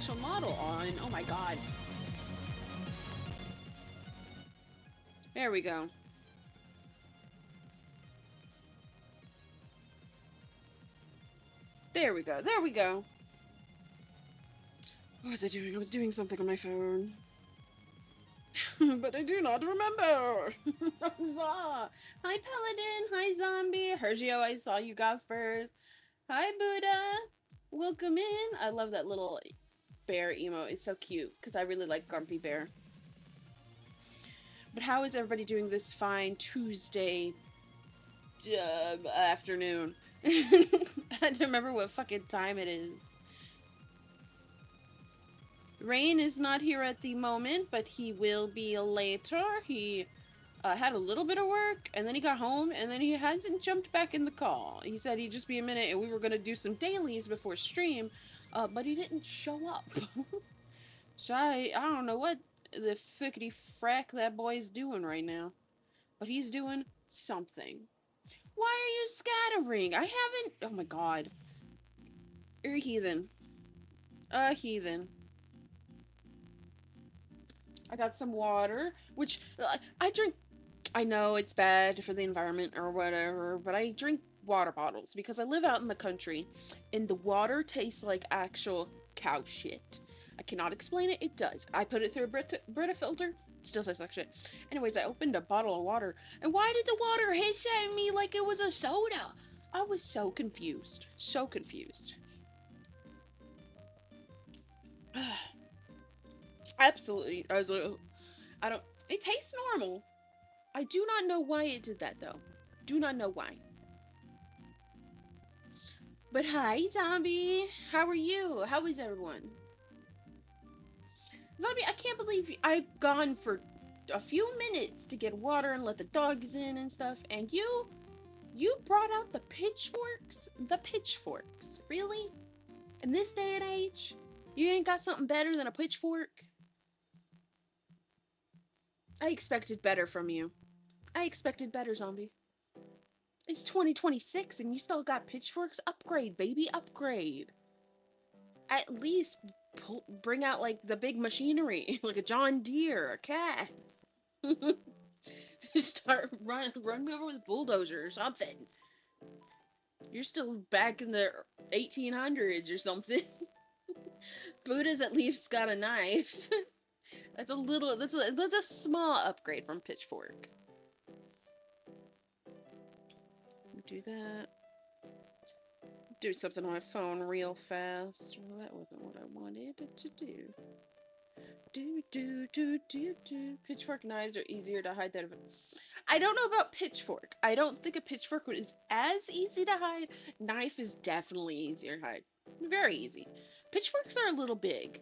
special model on. Oh my god. There we go. There we go. There we go. What was I doing? I was doing something on my phone. But I do not remember. Huzzah! Hi, Paladin. Hi, Zombie. Hergio, I saw you got first. Hi, Buddha. Welcome in. I love that little bear emote. It's so cute because I really like Grumpy Bear. But how is everybody doing this fine Tuesday afternoon? I had to remember what fucking time it is. Rain is not here at the moment, but he will be later. He had a little bit of work, and then he got home, and then he hasn't jumped back in the call. He said he'd just be a minute, and we were going to do some dailies before stream, but he didn't show up. So I don't know what the fickety frack that boy's doing right now. But he's doing something. Why are you scattering? I haven't... Oh my god. You're a heathen. A heathen. I got some water, which I drink. I know it's bad for the environment or whatever, but I drink water bottles because I live out in the country and the water tastes like actual cow shit. I cannot explain it. It does. I put it through a Brita filter. Still tastes like shit. Anyways, I opened a bottle of water, and why did the water hiss at me like it was a soda? I was so confused. So confused. Absolutely. I was like, I don't... It tastes normal. I do not know why it did that, though. Do not know why. But hi, Zombie. How are you? How is everyone? Zombie, I can't believe I've gone for a few minutes to get water and let the dogs in and stuff, and you brought out the pitchforks? The pitchforks. Really? In this day and age? You ain't got something better than a pitchfork? I expected better from you. I expected better, Zombie. It's 2026 and you still got pitchforks? Upgrade, baby, upgrade. At least bring out, like, the big machinery. Like a John Deere, a cat. Just start run me over with a bulldozer or something. You're still back in the 1800s or something. Buddha's at least got a knife. That's a small upgrade from pitchfork. Do that. Do something on my phone real fast. Well, that wasn't what I wanted to do. Do. Pitchfork knives are easier to hide than... I don't know about pitchfork. I don't think a pitchfork is as easy to hide. Knife is definitely easier to hide. Very easy. Pitchforks are a little big.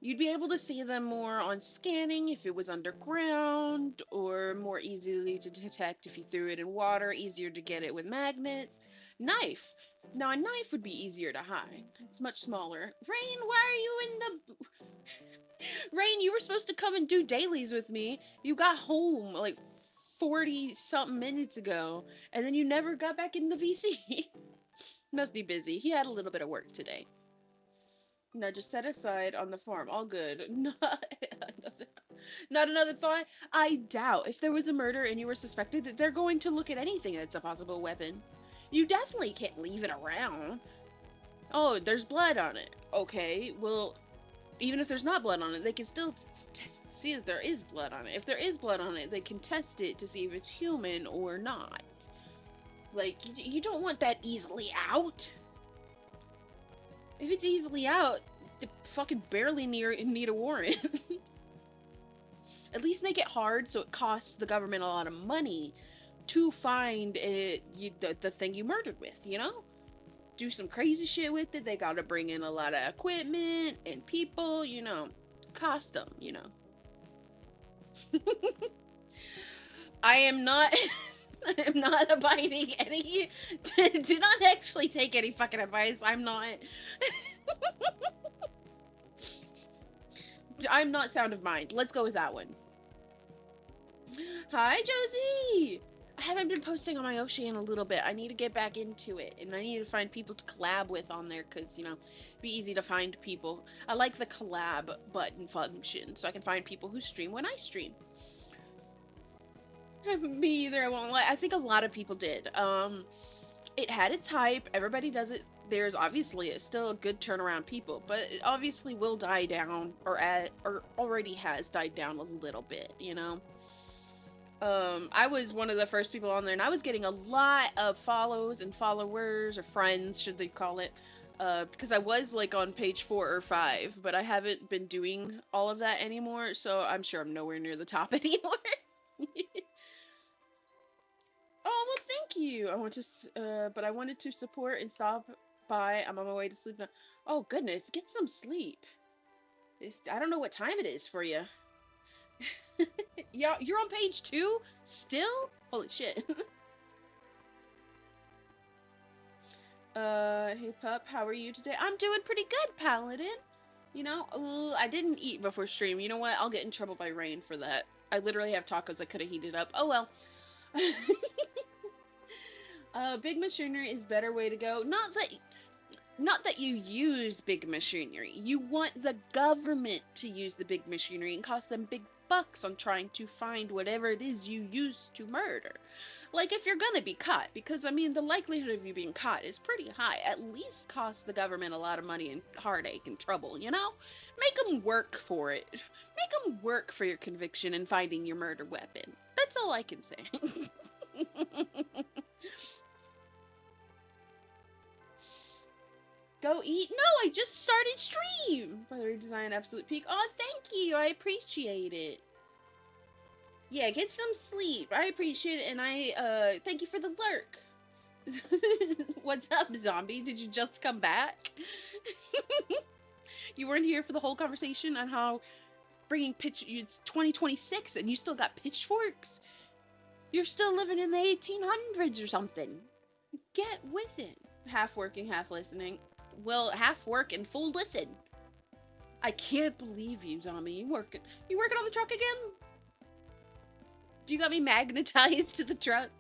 You'd be able to see them more on scanning if it was underground, or more easily to detect if you threw it in water, easier to get it with magnets. Knife. Now, a knife would be easier to hide. It's much smaller. Rain, why are you in the... Rain, you were supposed to come and do dailies with me. You got home, like, 40-something minutes ago, and then you never got back in the VC. Must be busy. He had a little bit of work today. No, just set aside on the farm. All good. Not another thought? I doubt if there was a murder and you were suspected that they're going to look at anything that's a possible weapon. You definitely can't leave it around. Oh, there's blood on it. Okay, well, even if there's not blood on it, they can still see that there is blood on it. If there is blood on it, they can test it to see if it's human or not. Like, you don't want that easily out. If it's easily out, they fucking barely need a warrant. At least make it hard so it costs the government a lot of money to find the thing you murdered with, you know? Do some crazy shit with it. They gotta bring in a lot of equipment and people, you know. Cost them, you know. I am not... I am not abiding any... Do not actually take any fucking advice. I'm not... I'm not sound of mind. Let's go with that one. Hi, Josie! I haven't been posting on my Oshi in a little bit. I need to get back into it, and I need to find people to collab with on there, because, you know, it'd be easy to find people. I like the collab button function, so I can find people who stream when I stream. Me either, I won't lie. I think a lot of people did. It had its hype. Everybody does it. There's obviously still a good turnaround people, but it obviously will die down, or already has died down a little bit, you know? I was one of the first people on there, and I was getting a lot of follows and followers, or friends, should they call it, because I was, like, on page 4 or 5, but I haven't been doing all of that anymore, so I'm sure I'm nowhere near the top anymore. Oh, well, thank you. But I wanted to support and stop by. I'm on my way to sleep now. Oh, goodness, get some sleep. I don't know what time it is for you. Yeah, you're on page 2? Still? Holy shit. Hey pup, how are you today? I'm doing pretty good, Paladin. You know, I didn't eat before stream. You know what? I'll get in trouble by Rain for that. I literally have tacos I could have heated up. Oh well. Big machinery is better way to go. Not that you use big machinery. You want the government to use the big machinery and cost them big bucks on trying to find whatever it is you use to murder. Like, if you're gonna be caught, because, I mean, the likelihood of you being caught is pretty high. At least cost the government a lot of money and heartache and trouble, you know? Make them work for it. Make them work for your conviction and finding your murder weapon. That's all I can say. Go eat? No, I just started stream! By the way, design absolute peak. Oh, thank you! I appreciate it. Yeah, get some sleep. I appreciate it, and I, thank you for the lurk. What's up, zombie? Did you just come back? You weren't here for the whole conversation on how it's 2026 and you still got pitchforks? You're still living in the 1800s or something. Get with it. Half working, half listening. Well, half work and full listen. I can't believe you, zombie. You working on the truck again? Do you got me magnetized to the truck?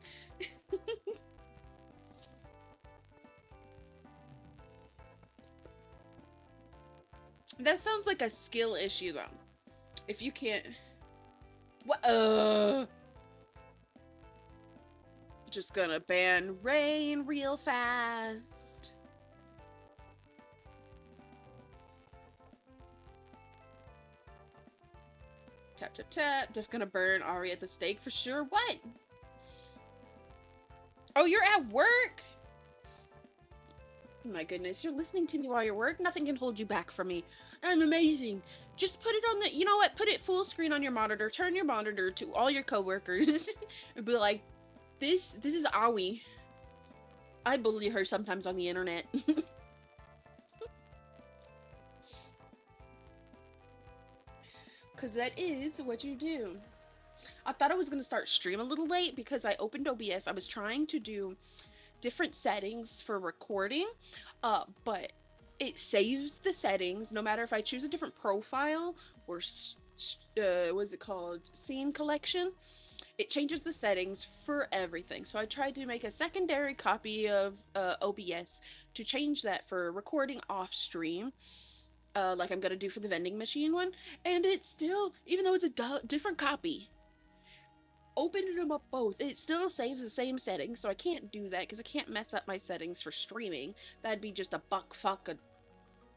That sounds like a skill issue, though. If you can't... What? Just gonna ban rain real fast. Tap, tap, tap. Just gonna burn Ari at the stake for sure. What? Oh, you're at work? My goodness, you're listening to me while you're at work? Nothing can hold you back from me. I'm amazing. Just put it on the... You know what? Put it full screen on your monitor. Turn your monitor to all your coworkers. And be like, this is Aoi. I bully her sometimes on the internet. Because that is what you do. I thought I was going to start stream a little late because I opened OBS. I was trying to do different settings for recording, but it saves the settings no matter if I choose a different profile or what's it called, scene collection. It changes the settings for everything. So I tried to make a secondary copy of OBS to change that for recording off stream, like I'm gonna do for the vending machine one, and it's still, even though it's a different copy, opening them up both, it still saves the same settings, so I can't do that because I can't mess up my settings for streaming. That'd be just a a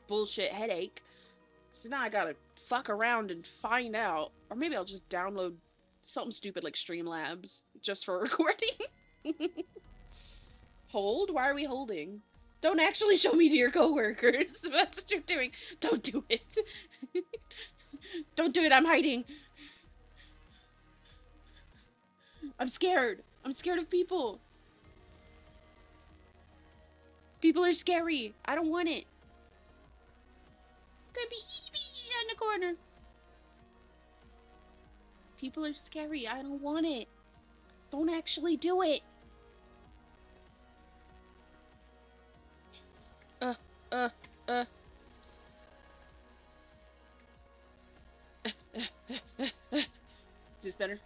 bullshit headache. So now I gotta fuck around and find out. Or maybe I'll just download something stupid like Streamlabs just for recording. Hold? Why are we holding? Don't actually show me to your coworkers. That's what you're doing. Don't do it. Don't do it. I'm hiding. I'm scared. I'm scared of people. People are scary. I don't want it. Could be in the corner. People are scary. I don't want it. Don't actually do it. Is this better?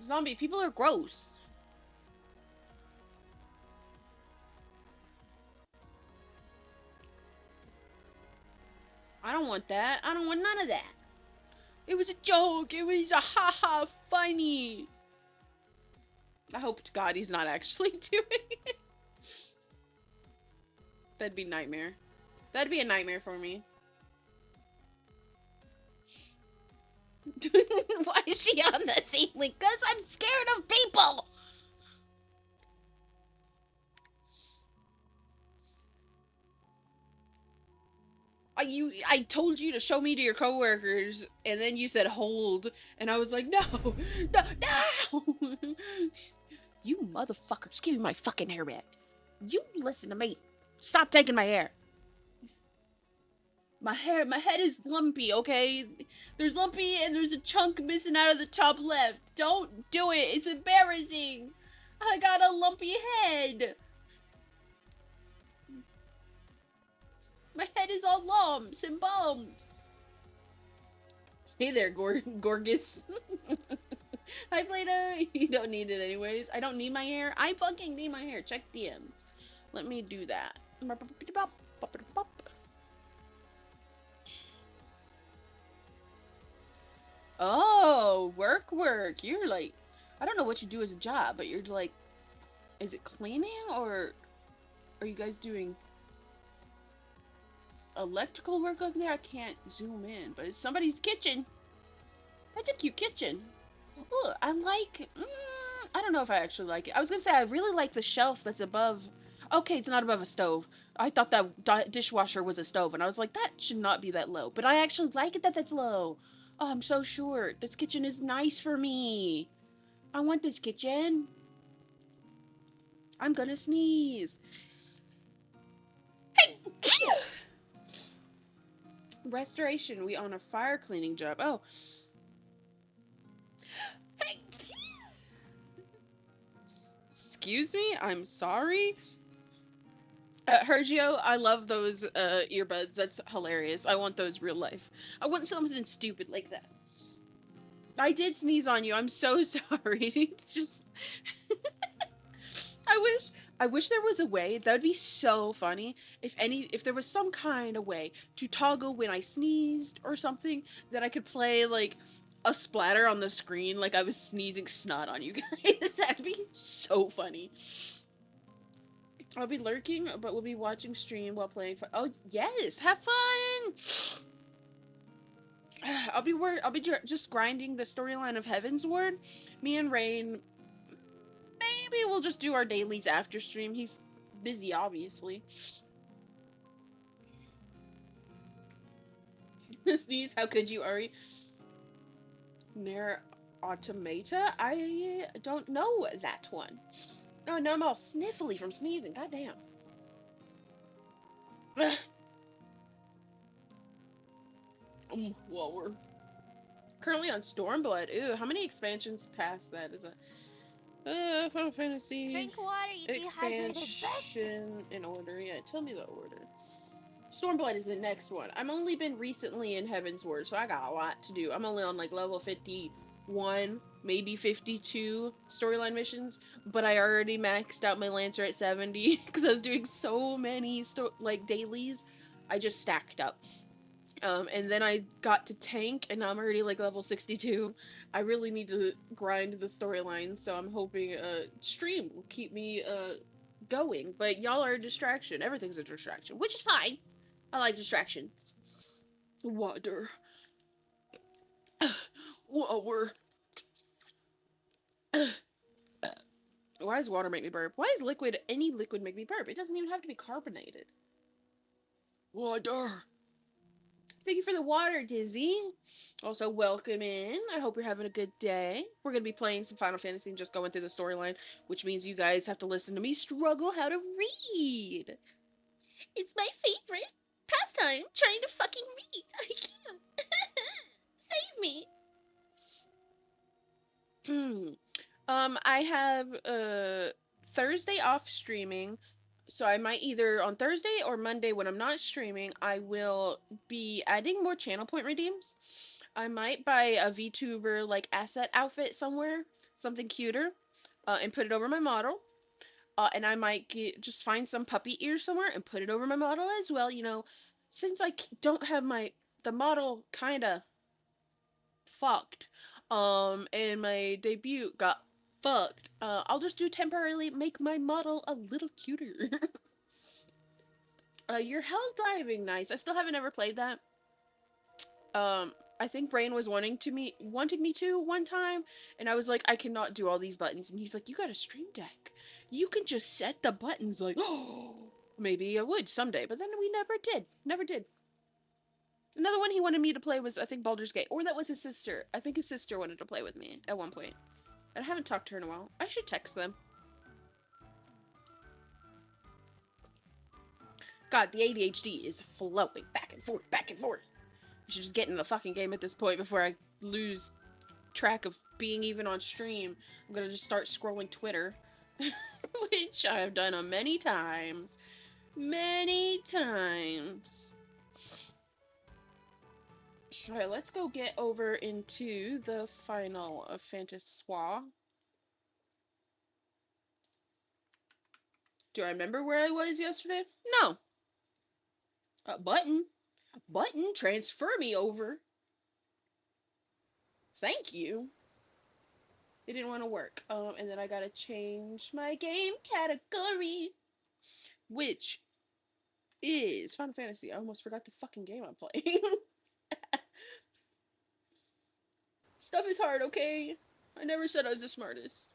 Zombie people are gross. I don't want that. I don't want none of that. It was a joke. It was a haha funny. I hope to God he's not actually doing it. That'd be nightmare. That'd be a nightmare for me. Why is she on the ceiling? Because I'm scared of people. I told you to show me to your coworkers, and then you said hold, and I was like, no, no, no! You motherfuckers, give me my fucking hair back. You listen to me. Stop taking my hair. My head is lumpy, okay? There's lumpy and there's a chunk missing out of the top left. Don't do it. It's embarrassing. I got a lumpy head. My head is all lumps and bumps. Hey there, Gorgus. Hi, Play-Doh. You don't need it anyways. I don't need my hair. I fucking need my hair. Check DMs. Let me do that. Oh, work. You're like, I don't know what you do as a job, but you're like, is it cleaning or are you guys doing electrical work up there? I can't zoom in, but it's somebody's kitchen. That's a cute kitchen. Ooh, I like, I don't know if I actually like it. I was gonna say I really like the shelf that's above. Okay, it's not above a stove. I thought that dishwasher was a stove, and I was like, that should not be that low. But I actually like it that that's low. Oh, I'm so short. This kitchen is nice for me. I want this kitchen. I'm gonna sneeze. Hey! Restoration. We on a fire cleaning job. Oh. Hey! Excuse me? I'm sorry? Hergio, I love those earbuds. That's hilarious. I want those real life. I want something stupid like that. I did sneeze on you. I'm so sorry. Just I wish there was a way. That would be so funny if there was some kind of way to toggle when I sneezed or something that I could play like a splatter on the screen like I was sneezing snot on you guys. That'd be so funny. I'll be lurking, but we'll be watching stream while playing. Oh yes, have fun. I'll be just grinding the storyline of Heaven's Ward. Me and Rain, maybe we'll just do our dailies after stream. He's busy, obviously. Sneeze, how could you, Ari? Near Automata? I don't know that one. Oh, no, I'm all sniffly from sneezing. Goddamn. Well, we're currently on Stormblood. Ooh, how many expansions past that is it? Final Fantasy. Drink water, you expansion in order. Yeah, tell me the order. Stormblood is the next one. I've only been recently in Heaven's Ward, so I got a lot to do. I'm only on like level 51, maybe 52 storyline missions, but I already maxed out my Lancer at 70 because I was doing so many like dailies. I just stacked up. And then I got to tank, and now I'm already like level 62. I really need to grind the storyline, so I'm hoping stream will keep me going. But y'all are a distraction. Everything's a distraction, which is fine. I like distractions. Water. Water. Why does water make me burp? Why is any liquid make me burp? It doesn't even have to be carbonated. Water. Thank you for the water, Dizzy. Also, welcome in. I hope you're having a good day. We're going to be playing some Final Fantasy and just going through the storyline, which means you guys have to listen to me struggle how to read. It's my favorite pastime, trying to fucking read. I can't. Save me. I have Thursday off streaming. So I might either on Thursday or Monday when I'm not streaming, I will be adding more channel point redeems. I might buy a VTuber like asset outfit somewhere, something cuter, and put it over my model. And I might just find some puppy ears somewhere and put it over my model as well. You know, since I don't have the model kind of fucked, and my debut got fucked. I'll just do temporarily make my model a little cuter. Your hell diving, nice. I still haven't ever played that. I think Brain was wanting me to one time, and I was like, I cannot do all these buttons, and he's like, you got a stream deck. You can just set the buttons. Like, oh, maybe I would someday, but then we never did. Never did. Another one he wanted me to play was, I think, Baldur's Gate, or that was his sister. I think his sister wanted to play with me at one point. I haven't talked to her in a while. I should text them. God, the ADHD is flowing back and forth, back and forth. I should just get in the fucking game at this point before I lose track of being even on stream. I'm gonna just start scrolling Twitter, which I have done many times. Many times. Alright, let's go get over into the final of Fantassoir. Do I remember where I was yesterday? No. Button. Button, transfer me over. Thank you. It didn't want to work. And then I gotta change my game category, which is Final Fantasy. I almost forgot the fucking game I'm playing. Stuff is hard, okay? I never said I was the smartest.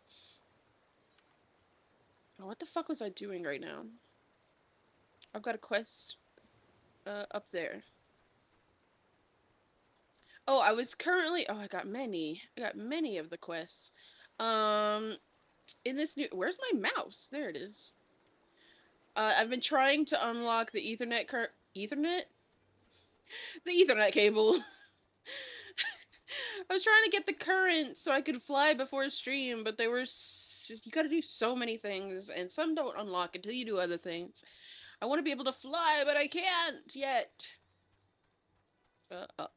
Oh, what the fuck was I doing right now? I've got a quest up there. Oh, I was currently... Oh, I got many. I got many of the quests. In this new... Where's my mouse? There it is. I've been trying to unlock the Ethernet... Ethernet? The Ethernet cable. I was trying to get the current so I could fly before stream, but they were... You gotta do so many things, and some don't unlock until you do other things. I want to be able to fly, but I can't yet. Up.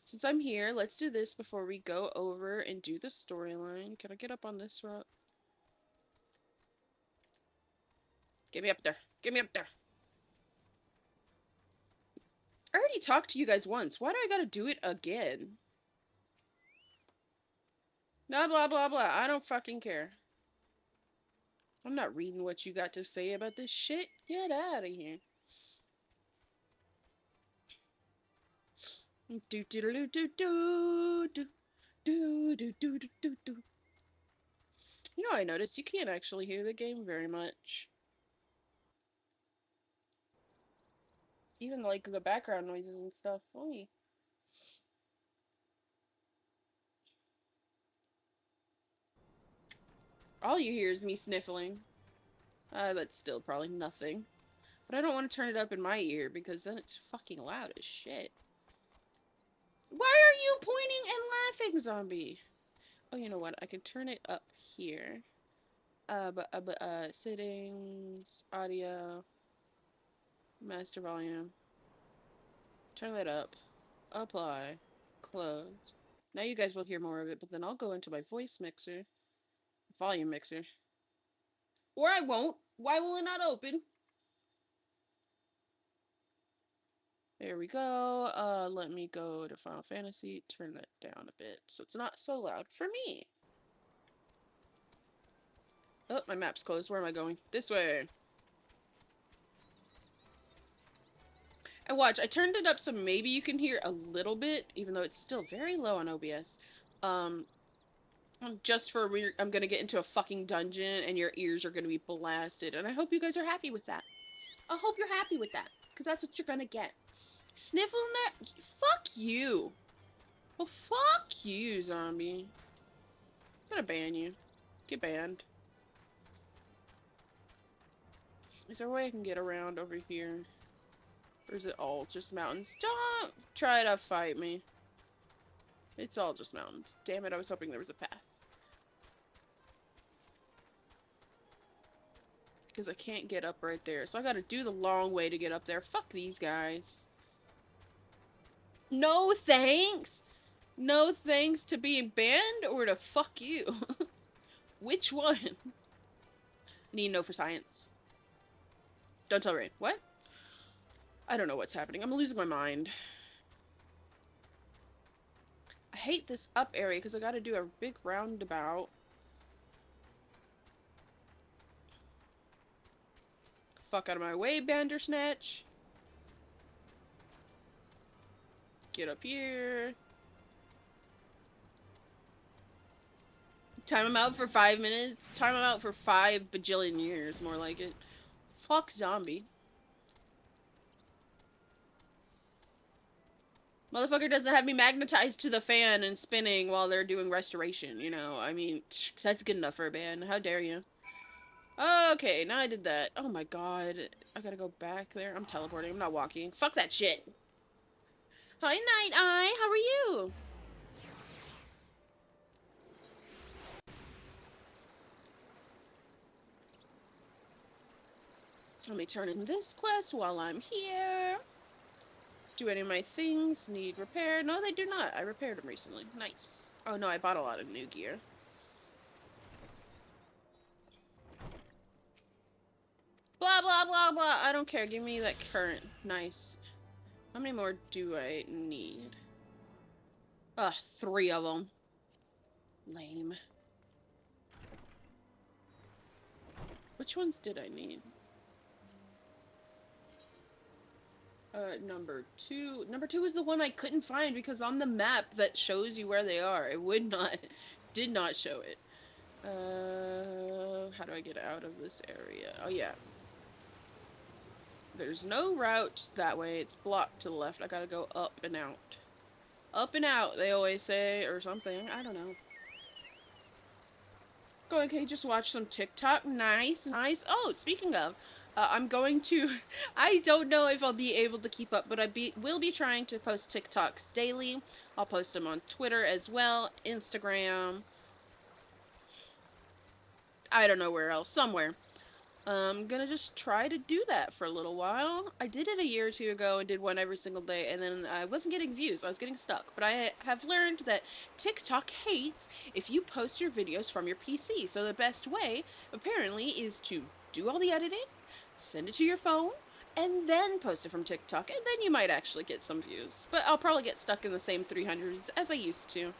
Since I'm here, let's do this before we go over and do the storyline. Can I get up on this rock? Get me up there. Get me up there. I already talked to you guys once. Why do I gotta do it again? Blah, blah, blah, blah. I don't fucking care. I'm not reading what you got to say about this shit. Get out of here. Do do do do do do do do do do do. You know, I noticed you can't actually hear the game very much. Even like the background noises and stuff. Oy. All you hear is me sniffling. That's still probably nothing. But I don't want to turn it up in my ear because then it's fucking loud as shit. Why are you pointing and laughing, zombie? Oh, you know what? I can turn it up here. Settings, audio, master volume. Turn that up. Apply. Close. Now you guys will hear more of it, but then I'll go into my voice mixer. Volume mixer. Or I won't. Why will it not open? There we go. Let me go to Final Fantasy. Turn that down a bit so it's not so loud for me. Oh, my map's closed. Where am I going? This way. And watch, I turned it up so maybe you can hear a little bit, even though it's still very low on OBS. Just for I'm gonna get into a fucking dungeon and your ears are gonna be blasted. And I hope you guys are happy with that. I hope you're happy with that, because that's what you're gonna get. Sniffling that? Fuck you. Well, fuck you, zombie. I'm gonna ban you. Get banned. Is there a way I can get around over here? Or is it all just mountains? Don't try to fight me. It's all just mountains. Damn it, I was hoping there was a path. Because I can't get up right there. So I gotta do the long way to get up there. Fuck these guys. No thanks. No thanks to being banned or to fuck you. Which one? Need to know for science. Don't tell Rain. What? I don't know what's happening. I'm losing my mind. I hate this up area because I gotta do a big roundabout. Fuck out of my way, Bandersnatch. Get up here. Time him out for 5 minutes. Time him out for 5 bajillion years, more like it. Fuck zombie. Motherfucker doesn't have me magnetized to the fan and spinning while they're doing restoration, you know? I mean, that's good enough for a ban. How dare you? Okay, now I did that. Oh my god. I gotta go back there. I'm teleporting. I'm not walking. Fuck that shit. Hi, Night Eye. How are you? Let me turn in this quest while I'm here. Do any of my things need repair? No, they do not. I repaired them recently. Nice. Oh no, I bought a lot of new gear. Blah, blah, blah, blah. I don't care. Give me that current. Nice. How many more do I need? Ugh, 3 of them. Lame. Which ones did I need? Number 2. Number 2 is the one I couldn't find because on the map that shows you where they are, it would not, did not show it. How do I get out of this area? Oh, yeah. There's no route that way. It's blocked to the left. I gotta go up and out. Up and out, they always say, or something. I don't know. Go okay, just watch some TikTok. Nice, nice. Oh, speaking of, I'm going to. I don't know if I'll be able to keep up, but will be trying to post TikToks daily. I'll post them on Twitter as well, Instagram. I don't know where else, somewhere. I'm gonna just try to do that for a little while. I did it a year or two ago and did one every single day, and then I wasn't getting views. I was getting stuck. But I have learned that TikTok hates if you post your videos from your PC. So the best way, apparently, is to do all the editing, send it to your phone, and then post it from TikTok, and then you might actually get some views. But I'll probably get stuck in the same 300s as I used to.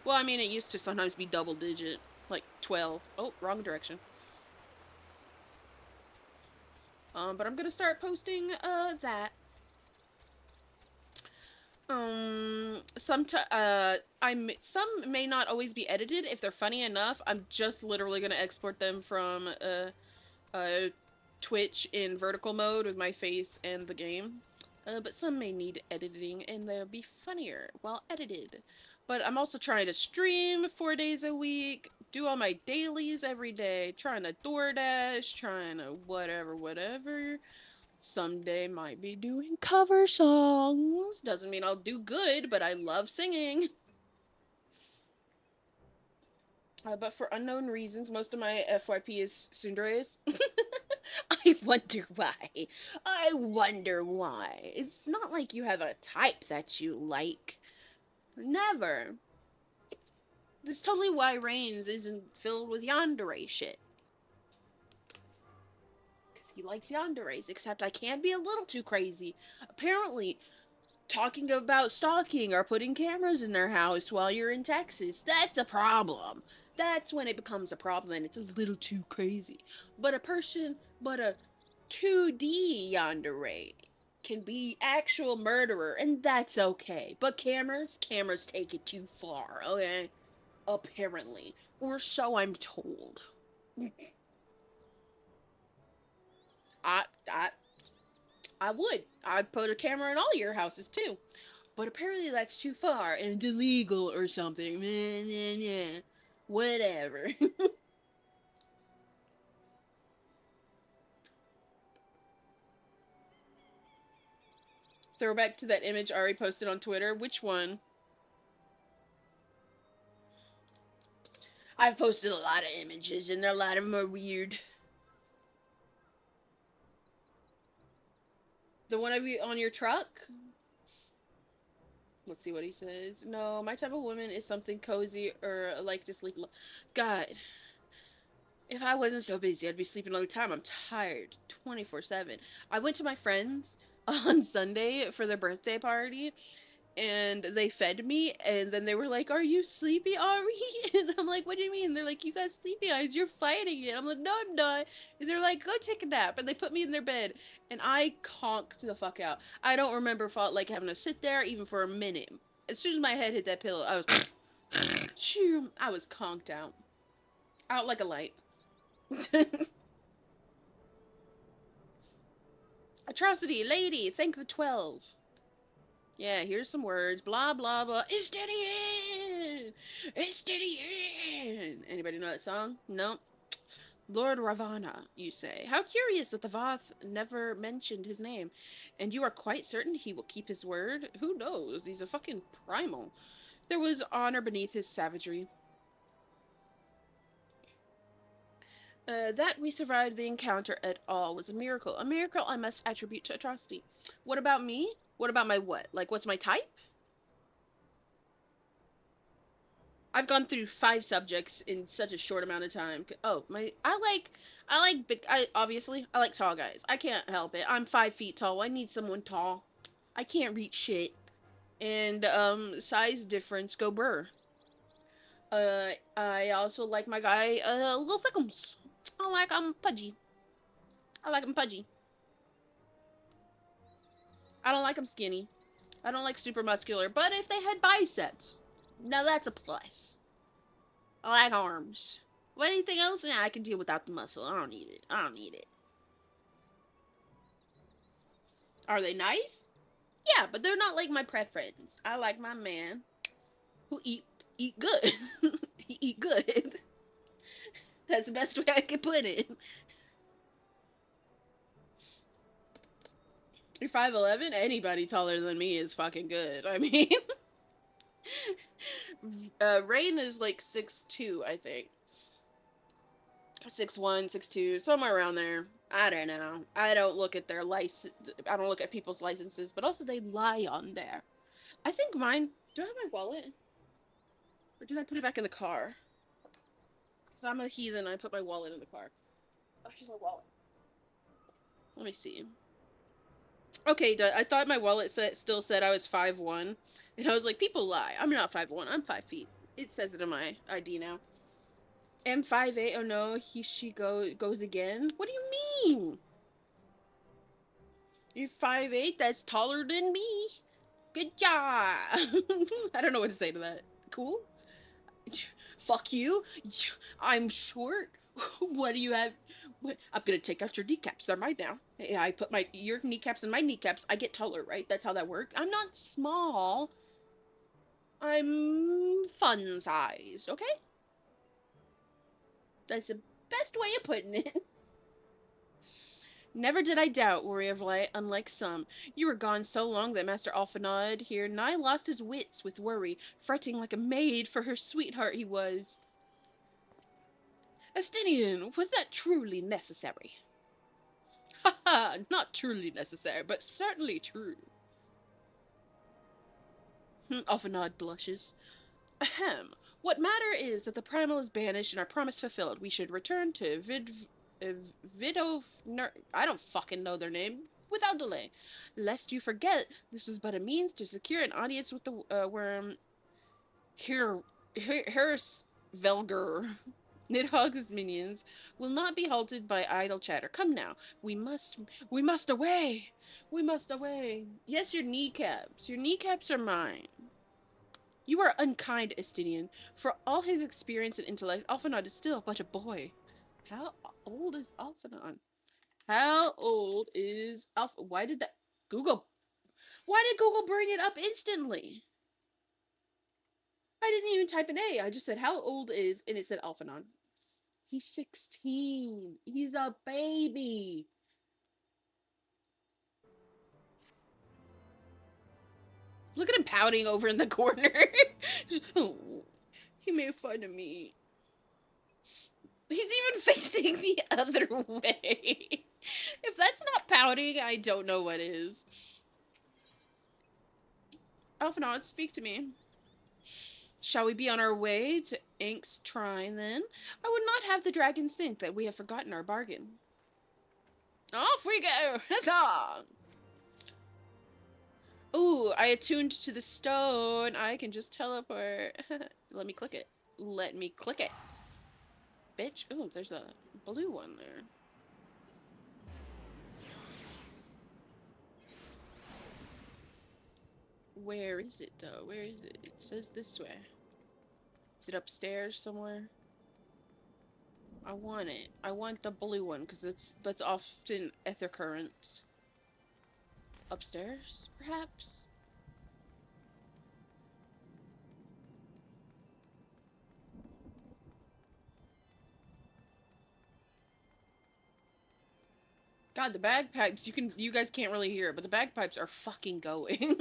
Well, I mean, it used to sometimes be double digit, like 12. Oh, wrong direction. But I'm gonna start posting, that. Some may not always be edited. If they're funny enough, I'm just literally gonna export them from, Twitch in vertical mode with my face and the game. But some may need editing, and they'll be funnier while edited. But I'm also trying to stream 4 days a week, do all my dailies every day, trying to DoorDash, trying to whatever. Someday might be doing cover songs. Doesn't mean I'll do good, but I love singing. But for unknown reasons, most of my FYP is tsunderes. I wonder why. I wonder why. It's not like you have a type that you like. Never. That's totally why Reigns isn't filled with yandere shit. Because he likes yanderes, except I can be a little too crazy. Apparently, talking about stalking or putting cameras in their house while you're in Texas, that's a problem. That's when it becomes a problem and it's a little too crazy. But a 2D yandere can be actual murderer, and that's okay. But cameras take it too far, okay? Apparently. Or so I'm told. I, I, I would. I'd put a camera in all your houses too. But apparently that's too far and illegal or something. Whatever. Throwback to that image Ari posted on Twitter. Which one? I've posted a lot of images and a lot of them are weird. The one of you on your truck? Let's see what he says. No, my type of woman is something cozy or like to sleep. God, if I wasn't so busy, I'd be sleeping all the time. I'm tired 24/7. I went to my friends on Sunday for their birthday party and they fed me and then they were like, "Are you sleepy, Ari?" And I'm like, "What do you mean?" They're like, "You got sleepy eyes, you're fighting it." I'm like, "No, I'm not." And they're like, "Go take a nap." And they put me in their bed and I conked the fuck out. I don't remember like having to sit there even for a minute. As soon as my head hit that pillow, I was I was conked out like a light. Atrocity, lady, thank the 12. Yeah, here's some words. Blah, blah, blah. Istedian! Istedian! Anybody know that song? No? Lord Ravana, you say. How curious that the Voth never mentioned his name. And you are quite certain he will keep his word? Who knows? He's a fucking primal. There was honor beneath his savagery. That we survived the encounter at all was a miracle. A miracle I must attribute to atrocity. What about me? What about my what? Like, what's my type? I've gone through 5 subjects in such a short amount of time. Oh, obviously, I like tall guys. I can't help it. I'm 5 feet tall. I need someone tall. I can't reach shit. And, size difference, go burr. I also like my guy, little thickums. I like pudgy. I like him pudgy. I don't like him skinny. I don't like super muscular, but if they had biceps, now that's a plus. I like arms. But anything else, yeah, I can deal without the muscle. I don't need it. I don't need it. Are they nice? Yeah, but they're not like my preference. I like my man who eat good. He eat good. That's the best way I can put it. You're 5'11"? Anybody taller than me is fucking good. I mean, Rain is like 6'2", I think. 6'1", 6'2", somewhere around there. I don't know. I don't look at their license. I don't look at people's licenses, but also they lie on there. I think mine. Do I have my wallet? Or did I put it back in the car? Because I'm a heathen. I put my wallet in the car. Oh, here's my wallet. Let me see. Okay, I thought my wallet still said I was 5'1", and I was like, people lie. I'm not 5'1". I'm 5 feet. It says it in my ID now. I'm 5'8". Oh no, she goes again. What do you mean? You're 5'8". That's taller than me. Good job. I don't know what to say to that. Cool. Fuck you. I'm short. What do you have? What? I'm gonna take out your kneecaps. They're mine now. I put your kneecaps in my kneecaps. I get taller, right? That's how that works. I'm not small. I'm fun sized. Okay. That's the best way of putting it. Never did I doubt, Warrior of Light, unlike some. You were gone so long that Master Alphanod here nigh lost his wits with worry, fretting like a maid for her sweetheart he was. Astinian, was that truly necessary? Ha ha, not truly necessary, but certainly true. Alphanod blushes. Ahem. What matter is that the primal is banished and our promise fulfilled. We should return to I don't fucking know their name. Without delay. Lest you forget, this was but a means to secure an audience with the worm. Here's Velger. Nidhogg's minions will not be halted by idle chatter. Come now. We must away. We must away. Yes, your kneecaps. Your kneecaps are mine. You are unkind, Estinian. For all his experience and intellect, Alphanod is still but a boy. How old is Alphanod? How old is Alpha? Why did that Google? Why did Google bring it up instantly? I didn't even type an A. I just said how old is, and it said Alphanon. He's 16. He's a baby. Look at him pouting over in the corner. Oh, he made fun of me. He's even facing the other way. If that's not pouting, I don't know what is. Elfanaud, speak to me. Shall we be on our way to Ink's Trine, then? I would not have the dragons think that we have forgotten our bargain. Off we go! Huzzah! Ooh, I attuned to the stone. I can just teleport. Let me click it. Let me click it. Bitch. Ooh, there's a blue one there. Where is it, though? Where is it? It says this way. Is it upstairs somewhere? I want it. I want the blue one, because that's often ether currents. Upstairs, perhaps? God, the bagpipes, you guys can't really hear it, but the bagpipes are fucking going.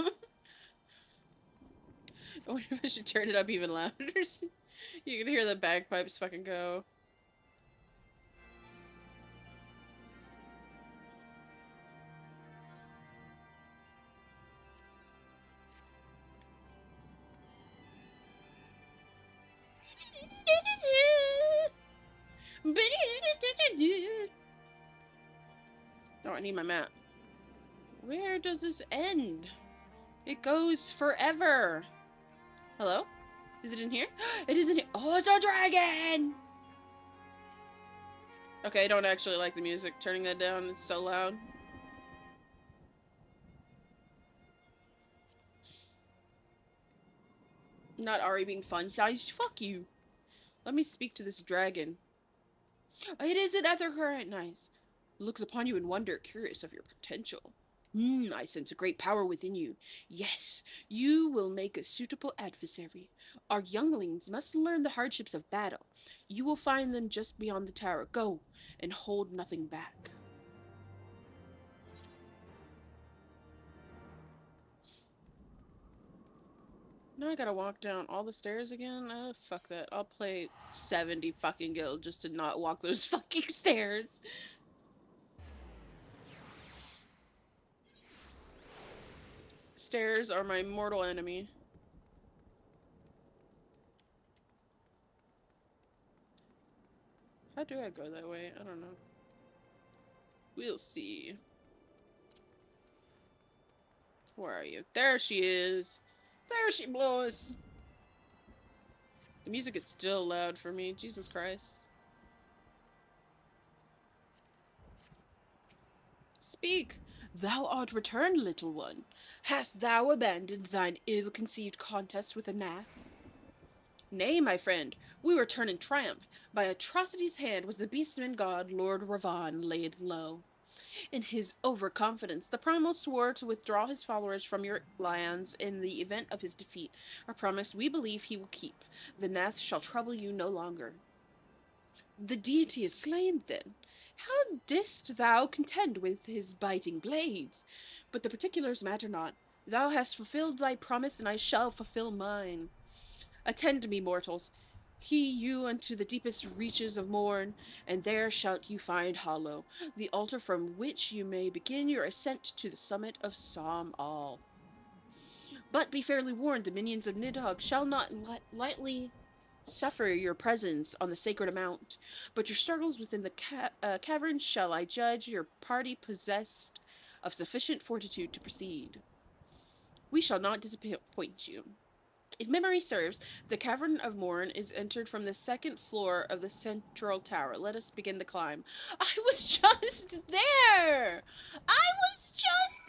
I wonder if I should turn it up even louder. You can hear the bagpipes fucking go. Oh, I need my map. Where does this end? It goes forever. Hello? Is it in here? It is in here. Oh, it's a dragon! Okay, I don't actually like the music. Turning that down, it's so loud. Not Ari being fun size. Fuck you. Let me speak to this dragon. It is an ether current. Nice. Looks upon you in wonder, curious of your potential. I sense a great power within you. Yes, you will make a suitable adversary. Our younglings must learn the hardships of battle. You will find them just beyond the tower. Go, and hold nothing back. Now I gotta walk down all the stairs again? Fuck that. I'll play 70 fucking guild just to not walk those fucking stairs. Stairs are my mortal enemy. How do I go that way? I don't know. We'll see. Where are you? There she is. There she blows. The music is still loud for me. Jesus Christ. Speak. Thou art returned, little one. Hast thou abandoned thine ill-conceived contest with a Nath? Nay, my friend, we return in triumph. By atrocity's hand was the beastman god Lord Ravan laid low. In his overconfidence, the primal swore to withdraw his followers from your lands in the event of his defeat, a promise we believe he will keep. The Nath shall trouble you no longer. The deity is slain, then. How didst thou contend with his biting blades? But the particulars matter not. Thou hast fulfilled thy promise, and I shall fulfill mine. Attend me, mortals. Hie you unto the deepest reaches of morn, and there shalt you find Hollow, the altar from which you may begin your ascent to the summit of Som All. But be fairly warned, the minions of Nidhogg shall not lightly suffer your presence on the sacred mount, but your struggles within the cavern shall I judge your party possessed of sufficient fortitude to proceed. We shall not disappoint you. If memory serves, the Cavern of Morn is entered from the second floor of the central tower. Let us begin the climb. I was just there! I was just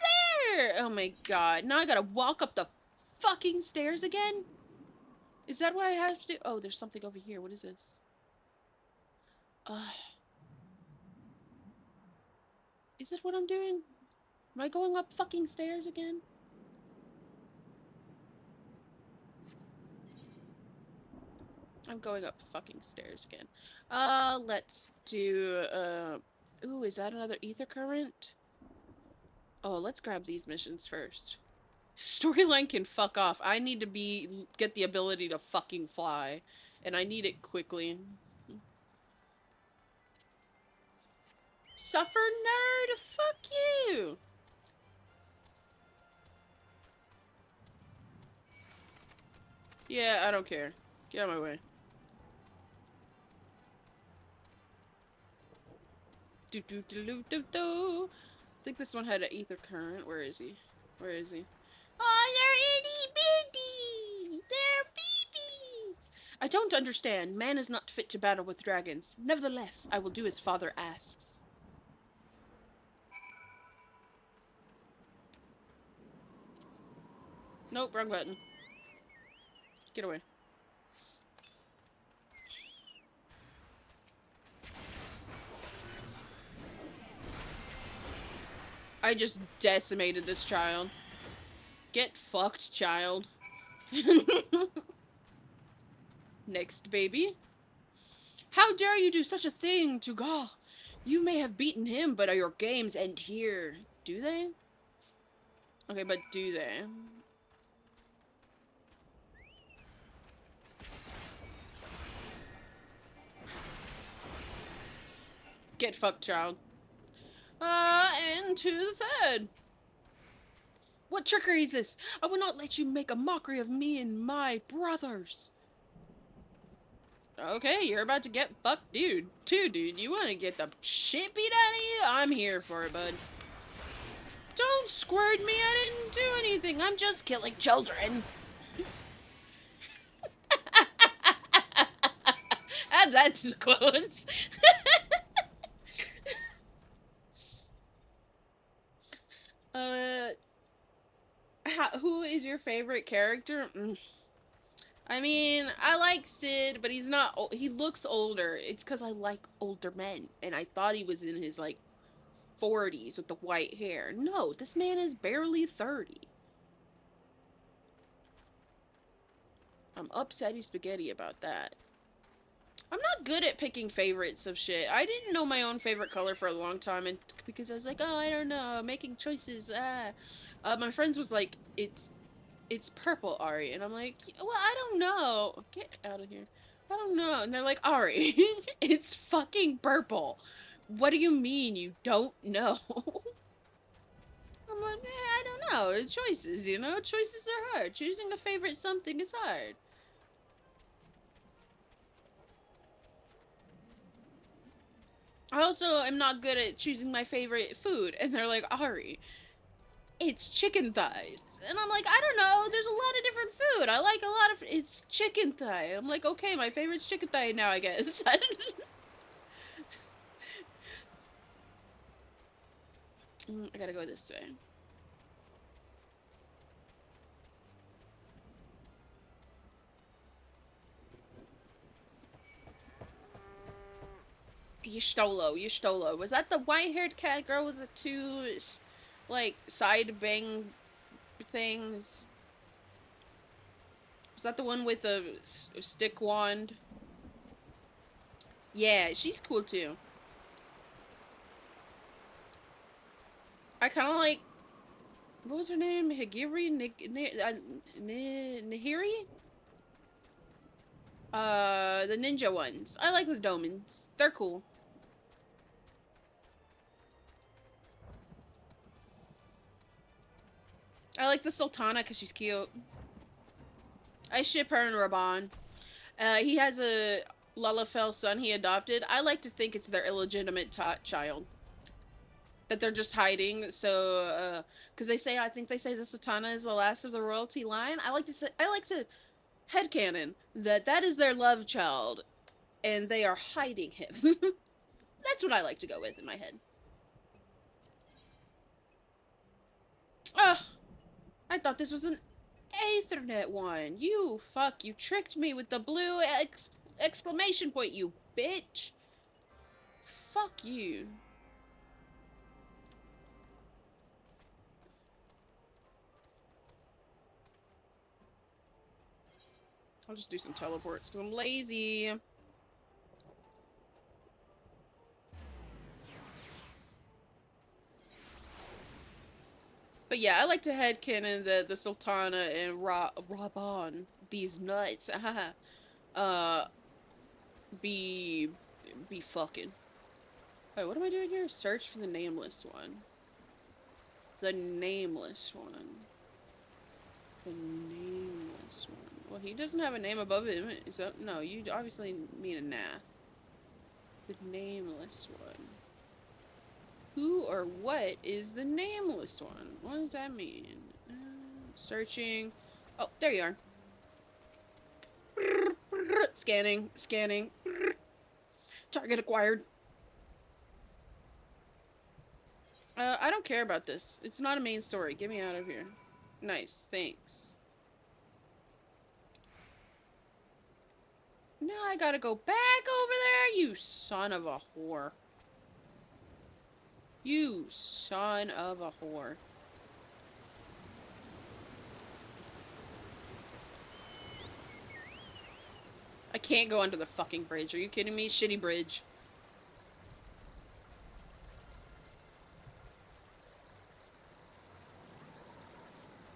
there! Oh my god. Now I gotta walk up the fucking stairs again? Is that what I have to do? Oh, there's something over here. What is this? Is this what I'm doing? Am I going up fucking stairs again? I'm going up fucking stairs again. Let's do, ooh, is that another ether current? Oh, let's grab these missions first. Storyline can fuck off. I need to get the ability to fucking fly. And I need it quickly. Suffer nerd! Fuck you! Yeah, I don't care. Get out of my way. Do do do do do do. I think this one had an ether current. Where is he? Where is he? Oh, they're itty bitty! They're babies! I don't understand. Man is not fit to battle with dragons. Nevertheless, I will do as father asks. Nope, wrong button. Get away. I just decimated this child. Get fucked, child. Next, baby. How dare you do such a thing to God? You may have beaten him, but your games end here. Do they? Okay, but do they? Get fucked, child. And to the third. What trickery is this? I will not let you make a mockery of me and my brothers. Okay, you're about to get fucked, dude. Dude. You want to get the shit beat out of you? I'm here for it, bud. Don't squirt me. I didn't do anything. I'm just killing children. Add that to the quotes. Who is your favorite character? I mean, I like Sid, but he's not. He looks older. It's because I like older men, and I thought he was in his like 40s with the white hair. No, this man is barely 30. I'm upsetty spaghetti about that. I'm not good at picking favorites of shit. I didn't know my own favorite color for a long time, and because I was like, oh, I don't know, making choices. My friends was like, it's purple, Ari, and I'm like, well, I don't know. Get out of here. I don't know. And they're like, Ari, it's fucking purple. What do you mean you don't know? I'm like, I don't know. Choices, you know? Choices are hard. Choosing a favorite something is hard. I also am not good at choosing my favorite food. And they're like, Ari, it's chicken thighs. And I'm like, I don't know. There's a lot of different food. I like a lot of... It's chicken thigh. I'm like, okay, my favorite's chicken thigh now, I guess. I gotta go this way. Yishtolo. Was that the white-haired cat girl with the two, like, side bang things? Was that the one with a stick wand? Yeah, she's cool too. I kind of like... What was her name? Higiri? Nihiri? The ninja ones. I like the Domans. They're cool. I like the Sultana because she's cute. I ship her and Raban. He has a Lalafell son he adopted. I like to think it's their illegitimate child. That they're just hiding, so, because I think they say the Sultana is the last of the royalty line. I like to headcanon that is their love child, and they are hiding him. That's what I like to go with in my head. Ugh. I thought this was an Aethernet one. You tricked me with the blue exclamation point, you bitch. Fuck you. I'll just do some teleports because I'm lazy. But yeah, I like to headcanon the Sultana and Raban, these nuts, be fucking. Wait, what am I doing here? Search for the nameless one. The nameless one. The nameless one. Well, he doesn't have a name above him. So, no, you obviously mean a Nath. The nameless one. Who or what is the nameless one? What does that mean? Searching. Oh, there you are. Scanning. Scanning. Target acquired. I don't care about this. It's not a main story. Get me out of here. Nice. Thanks. Now I gotta go back over there? You son of a whore. You son of a whore. I can't go under the fucking bridge. Are you kidding me? Shitty bridge.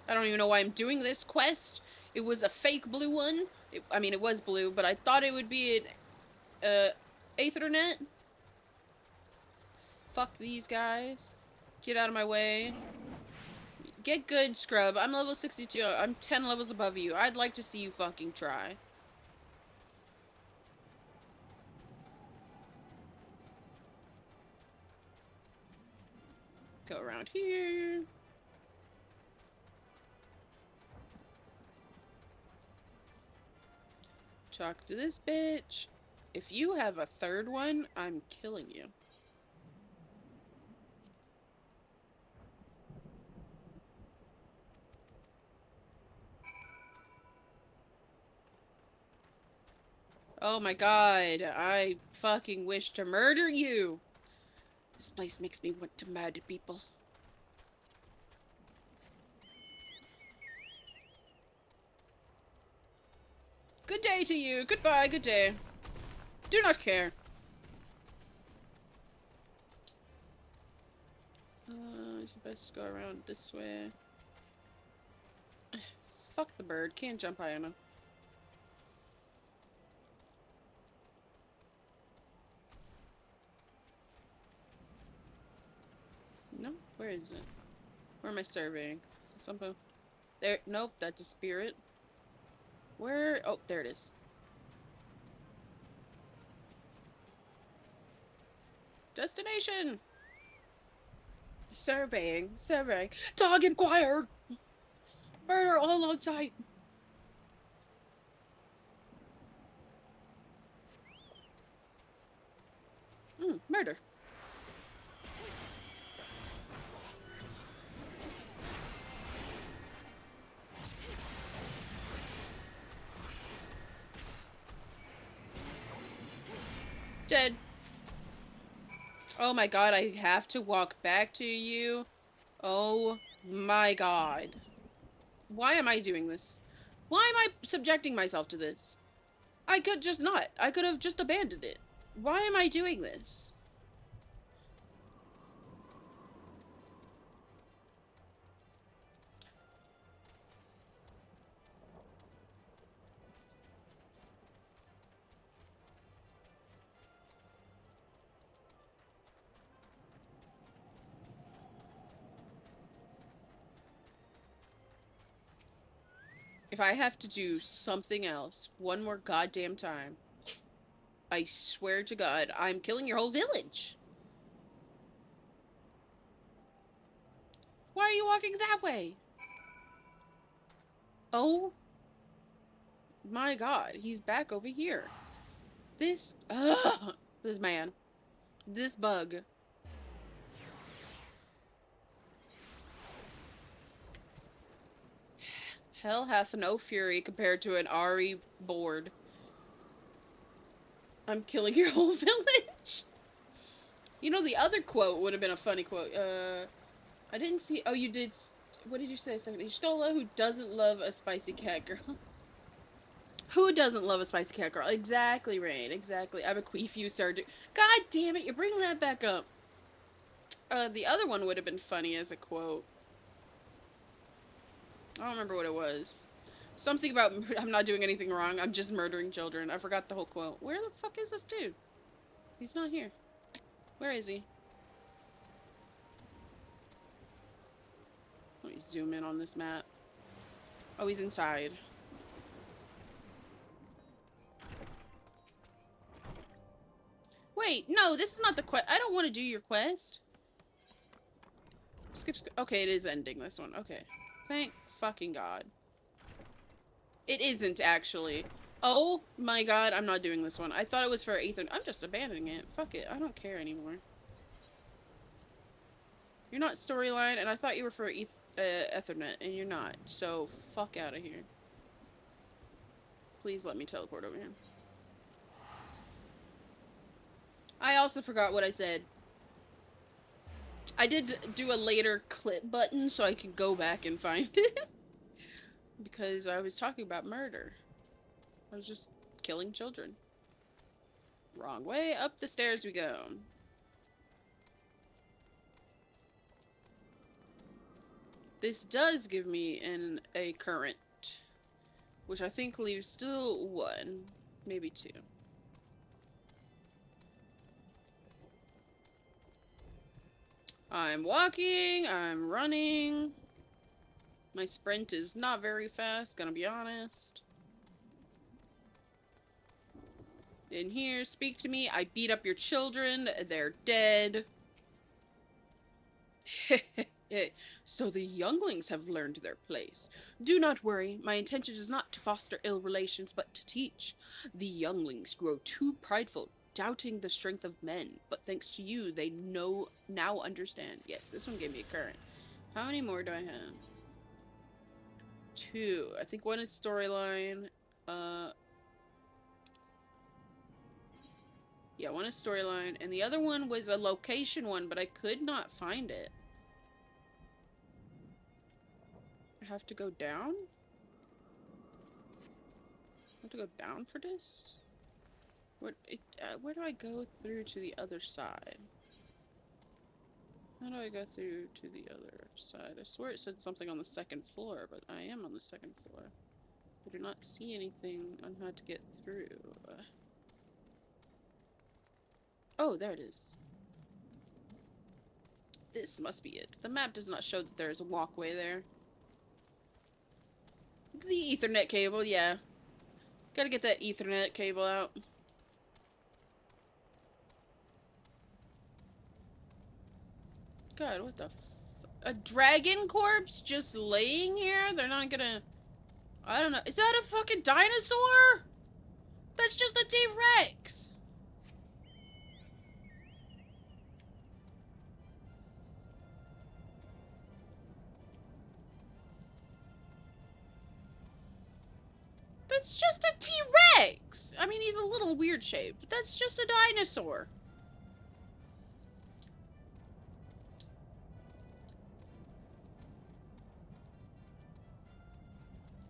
I don't even know why I'm doing this quest. It was a fake blue one. I mean, it was blue, but I thought it would be an Aethernet. Fuck these guys. Get out of my way. Get good, scrub. I'm level 62. I'm 10 levels above you. I'd like to see you fucking try. Go around here. Talk to this bitch. If you have a third one, I'm killing you. Oh my god, I fucking wish to murder you. This place makes me want to murder people. Good day to you. Goodbye, good day. Do not care. I'm supposed to go around this way. Fuck the bird. Can't jump high enough. No? Where is it? Where am I surveying? Is something? There. Nope, that's a spirit. Where? Oh, there it is. Destination! Surveying. Surveying. Target acquired! Murder all on sight! Murder. Dead. Oh my god, I have to walk back to you. Oh my god. Why am I doing this? Why am I subjecting myself to this? I could just not. I could have just abandoned it. Why am I doing this? If I have to do something else one more goddamn time, I swear to God, I'm killing your whole village. Why are you walking that way? Oh my god, he's back over here. This man. This bug. Hell hath no fury compared to an Ari board. I'm killing your whole village. You know, the other quote would have been a funny quote. I didn't see. Oh, you did. What did you say a second? Ishtola, who doesn't love a spicy cat girl. Who doesn't love a spicy cat girl? Exactly, Rain. Exactly. I bequeath you, sir. God damn it, you're bringing that back up. The other one would have been funny as a quote. I don't remember what it was. Something about I'm not doing anything wrong. I'm just murdering children. I forgot the whole quote. Where the fuck is this dude? He's not here. Where is he? Let me zoom in on this map. Oh, he's inside. Wait, no, this is not the quest. I don't want to do your quest. Skip. Okay, it is ending this one. Okay. Thank fucking God. It isn't, actually. Oh my God, I'm not doing this one. I thought it was for Ethan. I'm just abandoning it. Fuck it. I don't care anymore. You're not storyline, and I thought you were for Ethernet, and you're not. So, fuck out of here. Please let me teleport over here. I also forgot what I said. I did do a later clip button so I could go back and find it. Because I was talking about murder. I was just killing children. Wrong way. Up the stairs we go. This does give me a current. Which I think leaves still 1. Maybe 2. I'm walking. I'm running. My sprint is not very fast, gonna be honest. In here, speak to me. I beat up your children. They're dead. So the younglings have learned their place. Do not worry. My intention is not to foster ill relations, but to teach. The younglings grow too prideful, doubting the strength of men. But thanks to you, they now understand. Yes, this one gave me a current. How many more do I have? 2. I think 1 is storyline. Yeah, 1 is storyline, and the other one was a location one, but I could not find it. I have to go down? I have to go down for this? Where do I go through to the other side? How do I go through to the other side? I swear it said something on the 2nd floor, but I am on the 2nd floor. I do not see anything on how to get through. Oh, there it is. This must be it. The map does not show that there is a walkway there. The Ethernet cable, yeah. Gotta get that Ethernet cable out. God, what the a dragon corpse just laying here? They're not gonna... I don't know. Is that a fucking dinosaur? That's just a T-Rex! That's just a T-Rex! I mean, he's a little weird shaped, but that's just a dinosaur.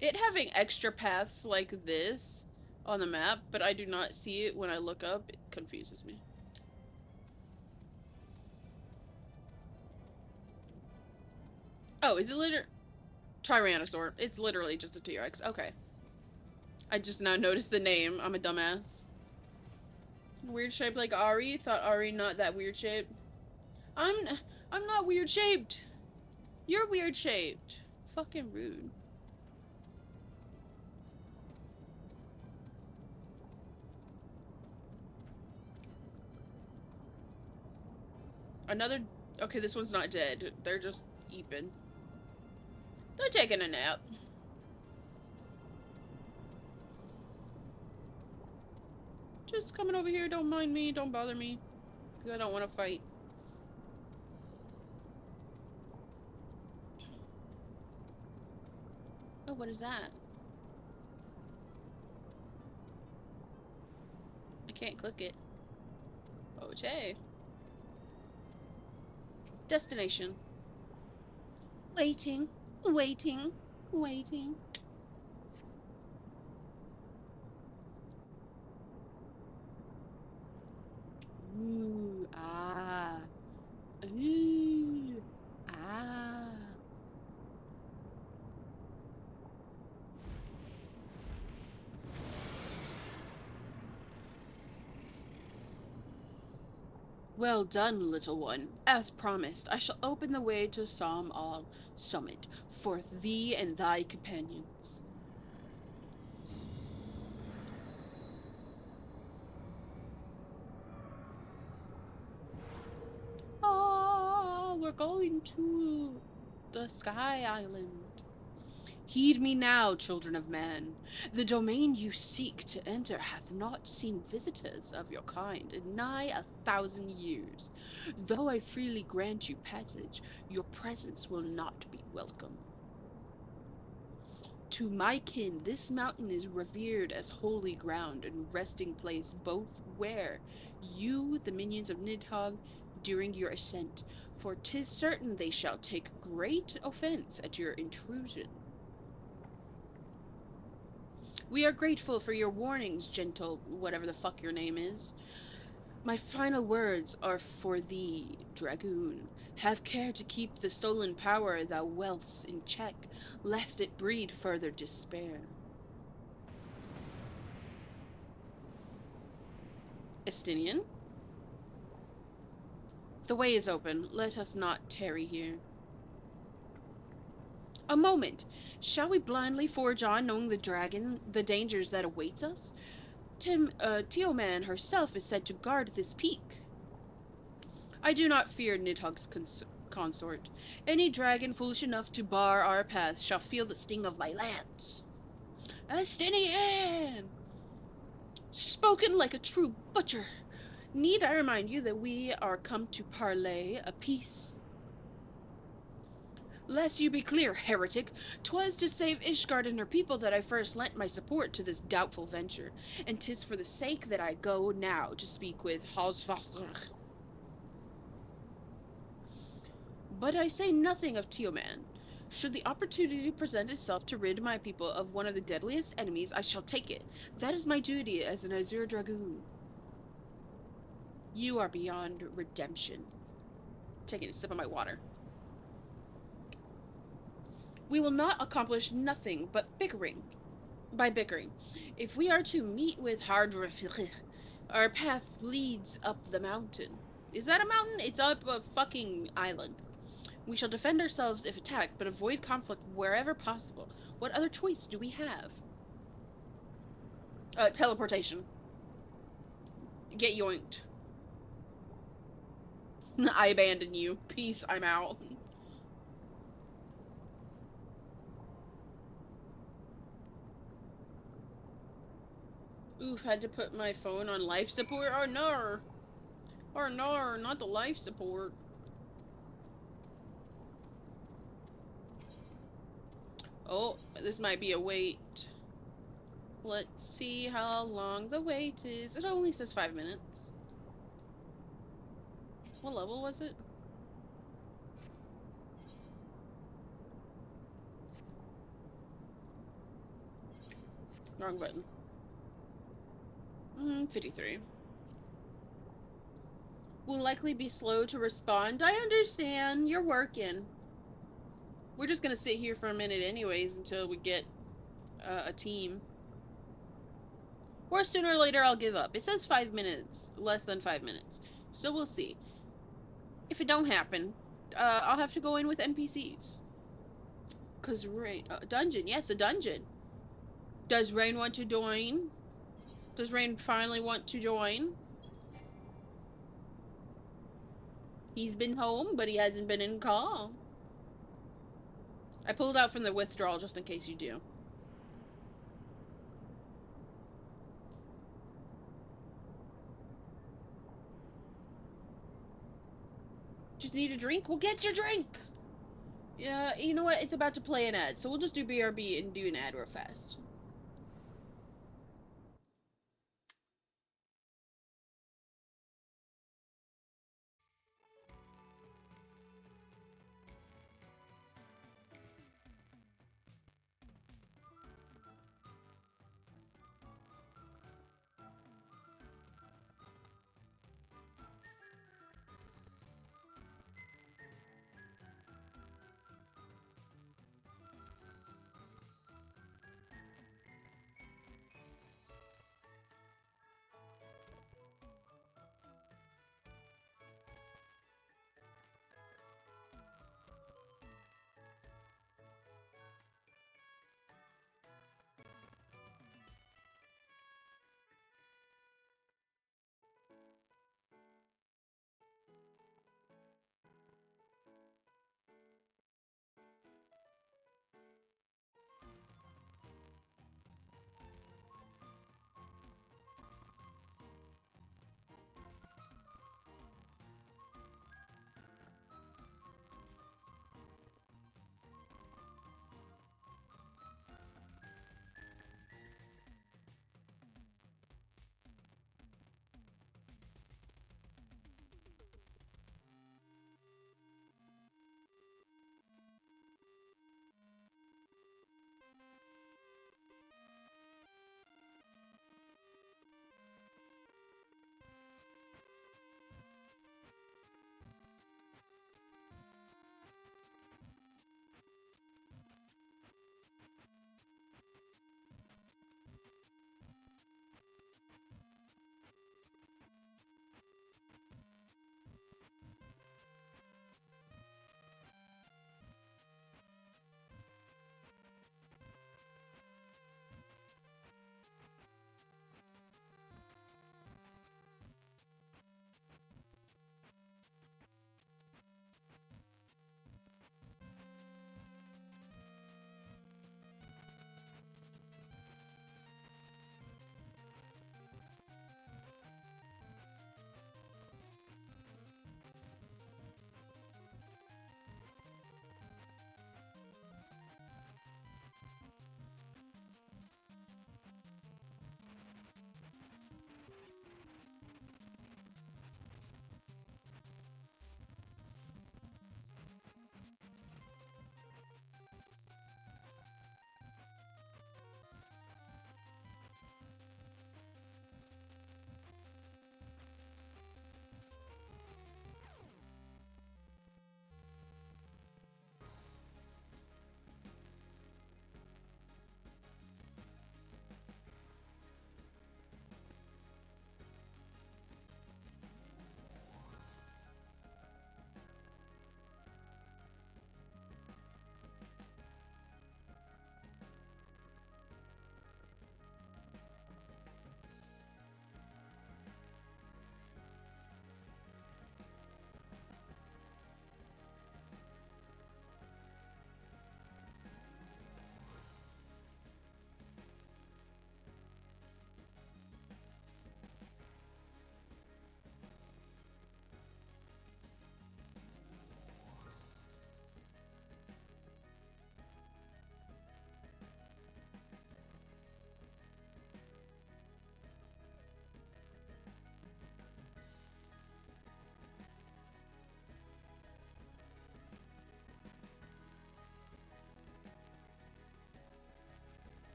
It having extra paths like this on the map, but I do not see it when I look up, it confuses me. Oh, is it literally... Tyrannosaur. It's literally just a T-Rex. Okay. I just now noticed the name. I'm a dumbass. Weird shaped like Ari? Thought Ari not that weird shaped. I'm not weird shaped. You're weird shaped. Fucking rude. Another... Okay, this one's not dead. They're just eeping. They're taking a nap. Just coming over here. Don't mind me. Don't bother me. Because I don't want to fight. Oh, what is that? I can't click it. Okay. Destination. Waiting. Waiting. Waiting. Ooh. Ah. Ooh. Ah. Well done, little one. As promised, I shall open the way to Psalm All Summit for thee and thy companions. going to the Sky Island. Heed me now, children of man. The domain you seek to enter hath not seen visitors of your kind in nigh 1,000 years. Though I freely grant you passage, your presence will not be welcome. To my kin, this mountain is revered as holy ground and resting place both where you, the minions of Nidhogg, during your ascent, for 'tis certain they shall take great offense at your intrusion. We are grateful for your warnings, gentle whatever the fuck your name is. My final words are for thee, dragoon. Have care to keep the stolen power thou wealths in check, lest it breed further despair. Estinian? The way is open. Let us not tarry here. A moment. Shall we blindly forge on, knowing the dangers that awaits us? Tioman herself is said to guard this peak. I do not fear Nidhogg's consort. Any dragon foolish enough to bar our path shall feel the sting of my lance. Astinian! Spoken like a true butcher. Need I remind you that we are come to parley a peace? Lest you be clear, heretic, 'twas to save Ishgard and her people that I first lent my support to this doubtful venture, and 'tis for the sake that I go now to speak with Ffxiv. But I say nothing of Tioman. Should the opportunity present itself to rid my people of one of the deadliest enemies, I shall take it. That is my duty as an Azure Dragoon. You are beyond redemption. Taking a sip of my water. We will not accomplish nothing but bickering. By bickering. If we are to meet with Hardrefil, our path leads up the mountain. Is that a mountain? It's up a fucking island. We shall defend ourselves if attacked, but avoid conflict wherever possible. What other choice do we have? Teleportation. Get yoinked. I abandon you. Peace, I'm out. Oof, had to put my phone on life support? Oh no! Oh no, not the life support. Oh, this might be a wait. Let's see how long the wait is. It only says 5 minutes. What level was it? Wrong button. 53. Will likely be slow to respond. I understand. You're working. We're just gonna sit here for a minute anyways until we get a team. Or sooner or later I'll give up. It says 5 minutes. Less than 5 minutes. So we'll see. If it don't happen, I'll have to go in with NPCs. Cause Rain... dungeon. Yes, a dungeon. Does Rain want to join? Does Rain finally want to join? He's been home, but he hasn't been in call. I pulled out from the withdrawal just in case you do. Just need a drink? Well, get your drink! Yeah, you know what? It's about to play an ad, so we'll just do BRB and do an ad real fast.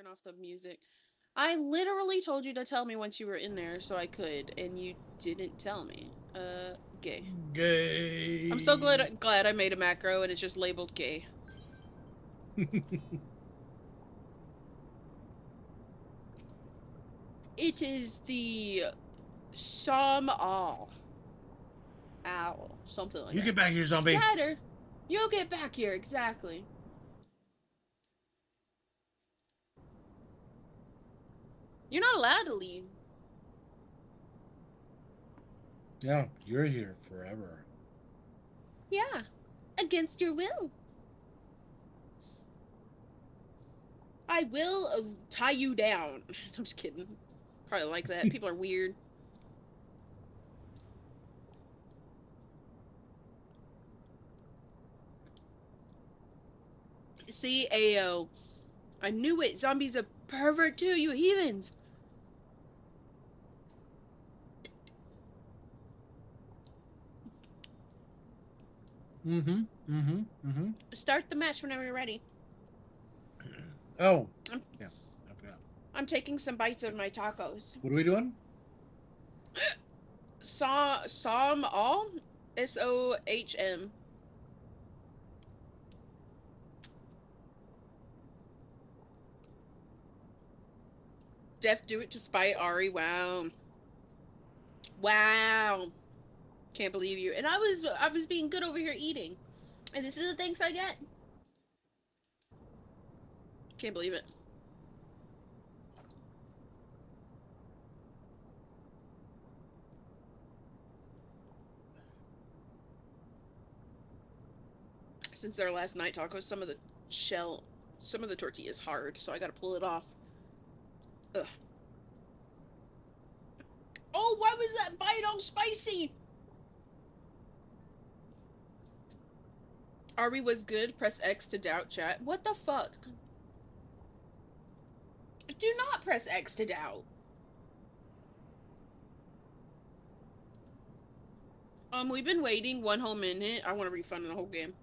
turn off the music. I literally told you to tell me once you were in there so I could, and you didn't tell me. Gay. Gay. I'm so glad I made a macro and it's just labeled gay. It is the Som All. Owl. Something like You that. get back here, zombie. Scatter! You'll get back here, exactly. You're not allowed to leave. Yeah, you're here forever. Yeah. Against your will. I will tie you down. I'm just kidding. Probably like that. People are weird. See, Ayo. I knew it. Zombie's a pervert too, you heathens. Start the match whenever you're ready. Oh. Yeah, I forgot. I'm taking some bites of my tacos. What are we doing? Som all? SOHM. Def do it to spite Ari. Wow. Wow. Can't believe you. And I was being good over here eating. And this is the thanks I get. Can't believe it. Since their last night tacos, some of the tortilla is hard, so I gotta pull it off. Ugh. Oh, why was that bite all spicy? Ari was good. Press X to doubt chat. What the fuck? Do not press X to doubt. We've been waiting 1 whole minute. I want a refund on the whole game.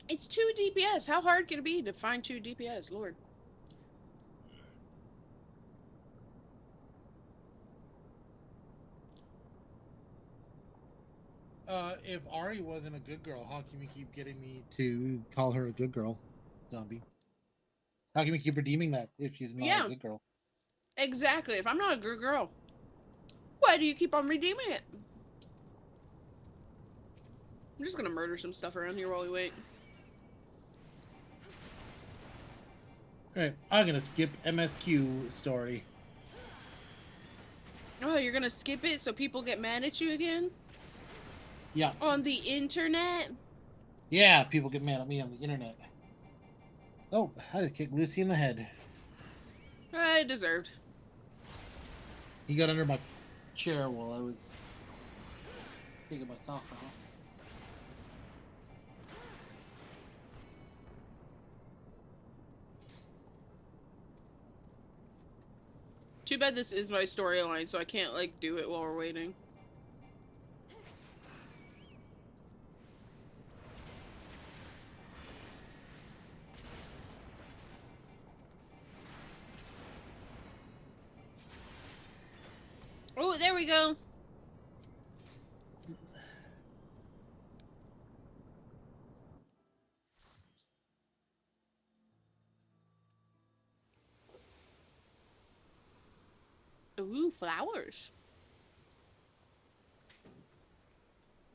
It's 2 DPS. How hard can it be to find 2 DPS? Lord. If Ari wasn't a good girl, how can you keep getting me to call her a good girl, zombie? How can we keep redeeming that if she's not a good girl? Exactly. If I'm not a good girl, why do you keep on redeeming it? I'm just gonna murder some stuff around here while we wait. Alright, I'm gonna skip MSQ story. Oh, you're gonna skip it so people get mad at you again? Yeah. On the internet? Yeah, people get mad at me on the internet. Oh, I just kicked Lucy in the head. I deserved. He got under my chair while I was taking my sock off. Too bad this is my storyline, so I can't, like, do it while we're waiting. Oh, there we go. Ooh, flowers.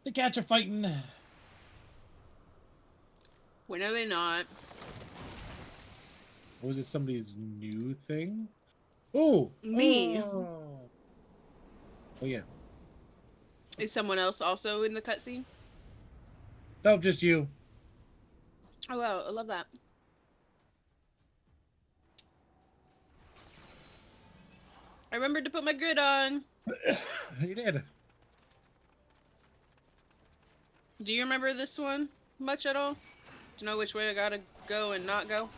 The cats are fighting. When are they not? Was it somebody's new thing? Oh! Me. Oh, yeah. Is someone else also in the cutscene? Nope, just you. Oh, wow. I love that. I remembered to put my grid on. You did. Do you remember this one much at all? To know which way I gotta go and not go?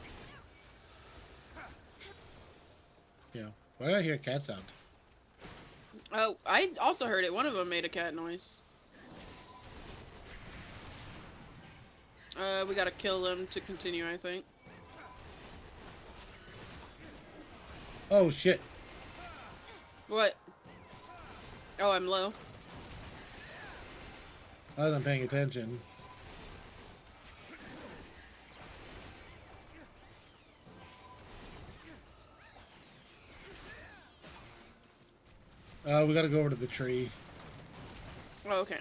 Why did I hear a cat sound? Oh, I also heard it. One of them made a cat noise. We gotta kill them to continue, I think. Oh, shit. What? Oh, I'm low. I wasn't paying attention. We gotta go over to the tree. Oh, okay.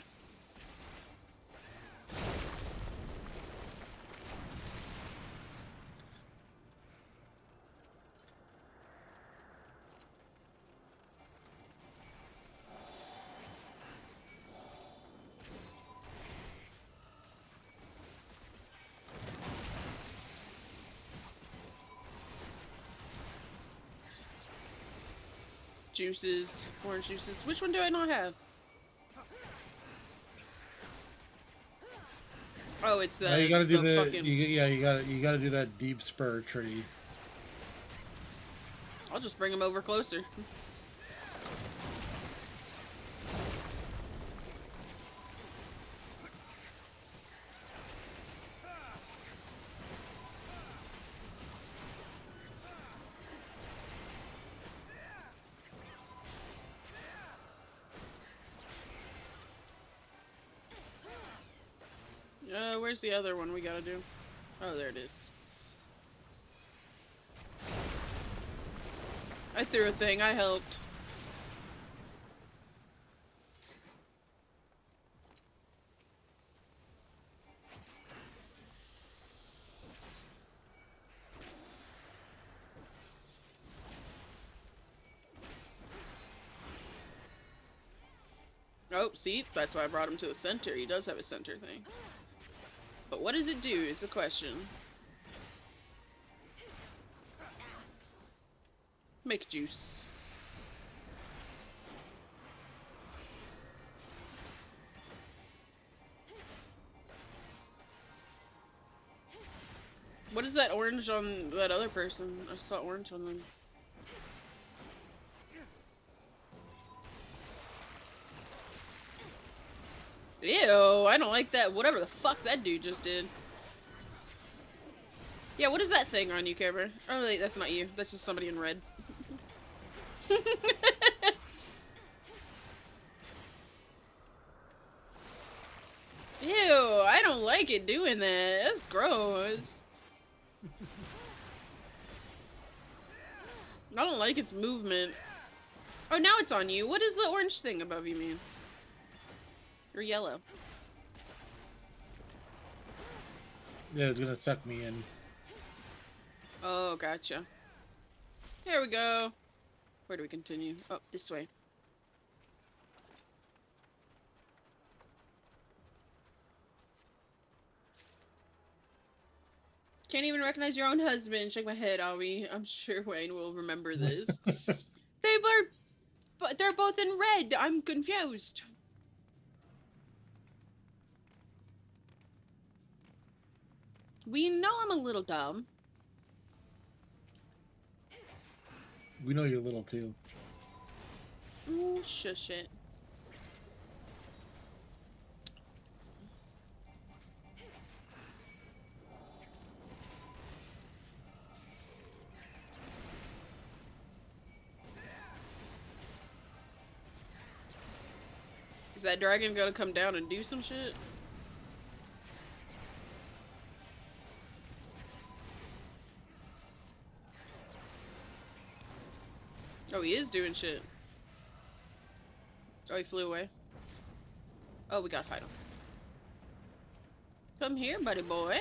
Juices, orange juices. Which one do I not have? Oh, it's the You gotta do the the fucking... you gotta do that deep spur tree. I'll just bring him over closer. Where's the other one we gotta do? Oh, there it is. I threw a thing. I helped. Oh, see? That's why I brought him to the center. He does have a center thing. But what does it do is the question. Make juice. What is that orange on that other person? I saw orange on them. Ew, I don't like that. Whatever the fuck that dude just did. Yeah, what is that thing on you, Kerber? Oh, wait, that's not you. That's just somebody in red. Ew, I don't like it doing that. That's gross. I don't like its movement. Oh, now it's on you. What is the orange thing above you mean? Or yellow? Yeah, it's gonna suck me in. Oh, gotcha. Here we go. Where do we continue? Oh, this way. Can't even recognize your own husband. Shake my head, Avi. I'm sure Wayne will remember this. But they're both in red. I'm confused. We know I'm a little dumb. We know you're little too. Ooh, shush it. Is that dragon gonna come down and do some shit? Oh, he is doing shit. Oh, he flew away. Oh, we gotta fight him. Come here, buddy boy.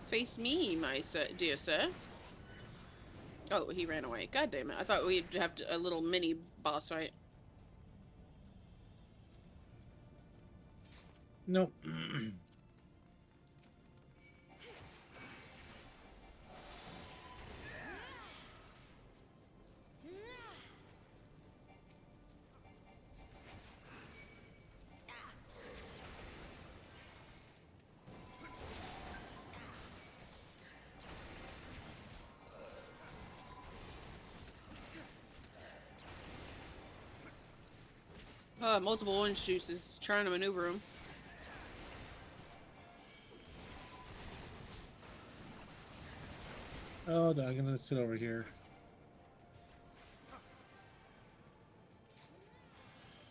Face me, my dear sir. Oh, he ran away. God damn it. I thought we'd have a little mini boss fight. Nope. Multiple orange juices trying to maneuver him. Oh, no, I'm gonna sit over here.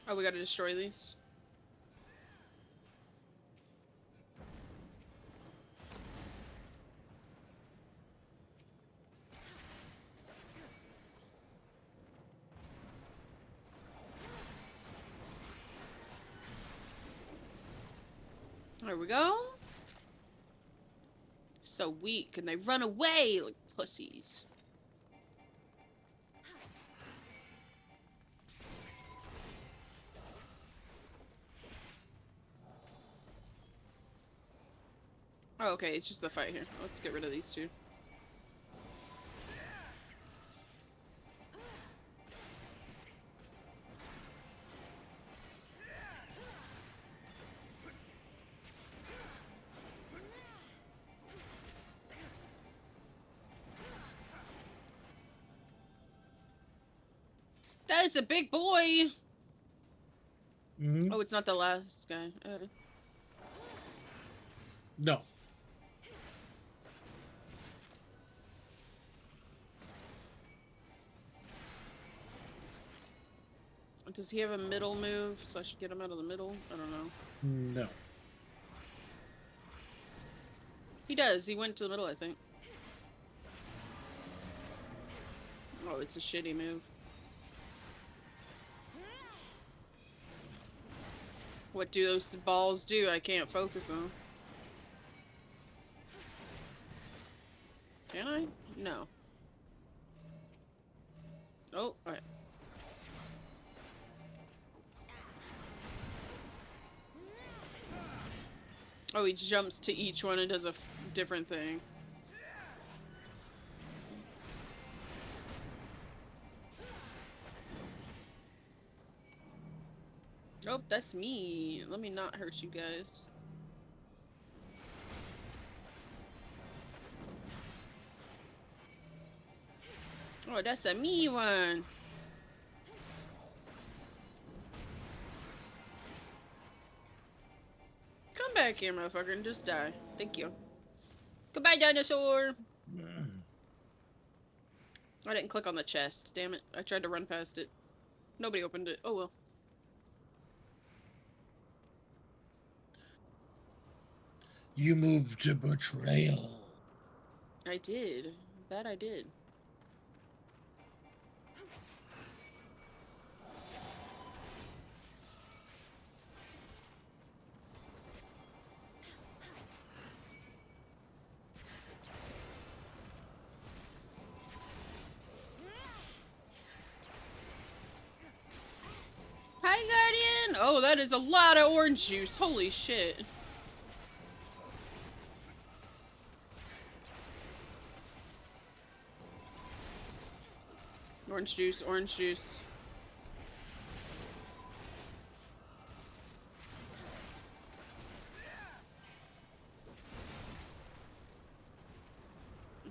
Oh, we gotta destroy these. There we go. So weak, and they run away like pussies. Oh, okay, it's just the fight here. Let's get rid of these two. That is a big boy! Mm-hmm. Oh, it's not the last guy. No. Does he have a middle move? So I should get him out of the middle? I don't know. No. He does. He went to the middle, I think. Oh, it's a shitty move. What do those balls do? I can't focus on. Can I? No. Oh, alright. Oh, he jumps to each one and does a different thing. Oh, that's me. Let me not hurt you guys. Oh, that's a me one. Come back here, motherfucker, and just die. Thank you. Goodbye, dinosaur. I didn't click on the chest. Damn it. I tried to run past it. Nobody opened it. Oh well. You moved to betrayal. I did. That I did. Hi, Guardian! Oh, that is a lot of orange juice. Holy shit. Orange juice, orange juice.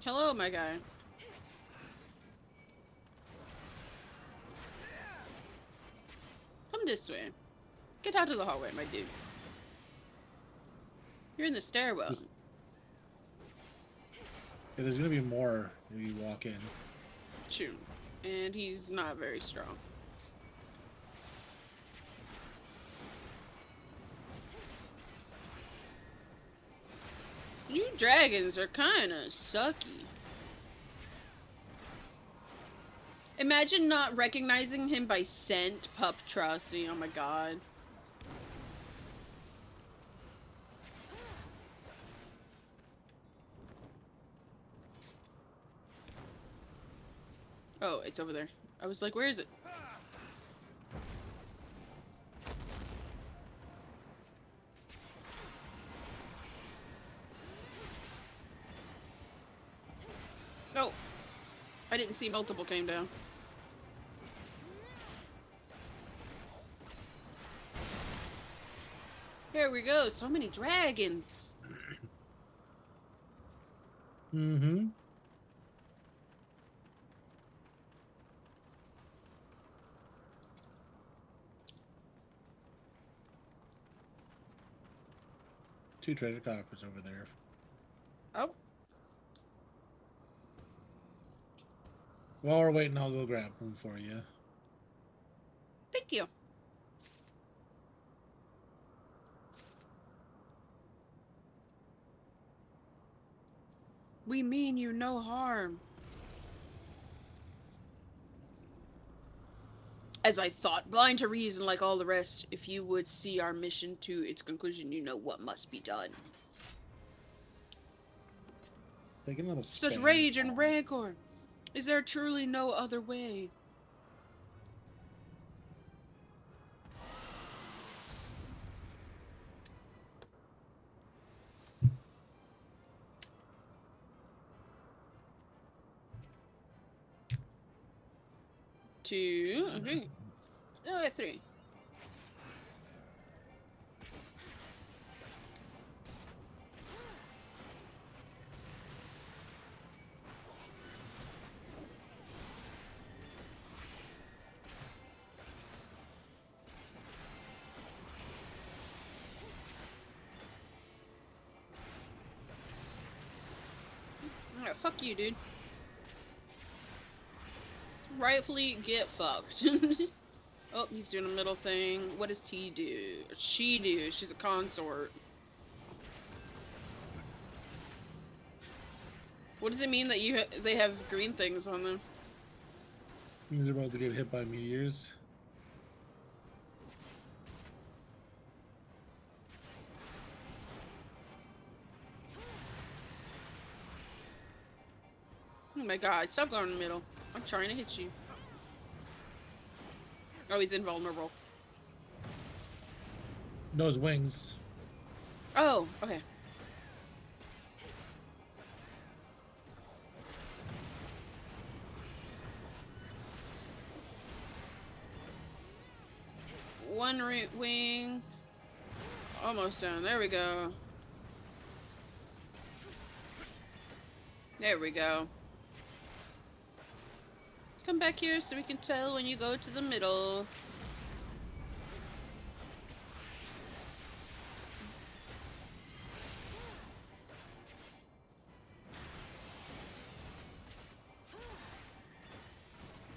Hello, my guy. Come this way. Get out of the hallway, my dude. You're in the stairwell. Yeah, there's gonna be more if you walk in. Shoot. And he's not very strong. You dragons are kinda sucky. Imagine not recognizing him by scent, Puptrosity. Oh my god. Oh, it's over there. I was like, where is it? Oh. I didn't see multiple came down. Here we go. So many dragons. Mm-hmm. 2 treasure coffers over there. Oh. While we're waiting, I'll go grab them for you. Thank you. We mean you no harm. As I thought, blind to reason like all the rest, if you would see our mission to its conclusion, you know what must be done. Take another Such Spain rage and bomb. rancor. Is there truly no other way? Two, okay. Oh, 3. Alright, fuck you, dude. Rightfully get fucked. Oh, he's doing a middle thing. What does he do? She do. She's a consort. What does it mean that they have green things on them? Means they're about to get hit by meteors. Oh my god, stop going in the middle. I'm trying to hit you. Oh, he's invulnerable. Those wings. Oh, okay. One wing. Almost done. There we go. There we go. Come back here so we can tell when you go to the middle.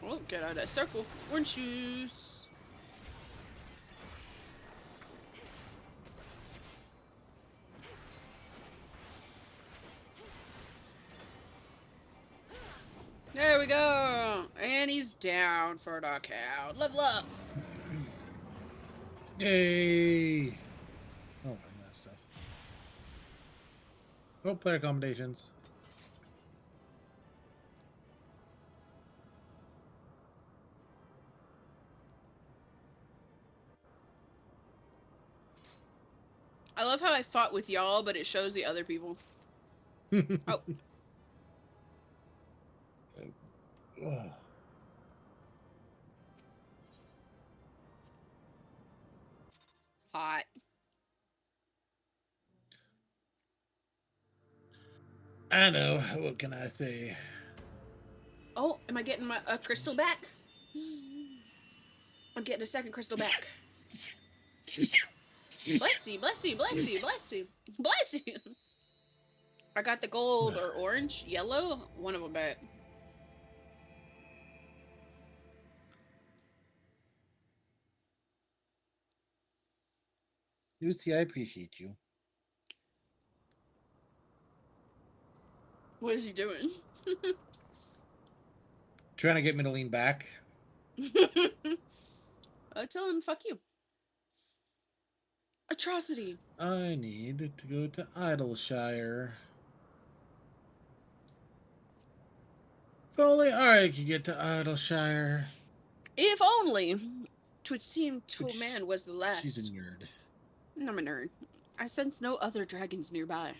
Oh, get out of that circle. Orange juice. There we go. And he's down for the count. Level up. Yay! Oh, that stuff. Oh, player accommodations. I love how I fought with y'all, but it shows the other people. Oh. Hot. I know. What can I say? Oh, am I getting a crystal back? I'm getting a second crystal back. Bless you, bless you, bless you, bless you, bless you. I got the gold or orange, yellow, one of them back. Lucy, I appreciate you. What is he doing? Trying to get me to lean back. Tell him fuck you. Atrocity. I need to go to Idleshire. If only I could get to Idleshire. If only. Twould seem Man was the last. She's a nerd. I'm a nerd. I sense no other dragons nearby.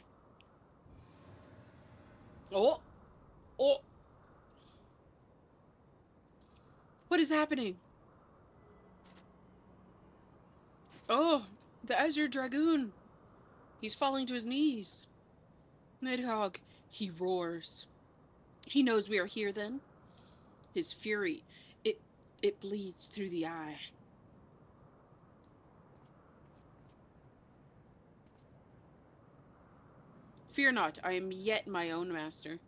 Oh! Oh! What is happening? Oh! The Azure Dragoon! He's falling to his knees. Nidhogg, he roars. He knows we are here then. His fury, it bleeds through the eye. Fear not, I am yet my own master.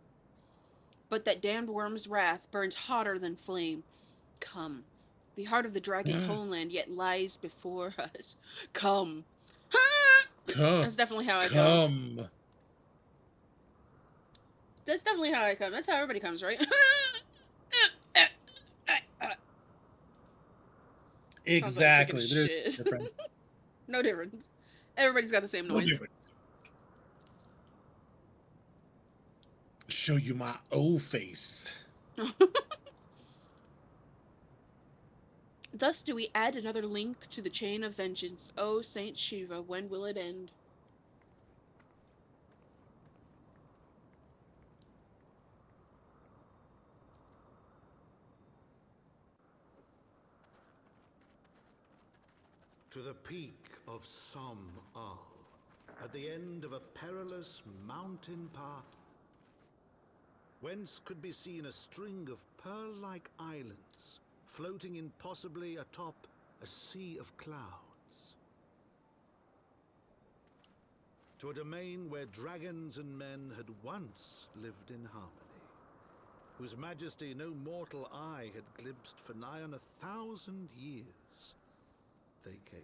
But that damned worm's wrath burns hotter than flame. Come. The heart of the dragon's homeland yet lies before us. Come. That's definitely how I come. Come. That's definitely how I come. That's how everybody comes, right? Exactly. Sounds like There's shit. different. No difference. Everybody's got the same No noise. difference. Show you my old face. Thus do we add another link to the chain of vengeance. O Saint Shiva, when will it end? To the peak of Som-Al, at the end of a perilous mountain path, whence could be seen a string of pearl-like islands floating impossibly atop a sea of clouds. To a domain where dragons and men had once lived in harmony, whose majesty no mortal eye had glimpsed for nigh on 1,000 years. They came.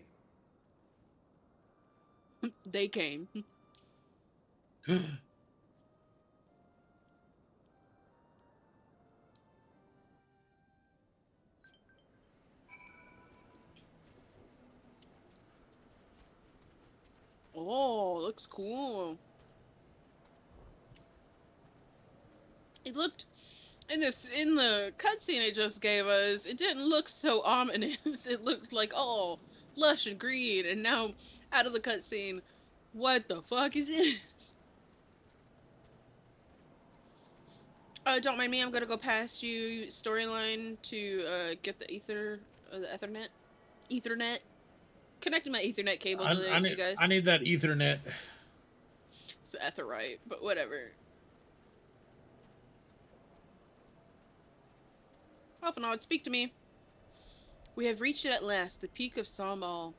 They came. Oh, looks cool. It looked in the cutscene it just gave us. It didn't look so ominous. It looked like lush and green. And now, out of the cutscene, what the fuck is this? Don't mind me. I'm gonna go past you. Storyline to get the Ethernet. Connecting my Ethernet cable to you guys. I need that Ethernet. It's Etherite, but whatever. Alphanod, speak to me. We have reached it at last, the peak of Som-Al.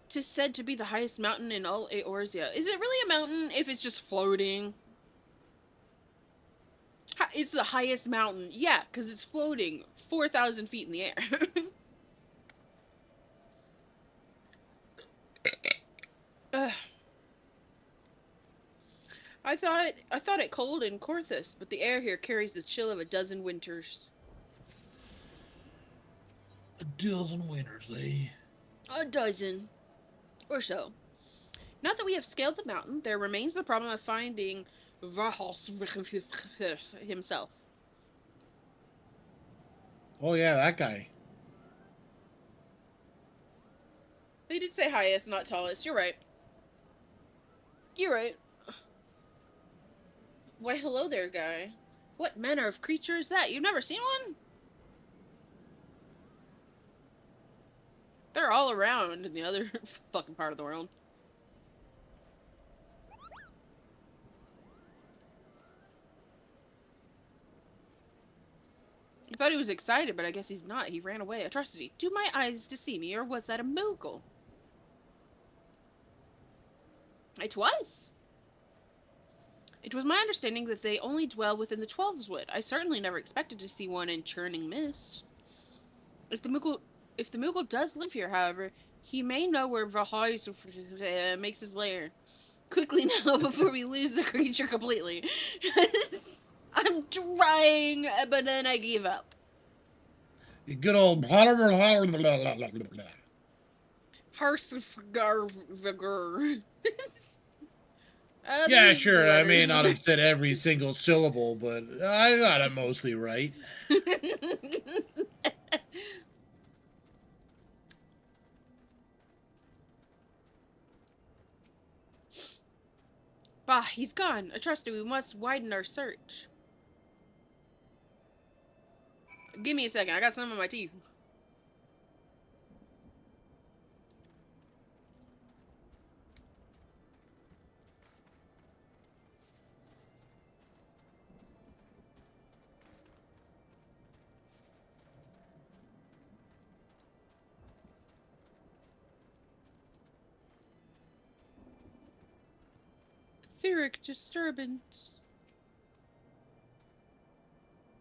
'Tis said to be the highest mountain in all Eorzea. Is it really a mountain if it's just floating? It's the highest mountain. Yeah, because it's floating 4,000 feet in the air. I thought it cold in Korthus, but the air here carries the chill of a dozen winters. A dozen winters, eh? A dozen. Or so. Now that we have scaled the mountain, there remains the problem of finding Vrahos himself. Oh yeah, that guy. They did say highest, not tallest. You're right. You're right. Why, hello there, guy. What manner of creature is that? You've never seen one? They're all around in the other fucking part of the world. I thought he was excited, but I guess he's not. He ran away. Atrocity. Do my eyes deceive me, or was that a Moogle? It was. It was my understanding that they only dwell within the Twelveswood. I certainly never expected to see one in Churning Mist. If the Moogle does live here, however, he may know where Vrahos makes his lair. Quickly now, before we lose the creature completely. I'm trying, but then I give up. You good old Harsgarvgur. Yeah, sure. I may not have said every single syllable, but I got it mostly right. Bah, he's gone. Trust me, we must widen our search. Give me a second. I got some in my teeth. etheric disturbance.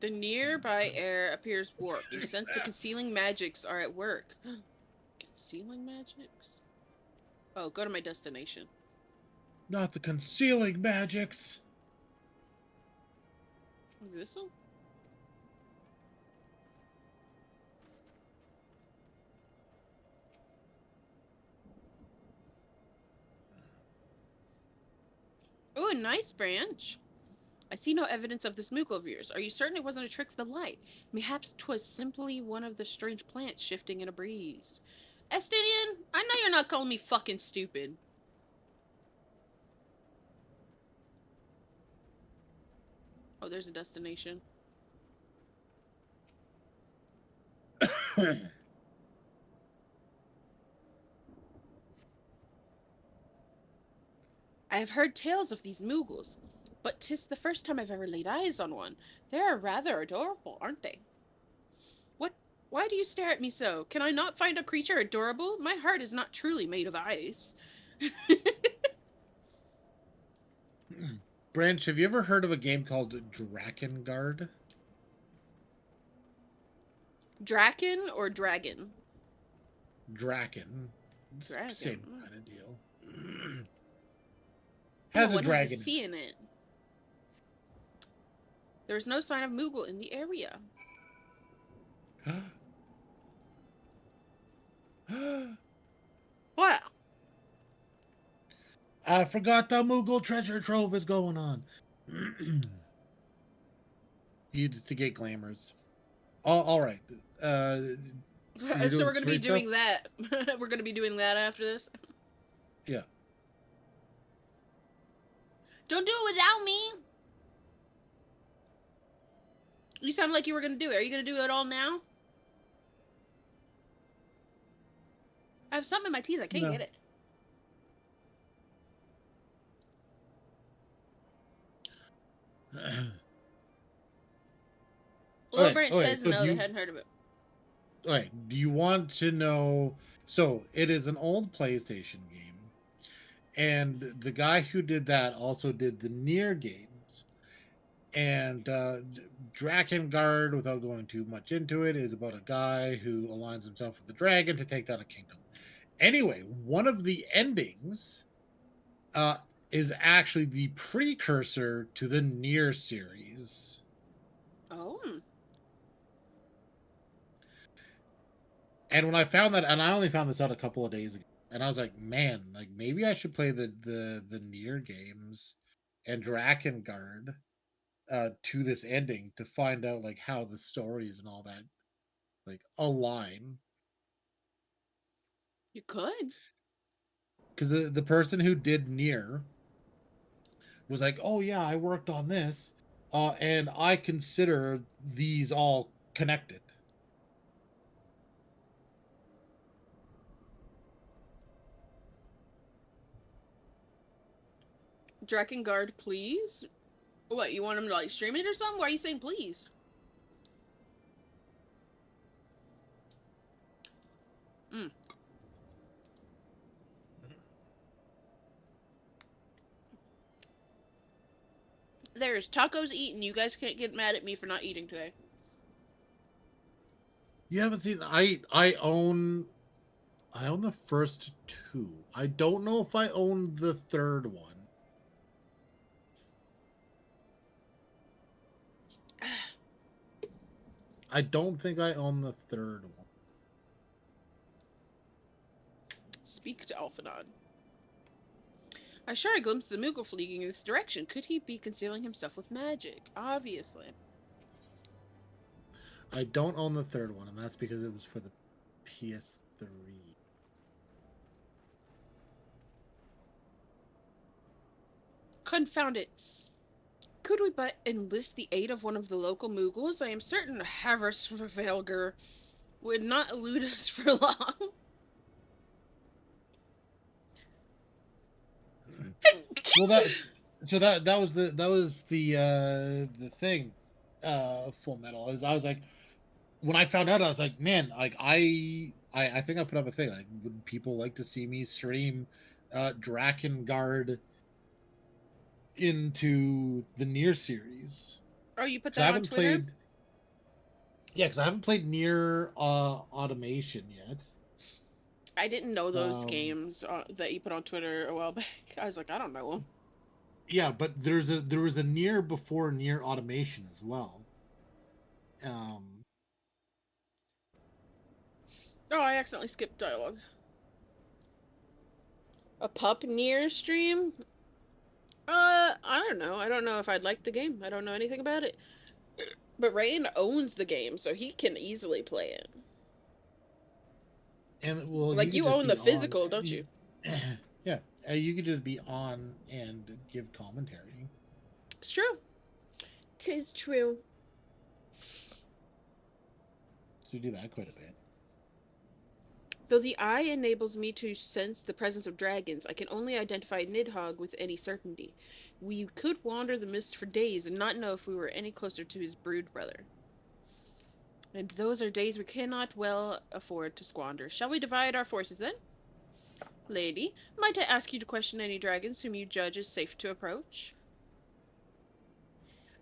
The nearby air appears warped. You sense the concealing magics are at work. Concealing magics? Oh, go to my destination. Not the concealing magics. Is this one? Oh, a nice branch. I see no evidence of this Moogle of yours. Are you certain it wasn't a trick of the light? Perhaps 'twas simply one of the strange plants shifting in a breeze. Estinian, I know you're not calling me fucking stupid. Oh, there's a destination. I have heard tales of these Moogles, but 'tis the first time I've ever laid eyes on one. They are rather adorable, aren't they? What? Why do you stare at me so? Can I not find a creature adorable? My heart is not truly made of ice. Branch, have you ever heard of a game called Drakengard? Draken or dragon? Draken. It's Dragon. same kind of deal. No Has a one has dragon. a C in it. There is no sign of Moogle in the area. What? I forgot the Moogle treasure trove is going on. You just to get glamours. All right. So we're gonna be doing that. We're gonna be doing that after this. Yeah. Don't do it without me. You sound like you were gonna do it. Are you gonna do it all now? I have something in my teeth. I can't get it. Little Branch says no, they hadn't heard of it. Okay, do you want to know? So it is an old PlayStation game, and the guy who did that also did the Nier games. And Drakengard, without going too much into it, is about a guy who aligns himself with the dragon to take down a kingdom. Anyway, one of the endings is actually the precursor to the Nier series. Oh. And when I found that, and I only found this out a couple of days ago, and I was like, man, like maybe I should play the Nier games and Drakengard to this ending to find out like how the stories and all that like align. You could. Because the person who did Nier was like, oh yeah, I worked on this, and I consider these all connected. Drakengard, please? What, you want him to like stream it or something? Why are you saying please? There's tacos eaten. You guys can't get mad at me for not eating today. You haven't seen I own the first two. I don't know if I own the third one. I don't think I own the third one. Speak to Alphanod. I sure I glimpsed the Moogle fleeing in this direction. Could he be concealing himself with magic? Obviously. I don't own the third one, and that's because it was for the PS3. Confound it. Could we but enlist the aid of one of the local Moogles? I am certain Haversvelger would not elude us for long. Well, that was the thing. Full Metal is I was like, when I found out, I was like, man, like I think I put up a thing like, would people like to see me stream Drakengard into the Nier series. Oh, you put 'Cause I that on haven't Twitter? played. Yeah, because I haven't played Nier Automation yet. I didn't know those Um, games that you put on Twitter a while back. I was like, I don't know them. yeah, but there was a Nier before Nier Automation as well. Um, Oh, I accidentally skipped dialogue. A pup near stream? I don't know. I don't know if I'd like the game. I don't know anything about it. But Rain owns the game, so he can easily play it. and well, you Like, could you just own the be on. physical, don't you? Yeah, you could just be on and give commentary. It's true. 'Tis true. So you do that quite a bit. Though the eye enables me to sense the presence of dragons, I can only identify Nidhogg with any certainty. We could wander the mist for days and not know if we were any closer to his brood brother. And those are days we cannot well afford to squander. Shall we divide our forces then? Lady, might I ask you to question any dragons whom you judge is safe to approach?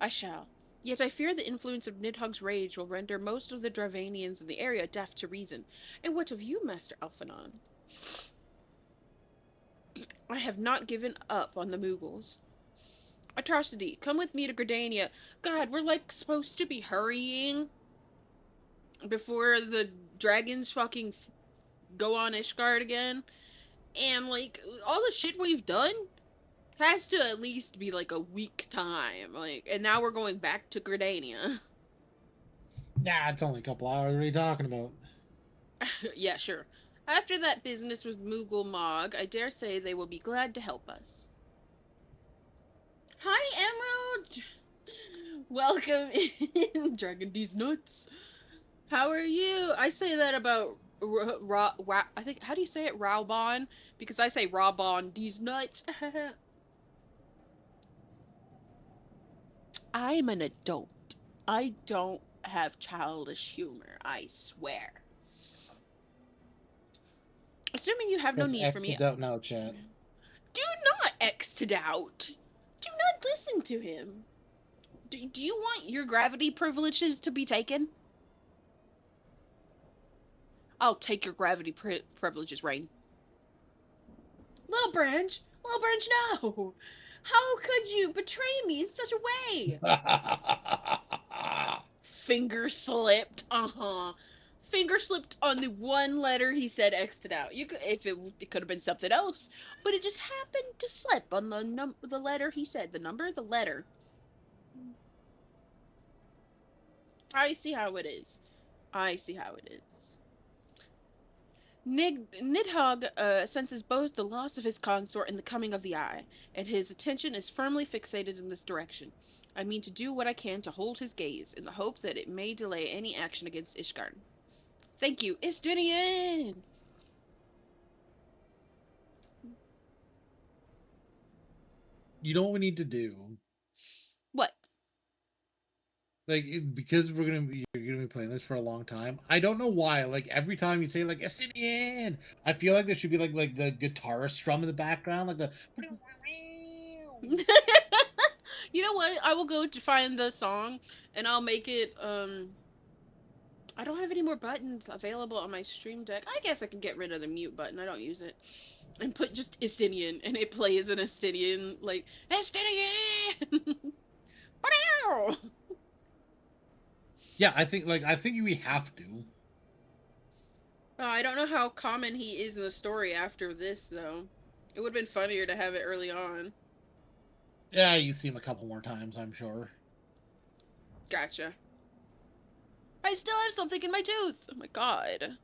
I shall. Yet I fear the influence of Nidhogg's rage will render most of the Dravanians in the area deaf to reason. And what of you, Master Alphanon? I have not given up on the Moogles. Atrocity, come with me to Gridania. God, we're like supposed to be hurrying before the dragons fucking go on Ishgard again. And like all the shit we've done has to at least be like a week time. Like, and now we're going back to Gridania. Nah, it's only a couple hours. What are you talking about? Yeah, sure. After that business with Moogle Mog, I dare say they will be glad to help us. Hi, Emerald! Welcome in, Dragon D's nuts. How are you? I say that about I think, how do you say it? Raubon? Because I say Raubon D's nuts. I'm an adult. I don't have childish humor, I swear. Assuming you have no Press need for X to me. doubt now, chat. Do not X to doubt. Do not listen to him. Do you want your gravity privileges to be taken? I'll take your gravity privileges, Rain. Little Branch, no! How could you betray me in such a way? Finger slipped. Finger slipped on the one letter he said X'd out. You could, if it could have been something else, but it just happened to slip on the letter he said. The number, the letter. I see how it is. I see how it is. Nidhogg senses both the loss of his consort and the coming of the eye, and his attention is firmly fixated in this direction. I mean to do what I can to hold his gaze, in the hope that it may delay any action against Ishgard. Thank you, Istinian! You know what we need to do? What? Like, because you're gonna be playing this for a long time. I don't know why. Like every time you say like Estinian, I feel like there should be like the guitar strum in the background, like the. You know what? I will go to find the song, and I'll make it, I don't have any more buttons available on my stream deck. I guess I can get rid of the mute button. I don't use it. And put just Estinian, and it plays an Estinian, like, Estinian! Yeah, I think we have to. I don't know how common he is in the story after this, though. It would have been funnier to have it early on. Yeah, you see him a couple more times, I'm sure. Gotcha. I still have something in my tooth! Oh my god.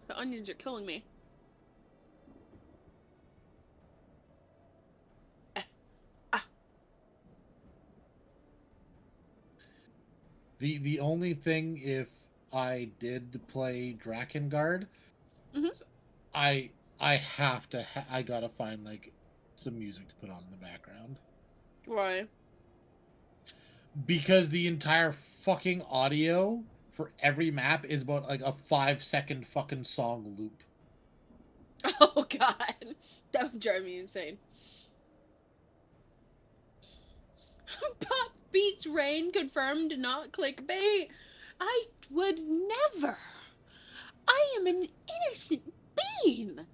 The onions are killing me. The only thing, if I did play Drakengard, I have to I gotta find like some music to put on in the background. Why? Because the entire fucking audio for every map is about like a 5-second fucking song loop. Oh god. That would drive me insane. Pop beats rain confirmed, not clickbait. I would never. I am an innocent being.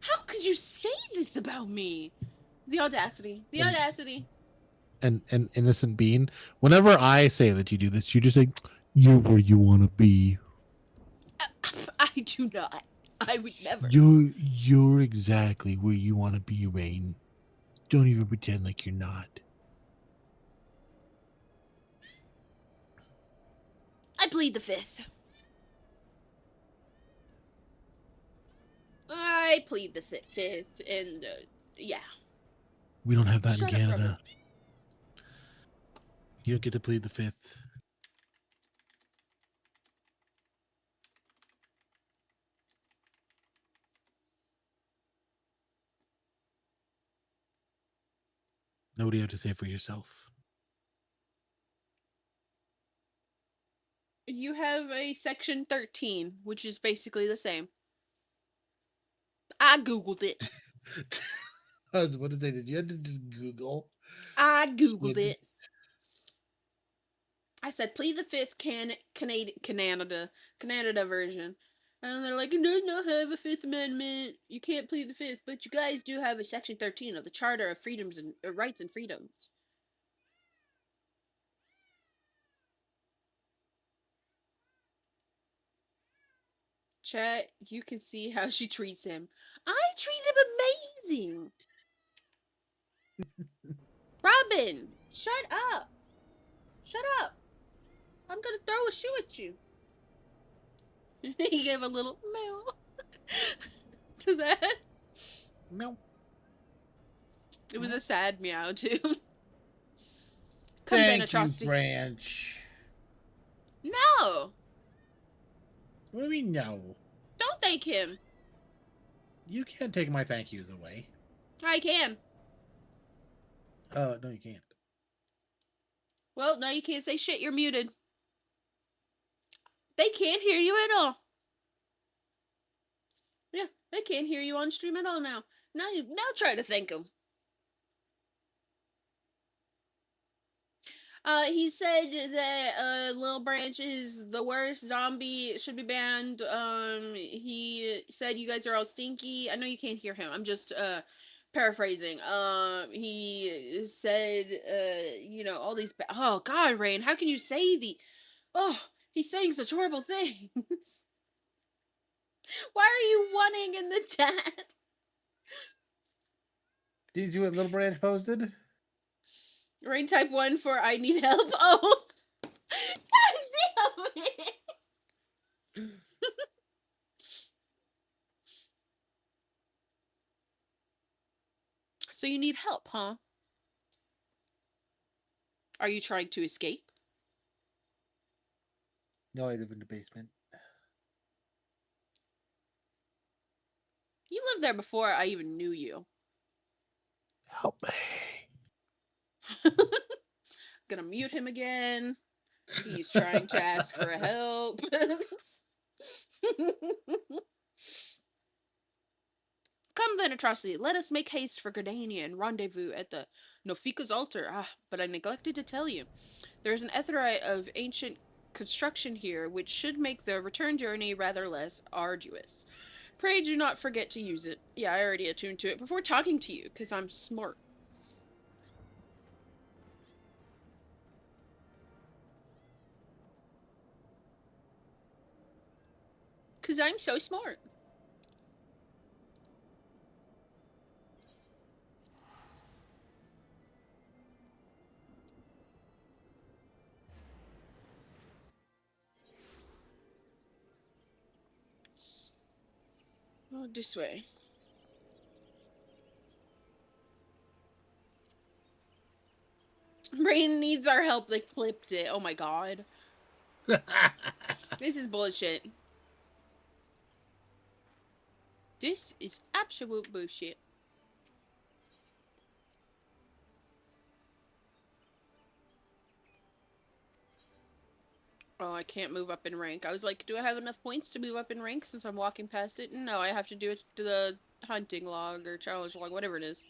How could you say this about me? The audacity. The And- audacity. An innocent being. Whenever I say that you do this, you just say, "You're where you want to be." I do not. I would never. You're exactly where you want to be, Rain. Don't even pretend like you're not. I plead the fifth. I plead the fifth, and yeah. We don't have that in Shut up, Robin. Canada. You don't get to plead the fifth. Know what do you have to say for yourself? You have a section 13, which is basically the same. I googled it. I was about to say, did you have to just Google? I googled it. I said, plead the fifth Canada version. And they're like, it does not have a Fifth Amendment. You can't plead the fifth, but you guys do have a Section 13 of the Charter of Freedoms and Rights and Freedoms. Chat, you can see how she treats him. I treat him amazing. Robin, shut up. Shut up. I'm gonna throw a shoe at you. He gave a little meow to that. No. It was a sad meow, too. Come, Thank you, Benatrosty. Branch. No! What do you mean, no? Don't thank him. You can't take my thank yous away. I can. No, you can't. Well, no, you can't say shit. You're muted. They can't hear you at all. Yeah, they can't hear you on stream at all now. Now try to thank him. He said that Lil Branch is the worst zombie, should be banned. He said you guys are all stinky. I know you can't hear him. I'm just paraphrasing. He said you know, all these oh god, Rain, how can you say oh, he's saying such horrible things. Why are you wanting in the chat? Did you see what Little Branch posted? Rain type 1 for I need help. Oh. God damn it. So you need help, huh? Are you trying to escape? No, I live in the basement. You lived there before I even knew you. Help me. Gonna mute him again. He's trying to ask for help. Come then, atrocity. Let us make haste for Gardania and rendezvous at the Nofika's altar. Ah, but I neglected to tell you. There is an etherite of ancient construction here, which should make the return journey rather less arduous. Pray do not forget to use it. Yeah, I already attuned to it before talking to you, because I'm smart. Because I'm so smart. Oh, this way. Rain needs our help. They clipped it. Oh my god. This is bullshit. This is absolute bullshit. Oh, I can't move up in rank. I was like, do I have enough points to move up in rank since I'm walking past it? No, I have to do it to the hunting log or challenge log, whatever it is.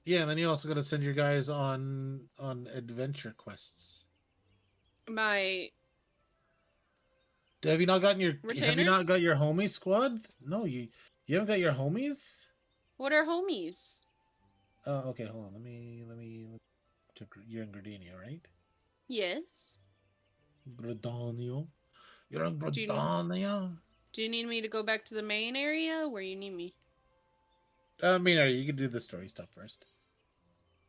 Yeah, and then you also got to send your guys on adventure quests. My Have you not gotten your retainers? homie squads? No, you haven't got your homies. What are homies? Okay, hold on. You're in Gardenia, right? Yes. Gradania. You're in Do you Gradania. do you need me to go back to the main area? Where you need me? I mean, you can do the story stuff first.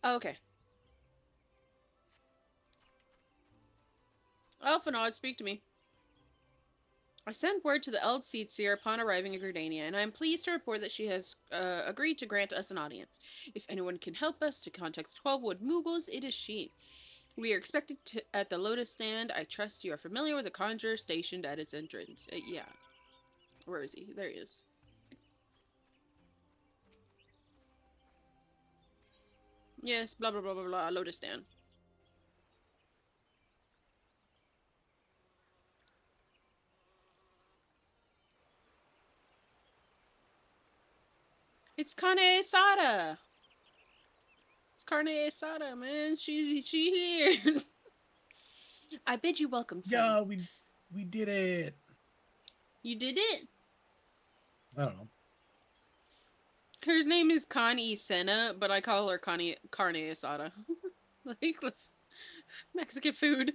Oh, okay. Elfinod, speak to me. I sent word to the Ffxiv upon arriving at Gardania, and I am pleased to report that she has agreed to grant us an audience. If anyone can help us to contact the 12 Wood Moogles, it is she. We are expected at the Lotus Stand. I trust you are familiar with the conjurer stationed at its entrance. Yeah. Where is he? There he is. Yes, blah, blah, blah, blah, blah. Lotus Stand. It's Kane Asada. It's Carne Asada, man. She here. I bid you welcome, friend. Yeah, we did it. You did it? I don't know. Her name is Connie Senna, but I call her Carne Asada. Like the Mexican food.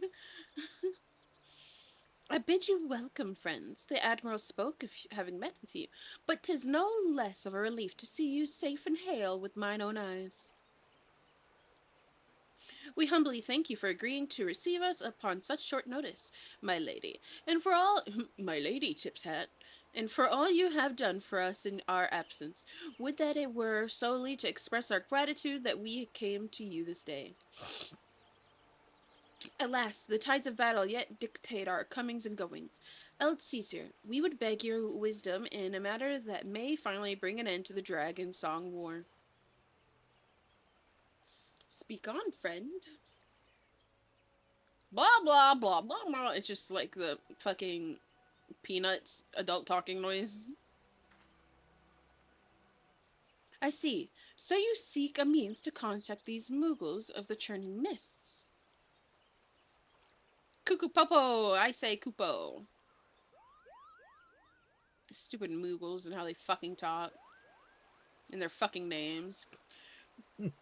I bid you welcome, friends. The Admiral spoke of having met with you, but 'tis no less of a relief to see you safe and hale with mine own eyes. We humbly thank you for agreeing to receive us upon such short notice, my lady, and for all my lady Tips Hat, and for all you have done for us in our absence. Would that it were solely to express our gratitude that we came to you this day. Alas, the tides of battle yet dictate our comings and goings. Ffxiv, we would beg your wisdom in a matter that may finally bring an end to the Dragon Song War. Speak on, friend. Blah blah blah blah blah. It's just like the fucking Peanuts adult talking noise. I see. So you seek a means to contact these Moogles of the Churning Mists. Cuckoo Popo! I say Kupo. The stupid Moogles and how they fucking talk. And their fucking names.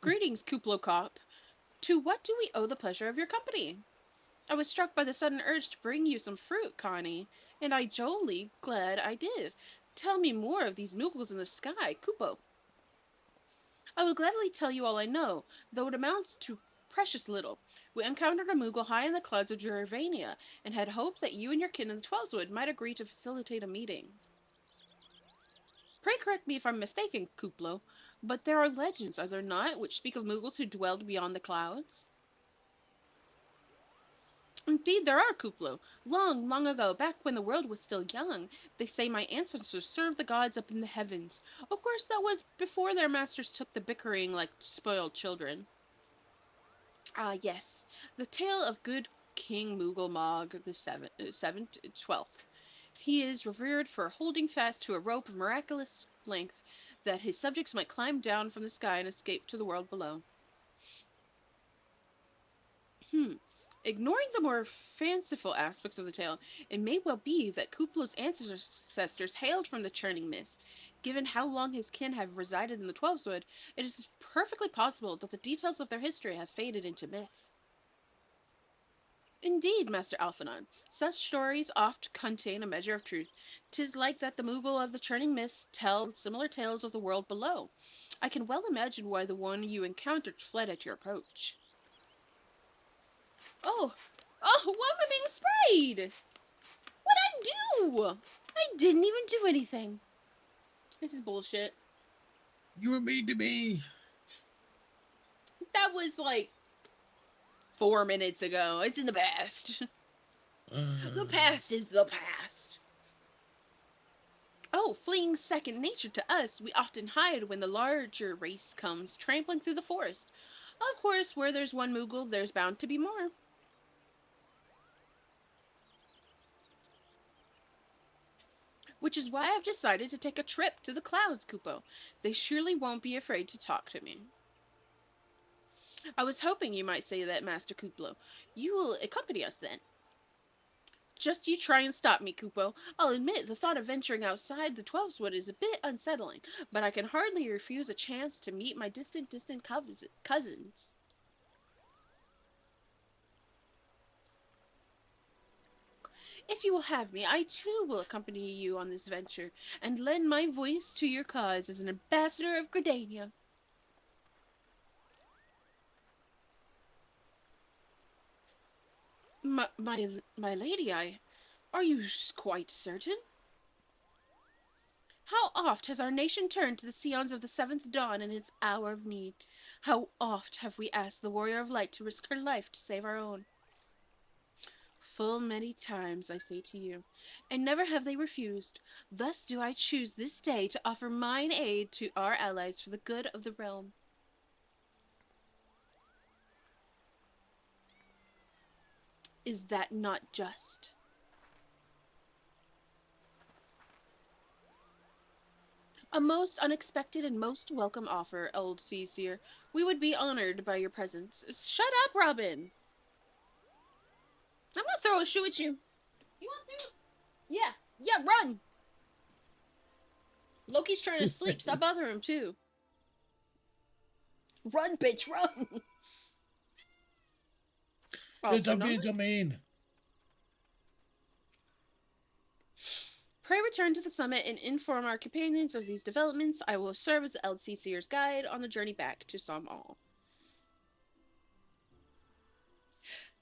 Greetings, Kuplo Cop. To what do we owe the pleasure of your company? I was struck by the sudden urge to bring you some fruit, Connie, and I jolly glad I did. Tell me more of these Moogles in the sky, Kupo. I will gladly tell you all I know, though it amounts to precious little. We encountered a Moogle high in the clouds of Juravania, and had hoped that you and your kin in the Twelveswood might agree to facilitate a meeting. Pray correct me if I'm mistaken, Kuplo, but there are legends, are there not, which speak of Moogles who dwelled beyond the clouds? Indeed, there are, Kuplo. Long, long ago, back when the world was still young, they say my ancestors served the gods up in the heavens. Of course, that was before their masters took the bickering like spoiled children. Ah, yes, the tale of good King Moogle Mog the seventh, 12th. He is revered for holding fast to a rope of miraculous length that his subjects might climb down from the sky and escape to the world below. Ignoring the more fanciful aspects of the tale, it may well be that Kuplo's ancestors hailed from the churning mist. Given how long his kin have resided in the Twelveswood, it is perfectly possible that the details of their history have faded into myth. Indeed, Master Alphanon, such stories oft contain a measure of truth. 'Tis like that the Moogle of the churning mist tell similar tales of the world below. I can well imagine why the one you encountered fled at your approach. Oh, why am I being sprayed? What'd I do? I didn't even do anything. This is bullshit. You were mean to me. That was like 4 minutes ago. It's in the past. The past is the past. Oh, fleeing second nature to us, we often hide when the larger race comes trampling through the forest. Of course, where there's one Moogle, there's bound to be more. Which is why I've decided to take a trip to the clouds, Kupo. They surely won't be afraid to talk to me. I was hoping you might say that, Master Kuplo. You will accompany us then. Just you try and stop me, Kupo. I'll admit the thought of venturing outside the Twelveswood is a bit unsettling, but I can hardly refuse a chance to meet my distant cousins. If you will have me, I too will accompany you on this venture, and lend my voice to your cause as an ambassador of Gridania. My lady, are you quite certain? How oft has our nation turned to the scions of the seventh dawn in its hour of need? How oft have we asked the warrior of light to risk her life to save our own? Full many times, I say to you, and never have they refused. Thus do I choose this day to offer mine aid to our allies for the good of the realm. Is that not just? A most unexpected and most welcome offer, old Seer. We would be honored by your presence. Shut up, Robin! I'm gonna throw a shoe at you. You want to? Yeah, run! Loki's trying to sleep. Stop bothering him, too. Run, bitch, run! It's a big domain. Pray return to the summit and inform our companions of these developments. I will serve as LC Seer's guide on the journey back to Somal.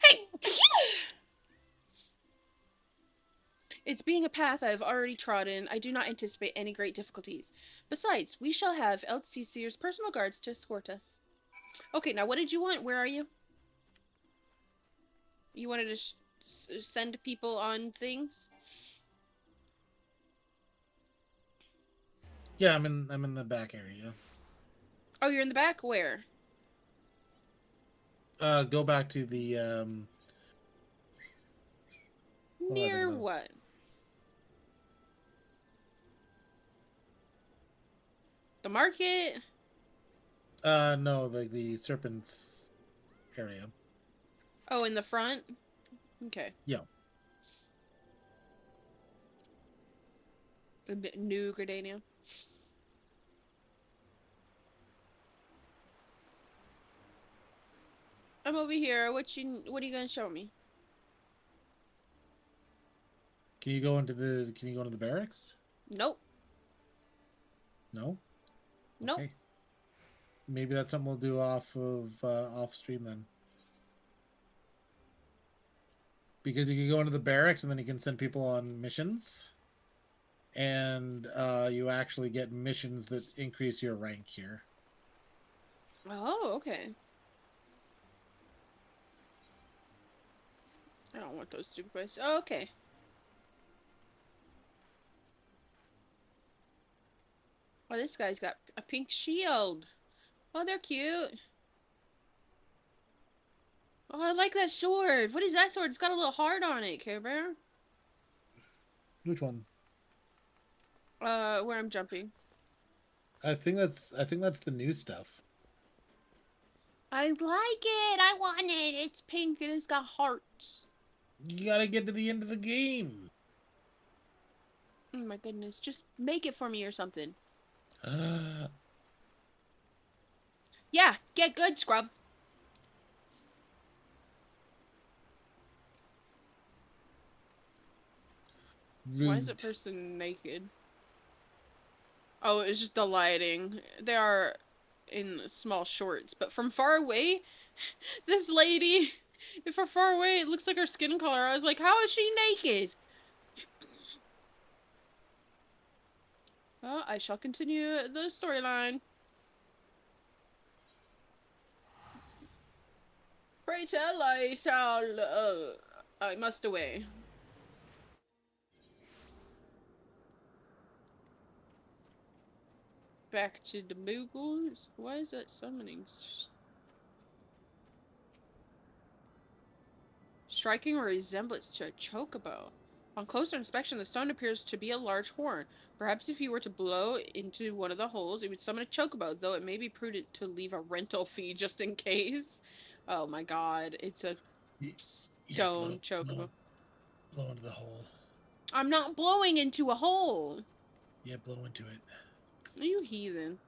Hey! It's being a path I have already trodden. I do not anticipate any great difficulties. Besides, we shall have LC Seer's personal guards to escort us. Okay, now what did you want? Where are you? You wanted to send people on things? Yeah, I'm in the back area. Oh, you're in the back? Where? Go back to the Near what? The market? No, the serpents area. Oh, in the front? Okay. Yeah. New Gridania. I'm over here. What are you gonna show me? Can you go into the barracks? Nope. No? Nope. Okay. Maybe that's something we'll do off stream then. Because you can go into the barracks and then you can send people on missions. And you actually get missions that increase your rank here. Oh, okay. I don't want those stupid places. Oh, okay. Oh, this guy's got a pink shield. Oh, they're cute. Oh, I like that sword. What is that sword? It's got a little heart on it, Care Bear. Which one? Where I'm jumping. I think that's the new stuff. I like it. I want it. It's pink and it's got hearts. You gotta get to the end of the game. Oh my goodness. Just make it for me or something. Yeah, get good, scrub. Rude. Why is that person naked? Oh, it's just the lighting. They are in small shorts, but from far away, this lady, from far away, it looks like her skin color. I was like, how is she naked? Well, I shall continue the storyline. Pray tell, I must away. Back to the Moogles? Why is that summoning? Striking a resemblance to a chocobo. On closer inspection, the stone appears to be a large horn. Perhaps if you were to blow into one of the holes, it would summon a chocobo, though it may be prudent to leave a rental fee just in case. Oh my god, it's a Yeah, stone chocobo. blow into the hole. I'm not blowing into a hole. Yeah, blow into it. You heathen.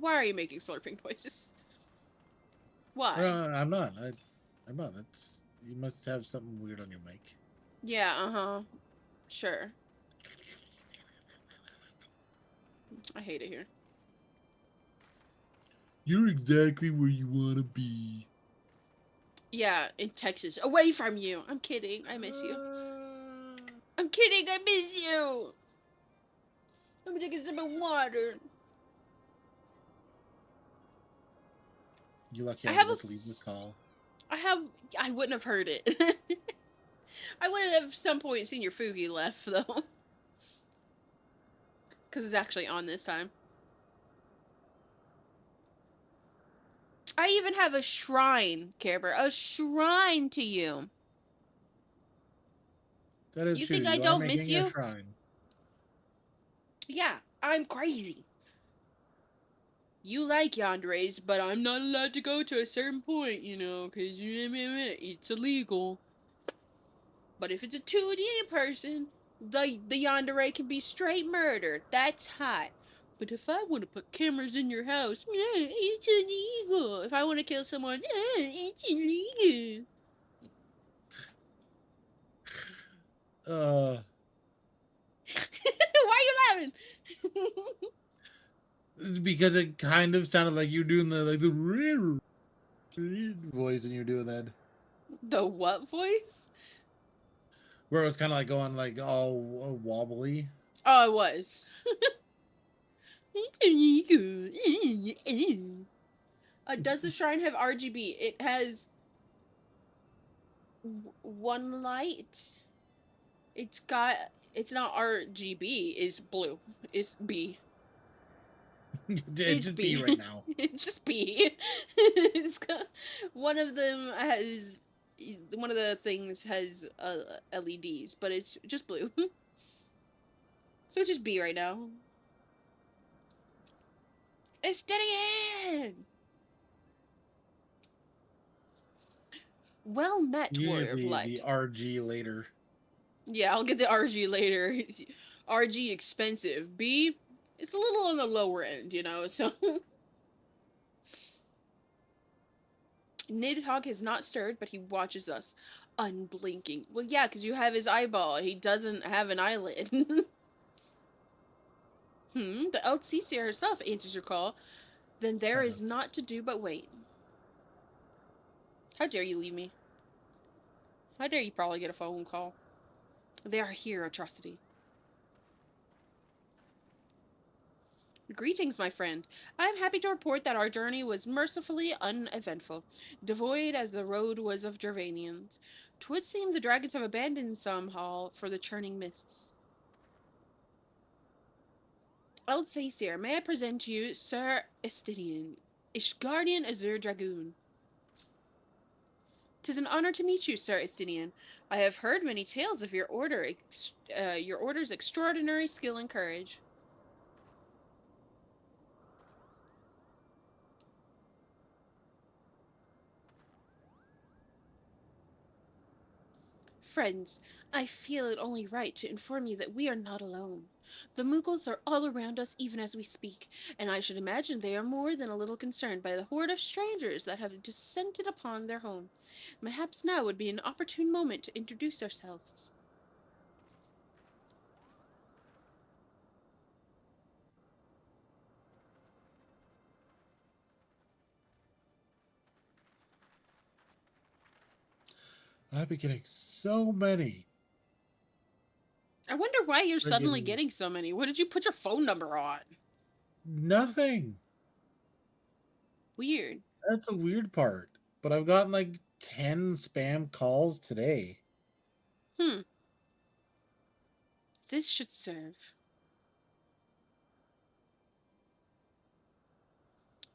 Why are you making slurping noises? Why? I'm not. I'm not. That's you must have something weird on your mic. Yeah, uh-huh. Sure. I hate it here. You're exactly where you want to be. Yeah, in Texas. Away from you. I'm kidding. I miss you. I'm kidding. I miss you. I'm gonna take a sip of water. You lucky I I have didn't get to leave this call. I wouldn't have heard it. I would have at some point seen your Fugi left, though. Because it's actually on this time. I even have a shrine, Care Bear. A shrine to you. That is You true. think I You are don't miss making a you? shrine. Yeah, I'm crazy. You like yanderes, but I'm not allowed to go to a certain point, you know, because it's illegal. But if it's a 2D person, the yandere can be straight murder. That's hot. But if I want to put cameras in your house, it's illegal. If I want to kill someone, it's illegal. Why are you laughing? Because it kind of sounded like you're doing the voice and you're doing that. The what voice? Where it was kind of like going like all wobbly. Oh, it was. It's illegal. Does the shrine have RGB? It has one light. It's not RGB. It's blue. It's B. It's just B right now. It's just B. It's got, one of them has one of the things has LEDs, but it's just blue. So it's just B right now. Estinian! Well met, You warrior get of light. the RG later. Yeah, I'll get the RG later. RG expensive. B, it's a little on the lower end, you know, so. Nidhogg has not stirred, but he watches us, unblinking. Well, yeah, because you have his eyeball. He doesn't have an eyelid. The Eltsisia herself answers your call. Then there is naught to do but wait. How dare you leave me? How dare you probably get a phone call? They are here, atrocity. Greetings, my friend. I am happy to report that our journey was mercifully uneventful, devoid as the road was of Gervanians. 'Twould seem the dragons have abandoned some hall for the churning mists. Eltsasir, may I present you Sir Estinian, Ishgardian Azure Dragoon. 'Tis an honor to meet you, Sir Estinian. I have heard many tales of your order's extraordinary skill and courage. Friends, I feel it only right to inform you that we are not alone. The Mughals are all around us even as we speak, and I should imagine they are more than a little concerned by the horde of strangers that have descended upon their home. Perhaps now would be an opportune moment to introduce ourselves. I've been getting so many. I wonder why you're suddenly Friggin- getting so many. What did you put your phone number on? Nothing. Weird. That's the weird part. But I've gotten like 10 spam calls today. This should serve.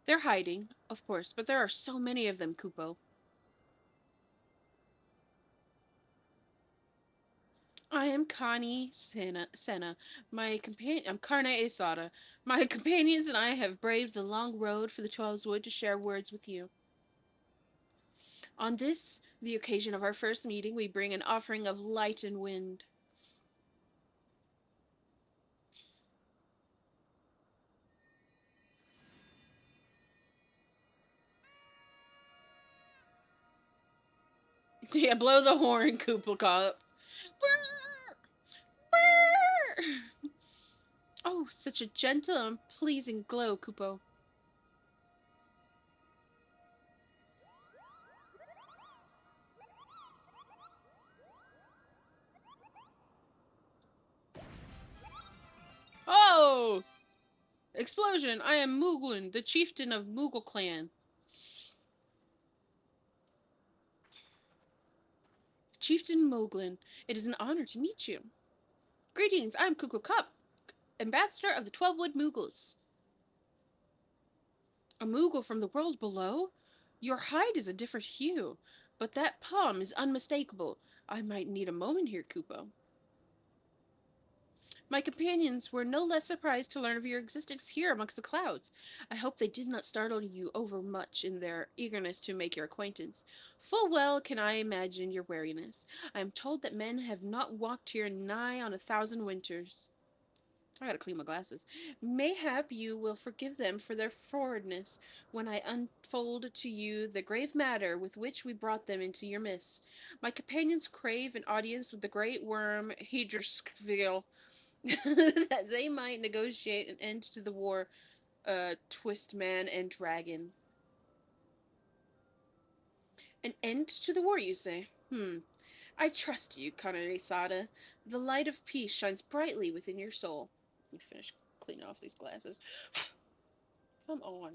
They're hiding, of course, but there are so many of them, Kupo. I am Connie Senna. My companion, I'm Carne Asada. My companions and I have braved the long road for the Twelves Wood to share words with you. On this, the occasion of our first meeting, we bring an offering of light and wind. Yeah, blow the horn, Kuppelkop. Oh, such a gentle and pleasing glow, Kupo. Oh! Explosion! I am Mooglin, the chieftain of Moogle clan. Chieftain Mooglin, it is an honor to meet you. Greetings, I'm Kuko Cup, ambassador of the 12 Wood Moogles. A Moogle from the world below? Your hide is a different hue, but that palm is unmistakable. I might need a moment here, Kupo. My companions were no less surprised to learn of your existence here amongst the clouds. I hope they did not startle you overmuch in their eagerness to make your acquaintance. Full well can I imagine your wariness. I am told that men have not walked here nigh on 1,000 winters. I gotta clean my glasses. Mayhap you will forgive them for their forwardness when I unfold to you the grave matter with which we brought them into your midst. My companions crave an audience with the great worm Ffxiv, that they might negotiate an end to the war, twist man and dragon. An end to the war, you say? I trust you, Kanare Sada. The light of peace shines brightly within your soul. Let me finish cleaning off these glasses. Come on.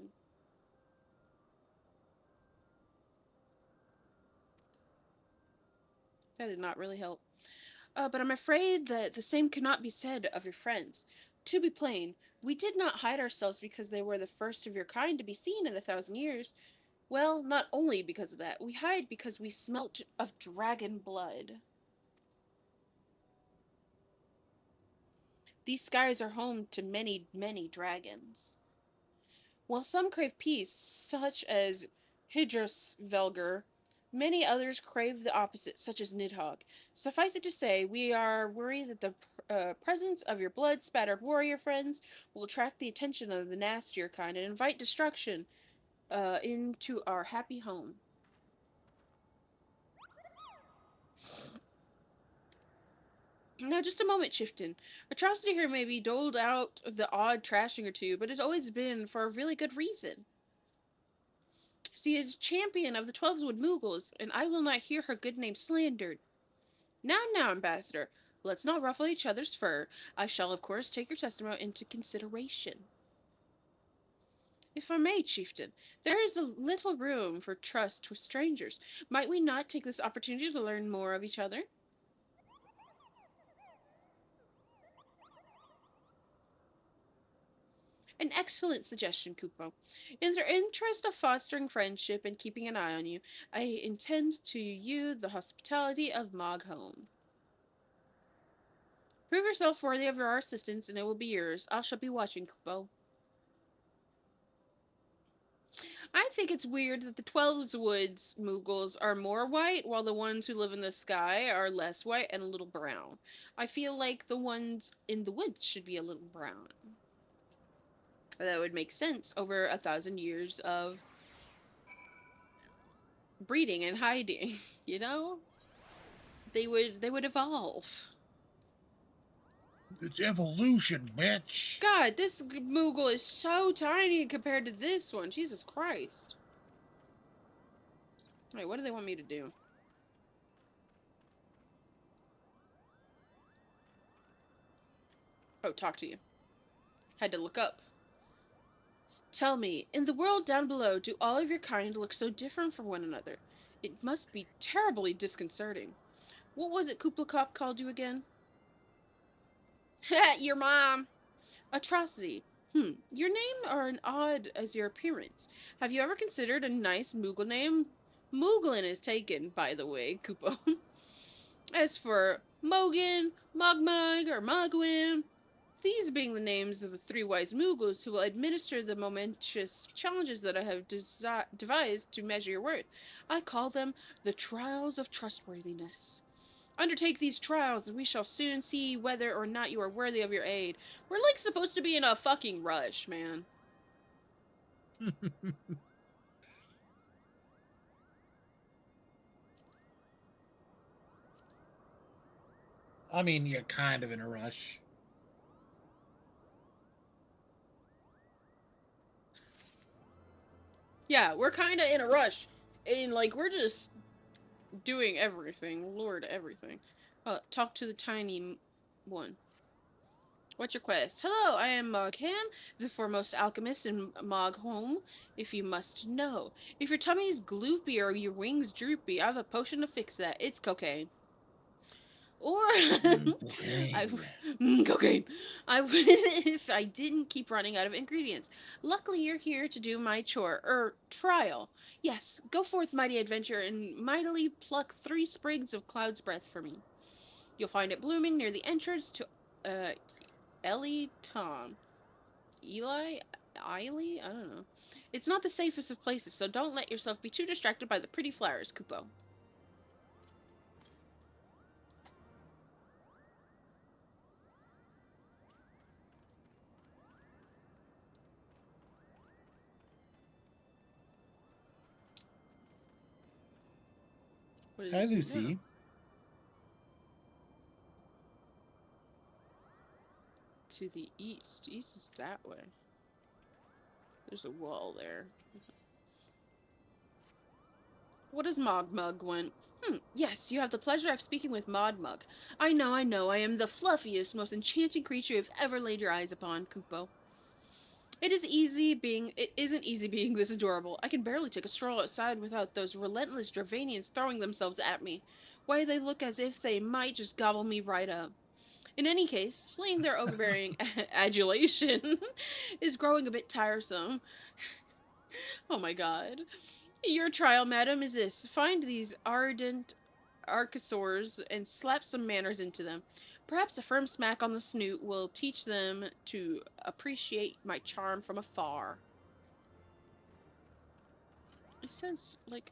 That did not really help. But I'm afraid that the same cannot be said of your friends. To be plain, we did not hide ourselves because they were the first of your kind to be seen in 1,000 years. Well, not only because of that, we hide because we smelt of dragon blood. These skies are home to many, many dragons. While some crave peace, such as Velger, many others crave the opposite, such as Nidhogg. Suffice it to say, we are worried that the presence of your blood-spattered warrior friends will attract the attention of the nastier kind and invite destruction into our happy home. Now, just a moment, Chifton. Atrocity here may be doled out the odd trashing or two, but it's always been for a really good reason. She is champion of the Twelvewood Moogles, and I will not hear her good name slandered. Now, Ambassador, let's not ruffle each other's fur. I shall, of course, take your testimony into consideration. If I may, Chieftain, there is a little room for trust with strangers. Might we not take this opportunity to learn more of each other? An excellent suggestion, Kupo. In the interest of fostering friendship and keeping an eye on you, I intend to you the hospitality of Moghome. Prove yourself worthy of our assistance, and it will be yours. I shall be watching, Kupo. I think it's weird that the Twelveswoods Moogles are more white, while the ones who live in the sky are less white and a little brown. I feel like the ones in the woods should be a little brown. That would make sense over 1,000 years of breeding and hiding, you know? They would evolve. It's evolution, bitch. God, this Moogle is so tiny compared to this one. Jesus Christ. Wait, what do they want me to do? Oh, talk to you. Had to look up. Tell me, in the world down below, do all of your kind look so different from one another? It must be terribly disconcerting. What was it Kuppelkop called you again? Your mom. Atrocity. Your name are an odd as your appearance. Have you ever considered a nice Moogle name? Mooglin is taken, by the way, Kupo. As for Mogan, Mogmug, or Mogwin, these being the names of the three wise Moogles who will administer the momentous challenges that I have devised to measure your worth, I call them the trials of trustworthiness. Undertake these trials, and we shall soon see whether or not you are worthy of your aid. We're like supposed to be in a fucking rush, man. I mean, you're kind of in a rush. Yeah, we're kind of in a rush. And, like, we're just doing everything. Lord, everything. Talk to the tiny one. What's your quest? Hello, I am Moghan, the foremost alchemist in Mogholm, if you must know. If your tummy is gloopy or your wings droopy, I have a potion to fix that. It's cocaine. Or I Cocaine. cocaine. I would if I didn't keep running out of ingredients. Luckily, you're here to do my chore trial. Yes, go forth, mighty adventure, and mightily pluck 3 sprigs of cloud's breath for me. You'll find it blooming near the entrance to Ellie Tom. Eli? Eily? I don't know. It's not the safest of places, so don't let yourself be too distracted by the pretty flowers, Kupo. Hi, Lucy. To the east. East is that way. There's a wall there. What does Mogmug want? Yes, you have the pleasure of speaking with Modmug. I know, I am the fluffiest, most enchanting creature you've ever laid your eyes upon, Kupo. It isn't easy being this adorable. I can barely take a stroll outside without those relentless Dravanians throwing themselves at me. Why, they look as if they might just gobble me right up. In any case, fleeing their overbearing adulation is growing a bit tiresome. Oh my god. Your trial, madam, is this. Find these ardent archosaurs and slap some manners into them. Perhaps a firm smack on the snoot will teach them to appreciate my charm from afar. It says, like,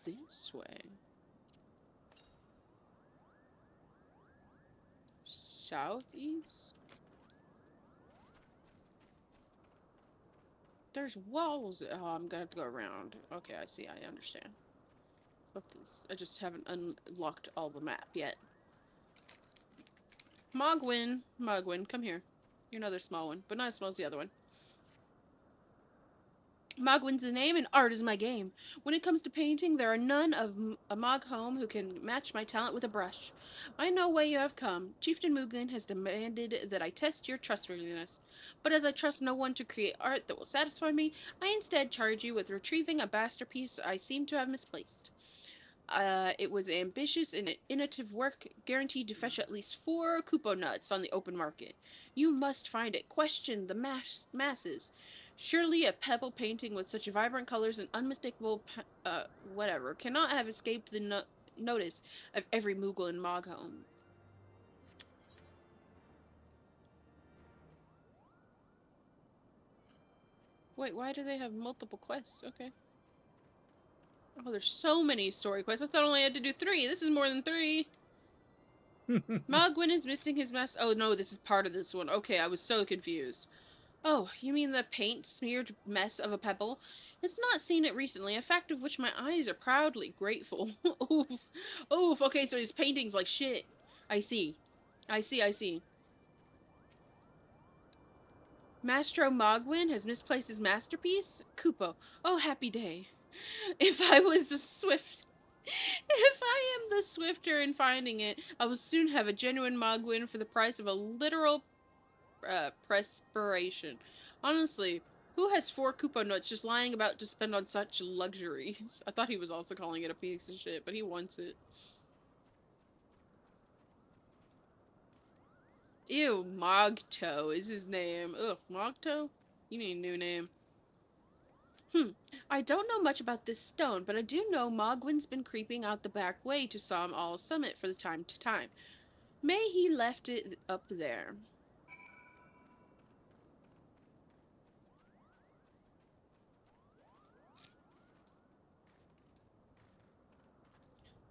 this way. Southeast? There's walls. Oh, I'm gonna have to go around. Okay, I see. I understand. I just haven't unlocked all the map yet. Mogwin, come here. You're another small one, but not as small as the other one. Mogwin's the name, and art is my game. When it comes to painting, there are none of a Moghome who can match my talent with a brush. I know why you have come. Chieftain Muglin has demanded that I test your trustworthiness. But as I trust no one to create art that will satisfy me, I instead charge you with retrieving a masterpiece I seem to have misplaced. It was ambitious and innovative work, guaranteed to fetch at least 4 Kupo nuts on the open market. You must find it. Question the masses. Surely a pebble painting with such vibrant colors and unmistakable, whatever, cannot have escaped the notice of every Moogle in Moghome. Wait, why do they have multiple quests? Okay. Oh, there's so many story quests. I thought I only had to do 3. This is more than 3. Mogwin is missing his mask. Oh no, this is part of this one. Okay, I was so confused. Oh, you mean the paint-smeared mess of a pebble? It's not seen it recently, a fact of which my eyes are proudly grateful. Oof. Oof, okay, so his painting's like shit. I see. I see. Mastro Mogwin has misplaced his masterpiece? Kupo. Oh, happy day. If I was a swift... If I am the swifter in finding it, I will soon have a genuine Mogwin for the price of a literal perspiration. Honestly, who has 4 Koopa nuts just lying about to spend on such luxuries? I thought he was also calling it a piece of shit, but he wants it. Ew, Mogto is his name. Ugh, Mogto? You need a new name. I don't know much about this stone, but I do know Mogwin's been creeping out the back way to Som All Summit for the time to time. May he left it up there.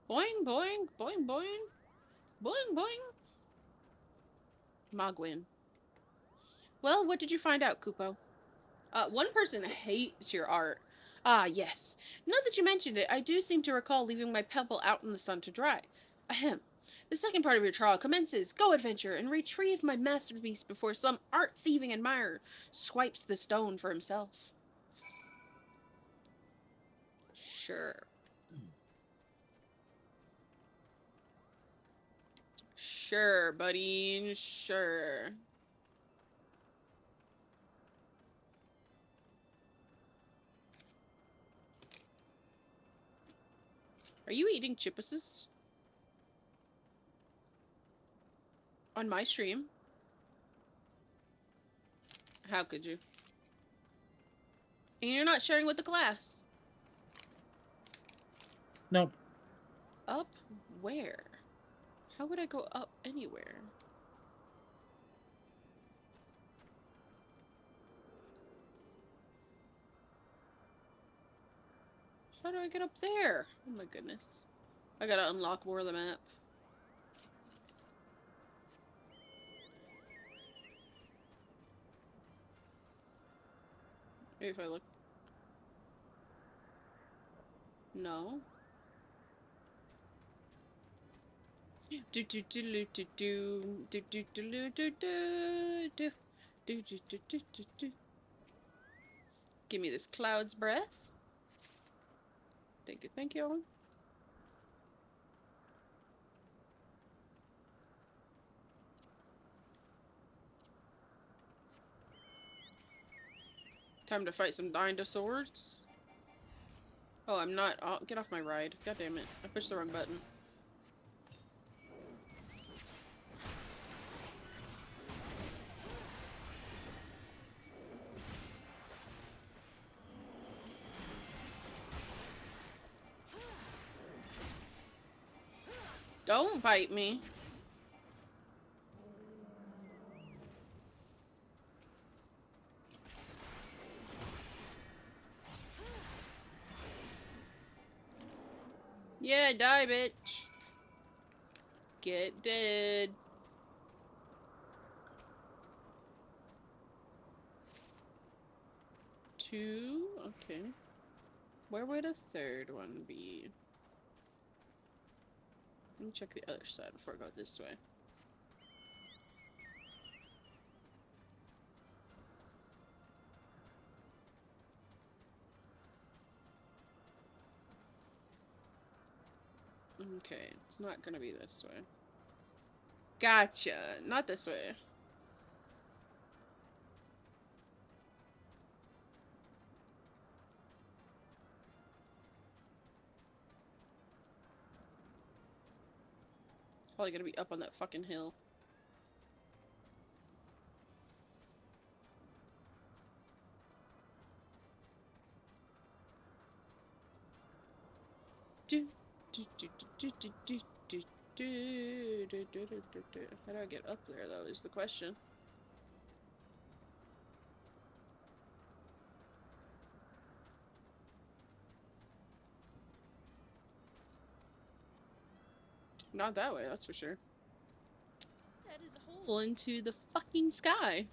Boing, boing, boing, boing. Boing, boing. Mogwin. Well, what did you find out, Kupo? One person hates your art. Ah, yes. Now that you mentioned it, I do seem to recall leaving my pebble out in the sun to dry. Ahem. The second part of your trial commences. Go, adventure, and retrieve my masterpiece before some art-thieving admirer swipes the stone for himself. Sure. Sure, buddy. Sure. Are you eating chippuses? On my stream? How could you? And you're not sharing with the class. Nope. Up where? How would I go up anywhere? How do I get up there? Oh my goodness. I gotta unlock more of the map. Maybe if I look. No. Do do do do do do do do do do do do do do do do do do. Give me this cloud's breath. Thank you, thank you. Time to fight some dinosaurs. Oh, I'm not. Oh, get off my ride. God damn it. I pushed the wrong button. Don't bite me. Yeah, die, bitch. Get dead. Two? Okay. Where would a third one be? Let me check the other side before I go this way. Okay, it's not gonna be this way. Gotcha. Not this way. It's probably gonna be up on that fucking hill. Do do do do do do do do do do do do. How do I get up there though is the question. Not that way, that's for sure. That is a hole into the fucking sky.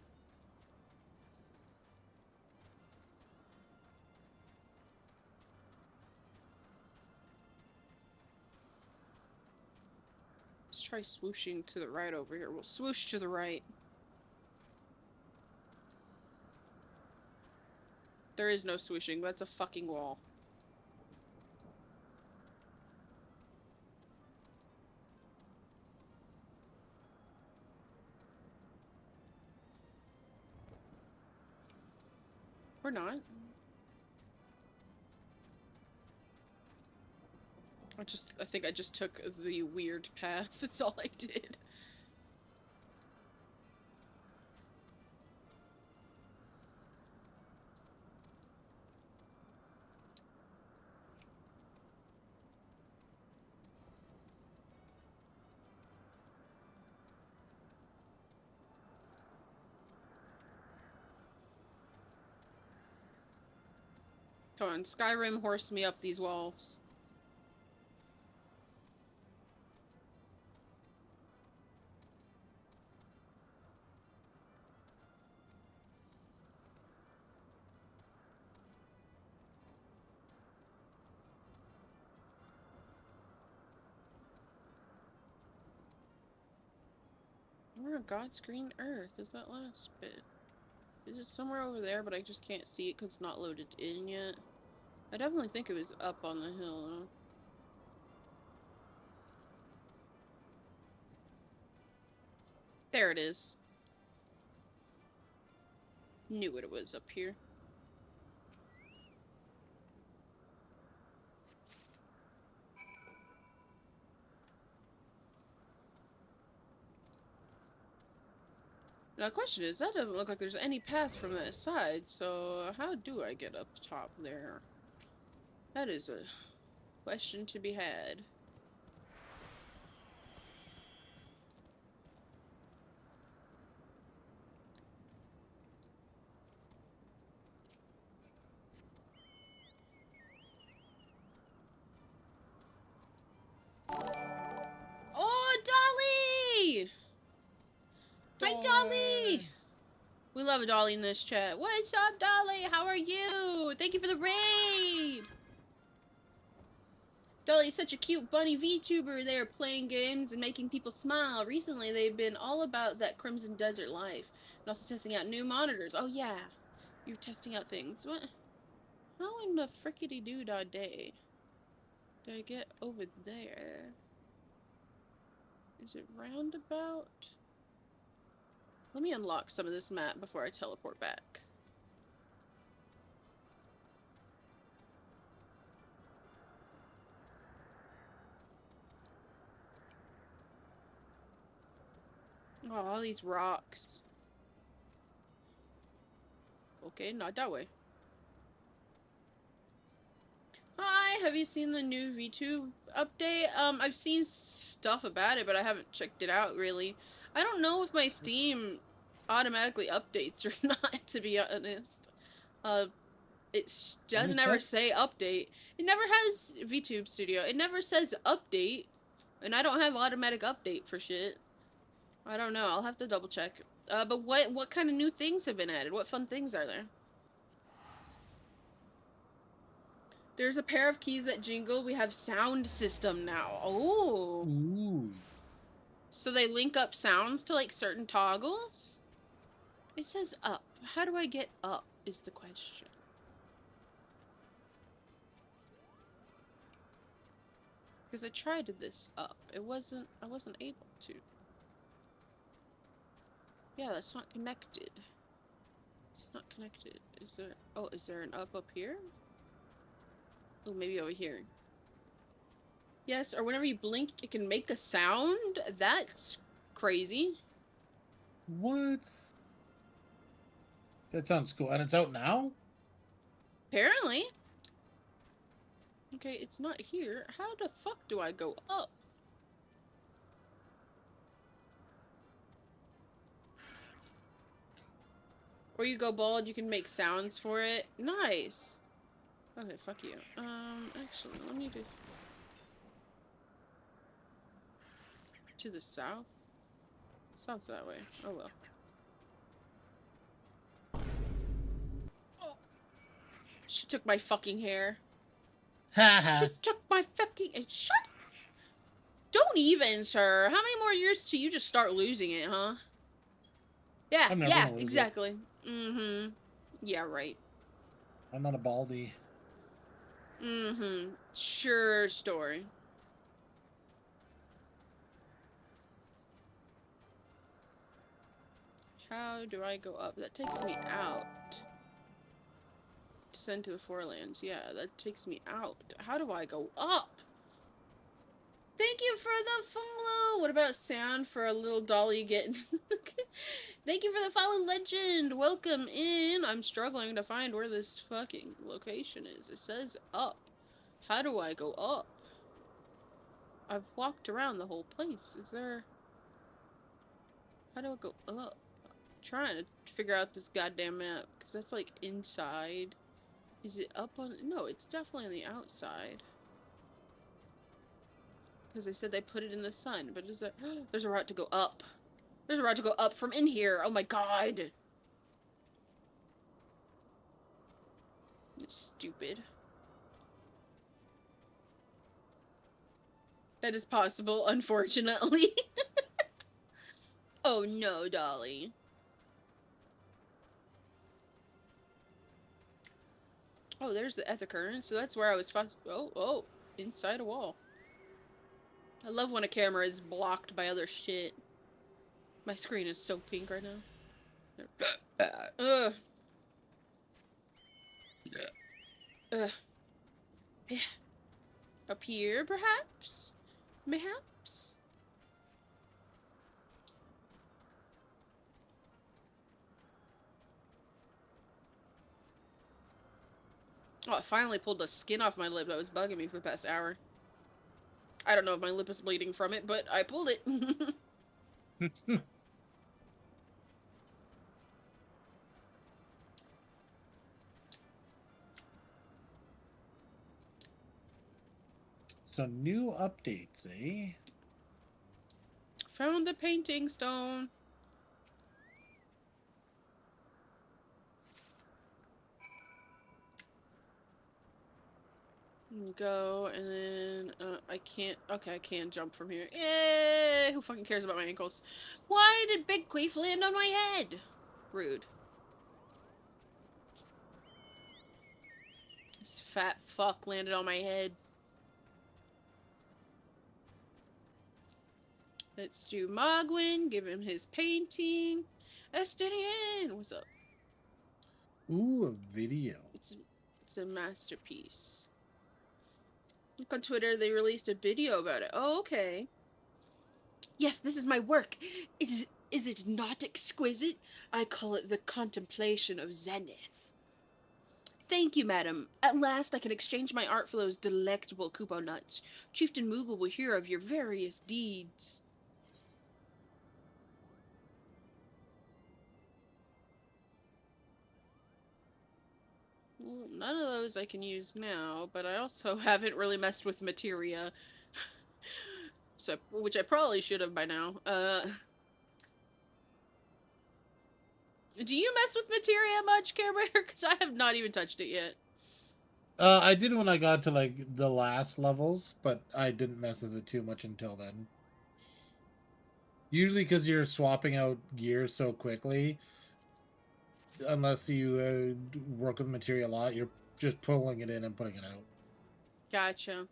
Let's try swooshing to the right over here. We'll swoosh to the right. There is no swooshing. That's a fucking wall. Or not. I think I just took the weird path. That's all I did. Come on, Skyrim horse me up these walls. Where on God's green earth is that last bit? Is it somewhere over there, but I just can't see it because it's not loaded in yet? I definitely think it was up on the hill, though. There it is. Knew it was up here. Now the question is, that doesn't look like there's any path from that side, so how do I get up top there? That is a question to be had. Oh, Dolly! Hi, Dolly! We love a Dolly in this chat. What's up, Dolly? How are you? Thank you for the raid! Dolly is such a cute bunny VTuber. They are playing games and making people smile. Recently, they've been all about that Crimson Desert life. And also testing out new monitors. Oh, yeah. You're testing out things. What? How in the frickety-doo-dah-day do I get over there? Is it roundabout? Let me unlock some of this map before I teleport back. Oh, all these rocks. Okay, not that way. Hi, have you seen the new VTube update? I've seen stuff about it, but I haven't checked it out, really. I don't know if my Steam automatically updates or not, to be honest. It doesn't ever say update. It never has VTube Studio. It never says update, and I don't have automatic update for shit. I don't know. I'll have to double check. But what kind of new things have been added? What fun things are there? There's a pair of keys that jingle. We have sound system now. Oh. Ooh. So they link up sounds to like certain toggles? It says up. How do I get up is the question. Because I tried this up. I wasn't able to. Yeah, that's not connected. It's not connected. Is there... Oh, is there an up here? Oh, maybe over here. Yes, or whenever you blink, it can make a sound? That's crazy. What? That sounds cool. And it's out now? Apparently. Okay, it's not here. How the fuck do I go up? Or you go bald, you can make sounds for it. Nice. Okay, fuck you. Actually, let me do... To the south? South's that way. Oh well. Oh. She took my fucking hair. She took my fucking... Shut... Don't even, sir. How many more years till you just start losing it, huh? Yeah, yeah, exactly. Mm-hmm. Yeah, right. I'm not a baldy. Mm-hmm. Sure story. How do I go up? That takes me out. Descend to the forelands. Yeah, that takes me out. How do I go up? Thank you for the follow. What about sound for a little dolly getting... Thank you for the follow, legend. Welcome in. I'm struggling to find where this fucking location is. It says up. How do I go up? I've walked around the whole place. Is there... How do I go up? I'm trying to figure out this goddamn map, because that's like inside. Is it up on... No, it's definitely on the outside. Because they said they put it in the sun, but is it... There's a route to go up. There's a route to go up from in here. Oh my god. It's stupid. That is possible, unfortunately. Oh no, Dolly. Oh, there's the Ethicurrent, so that's where I was fast. Oh, inside a wall. I love when a camera is blocked by other shit. My screen is so pink right now. Ugh. Ugh. Yeah. Up here, perhaps? Mayhaps? Oh, I finally pulled the skin off my lip that was bugging me for the past hour. I don't know if my lip is bleeding from it, but I pulled it. So new updates, eh? Found the painting stone. Go, and then, I can't, okay, I can jump from here. Yay! Who fucking cares about my ankles? Why did Big Queef land on my head? Rude. This fat fuck landed on my head. Let's do Mogwin, give him his painting. Estinian! What's up? Ooh, a video. It's a masterpiece. Look on Twitter, they released a video about it. Oh, okay. Yes, this is my work. Is it not exquisite? I call it the contemplation of zenith. Thank you, madam. At last I can exchange my art for those delectable Kupo nuts. Chieftain Moogle will hear of your various deeds. Well, none of those I can use now, but I also haven't really messed with materia. So, which I probably should have by now. Do you mess with materia much, Care Bear? Because I have not even touched it yet. I did when I got to like the last levels, but I didn't mess with it too much until then. Usually because you're swapping out gears so quickly, unless you work with material a lot, you're just pulling it in and putting it out. Gotcha.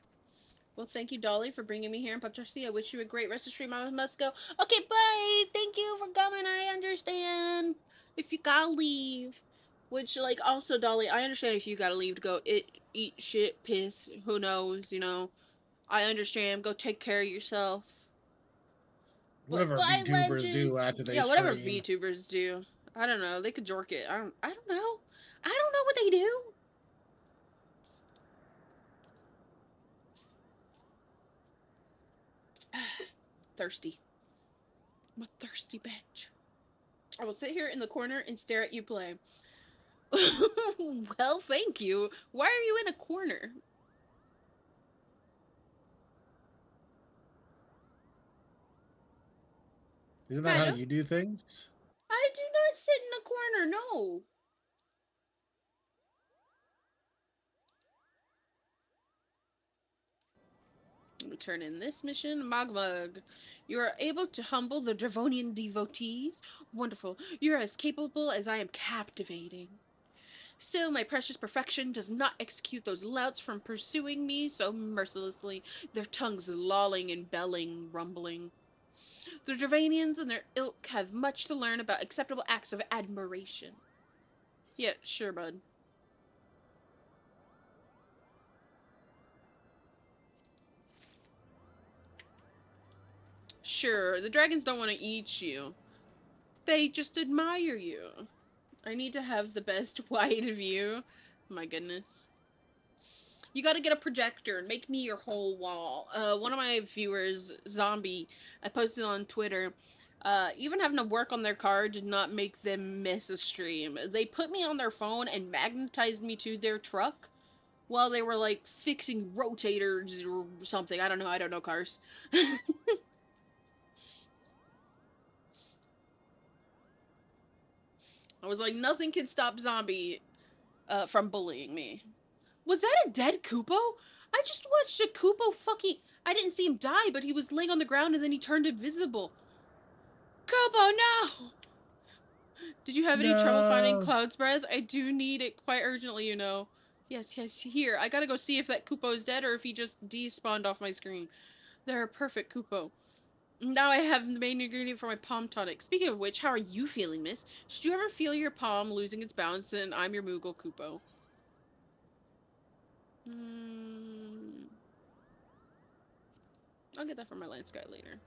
Well, thank you, Dolly, for bringing me here in Puptrusty. I wish you a great rest of the stream. I must go. Okay, bye. Thank you for coming. I understand if you gotta leave. Which, like, also, Dolly, I understand if you gotta leave to go eat shit, piss, who knows, you know. I understand. Go take care of yourself. Whatever But bye, VTubers legend. do after they Yeah, whatever stream. VTubers do. I don't know. They could jork it. I don't know. I don't know what they do. Thirsty. I'm a thirsty bitch. I will sit here in the corner and stare at you play. Well, thank you. Why are you in a corner? Isn't that how you do things? I do not sit in a corner, no. Let me turn in this mission. Mogmug. You are able to humble the Dravonian devotees. Wonderful. You are as capable as I am captivating. Still, my precious perfection does not execute those louts from pursuing me so mercilessly, their tongues lolling and belling, rumbling. The Dravanians and their ilk have much to learn about acceptable acts of admiration. Yeah, sure, bud. Sure, the dragons don't want to eat you. They just admire you. I need to have the best wide view. My goodness. You gotta get a projector and make me your whole wall. One of my viewers, Zombie, I posted on Twitter. Even having to work on their car did not make them miss a stream. They put me on their phone and magnetized me to their truck while they were like fixing rotators or something. I don't know. I don't know cars. I was like, nothing can stop Zombie from bullying me. Was that a dead Kupo? I just watched a Kupo fucking. I didn't see him die, but he was laying on the ground and then he turned invisible. Kupo, no! Did you have any trouble finding No. Cloud's Breath? I do need it quite urgently, you know. Yes, here. I gotta go see if that Kupo is dead or if he just despawned off my screen. They're a perfect Kupo. Now I have the main ingredient for my palm tonic. Speaking of which, how are you feeling, miss? Should you ever feel your palm losing its balance, then I'm your Moogle Kupo. I'll get that from my Lance guy later.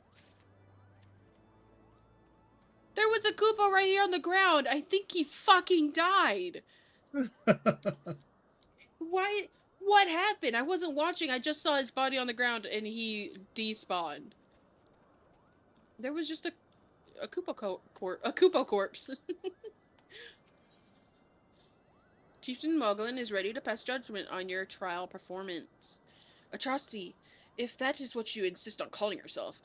There was a Kupo right here on the ground. I think he fucking died. Why? What happened? I wasn't watching. I just saw his body on the ground and he despawned. There was just a Kupo corpse. Chieftain Moglin is ready to pass judgment on your trial performance. Atrocity, if that is what you insist on calling yourself.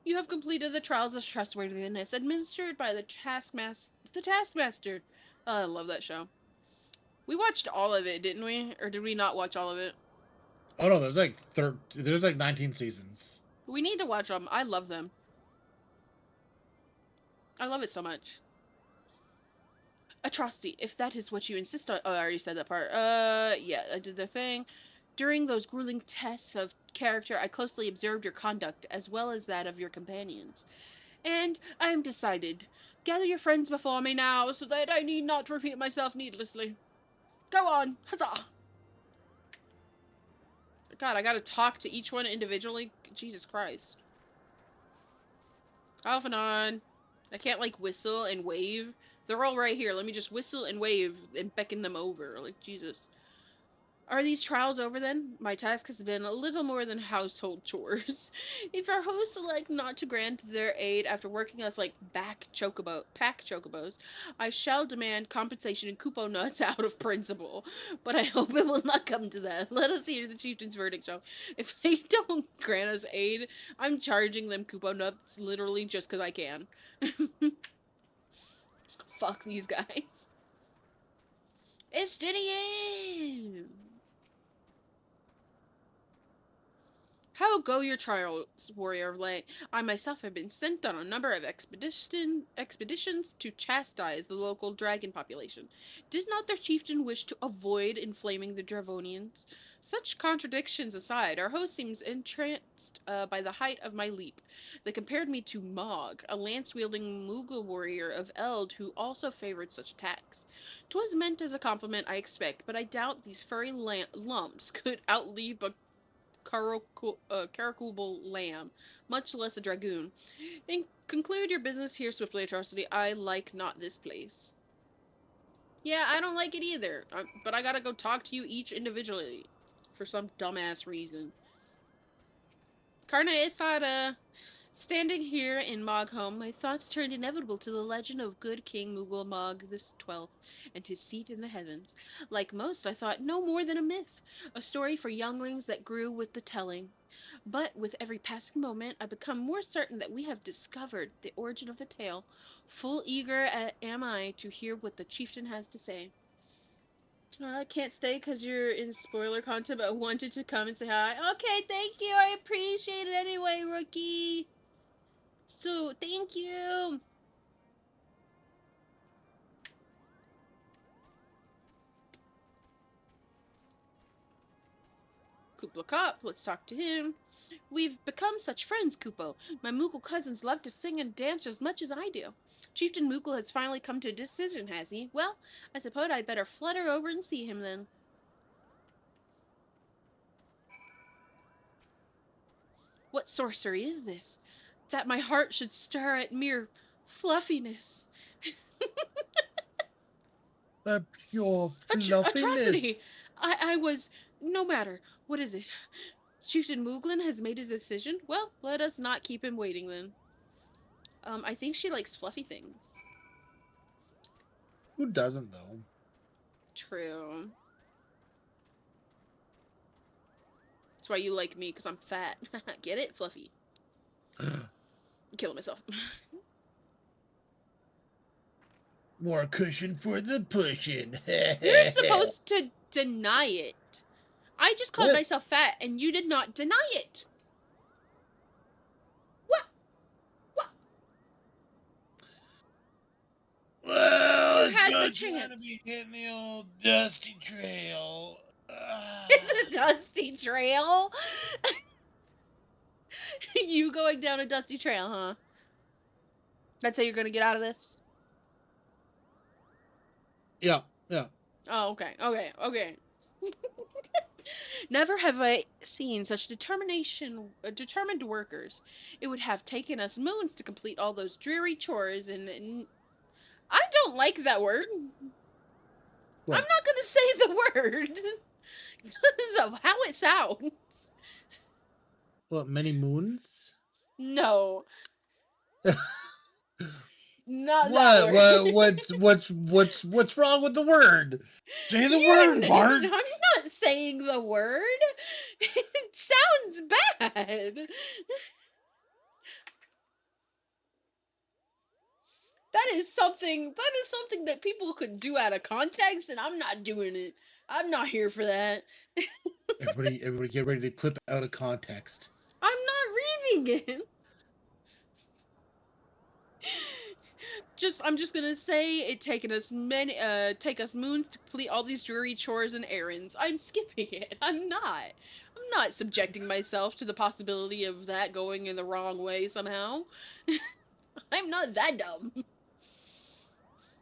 You have completed the trials of trustworthiness administered by the Taskmaster. Oh, I love that show. We watched all of it, didn't we? Or did we not watch all of it? Oh no, there's like 19 seasons. We need to watch them. I love them. I love it so much. Atrocity, if that is what you insist on. Oh, I already said that part. Yeah, I did the thing. During those grueling tests of character, I closely observed your conduct, as well as that of your companions. And I am decided. Gather your friends before me now, so that I need not repeat myself needlessly. Go on, huzzah! God, I gotta talk to each one individually? Jesus Christ. Off and on. I can't, like, whistle and wave. They're all right here. Let me just whistle and wave and beckon them over. Like, Jesus. Are these trials over then? My task has been a little more than household chores. If our hosts elect not to grant their aid after working us like pack chocobos, I shall demand compensation and Kupo nuts out of principle. But I hope it will not come to that. Let us hear the chieftain's verdict, Joe. If they don't grant us aid, I'm charging them Kupo nuts literally just because I can. Fuck these guys. Estinian! How go your trials, warrior of light? I myself have been sent on a number of expeditions to chastise the local dragon population. Did not their chieftain wish to avoid inflaming the Dravonians? Such contradictions aside, our host seems entranced by the height of my leap. They compared me to Mog, a lance-wielding Moogle warrior of Eld who also favored such attacks. 'Twas meant as a compliment, I expect, but I doubt these furry lumps could outleap a Karakubal lamb, much less a dragoon. And conclude your business here swiftly, Atrocity. I like not this place. Yeah, I don't like it either. But I gotta go talk to you each individually. For some dumbass reason. Karna Isada. Standing here in Mogholm, my thoughts turned inevitable to the legend of good King Mughal Mog the 12th and his seat in the heavens. Like most, I thought no more than a myth, a story for younglings that grew with the telling. But with every passing moment, I become more certain that we have discovered the origin of the tale. Full eager am I to hear what the chieftain has to say. I can't stay because you're in spoiler content, but I wanted to come and say hi. Okay, thank you. I appreciate it anyway, rookie. So, thank you. Kupla Cop, let's talk to him. We've become such friends, Kupo. My Moogle cousins love to sing and dance as much as I do. Chieftain Moogle has finally come to a decision, has he? Well, I suppose I'd better flutter over and see him then. What sorcery is this? That my heart should stir at mere fluffiness. The pure fluffiness. Atrocity! I was... No matter. What is it? Chieftain Mooglin has made his decision? Well, let us not keep him waiting then. I think she likes fluffy things. Who doesn't though? True. That's why you like me, because I'm fat. Get it? Fluffy. I'm killing myself. More cushion for the pushing. You're supposed to deny it. I just called What? myself fat, and you did not deny it. What? What? Well, You it's had the not trying to chance. be hitting the old dusty trail. The dusty trail? You going down a dusty trail, huh? That's how you're gonna get out of this? Yeah, yeah. Oh, okay, okay, okay. Never have I seen such determined workers. It would have taken us moons to complete all those dreary chores, and I don't like that word. What? I'm not gonna say the word because of how it sounds. What? Many moons? No, not that What? word. What's wrong with the word? Say the I'm word, Bart. not saying the word. It sounds bad. That is something that people could do out of context, and I'm not doing it. I'm not here for that. Everybody, get ready to clip out of context. I'm not reading it. I'm just gonna say it take us moons to complete all these dreary chores and errands. I'm skipping it. I'm not subjecting myself to the possibility of that going in the wrong way somehow. I'm not that dumb.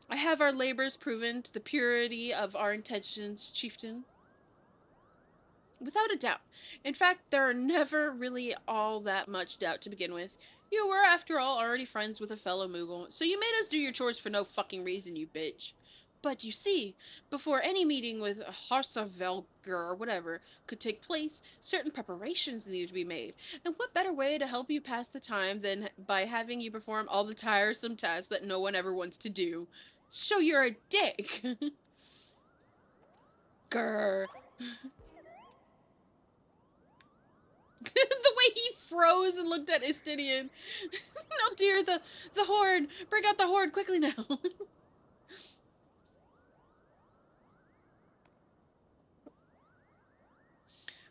I have our labors proven to the purity of our intentions, chieftain. Without a doubt. In fact, there are never really all that much doubt to begin with. You were, after all, already friends with a fellow Moogle, so you made us do your chores for no fucking reason, you bitch. But you see, before any meeting with Harsavelger or whatever could take place, certain preparations needed to be made. And what better way to help you pass the time than by having you perform all the tiresome tasks that no one ever wants to do? So you're a dick. Grr. The way he froze and looked at Istinian. Oh dear, the horde! Bring out the horde quickly now!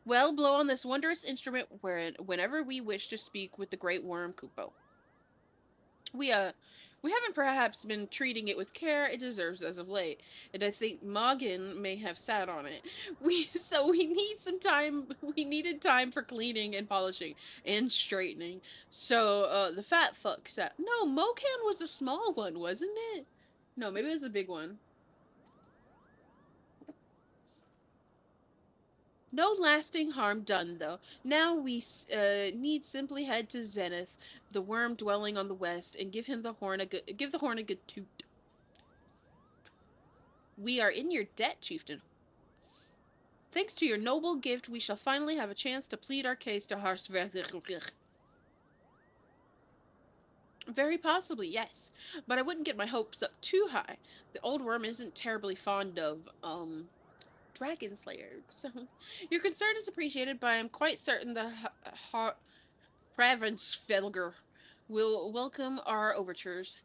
Well, blow on this wondrous instrument whenever we wish to speak with the great worm Kupo. We haven't perhaps been treating it with care it deserves as of late, and I think Moggin may have sat on it. We need some time. We needed time for cleaning and polishing and straightening. So the fat fuck sat. No, Mocan was the small one, wasn't it? No, maybe it was the big one. No lasting harm done, though. Now we need simply head to Zenith, the worm dwelling on the west, and give the horn a good toot. We are in your debt, chieftain. Thanks to your noble gift, we shall finally have a chance to plead our case to Harsverdir. Very possibly, yes. But I wouldn't get my hopes up too high. The old worm isn't terribly fond of, dragon slayers. So, your concern is appreciated, but I am quite certain the Ravensfelger will welcome our overtures.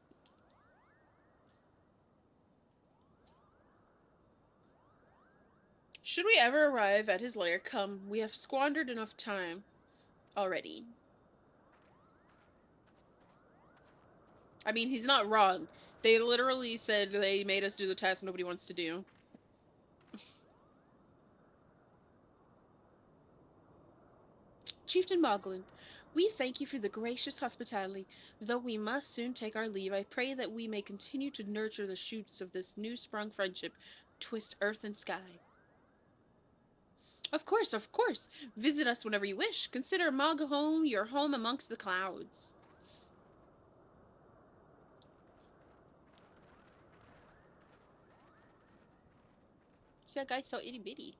Should we ever arrive at his lair, come. We have squandered enough time already. I mean, he's not wrong. They literally said they made us do the task nobody wants to do. Chieftain Moglin, we thank you for the gracious hospitality. Though we must soon take our leave, I pray that we may continue to nurture the shoots of this new-sprung friendship, twist earth and sky. Of course, of course. Visit us whenever you wish. Consider Mog home your home amongst the clouds. See, that guy's so itty-bitty.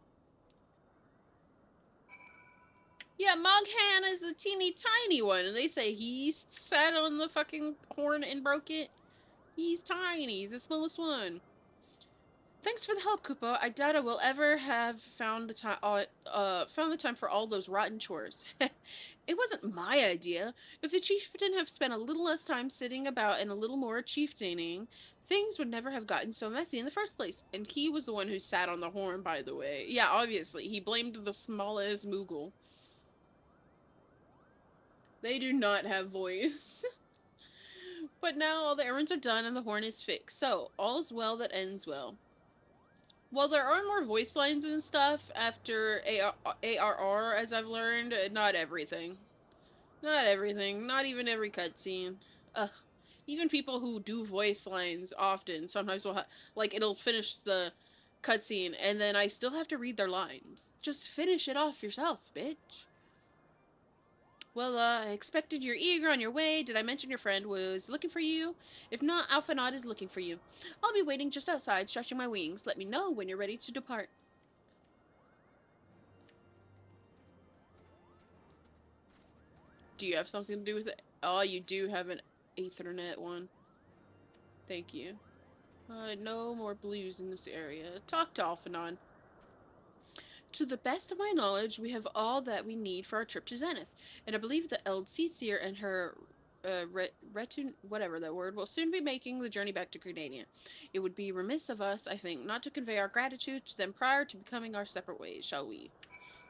Yeah, Moghan is a teeny tiny one, and they say he sat on the fucking horn and broke it. He's tiny. He's the smallest one. Thanks for the help, Koopa. I doubt I will ever have found the time for all those rotten chores. It wasn't my idea. If the chieftain have spent a little less time sitting about and a little more chieftaining, things would never have gotten so messy in the first place. And he was the one who sat on the horn, by the way. Yeah, obviously. He blamed the smallest Moogle. They do not have voice. But now all the errands are done and the horn is fixed. So, all's well that ends well. Well, there are more voice lines and stuff after ARR, as I've learned. Not everything. Not everything. Not even every cutscene. Ugh. Even people who do voice lines often, sometimes will like, it'll finish the cutscene, and then I still have to read their lines. Just finish it off yourself, bitch. Well, I expected you're eager on your way. Did I mention your friend was looking for you? If not, Alphanod is looking for you. I'll be waiting just outside, stretching my wings. Let me know when you're ready to depart. Do you have something to do with it? Oh, you do have an Ethernet one. Thank you. No more blues in this area. Talk to Alphanon. To the best of my knowledge, we have all that we need for our trip to Zenith, and I believe the Eldseer and her whatever that word, will soon be making the journey back to Grenania. It would be remiss of us, I think, not to convey our gratitude to them prior to becoming our separate ways, shall we?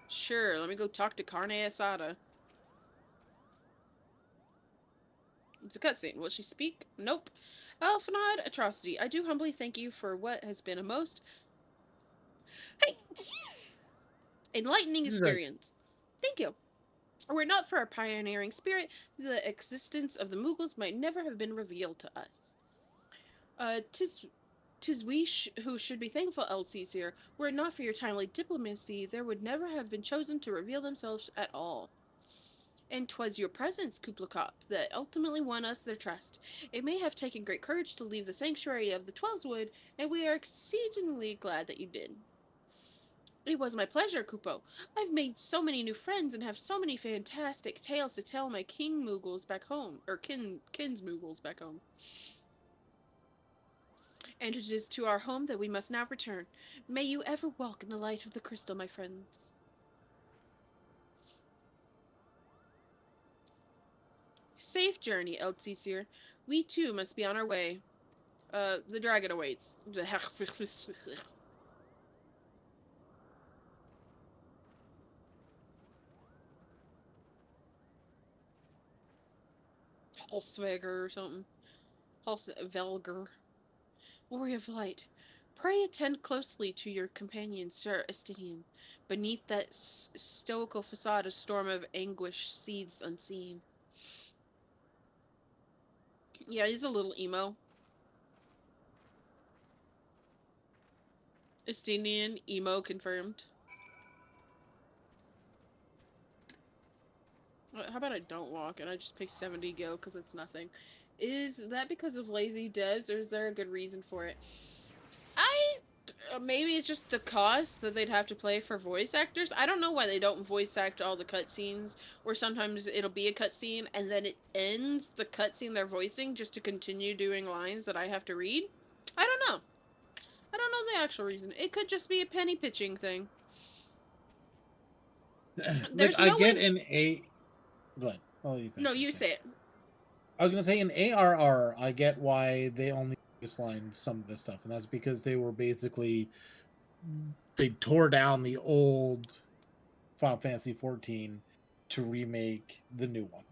Sure, let me go talk to Carne Asada. It's a cutscene. Will she speak? Nope. Alphanod Atrocity, I do humbly thank you for what has been a most enlightening experience. Thank you. Were it not for our pioneering spirit, the existence of the Moogles might never have been revealed to us. Tis we who should be thankful, Eldseer. Were it not for your timely diplomacy, there would never have been chosen to reveal themselves at all. And 'twas your presence, Kuplakop, that ultimately won us their trust. It may have taken great courage to leave the sanctuary of the Twelveswood, and we are exceedingly glad that you did. It was my pleasure, Kupo. I've made so many new friends and have so many fantastic tales to tell my king Moogles back home, or kin's Moogles back home. And it is to our home that we must now return. May you ever walk in the light of the crystal, my friends. Safe journey, Eldseer. We too must be on our way. The dragon awaits. Holswager or something. Velger. Warrior of Light. Pray attend closely to your companion, Sir Estinian. Beneath that stoical facade, a storm of anguish seethes unseen. Yeah, he's a little emo. Estinian, emo confirmed. How about I don't walk and I just pay 70 gil because it's nothing? Is that because of lazy devs, or is there a good reason for it? Maybe it's just the cost that they'd have to pay for voice actors. I don't know why they don't voice act all the cutscenes, or sometimes it'll be a cutscene and then it ends the cutscene they're voicing just to continue doing lines that I have to read. I don't know. I don't know the actual reason. It could just be a penny pitching thing. Like, I get in a. Good. Oh, you No, you say it. I was gonna say in ARR, I get why they only baselined some of this stuff, and that's because they were basically they tore down the old Final Fantasy 14 to remake the new one.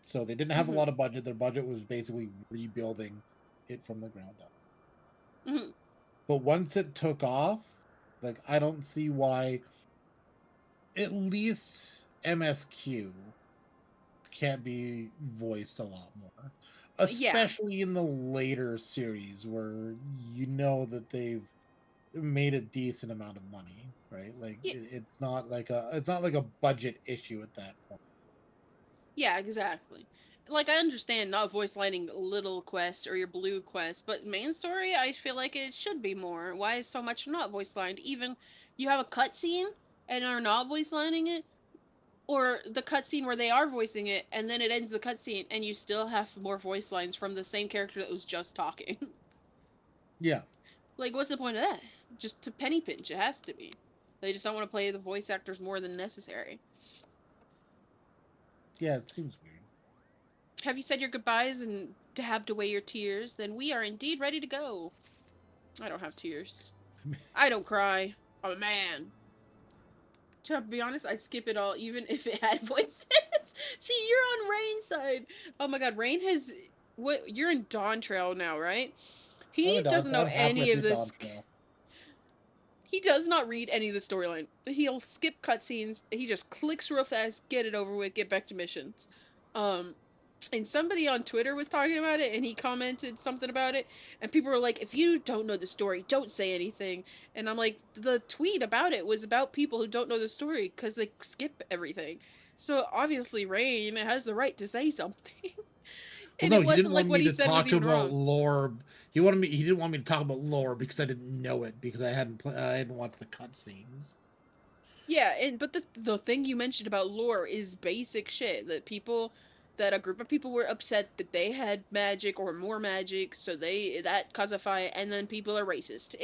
So they didn't have a lot of budget. Their budget was basically rebuilding it from the ground up. But once it took off, like, I don't see why at least MSQ can't be voiced a lot more. Especially in the later series where you know that they've made a decent amount of money, right? Like, it's not like a budget issue at that point. Yeah, exactly. Like, I understand not voice lining little quests or your blue quests, but main story, I feel like it should be more. Why is so much not voice lined? Even you have a cutscene and are not voice lining it? Or the cutscene where they are voicing it, and then it ends the cutscene, and you still have more voice lines from the same character that was just talking. Yeah. Like, what's the point of that? Just to penny pinch, it has to be. They just don't want to play the voice actors more than necessary. Yeah, it seems weird. Have you said your goodbyes and dabbed away your tears? Then we are indeed ready to go. I don't have tears. I don't cry. I'm a man. To be honest, I'd skip it all, even if it had voices. See, you're on Rain's side. Oh my god, Rain has... What? You're in Dawn Trail now, right? I'm He a dog. doesn't know I'm halfway any of through Dawn this. Trail. He does not read any of the storyline. He'll skip cutscenes. He just clicks real fast, get it over with, get back to missions. Um, and somebody on Twitter was talking about it, and he commented something about it, and people were like, "If you don't know the story, don't say anything." And I'm like, the tweet about it was about people who don't know the story because they skip everything. So obviously, Rain has the right to say something. Well, And no, it he didn't wasn't like want what me he to said was talk even about wrong. lore. He wanted me. He didn't want me to talk about lore because I didn't know it because I hadn't watched the cutscenes. Yeah, but the thing you mentioned about lore is basic shit that a group of people were upset that they had magic or more magic, so that caused a fight, and then people are racist.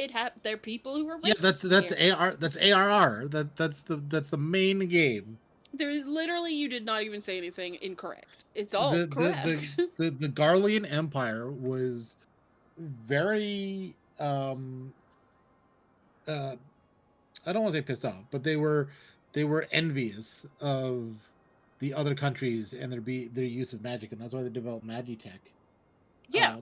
There are people who are Yeah, racist in that's here. AR. That's ARR. That's the main game. There literally you did not even say anything incorrect. It's all The the the correct. the Garlean Empire was very uh I don't want to say pissed off, but they were envious of the other countries and their use of magic, and that's why they developed Magitech Yeah.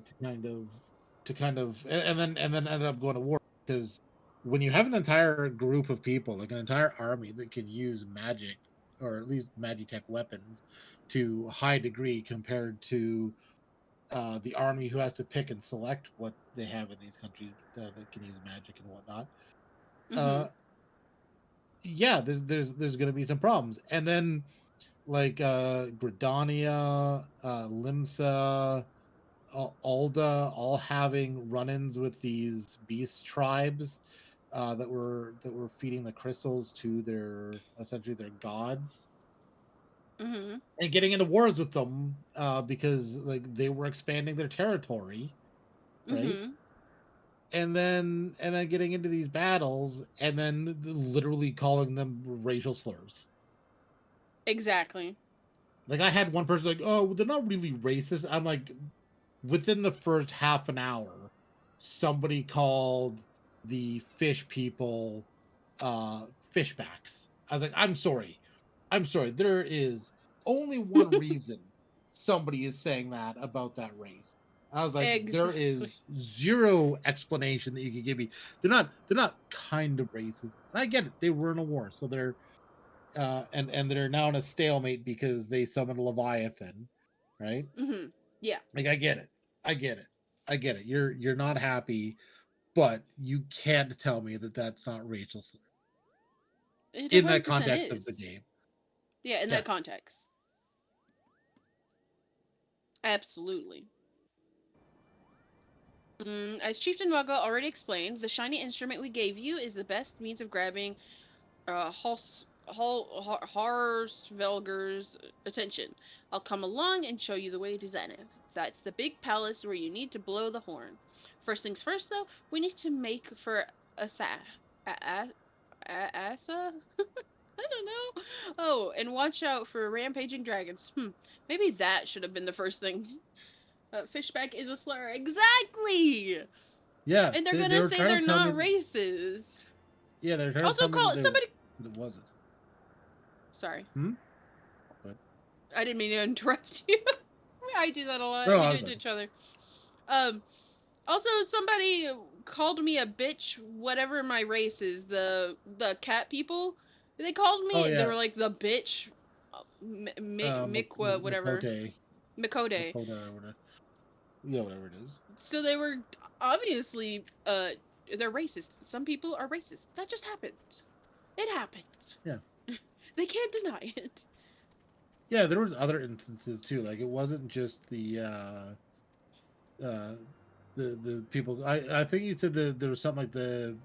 to kind of and then ended up going to war because when you have an entire group of people, like an entire army that can use magic or at least Magitech weapons to a high degree compared to the army who has to pick and select what they have in these countries that can use magic and whatnot. Uh, Mhm. yeah, there's going to be some problems, and then like Gridania, Limsa, Alda, all having run-ins with these beast tribes that were feeding the crystals to their essentially their gods Mhm. and getting into wars with them because like they were expanding their territory, right? Mhm. And then getting into these battles and then literally calling them racial slurs. Exactly. Like I had one person like, "Oh, they're not really racist." I'm like, within the first half an hour, somebody called the fish people fishbacks. I was like, "I'm sorry. I'm sorry. There is only one reason somebody is saying that about that race." I was like, "There Exactly. is zero explanation that you could give me. They're not kind of racist." And I get it. They were in a war, so and they're now in a stalemate because they summoned Leviathan, right? Mhm. Yeah. Like I get it. I get it. I get it. You're not happy, but you can't tell me that that's not Rachel It in that 100% context of the is. game. Yeah, in Yeah. that context. Absolutely. As Chieftain Mugga already explained, the shiny instrument we gave you is the best means of grabbing Harsvelger's attention. I'll come along and show you the way to Zenith. That's the big palace where you need to blow the horn. First things first, though, we need to make for Asa. Asa? I don't know. Oh, and watch out for rampaging dragons. Maybe that should have been the first thing. Fishback is a slur. Exactly! Yeah. And they're They gonna were say trying they're to tell me not racist. yeah, they were trying to Also, tell me call somebody. that it wasn't. Sorry, Hmm? But I didn't mean to interrupt you. I do that a lot. no, We I do was it to like, each other. Um. Also, somebody called me a bitch. Whatever my race is, the cat people. They called oh me. They yeah, were like the bitch. Mikwa, whatever. Makote, Mikode. Makoda or whatever. Yeah, whatever it is. So they were obviously they're racist. Some people are racist. That just happens. It happens. Yeah. They can't deny it. Yeah, there was other instances too. Like it wasn't just uh the people. I think you said there was something like the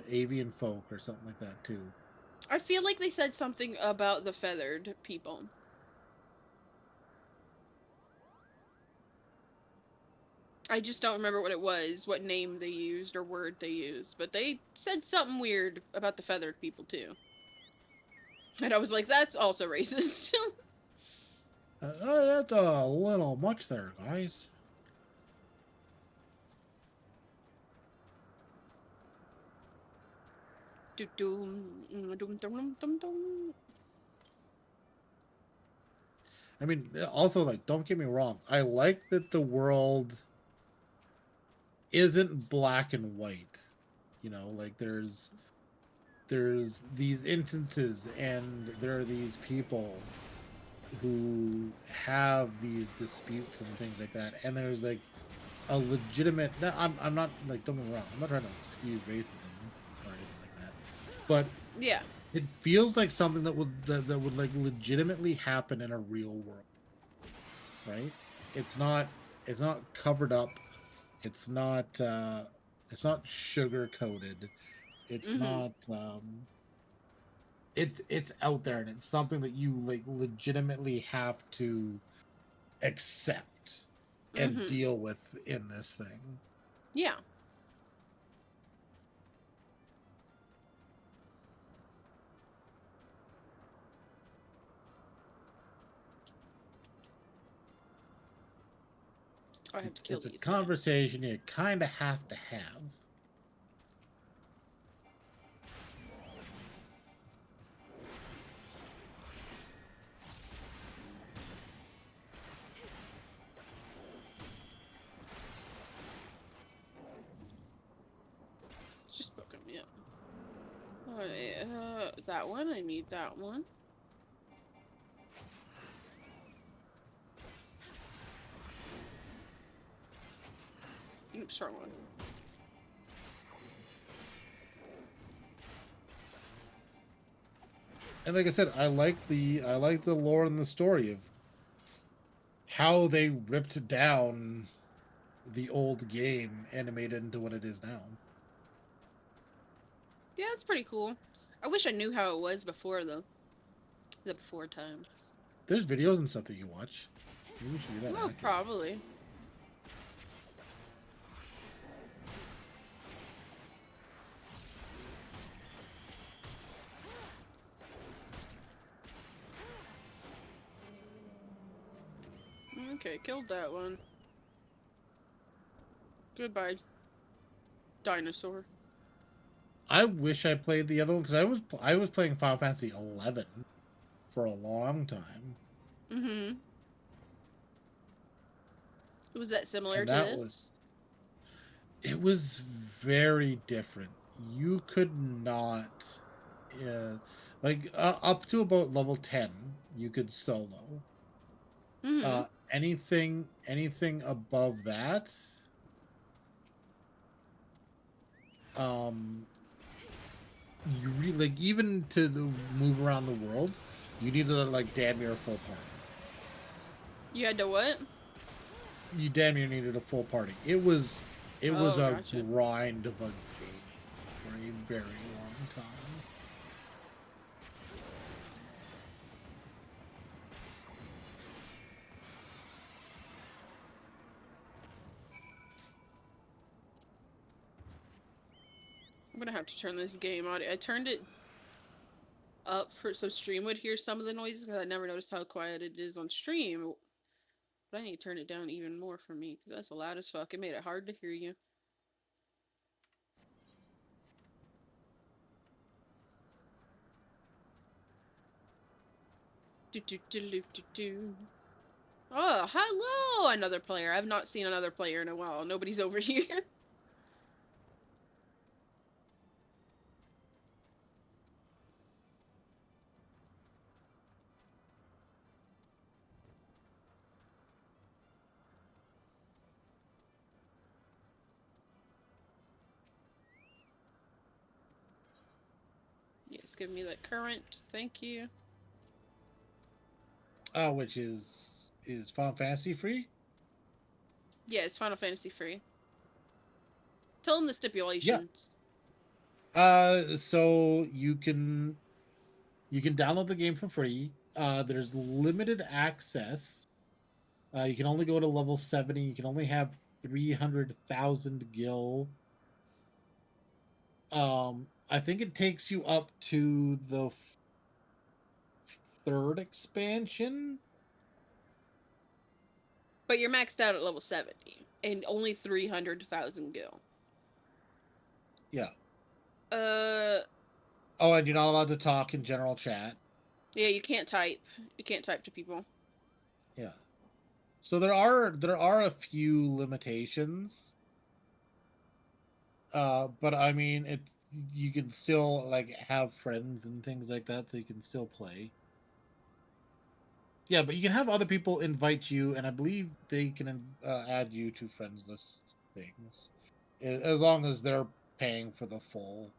avian folk or something like that too. I feel like they said something about the feathered people. I just don't remember what it was, what name they used or word they used, but they said something weird about the feathered people too. And I was like, that's also racist. That's a little much there, guys. I mean, also, like, don't get me wrong. I like that the world isn't black and white. You know, like there's these instances, and there are these people who have these disputes and things like that, and there's like a legitimate. No, I'm not like, don't get me wrong. I'm not trying to excuse racism or anything like that, but Yeah. it feels like something that would like legitimately happen in a real world, right? It's not it's not covered up. It's not sugar coated. It's Mm-hmm. not it's out there, and it's something that you like legitimately have to accept and Mm-hmm. deal with in this thing. Yeah. I have to kill It's a these guys. conversation you kind of have to have. It's just broken me up. That one. I need that one. Oops, wrong one. And like I said, I like the lore and the story of how they ripped down the old game and made it into what it is now. Yeah, it's pretty cool. I wish I knew how it was before, though. The before times. There's videos and stuff that you watch. Maybe we should do that Well, after. probably. Okay, killed that one. Goodbye, dinosaur. I wish I played the other one because I was playing Final Fantasy 11 for a long time, Mm-hmm. Was that similar and to that this? was it was very different. You could not, like up to about level 10, you could solo. Mm-hmm. Anything above that, um, like even to move around the world, you needed like damn near a full party. You had to what? You damn near needed a full party. It was Oh, a gotcha. grind of a game for a very long time. I'm gonna have to turn this game audio. I turned it up for so stream would hear some of the noises because I never noticed how quiet it is on stream. But I need to turn it down even more for me because that's loud as fuck. It made it hard to hear you. Do do do do do do. Oh, hello, another player. I've not seen another player in a while. Nobody's over here. Yes, give me that current. Thank you. Which is Final Fantasy free? Yeah, it's Final Fantasy free. Tell them the Yeah. stipulations. So you can. You can download the game for free. There's limited access. You can only go to level 70. You can only have 300,000 gil. I think it takes you up to the third expansion. But you're maxed out at level 70 and only 300,000 gil. Yeah. Uh, Oh, and you're not allowed to talk in general chat. yeah, you can't type. You can't type to people. Yeah. So there are a few limitations. But I mean, it's you can still like have friends and things like that, so you can still play. Yeah, but you can have other people invite you, and I believe they can add you to friends list things, as long as they're paying for the full.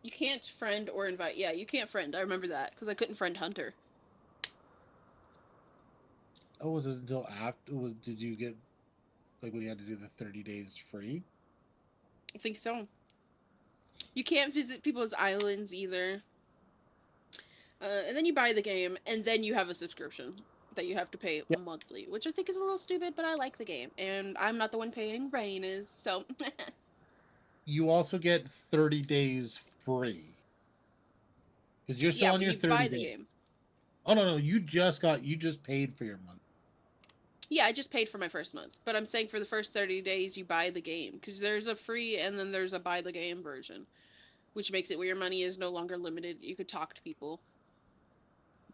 You can't friend or invite. Yeah, you can't friend. I remember that because I couldn't friend Hunter. Oh, was it until after? Did you get like when you had to do the 30 days free? I think so. You can't visit people's islands either. And then you buy the game, and then you have a subscription that you have to pay Yeah. monthly, which I think is a little stupid, but I like the game, and I'm not the one paying. Rain is, so. You also get 30 days free because you're still Yeah, on when your you 30 buy the game. days. Oh no, you just paid for your month. Yeah, I just paid for my first month, but I'm saying for the first 30 days you buy the game because there's a free and then there's a buy the game version, which makes it where your money is no longer limited. You could talk to people.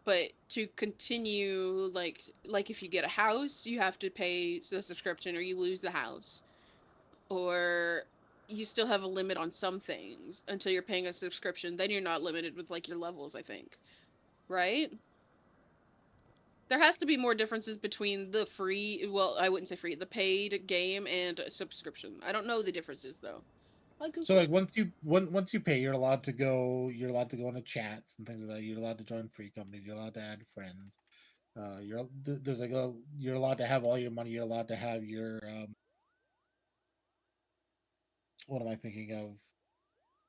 But to continue like if you get a house, you have to pay the subscription or you lose the house. Or you still have a limit on some things until you're paying a subscription, then you're not limited with like your levels, I think. Right? There has to be more differences between the free, well, I wouldn't say free, the paid game and a subscription. I don't know the differences though. I'll So Google like it. once you pay, you're allowed to go into chats and things like that. You're allowed to join free companies. You're allowed to add friends. There's like you're allowed to have all your money. You're allowed to have your what am I thinking of?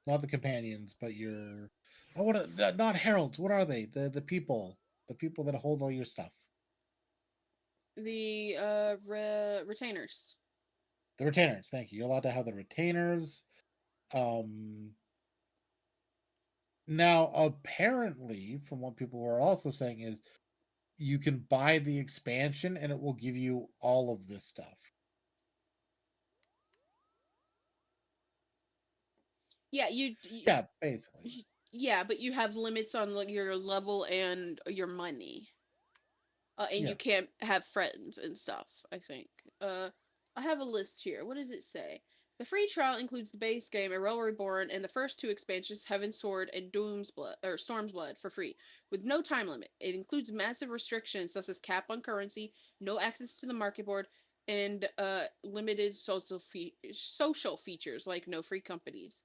Not the companions, but your not heralds. What are they? The people that hold all your stuff. The retainers. The retainers. Thank you. You're allowed to have the retainers. Um, Now apparently, from what people were also saying is you can buy the expansion and it will give you all of this stuff. Yeah, Yeah, basically. yeah, but you have limits on like your level and your money. And Yeah. you can't have friends and stuff, I think. Uh, I have a list here. What does it say? The free trial includes the base game, A Realm Reborn, and the first two expansions, Heaven's Sword and Doom's Blood or Storm's Blood, for free, with no time limit. It includes massive restrictions such as cap on currency, no access to the market board, and limited social features like no free companies.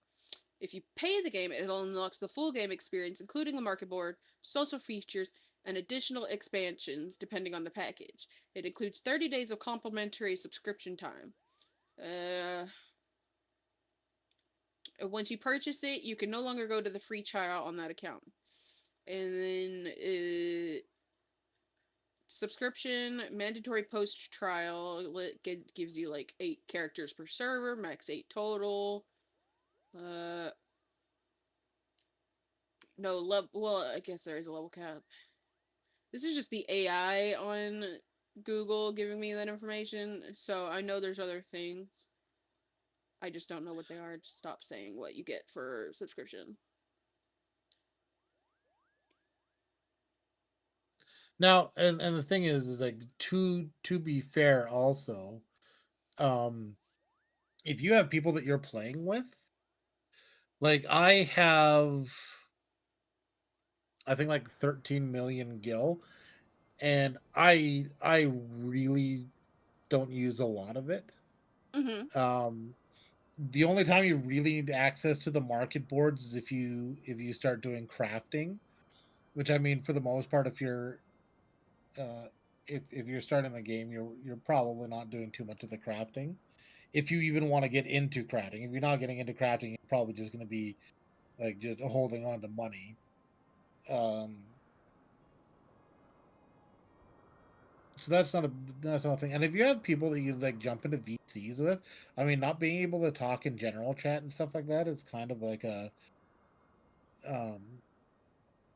If you pay the game, it unlocks the full game experience, including the market board, social features, and additional expansions depending on the package. It includes 30 days of complimentary subscription time. Uh, Once you purchase it, you can no longer go to the free trial on that account. And then subscription mandatory post trial gives you like 8 characters per server, max 8 total. Uh, no level. Well, I guess there is a level cap. This is just the AI on Google giving me that information, so I know there's other things. I just don't know what they are. Just stop saying what you get for subscription. Now, and the thing is like to be fair, also, um, if you have people that you're playing with, like I think like 13 million gil, and I really don't use a lot of it. Mm-hmm. Um, the only time you really need access to the market boards is if you start doing crafting, which I mean for the most part uh if you're starting the game, you're probably not doing too much of the crafting. If you even want to get into crafting, if you're not getting into crafting, you're probably just going to be like just holding on to money. Um, so that's not a thing. And if you have people that you like jump into VCs with, I mean, not being able to talk in general chat and stuff like that is kind of like um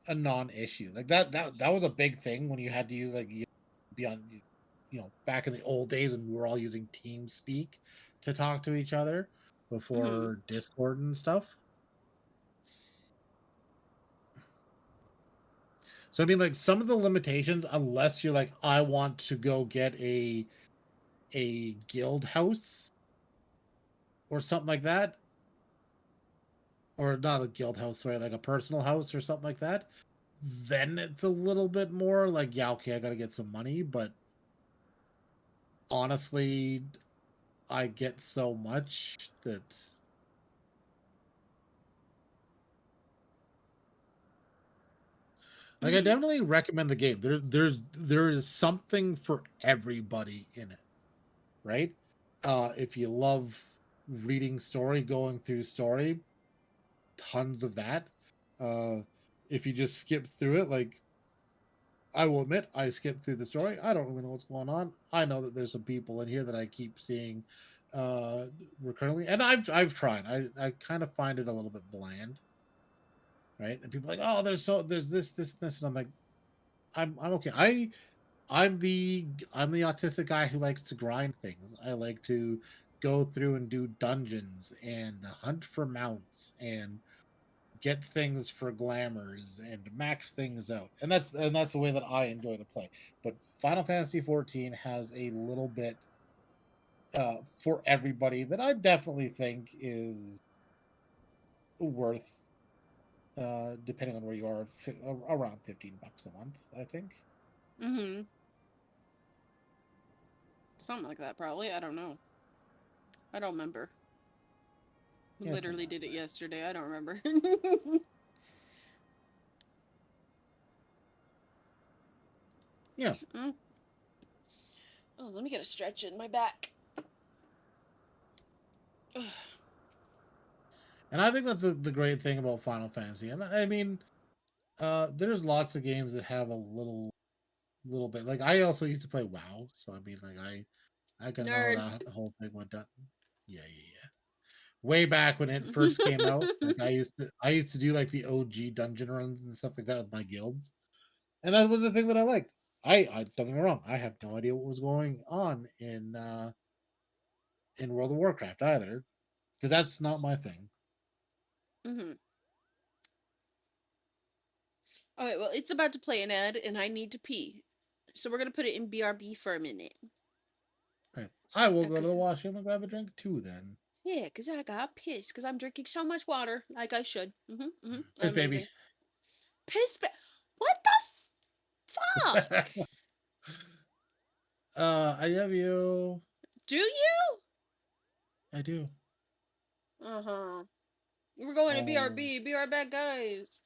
a non-issue. Like that was a big thing when you had to use like be on back in the old days when we were all using TeamSpeak to talk to each other Hmm. before Discord and stuff. So I mean, like some of the limitations, unless you're like, I want to go get a guild house or something like that, or not a guild house, sorry, like a personal house or something like that, then it's a little bit more like, yeah, okay, I got to get some money, but honestly, I get so much that like I Hmm. definitely recommend the game. There is something for everybody in it, right? If you love reading story, going through story, tons of that. Uh if you just skip through it, like I will admit I skipped through the story. I don't really know what's going on. I know that there's some people in here that I keep seeing uh recurrently, and I've tried. I kind of find it a little bit bland, right? And people are like, oh, there's this, and I'm like, I'm okay. I'm the autistic guy who likes to grind things. I like to go through and do dungeons and hunt for mounts and get things for glamours and max things out. And that's the way that I enjoy to play. But Final Fantasy 14 has a little bit for everybody that I definitely think is worth depending on where you are around $15 a month, I think. Hmm. Something like that, probably. I don't know. I don't remember. Yeah, something Literally like did it that. yesterday. I don't remember. Yeah. Mm. Oh, let me get a stretch in my back. Ugh. And I think that's the great thing about Final Fantasy. And I mean, there's lots of games that have a little bit. Like I also used to play WoW, so I mean, like I can know Nerd. that the whole thing went down. Yeah, yeah, yeah. Way back when it first came out, like I used to do like the OG dungeon runs and stuff like that with my guilds, and that was the thing that I liked. I don't get me wrong, I have no idea what was going on in World of Warcraft either, because that's not my thing. Hmm. Okay, well, it's about to play an ad, and I need to pee. So we're gonna put it in BRB for a minute. Right. I will go to Cause the washroom and grab a drink too. Then, yeah, cause I got pissed because I'm drinking so much water, like I should. cheers, baby. Amazing. Piss. What the fuck? I love you. Do you? I do. Uh huh. We're going to Oh. BRB. Be right back, guys.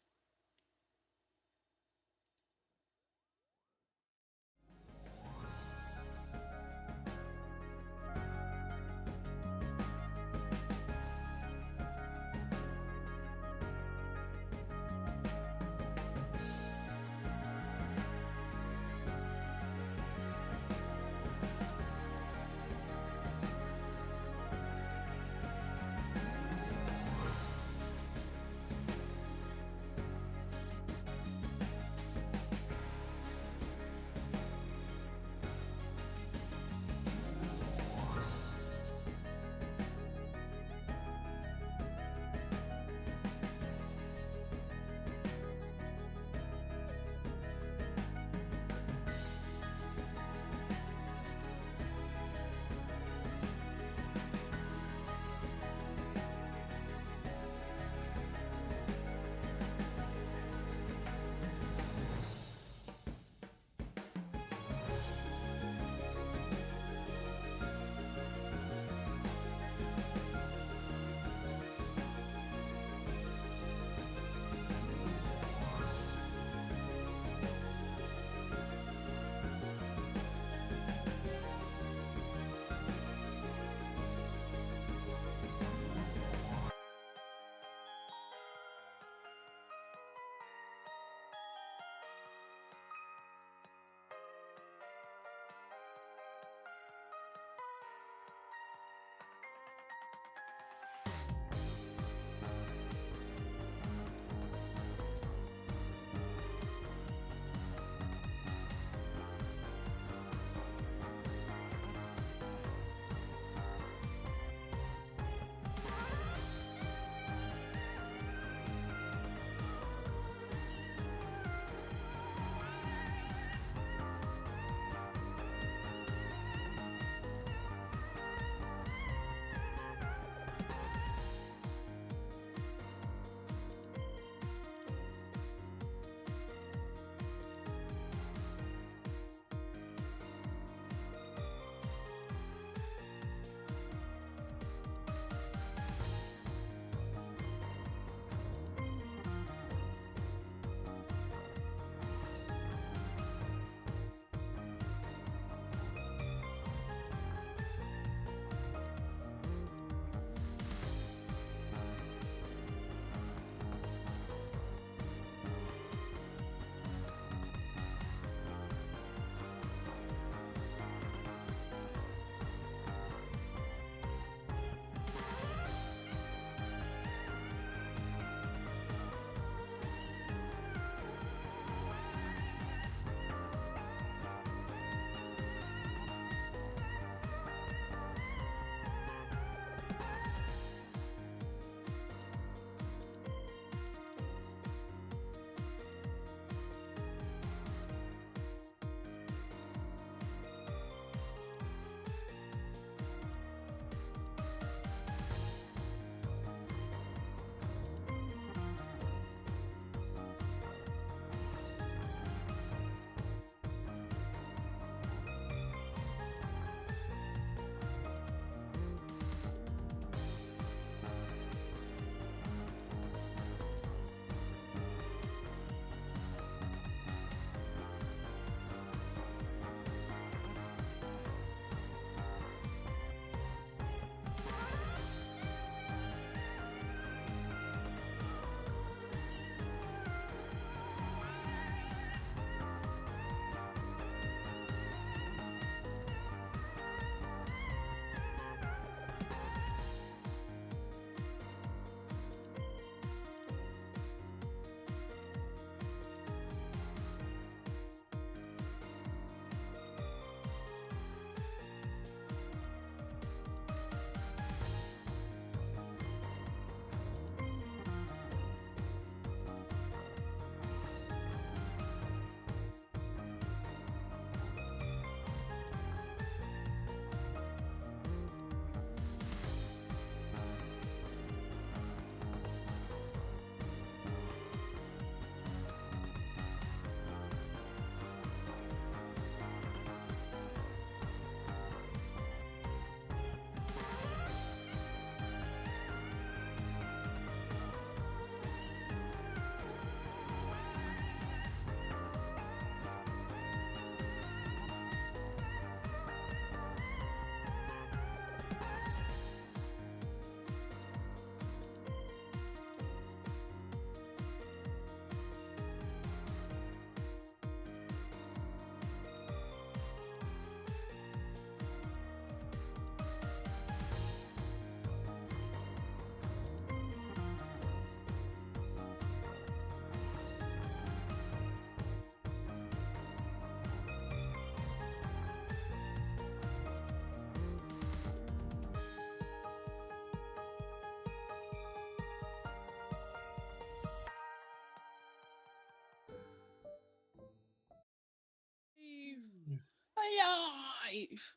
alive.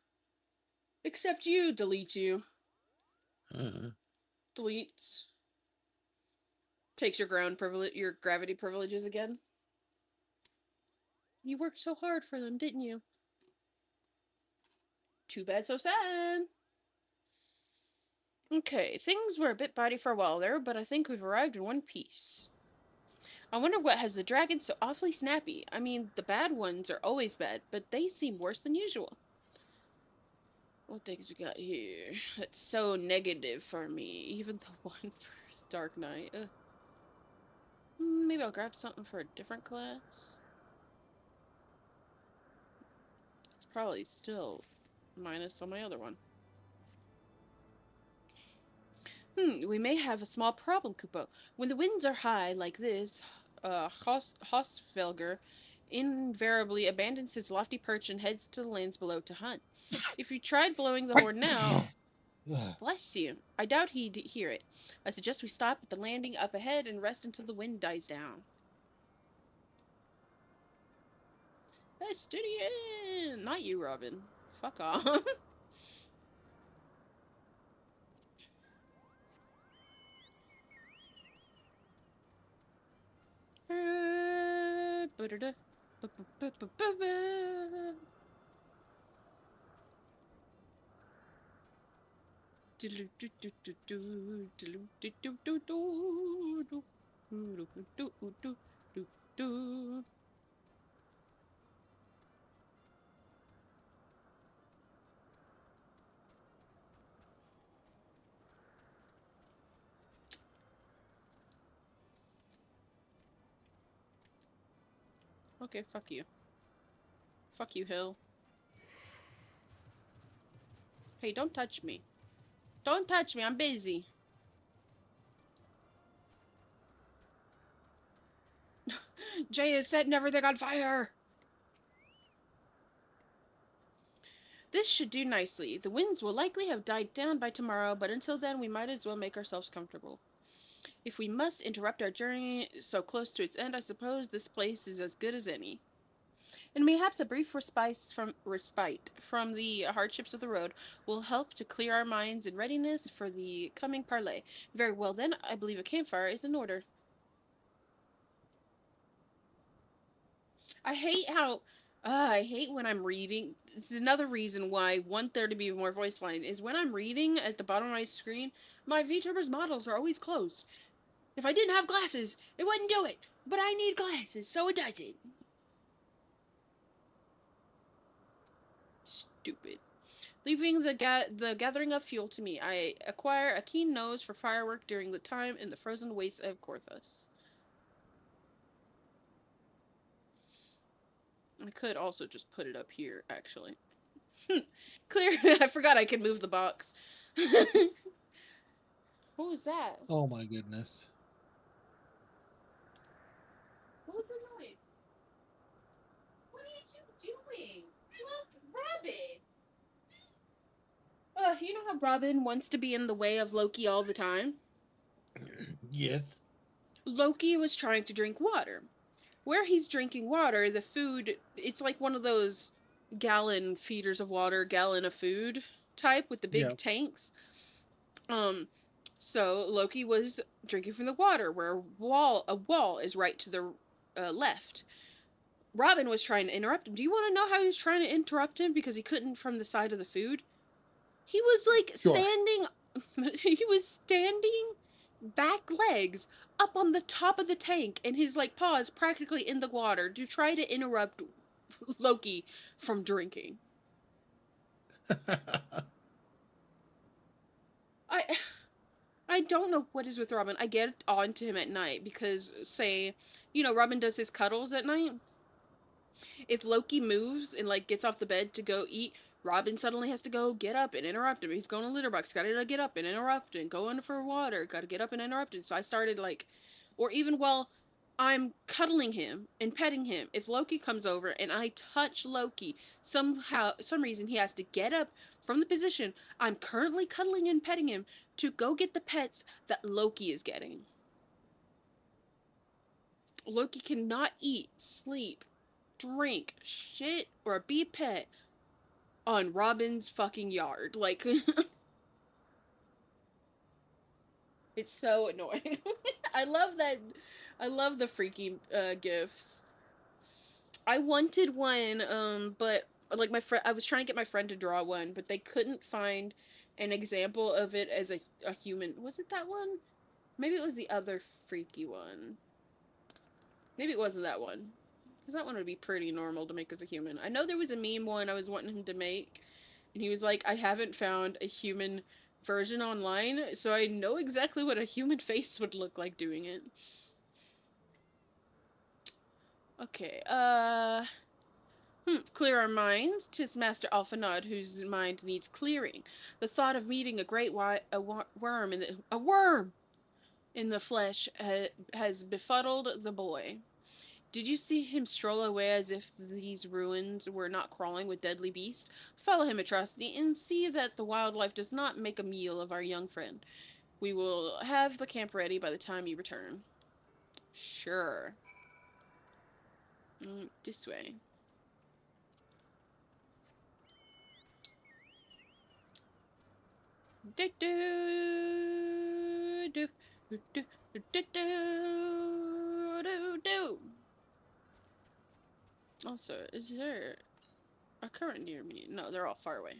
Except you, delete you. Deletes. Takes your your gravity privileges again. You worked so hard for them, didn't you? Too bad, so sad. Okay, things were a bit body for a while there, but I think we've arrived in one piece. I wonder what has the dragons so awfully snappy. I mean, the bad ones are always bad, but they seem worse than usual. What things we got here? That's so negative for me. Even the one for Dark Knight. Maybe I'll grab something for a different class. It's probably still minus on my other one. We may have a small problem, Kupo. When the winds are high like this, Hostvelger invariably abandons his lofty perch and heads to the lands below to hunt. If you tried blowing the horn now, bless you, I doubt he'd hear it. I suggest we stop at the landing up ahead and rest until the wind dies down. Vestidian! Not you, Robin. Fuck off. Okay, fuck you. Fuck you, Hill. Hey, don't touch me. Don't touch me, I'm busy. Jay is setting everything on fire! This should do nicely. The winds will likely have died down by tomorrow, but until then we might as well make ourselves comfortable. If we must interrupt our journey so close to its end, I suppose this place is as good as any. And mayhaps a brief respite from the hardships of the road will help to clear our minds in readiness for the coming parley. Very well then, I believe a campfire is in order. I hate when I'm reading. This is another reason why 1/3 to be more voice line is when I'm reading at the bottom of my screen, my VTubers models are always closed. If I didn't have glasses, it wouldn't do it. But I need glasses, so it does it. Stupid. Leaving the gathering of fuel to me, I acquire a keen nose for firework during the time in the frozen wastes of Korthus. I could also just put it up here, actually. Clear. I forgot I could move the box. What was that? Oh my goodness. What was the noise? What are you two doing? I love Robin. You know how Robin wants to be in the way of Loki all the time? Yes. Loki was trying to drink water. Where he's drinking water, the food, it's like one of those gallon feeders of water, gallon of food type with the big tanks. So Loki was drinking from the water where a wall is right to the left. Robin was trying to interrupt him. Do you want to know how he was trying to interrupt him? Because he couldn't from the side of the food. He was like standing. He was standing back legs up on the top of the tank, and his like paws practically in the water to try to interrupt Loki from drinking. I don't know what is with Robin. I get on to him at night because, say, Robin does his cuddles at night. If Loki moves and, like, gets off the bed to go eat, Robin suddenly has to go get up and interrupt him. He's going to litter box, gotta get up and interrupt and go in for water, gotta get up and interrupt him. So I started, like, or even while I'm cuddling him and petting him, if Loki comes over and I touch Loki, some reason he has to get up from the position I'm currently cuddling and petting him to go get the pets that Loki is getting. Loki cannot eat, sleep, drink, shit, or be a pet on Robin's fucking yard. Like, it's so annoying. I love that. I love the freaky gifts. I wanted one, but like my friend, I was trying to get my friend to draw one, but they couldn't find an example of it as a human. Was it that one? Maybe it was the other freaky one. Maybe it wasn't that one. Because that one would be pretty normal to make as a human. I know there was a meme one I was wanting him to make, and he was like, I haven't found a human version online, so I know exactly what a human face would look like doing it. Okay, clear our minds. 'Tis Master Alphanod whose mind needs clearing. The thought of meeting a great worm in the flesh has befuddled the boy. Did you see him stroll away as if these ruins were not crawling with deadly beasts? Follow him, Atrocity, and see that the wildlife does not make a meal of our young friend. We will have the camp ready by the time you return. Sure. This way. Do do do do do do do do do. Also, is there a current near me? No, they're all far away.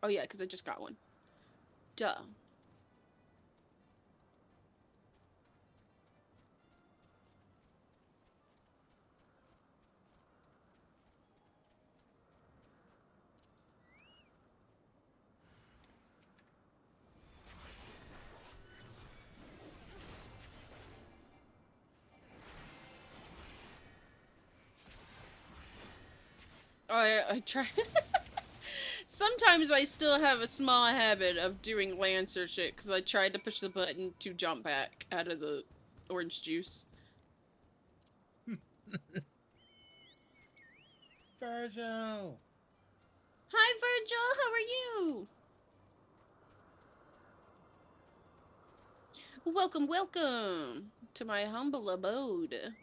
Oh yeah, because I just got one. Duh. I try. Sometimes I still have a small habit of doing Lancer shit because I tried to push the button to jump back out of the orange juice. Virgil! Hi, Virgil. How are you? Welcome, welcome to my humble abode.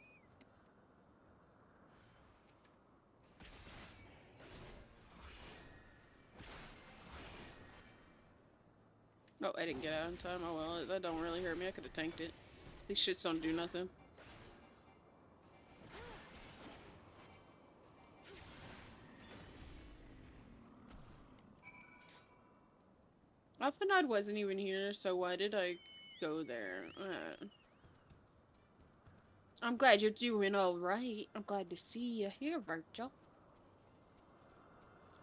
Oh, I didn't get out in time. Oh well, that don't really hurt me. I could have tanked it. These shits don't do nothing. Alphanod wasn't even here, so why did I go there? I'm glad you're doing alright. I'm glad to see you here, Virgil.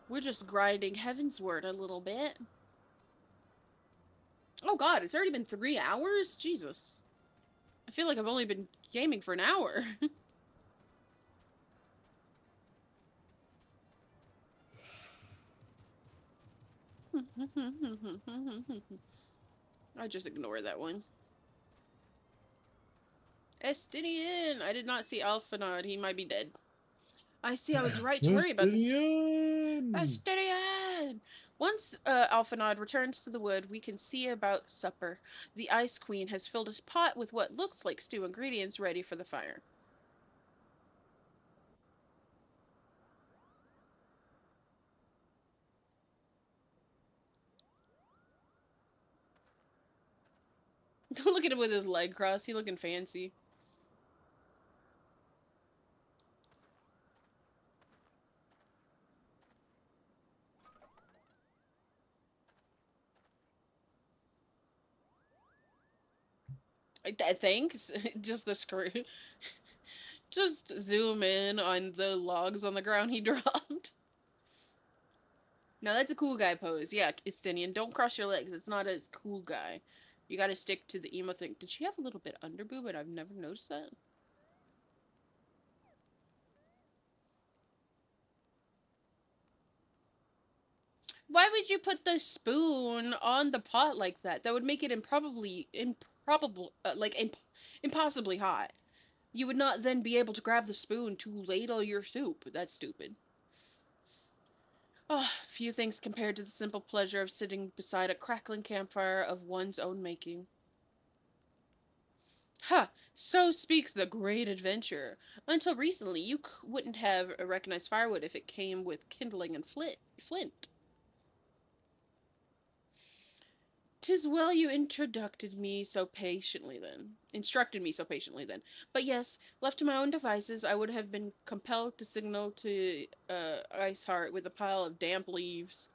We're just grinding Heavensward a little bit. Oh god, it's already been 3 hours? Jesus. I feel like I've only been gaming for an hour. I just ignore that one. Estinian! I did not see Alphanod. He might be dead. I see, I was right to worry about this. Estinian! Once Alphanod returns to the wood, we can see about supper. The Ice Queen has filled a pot with what looks like stew ingredients ready for the fire. Look at him with his leg crossed. He looking fancy. Thanks. Just the screw. Just zoom in on the logs on the ground he dropped. Now that's a cool guy pose. Yeah, Estinian. Don't cross your legs. It's not as cool guy. You gotta stick to the emo thing. Did she have a little bit under boob and I've never noticed that? Why would you put the spoon on the pot like that? That would make it impossibly hot. You would not then be able to grab the spoon to ladle your soup. That's stupid. Oh, few things compared to the simple pleasure of sitting beside a crackling campfire of one's own making. Ha! So speaks the great adventurer. Until recently, you wouldn't have recognized firewood if it came with kindling and flint. 'Tis well you instructed me so patiently then. Instructed me so patiently then. But yes, left to my own devices, I would have been compelled to signal to Iceheart with a pile of damp leaves.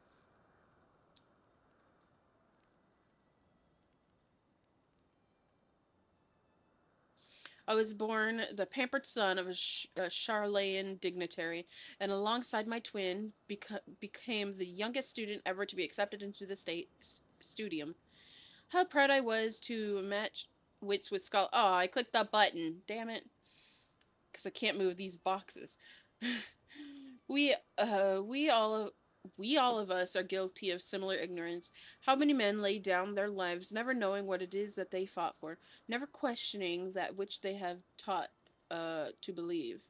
I was born the pampered son of a Charleyan dignitary, and alongside my twin, became the youngest student ever to be accepted into the state studium. How proud I was to match wits with scholars. Oh, I clicked that button. Damn it. Because I can't move these boxes. we, uh, we all, we all of us are guilty of similar ignorance. How many men lay down their lives, never knowing what it is that they fought for, never questioning that which they have taught, to believe.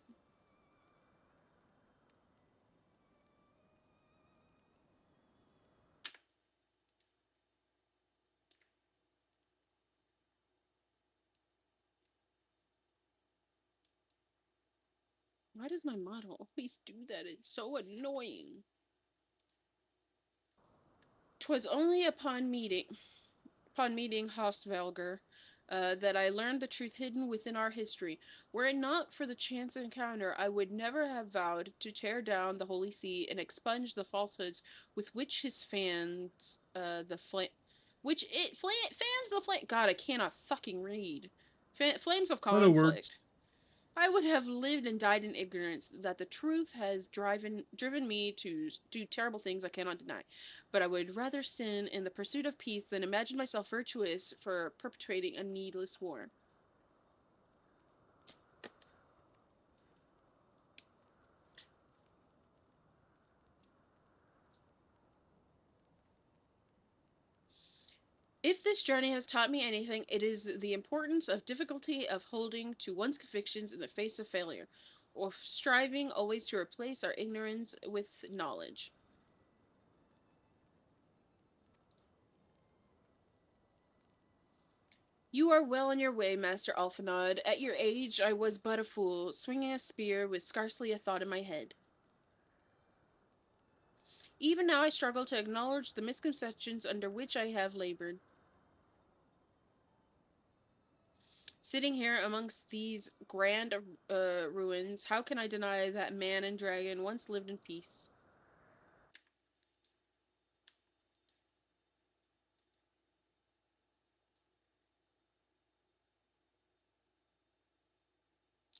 Why does my model always do that? It's so annoying. 'Twas only upon meeting Hosvelger, that I learned the truth hidden within our history. Were it not for the chance encounter, I would never have vowed to tear down the Holy See and expunge the falsehoods with which his fans, the flame, which it fans the flame. God, I cannot fucking read. Flames of What it works. conflict. I would have lived and died in ignorance that the truth has driven me to do terrible things I cannot deny. But I would rather sin in the pursuit of peace than imagine myself virtuous for perpetrating a needless war. If this journey has taught me anything, it is the importance of difficulty of holding to one's convictions in the face of failure, or striving always to replace our ignorance with knowledge. You are well on your way, Master Alphanod. At your age, I was but a fool, swinging a spear with scarcely a thought in my head. Even now I struggle to acknowledge the misconceptions under which I have labored. Sitting here amongst these grand ruins, how can I deny that man and dragon once lived in peace?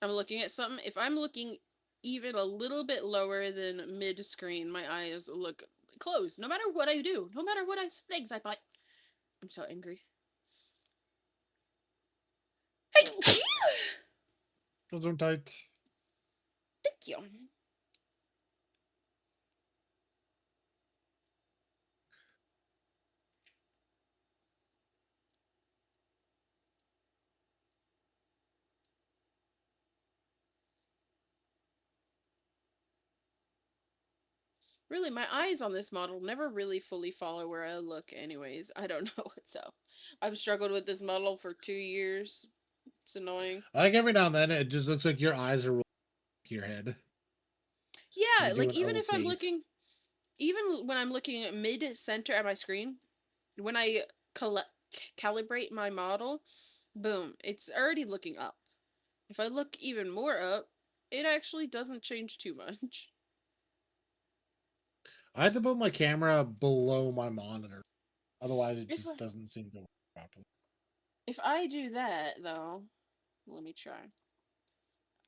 I'm looking at something. If I'm looking even a little bit lower than mid screen, my eyes look closed. No matter what I do, no matter what I settings I buy. I'm so angry. Hey, Those are tight. thank you. Really, my eyes on this model never really fully follow where I look, anyways. I don't know what's up. I've struggled with this model for 2 years. It's annoying. Like every now and then, it just looks like your eyes are rolling your head. Yeah, You do like an even O if I'm face. looking, even when I'm looking at mid center at my screen, when I calibrate my model, boom, it's already looking up. If I look even more up, it actually doesn't change too much. I had to put my camera below my monitor, otherwise it If I, just doesn't seem to work properly. if I do that though, let me try.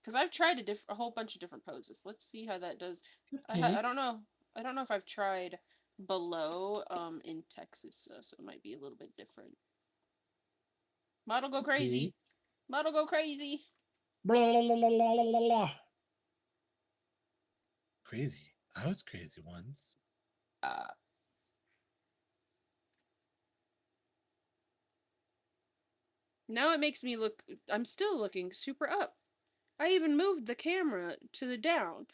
Because I've tried a whole bunch of different poses. Let's see how that does. I Cupcake. don't know. I don't know if I've tried below in Texas, so it might be a little bit different. Model go crazy. Cupcake. Model go crazy. Blah, blah, blah, blah, blah, blah, blah. Crazy. I was crazy once. Uh, Now it makes me look. I'm still looking super up. I even moved the camera to the down,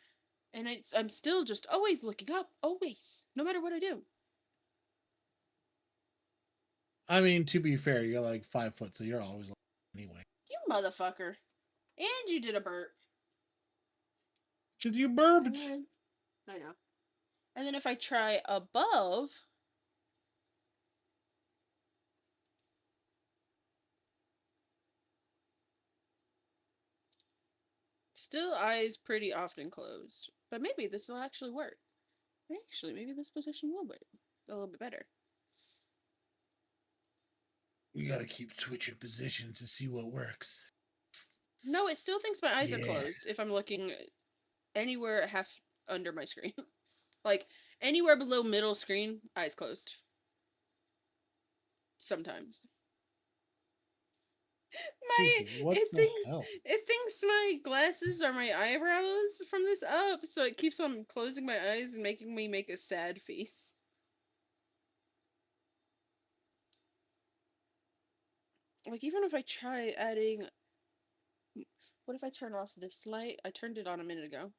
and I'm still just always looking up, always, no matter what I do. I mean, to be fair, you're like 5 foot, so you're always like anyway. You motherfucker. And you did a burp. Because you And burped. then I know. And then if I try above, Still eyes pretty often closed. But maybe this will actually work. Actually, maybe this position will work a little bit better. We gotta keep switching positions to see what works. No, it still thinks my eyes are Yeah. closed if I'm looking anywhere half under my screen. Like, anywhere below middle screen, eyes closed. Sometimes. Seriously, what the hell? It thinks my glasses are my eyebrows from this up, so it keeps on closing my eyes and making me make a sad face. Like, even if I try adding... What if I turn off this light? I turned it on a minute ago.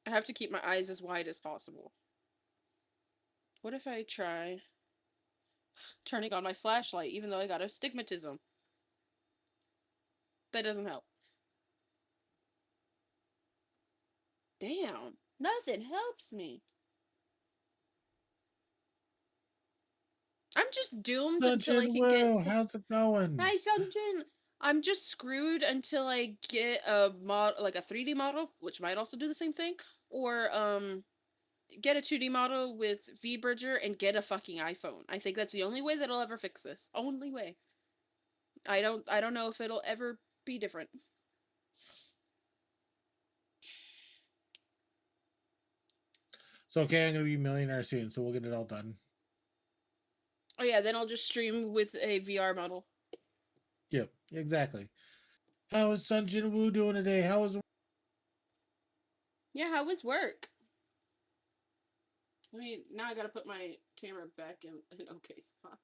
I have to keep my eyes as wide as possible. What if I try turning on my flashlight, even though I got astigmatism? That doesn't help. Damn, nothing helps me. I'm just doomed until I Sunjin can get... Woo, how's it going? Hi, Sunjin! I'm just screwed until I get a like a 3D model, which might also do the same thing, or get a 2D model with V-Bridger and get a fucking iPhone. I think that's the only way that I'll ever fix this. Only way. I don't know if it'll ever be different. So okay, I'm gonna be a millionaire soon, so we'll get it all done. Oh yeah, then I'll just stream with a VR model. Yep, exactly. How is Sunjin Woo doing today? How is... Yeah, how was work? I mean, now I gotta put my camera back in an okay spot.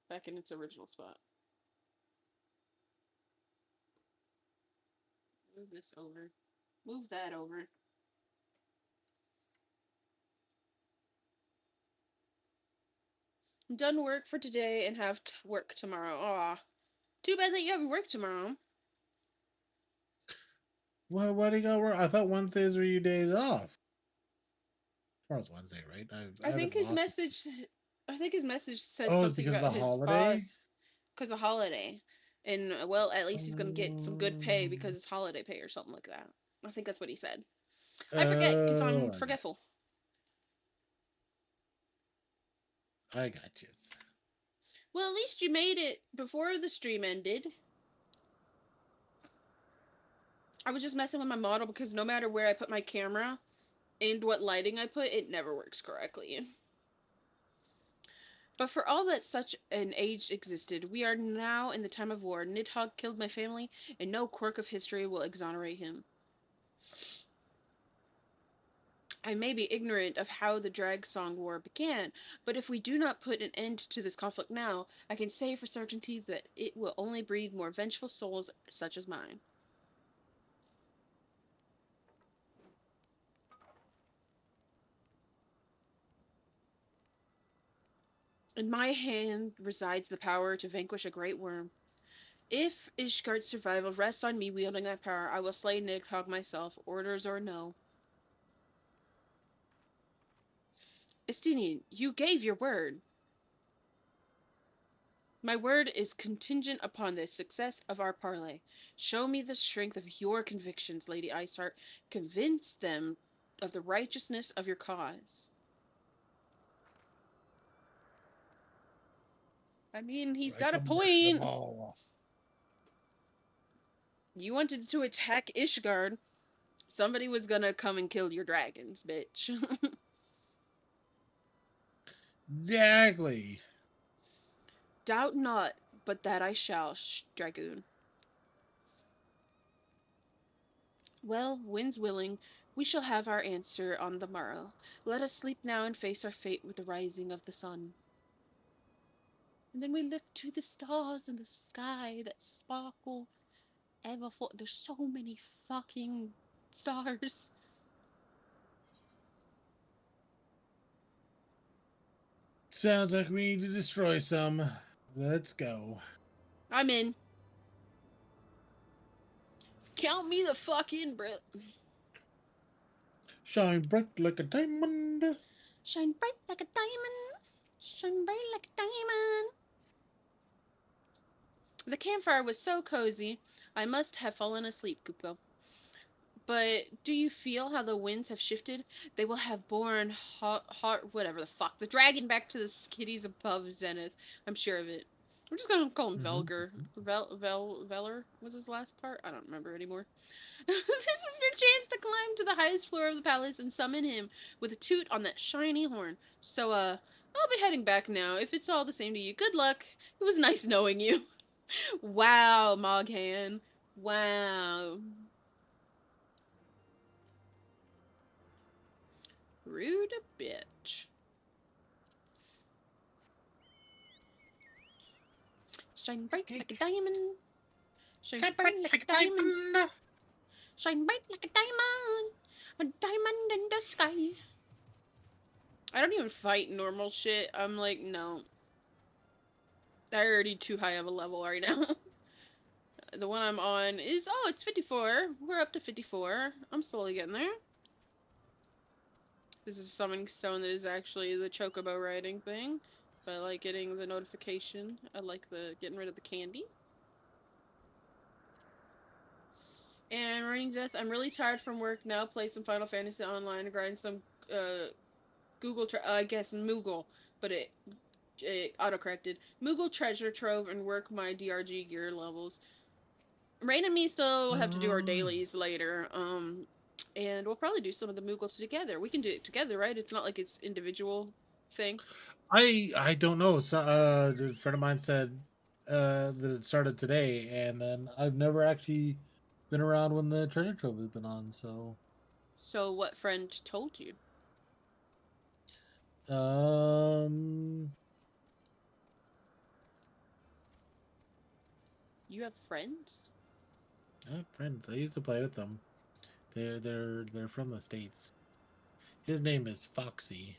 Back in its original spot. Move this over. Move that over. I'm done work for today and have work tomorrow. Aw. Too bad that you have work tomorrow. What do you got work? I thought Wednesdays were your days off. Tomorrow's Wednesday, right? I I've think been his lost. message... I think his message said Oh, it's something because of about the his holiday? boss. Because of holiday. And, well, at least he's gonna get some good pay because Um, it's holiday pay or something like that. I think that's what he said. I forget, because I'm oh, forgetful. I got you. Well, at least you made it before the stream ended. I was just messing with my model because no matter where I put my camera and what lighting I put, it never works correctly. But for all that such an age existed, we are now in the time of war. Nidhogg killed my family, and no quirk of history will exonerate him. I may be ignorant of how the Drag Song War began, but if we do not put an end to this conflict now, I can say for certainty that it will only breed more vengeful souls such as mine. In my hand resides the power to vanquish a great worm. If Ishgard's survival rests on me wielding that power, I will slay Nidhogg myself, orders or no. Estinian, you gave your word. My word is contingent upon the success of our parley. Show me the strength of your convictions, Lady Iceheart. Convince them of the righteousness of your cause. I mean, he's I got a can murder them point. all. You wanted to attack Ishgard. Somebody was gonna come and kill your dragons, bitch. Exactly. Doubt not, but that I shall, Dragoon. Well, winds willing, we shall have our answer on the morrow. Let us sleep now and face our fate with the rising of the sun. And then we look to the stars in the sky that sparkle ever for. There's so many fucking stars. Sounds like we need to destroy some. Let's go. I'm in. Count me the fuck in, bro. Shine bright like a diamond. Shine bright like a diamond. Shine bright like a diamond. The campfire was so cozy, I must have fallen asleep, Kuko. But do you feel how the winds have shifted? They will have borne whatever the fuck, the dragon back to the skitties above Zenith. I'm sure of it. We're just gonna call him Velger. Veller was his last part? I don't remember anymore. This is your chance to climb to the highest floor of the palace and summon him with a toot on that shiny horn. So, I'll be heading back now. If it's all the same to you, good luck. It was nice knowing you. Wow, Moghan. Wow. Rude bitch. Shine bright like a diamond. Shine bright like a diamond. Shine bright like a diamond. A diamond in the sky. I don't even fight normal shit. I'm like, no. They're already too high of a level right now. The one I'm on is, oh, it's 54. We're up to 54. I'm slowly getting there. This is a summoning stone that is actually the chocobo riding thing. But I like getting the notification. I like the getting rid of the candy. And running death. I'm really tired from work now. Play some Final Fantasy Online and grind some I guess Moogle, but it autocorrected. Moogle treasure trove and work my DRG gear levels. Rain and me still have to do our dailies later. And we'll probably do some of the Moogles together. We can do it together, right? It's not like it's individual thing. I don't know. So, a friend of mine said that it started today, and then I've never actually been around when the treasure trove has been on. So what friend told you? Um, You have friends? I have friends. I used to play with them. They're from the States. His name is Foxy.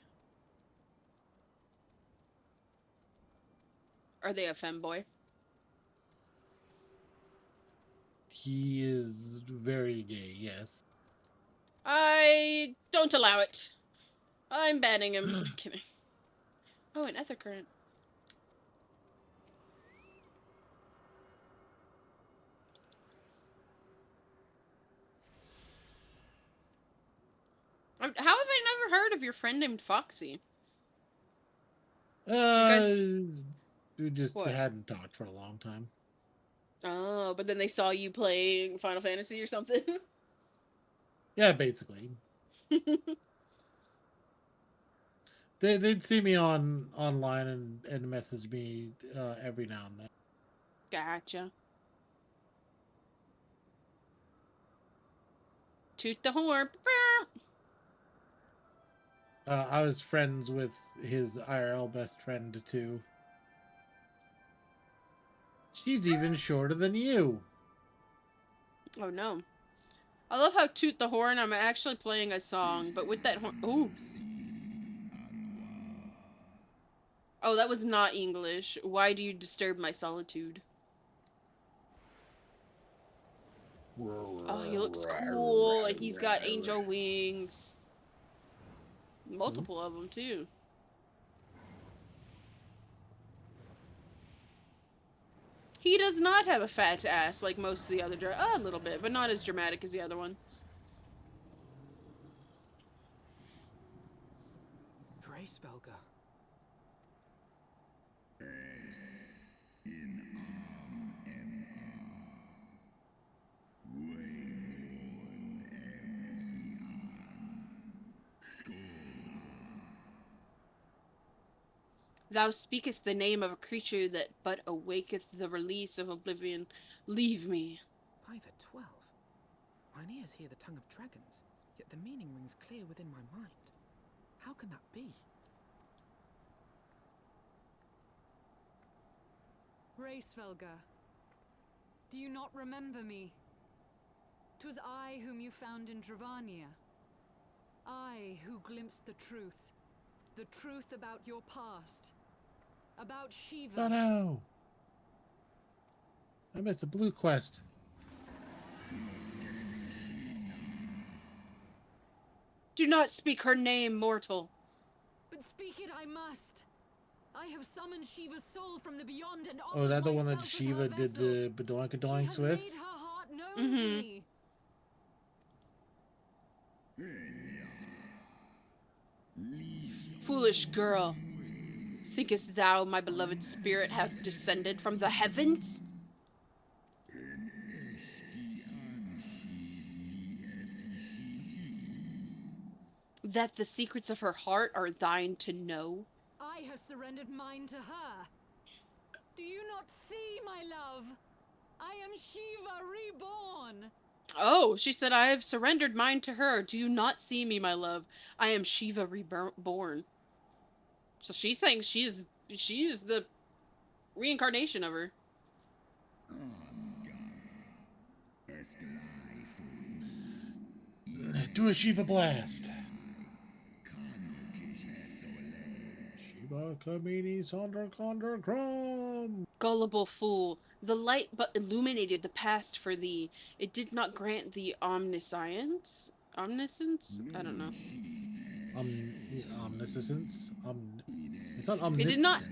Are they a femboy? He is very gay. Yes. I don't allow it. I'm banning him. I'm kidding. Oh, an ether current. How have I never heard of your friend named Foxy? We just What? hadn't talked for a long time. Oh, but then they saw you playing Final Fantasy or something. Yeah, basically. They'd see me online and message me every now and then. Gotcha. Toot the horn. I was friends with his IRL best friend too. She's even shorter than you. Oh no. I love how Toot the Horn, I'm actually playing a song, but with that horn. Ooh. Oh, that was not English. Why do you disturb my solitude? Oh, he looks cool. Like he's got angel wings. Multiple of them, too. He does not have a fat ass like most of the other a little bit, but not as dramatic as the other ones. Grace Velga. Thou speakest the name of a creature that but awaketh the release of oblivion. Leave me. By the 12. Mine ears hear the tongue of dragons, yet the meaning rings clear within my mind. How can that be? Racevelga, do you not remember me? 'Twas I whom you found in Dravania. I who glimpsed the truth about your past, about Ffxiv. Oh no! I missed a blue quest. Do not speak her name, mortal. But speak it I must. I have summoned Shiva's soul from the beyond and Oh, is offered that the one that myself as her Shiva did vessel. the She has badoinkadoinks made with? her heart known to Mm-hmm. me. Foolish girl. Thinkest thou my beloved spirit hath descended from the heavens? That the secrets of her heart are thine to know? I have surrendered mine to her. Do you not see, my love? I am Shiva reborn. Oh, she said, I have surrendered mine to her. Do you not see me, my love? I am Shiva reborn. So she's saying she is the reincarnation of her. Do a Shiva blast. Shiva Kamini Sonder Konder Krom. Gullible fool, the light but illuminated the past for thee. It did not grant thee omniscience? Omniscience? I don't know. Omniscience. It's not It omnipotent. did not.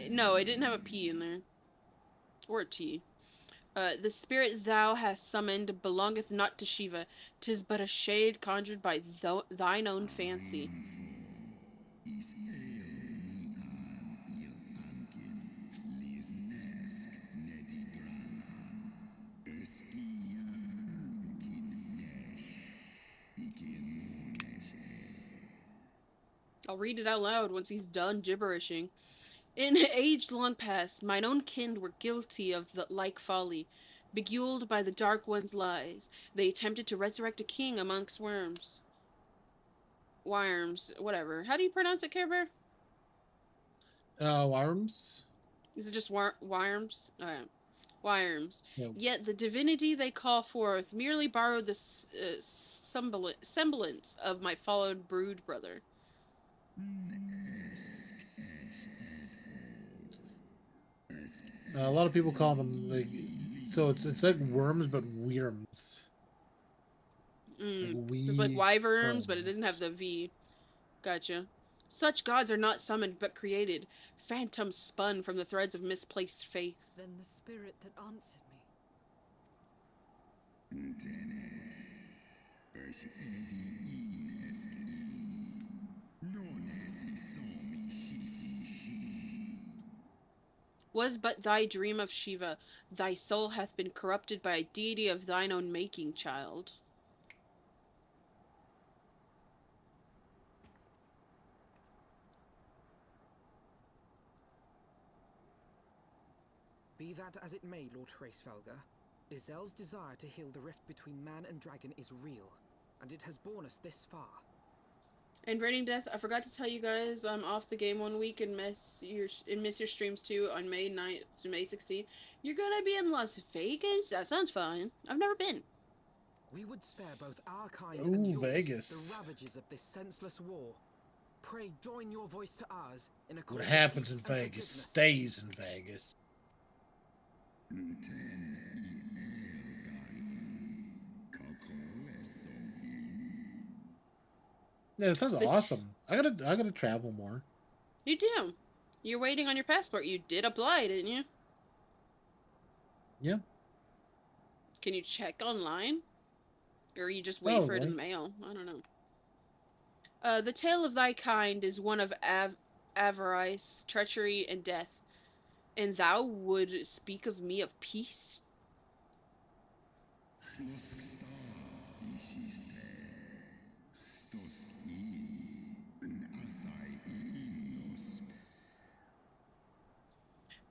No, it didn't have a P in there. Or a T. The spirit thou hast summoned belongeth not to Shiva. 'Tis but a shade conjured by thine own fancy. I'll read it out loud once he's done gibberishing. In age long past, mine own kind were guilty of the like folly. Beguiled by the Dark One's lies, they attempted to resurrect a king amongst worms. Worms, whatever. How do you pronounce it, Care Bear? Worms. Is it just worms? Worms. Yeah. Yet the divinity they call forth merely borrowed the semblance of my followed brood brother. A lot of people call them like, so it's like worms but weirms. It's like wyverns, but it doesn't have the V. Gotcha. Such gods are not summoned but created, phantoms spun from the threads of misplaced faith. Then the spirit that answered Was but thy dream of Shiva. Thy soul hath been corrupted by a deity of thine own making, child. Be that as it may, Lord Hraesvelga, Izel's desire to heal the rift between man and dragon is real, and it has borne us this far. And Raining Death, I forgot to tell you guys, I'm off the game 1 week and miss your streams too on May 9th to May 16th. You're gonna be in Las Vegas? That sounds fun. I've never been. We would spare both our kind and yours Vegas. the ravages of this senseless war. Pray join your voice to ours in a call What for happens in peace and Vegas forgiveness. stays in Vegas. Yeah, that's awesome. I gotta travel more. You do. You're waiting on your passport. You did apply, didn't you? Yeah. Can you check online? Or you just wait for it in the mail? I don't know. The tale of thy kind is one of avarice, treachery, and death. And thou would speak of me of peace?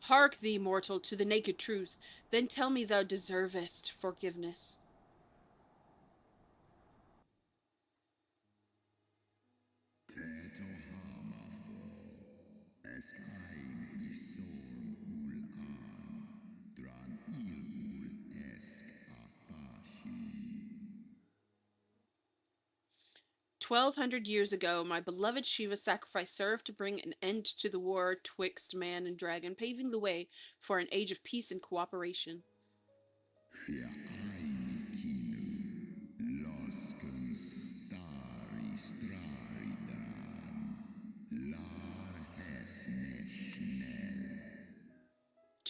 Hark thee, mortal, to the naked truth. Then tell me thou deservest forgiveness. $1,200 ago, my beloved Shiva's sacrifice served to bring an end to the war twixt man and dragon, paving the way for an age of peace and cooperation.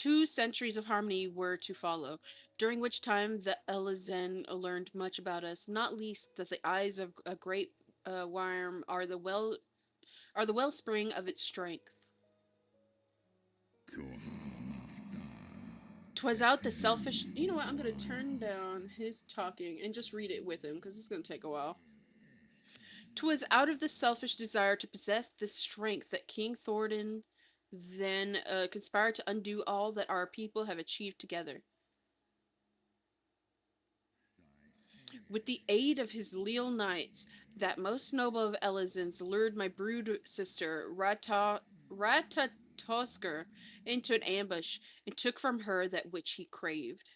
2 centuries of harmony were to follow, during which time the Elazen learned much about us, not least that the eyes of a great worm are the wellspring of its strength. 'Twas out the selfish. You know what? I'm gonna turn down his talking and just read it with him because it's gonna take a while. 'Twas out of the selfish desire to possess this strength that King Thornton then conspired to undo all that our people have achieved together. With the aid of his leal knights, that most noble of Elizans lured my brood sister Ratatosker into an ambush and took from her that which he craved.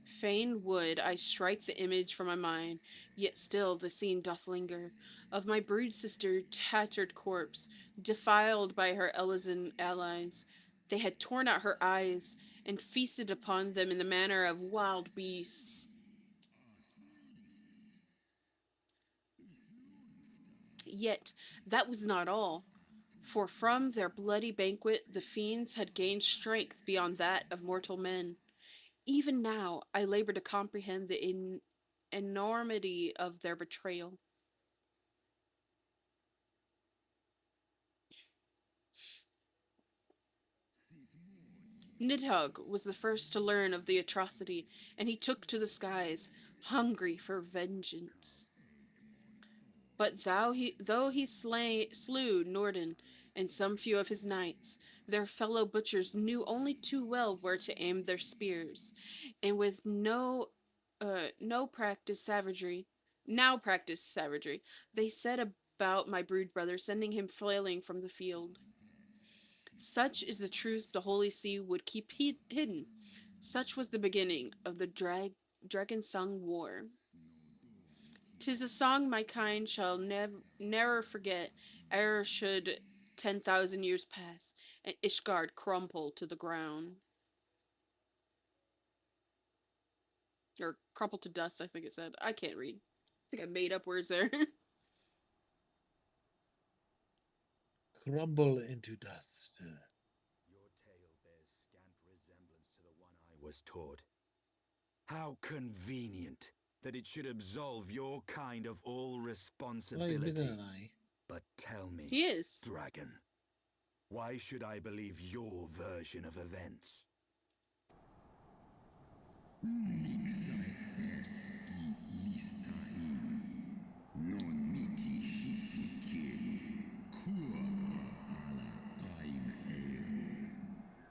Fain would I strike the image from my mind, yet still the scene doth linger, of my brood sister tattered corpse, defiled by her Elysian allies. They had torn out her eyes, and feasted upon them in the manner of wild beasts. Yet that was not all, for from their bloody banquet the fiends had gained strength beyond that of mortal men. Even now I labor to comprehend the enormity of their betrayal. Nidhogg was the first to learn of the atrocity, and he took to the skies, hungry for vengeance. But though he slew Norden and some few of his knights, their fellow butchers knew only too well where to aim their spears, and with no practice savagery, now practiced savagery, they set about my brood brother, sending him flailing from the field. Such is the truth the Holy See would keep hidden. Such was the beginning of the dragon sung war. 'Tis a song my kind shall never forget, ere should 10,000 years pass, and Ishgard crumple to the ground. Or crumple to dust, I think it said. I can't read. I think I made up words there. Crumble into dust. Your tale bears scant resemblance to the one I was taught. How convenient that it should absolve your kind of all Well, responsibility. isn't I? But tell me, He is. dragon, why should I believe your version of events?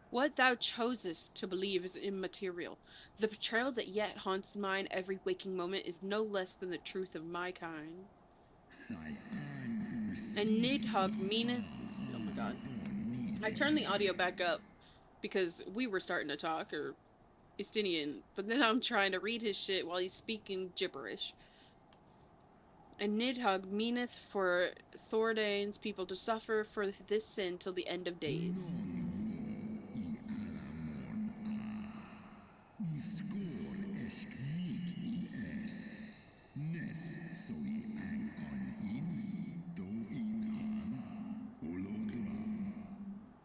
What thou chosest to believe is immaterial. The betrayal that yet haunts mine every waking moment is no less than the truth of my kind. And Nidhogg meaneth. Oh my god. I turned the audio back up because we were starting to talk, or Estinian, but then I'm trying to read his shit while he's speaking gibberish. And Nidhogg meaneth for Thordain's people to suffer for this sin till the end of days.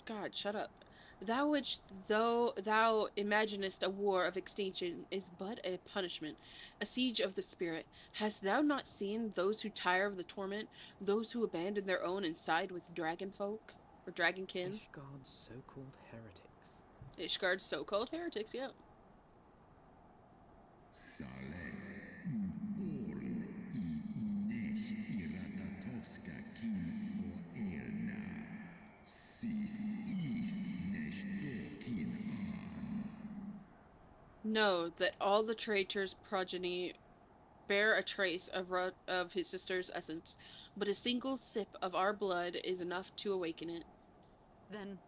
God, shut up. Thou which though thou imaginest a war of extinction is but a punishment, a siege of the spirit. Hast thou not seen those who tire of the torment, those who abandon their own and side with dragon folk or dragonkin? Ishgard's so-called heretics. Ishgard's so-called heretics, yeah. Know that all the traitor's progeny bear a trace of his sister's essence, but a single sip of our blood is enough to awaken it. Then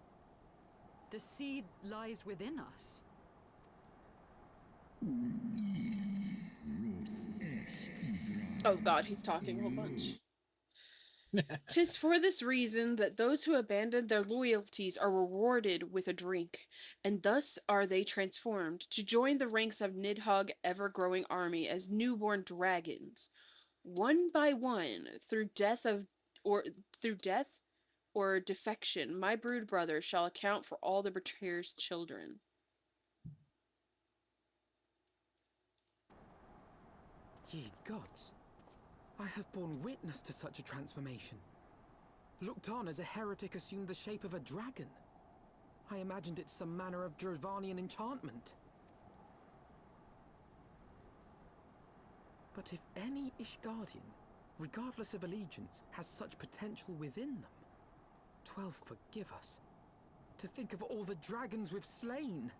the seed lies within us. Oh god, he's talking a whole bunch. 'Tis for this reason that those who abandon their loyalties are rewarded with a drink, and thus are they transformed to join the ranks of Nidhogg ever-growing army as newborn dragons. One by one, through death, or defection, my brood brother shall account for all the betrayer's children. Ye gods, I have borne witness to such a transformation. Looked on as a heretic assumed the shape of a dragon. I imagined it some manner of Dravanian enchantment. But if any Ishgardian, regardless of allegiance, has such potential within them, 12 forgive us. To think of all the dragons we've slain!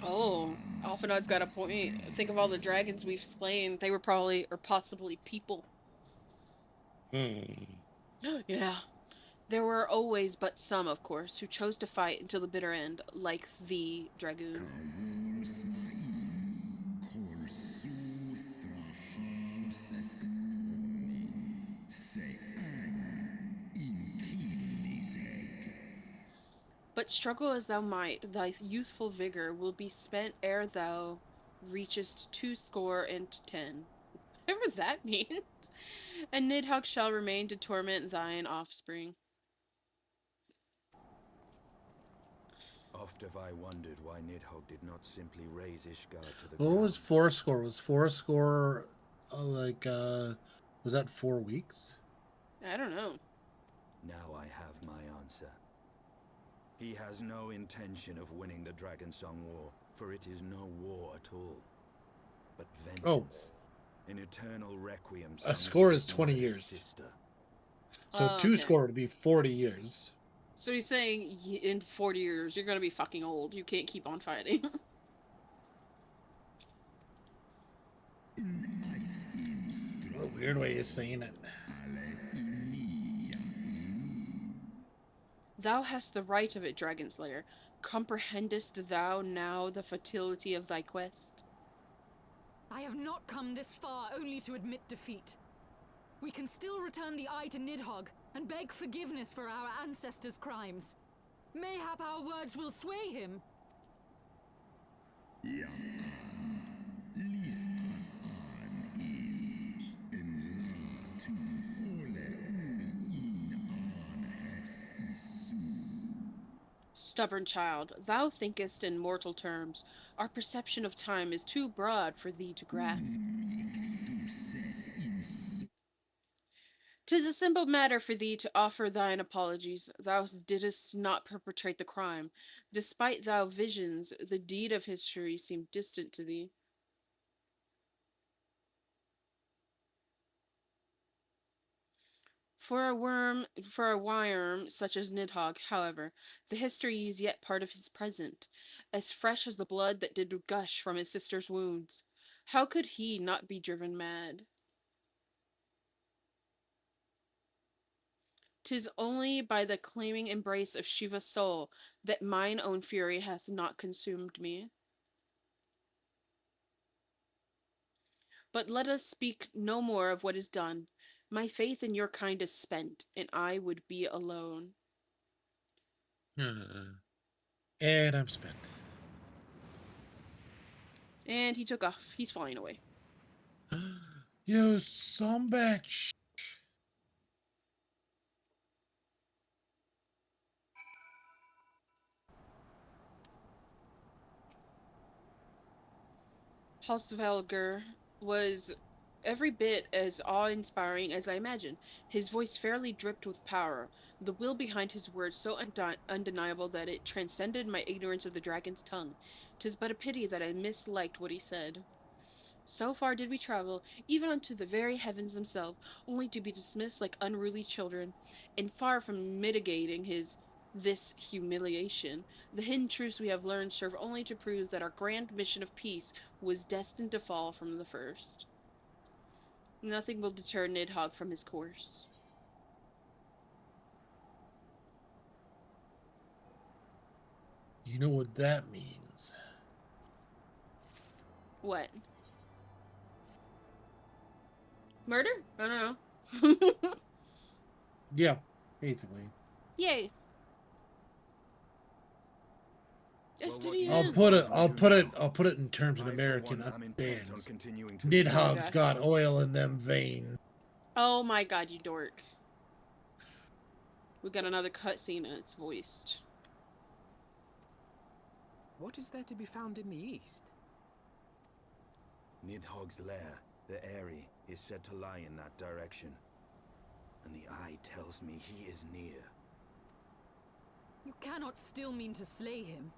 Oh, Alphanod's got a point. Think of all the dragons we've slain. They were probably, or possibly, people. Yeah. There were always but some, of course, who chose to fight until the bitter end, like the Dragoon. But struggle as thou might, thy youthful vigor will be spent ere thou reachest 70. Whatever that means. And Nidhogg shall remain to torment thine offspring. Oft have I wondered why Nidhogg did not simply raise Ishgard to the What ground. was fourscore? Was fourscore was that 4 weeks? I don't know. Now I have my answer. He has no intention of winning the Dragonsong War, for it is no war at all, but vengeance. An eternal requiem. A score is sung to 20 his years. sister. So Oh, two okay. score would be 40 years. So he's saying in 40 years, you're gonna be fucking old. You can't keep on fighting. What a weird way of saying it. Thou hast the right of it, Dragonslayer. Comprehendest thou now the futility of thy quest? I have not come this far only to admit defeat. We can still return the eye to Nidhogg and beg forgiveness for our ancestors' crimes. Mayhap our words will sway him. Stubborn child, thou thinkest in mortal terms. Our perception of time is too broad for thee to grasp. 'Tis a simple matter for thee to offer thine apologies. Thou didst not perpetrate the crime. Despite thou visions, the deed of history seemed distant to thee. For a worm such as Nidhogg, however, the history is yet part of his present, as fresh as the blood that did gush from his sister's wounds. How could he not be driven mad? 'Tis only by the claiming embrace of Shiva's soul that mine own fury hath not consumed me. But let us speak no more of what is done. My faith in your kind is spent, and I would be alone. And I'm spent. And he took off. He's flying away. You some bitch. Halsvelger was every bit as awe-inspiring as I imagined. His voice fairly dripped with power, the will behind his words so undeniable that it transcended my ignorance of the dragon's tongue. 'Tis but a pity that I misliked what he said. So far did we travel, even unto the very heavens themselves, only to be dismissed like unruly children, and far from mitigating this humiliation, the hidden truths we have learned serve only to prove that our grand mission of peace was destined to fall from the first. Nothing will deter Nidhogg from his course. You know what that means. What? Murder? I don't know. Yeah, basically. Yay. Yes, Well, did he? what do you I'll put it in terms of I, for American one, am intent on understands. continuing to Nidhogg's Okay. got oil in them veins. Oh my god, you dork. We got another cutscene and it's voiced. What is there to be found in the east? Nidhogg's lair, the Eyrie, is said to lie in that direction. And the eye tells me he is near. You cannot still mean to slay him.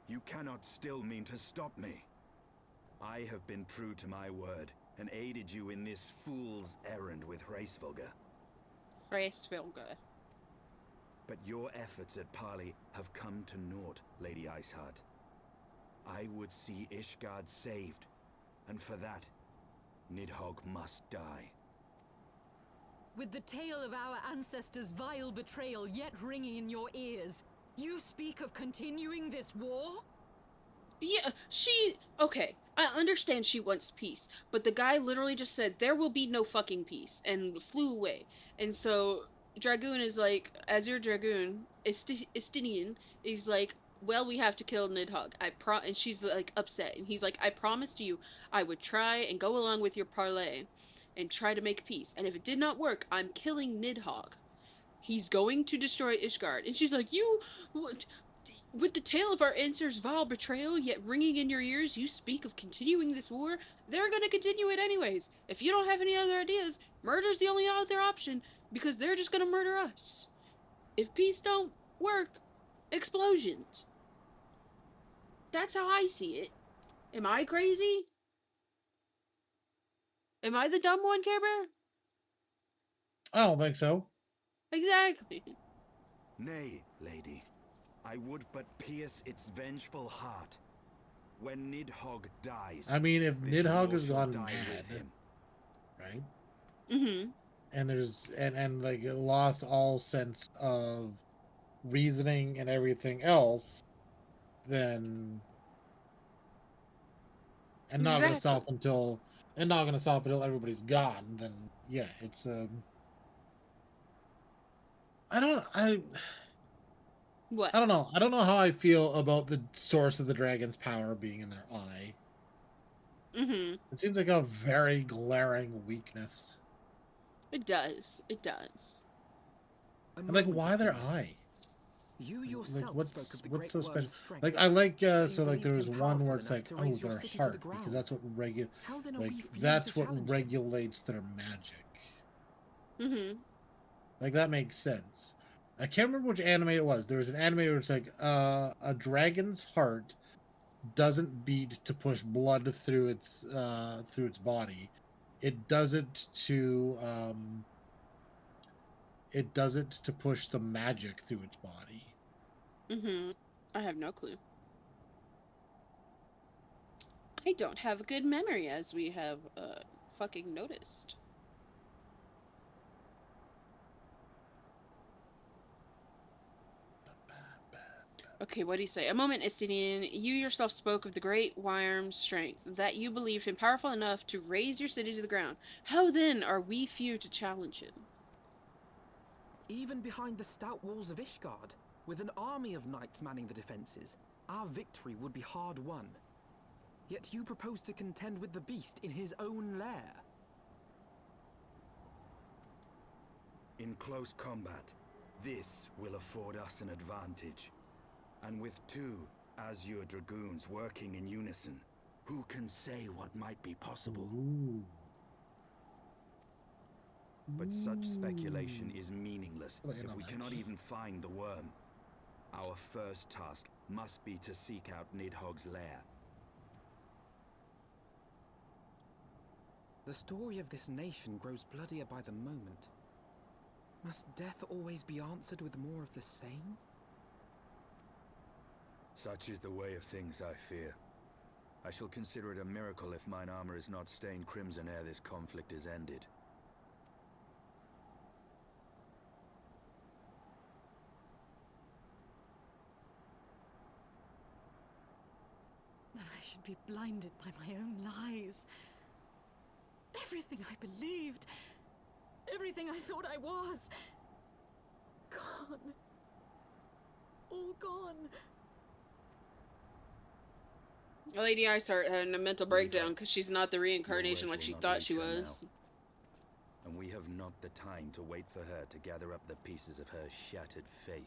You cannot still mean to stop me. I have been true to my word and aided you in this fool's errand with Ffxiv. Ffxiv. But your efforts at parley have come to naught, Lady Iceheart. I would see Ishgard saved, and for that, Nidhogg must die. With the tale of our ancestors' vile betrayal yet ringing in your ears, you speak of continuing this war? Yeah, okay, I understand she wants peace, but the guy literally just said, there will be no fucking peace, and flew away. And so, Dragoon is like, as your Dragoon, Estinian, is like, well, we have to kill Nidhogg. And she's like, upset, and he's like, I promised you I would try and go along with your parley, and try to make peace, and if it did not work, I'm killing Nidhogg. He's going to destroy Ishgard. And she's like, with the tale of our ancestors' vile betrayal yet ringing in your ears, you speak of continuing this war? They're gonna continue it anyways. If you don't have any other ideas, murder's the only other option, because they're just gonna murder us. If peace don't work, explosions. That's how I see it. Am I crazy? Am I the dumb one, Care Bear? I don't think so. Exactly. Nay, lady. I would but pierce its vengeful heart. When Nidhogg dies, I mean, if this Nidhogg war has shall gone die mad, with him. right? Mm-hmm. And there's and like it lost all sense of reasoning and everything else, then not gonna Exactly. stop until everybody's gone, then yeah, it's I What? I don't know. I don't know how I feel about the source of the dragon's power being in their eye. Mm-hmm. It seems like a very glaring weakness. It does. It does. And like, why their eye? You Like, yourself spoke of the what's great so word special? of strength. Like, I like You so like there believed was him one where powerful it's enough like, to oh, raise your their city to the heart, because ground. that's what How then are like we few that's to what challenge him? regulates their magic. Mm-hmm. Like that makes sense. I can't remember which anime it was. There was an anime where it's like a dragon's heart doesn't beat to push blood through its body. It does it to push the magic through its body. Mm-hmm. I have no clue. I don't have a good memory, as we have fucking noticed. Okay, what do you say? A moment, Istinian. You yourself spoke of the great Wyrm's strength, that you believed him powerful enough to raise your city to the ground. How then are we few to challenge him? Even behind the stout walls of Ishgard, with an army of knights manning the defenses, our victory would be hard won. Yet you propose to contend with the beast in his own lair. In close combat, this will afford us an advantage. And with two Azure Dragoons working in unison, who can say what might be possible? Ooh. But such speculation is meaningless Well, you if know we that. cannot even find the worm. Our first task must be to seek out Nidhogg's lair. The story of this nation grows bloodier by the moment. Must death always be answered with more of the same? Such is the way of things, I fear. I shall consider it a miracle if mine armor is not stained crimson ere this conflict is ended. That I should be blinded by my own lies. Everything I believed, everything I thought I was, gone. all gone. Lady Iceheart having a mental breakdown because she's not the reincarnation like words she will not thought reach she her now. was. And we have not the time to wait for her to gather up the pieces of her shattered faith.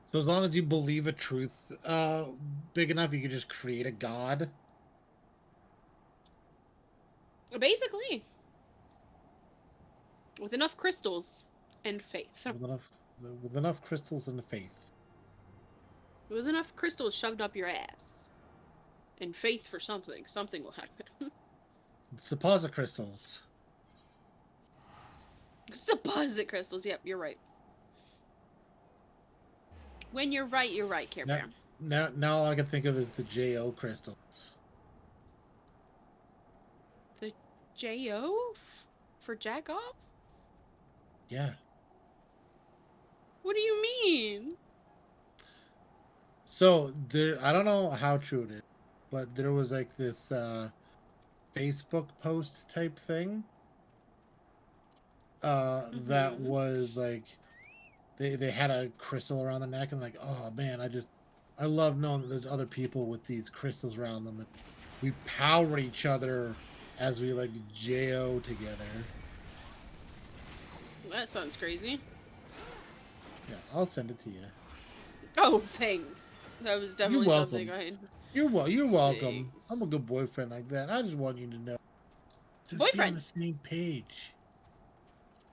So as long as you believe a truth big enough, you can just create a god. Basically. With enough crystals and faith. With enough crystals and faith. With enough crystals shoved up your ass. And faith for something. Something will happen. Supposite crystals. Supposite crystals. Yep, you're right. When you're right, Care Bear. Now all I can think of is the JO crystals. The J.O.? For jack off? Yeah. What do you mean? So there, I don't know how true it is, but there was like this Facebook post type thing that was like they had a crystal around the neck and like, oh man, I love knowing that there's other people with these crystals around them and we power each other as we like JO together. That sounds crazy. Yeah, I'll send it to you. Oh, thanks. That was definitely You're welcome. something I... You're welcome. Thanks. I'm a good boyfriend like that. I just want you to know. To be Boyfriend? on the same page.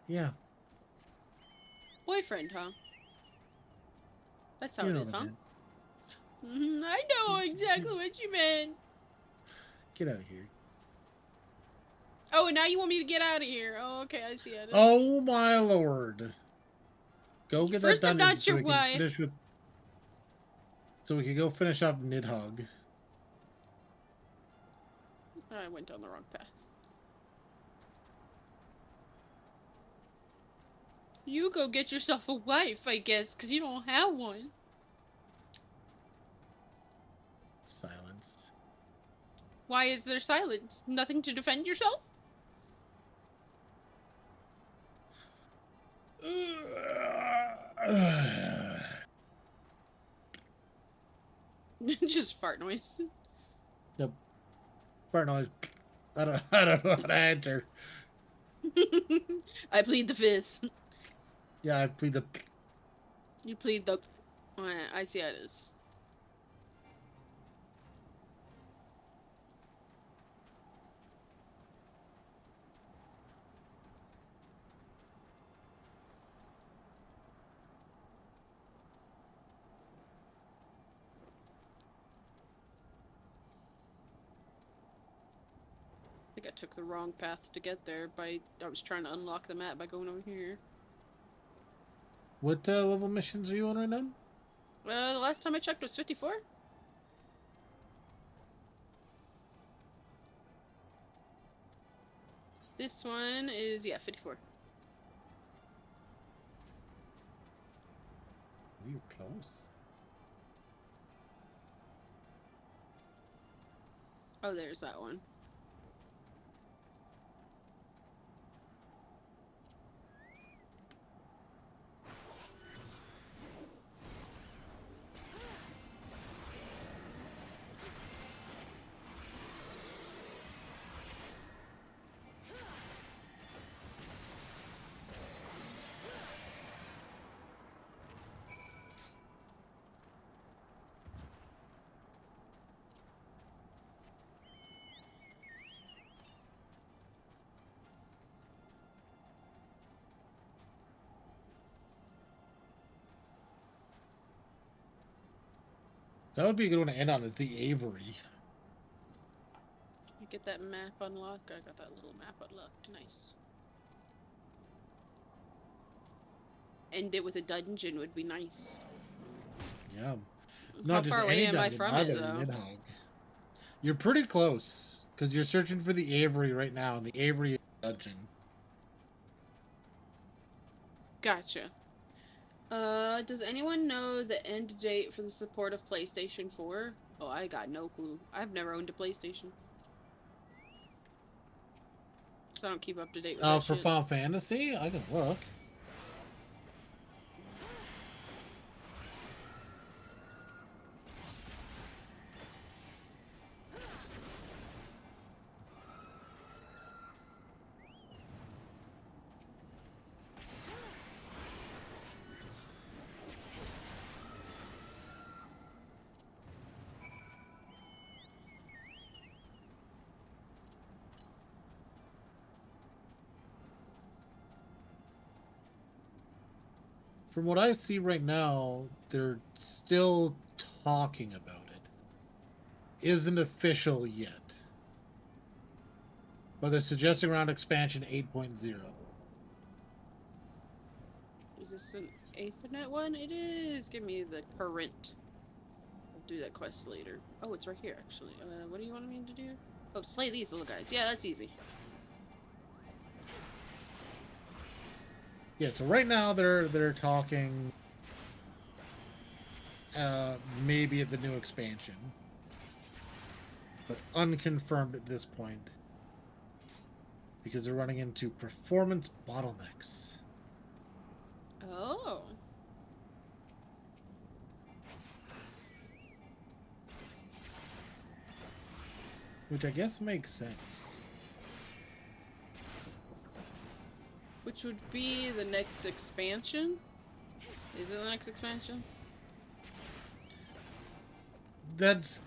Yeah. Boyfriend, huh? That's how You it know is, what I huh? meant. I know exactly what you meant. Get out of here. Oh, and now you want me to get out of here. Oh, okay, I see it. Oh my lord. Go get First, that I'm dungeon not so your we can wife. finish with. So we can go finish off Nidhogg. I went down the wrong path. You go get yourself a wife, I guess, because you don't have one. Silence. Why is there silence? Nothing to defend yourself? Just fart noise. Yep. Fart noise. I don't know how to answer. I plead the fifth. Yeah, I plead the. You plead the... Oh, I see how it is. I think I took the wrong path to get there I was trying to unlock the map by going over here. What level missions are you on right now? The last time I checked was 54. This one is, yeah, 54. We were close. Oh, there's that one. So that would be a good one to end on, is the Avery. You get that map unlocked? I got that little map unlocked. Nice. End it with a dungeon would be nice. Yeah. How Not just far away any am I dungeon, from either it, though? Nidhogg. You're pretty close, because you're searching for the Avery right now, and the Avery is a dungeon. Gotcha. Does anyone know the end date for the support of PlayStation 4? Oh, I got no clue. I've never owned a PlayStation. So I don't keep up to date with that For shit. Final Fantasy, I can look. from what I see right now, they're still talking about it. Isn't official yet. But they're suggesting around expansion 8.0. Is this an Ethernet one? It is. Give me the current. I'll do that quest later. Oh, it's right here, actually. What do you want me to do? Oh, slay these little guys. Yeah, that's easy. Yeah, so right now they're talking maybe at the new expansion. But unconfirmed at this point. Because they're running into performance bottlenecks. Oh. Which I guess makes sense. Which would be the next expansion? Is it the next expansion? That's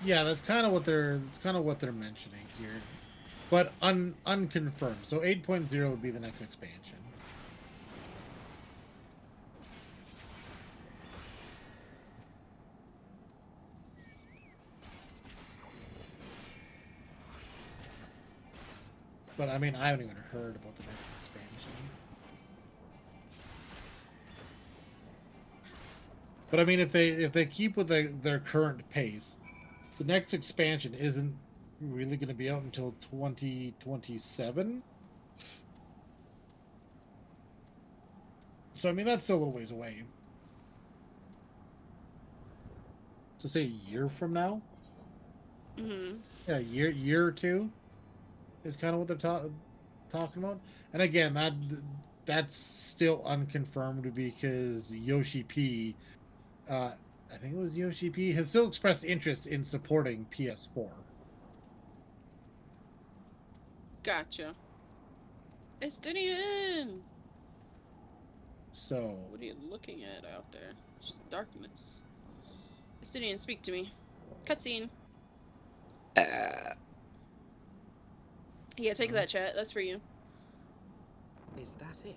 kind of what they're mentioning here. But unconfirmed. So 8.0 would be the next expansion. But I mean, I haven't even heard about the next expansion. But I mean, if they keep with their current pace, the next expansion isn't really going to be out until 2027. So I mean, that's still a little ways away. So say a year from now. Mm-hmm. Yeah, year or two is kind of what they're talking about. And again, that's still unconfirmed because Yoshi P, I think it was Yoshi P, has still expressed interest in supporting PS4. Gotcha. Estinian! So What are you looking at out there? It's just darkness. Estinian, speak to me. Cutscene. Yeah, take that, chat. That's for you. Is that it?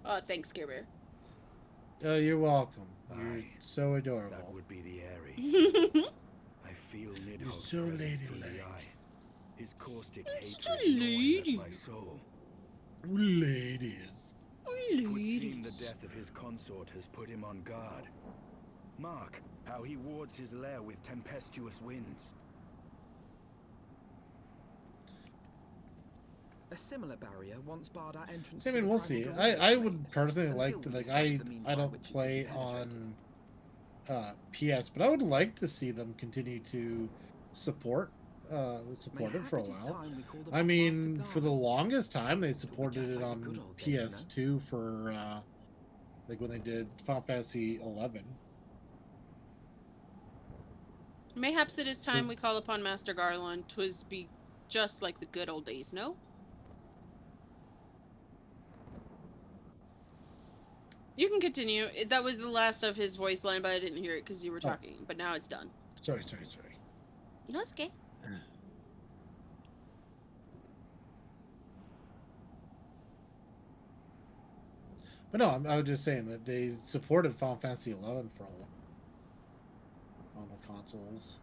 Oh, thanks, Care Bear. Oh, you're welcome. You're Aye, so adorable. That would be the Airy. I feel Nidhogg's so presence through the ladylike. eye. His caustic You're such hatred a gnawing at lady. my soul. Ladies. It would seem the death of his consort has put him on guard. Mark how he wards his lair with tempestuous winds. A similar barrier once barred our entrance. I to mean, the we'll primal see. domain I of would Blade, personally until like to we like discovered the means I by don't which it play could be penetrated. on PS, but I would like to see them continue to support it for a Mayhap it is while. time we called I upon mean, Master for the Garland. longest time they It'll be supported just it like the on good old days, you know? PS2 for like when they did Final Fantasy 11. Mayhaps it is time we call upon Master Garland. 'Twas be just like the good old days, no? You can continue. That was the last of his voice line, but I didn't hear it because you were talking. But now it's done. Sorry. No, it's okay. But no, I was just saying that they supported Final Fantasy 11 for a while on the consoles.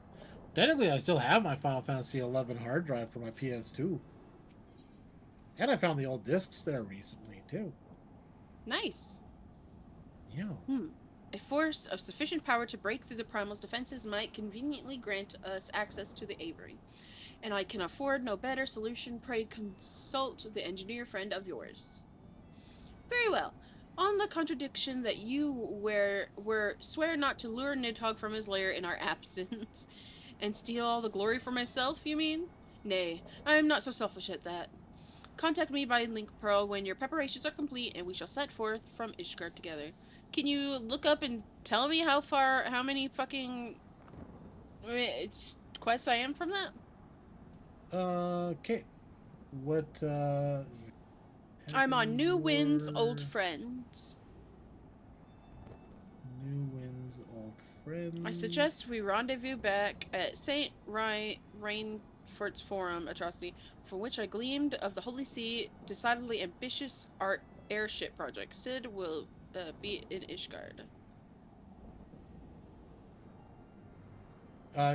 Technically, I still have my Final Fantasy 11 hard drive for my PS2. And I found the old discs there recently, too. Nice. Yeah. A force of sufficient power to break through the Primal's defenses might conveniently grant us access to the Avery. And I can afford no better solution. Pray consult the engineer friend of yours. Very well. On the contradiction that you were swear not to lure Nidhogg from his lair in our absence, and steal all the glory for myself, you mean? Nay, I am not so selfish at that. Contact me by Link Pearl when your preparations are complete, and we shall set forth from Ishgard together. Can you look up and tell me how many fucking quests I am from that? Okay. What, I'm on New Winds, Old Friends. New Winds, Old Friends. I suggest we rendezvous back at St. Rainford for its forum atrocity, from which I gleamed of the Holy See, decidedly ambitious art airship project. Sid will be in Ishgard.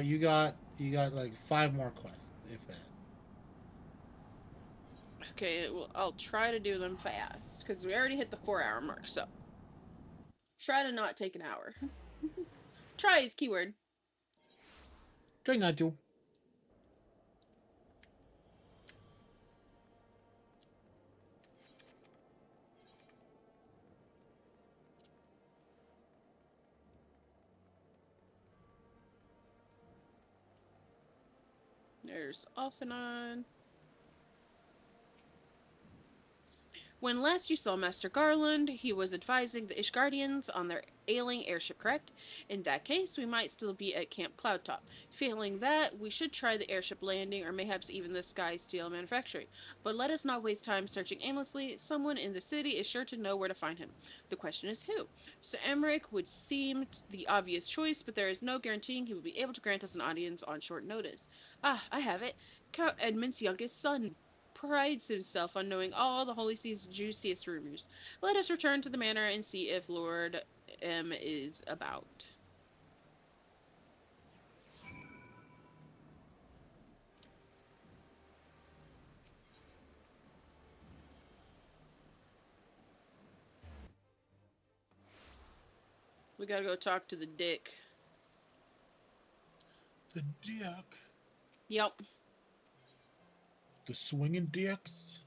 You got like 5 more quests, if that. Okay, well, I'll try to do them fast, because we already hit the 4-hour mark, so. Try to not take an hour. Try is keyword. Try not to. There's off and on. When last you saw Master Garland, he was advising the Ishgardians on their ailing airship, correct? In that case, we might still be at Camp Cloudtop. Failing that, we should try the airship landing or mayhaps even the Sky Steel manufacturing. But let us not waste time searching aimlessly. Someone in the city is sure to know where to find him. The question is who? Sir Emmerich would seem the obvious choice, but there is no guaranteeing he will be able to grant us an audience on short notice. Ah, I have it. Count Edmund's youngest son prides himself on knowing all the Holy See's juiciest rumors. Let us return to the manor and see if Lord M is about. We gotta go talk to the dick. The dick. Yep. The swinging dicks.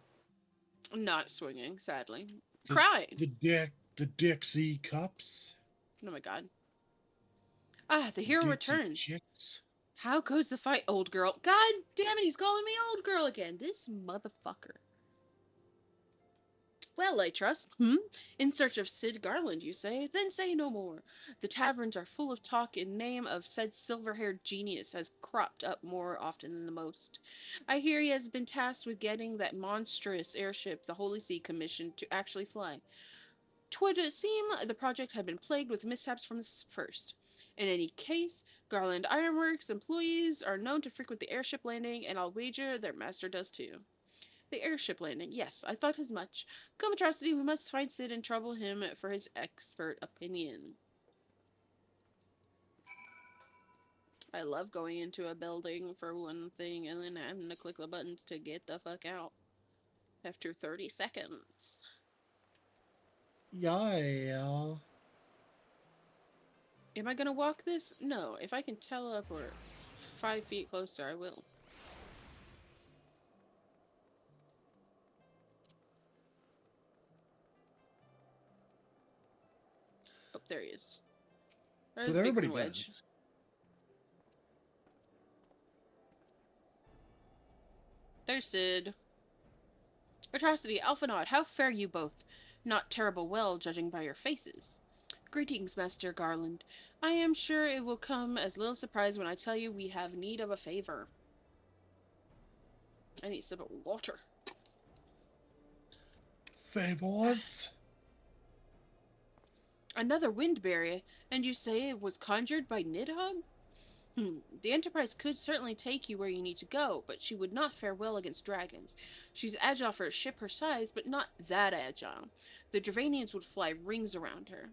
Not swinging, sadly. Crying. The Dixie cups. Oh my god. Ah, the hero Dixie returns. chicks. How goes the fight, old girl? God damn it, he's calling me old girl again. This motherfucker. Well, I trust. In search of Sid Garland, you say? Then say no more. The taverns are full of talk in name of said silver-haired genius has cropped up more often than the most. I hear he has been tasked with getting that monstrous airship the Holy See commissioned to actually fly. 'Twould seem the project had been plagued with mishaps from the first. In any case, Garland Ironworks employees are known to frequent the airship landing, and I'll wager their master does too. The airship landing. Yes, I thought as much. Come, atrocity, we must find Sid and trouble him for his expert opinion. I love going into a building for one thing and then having to click the buttons to get the fuck out. After 30 seconds. Yeah. Am I gonna walk this? No. If I can teleport 5 feet closer, I will. Oh, there he is. There's But everybody Biggs and Wedge. does. There's Sid. Atrocity, Alphanod, how fare you both? Not terrible well, judging by your faces. Greetings, Master Garland. I am sure it will come as little surprise when I tell you we have need of a favor. I need a sip of water. Favors? Another wind barrier, and you say it was conjured by Nidhogg? The Enterprise could certainly take you where you need to go, but she would not fare well against dragons. She's agile for a ship her size, but not that agile. The Dravanians would fly rings around her.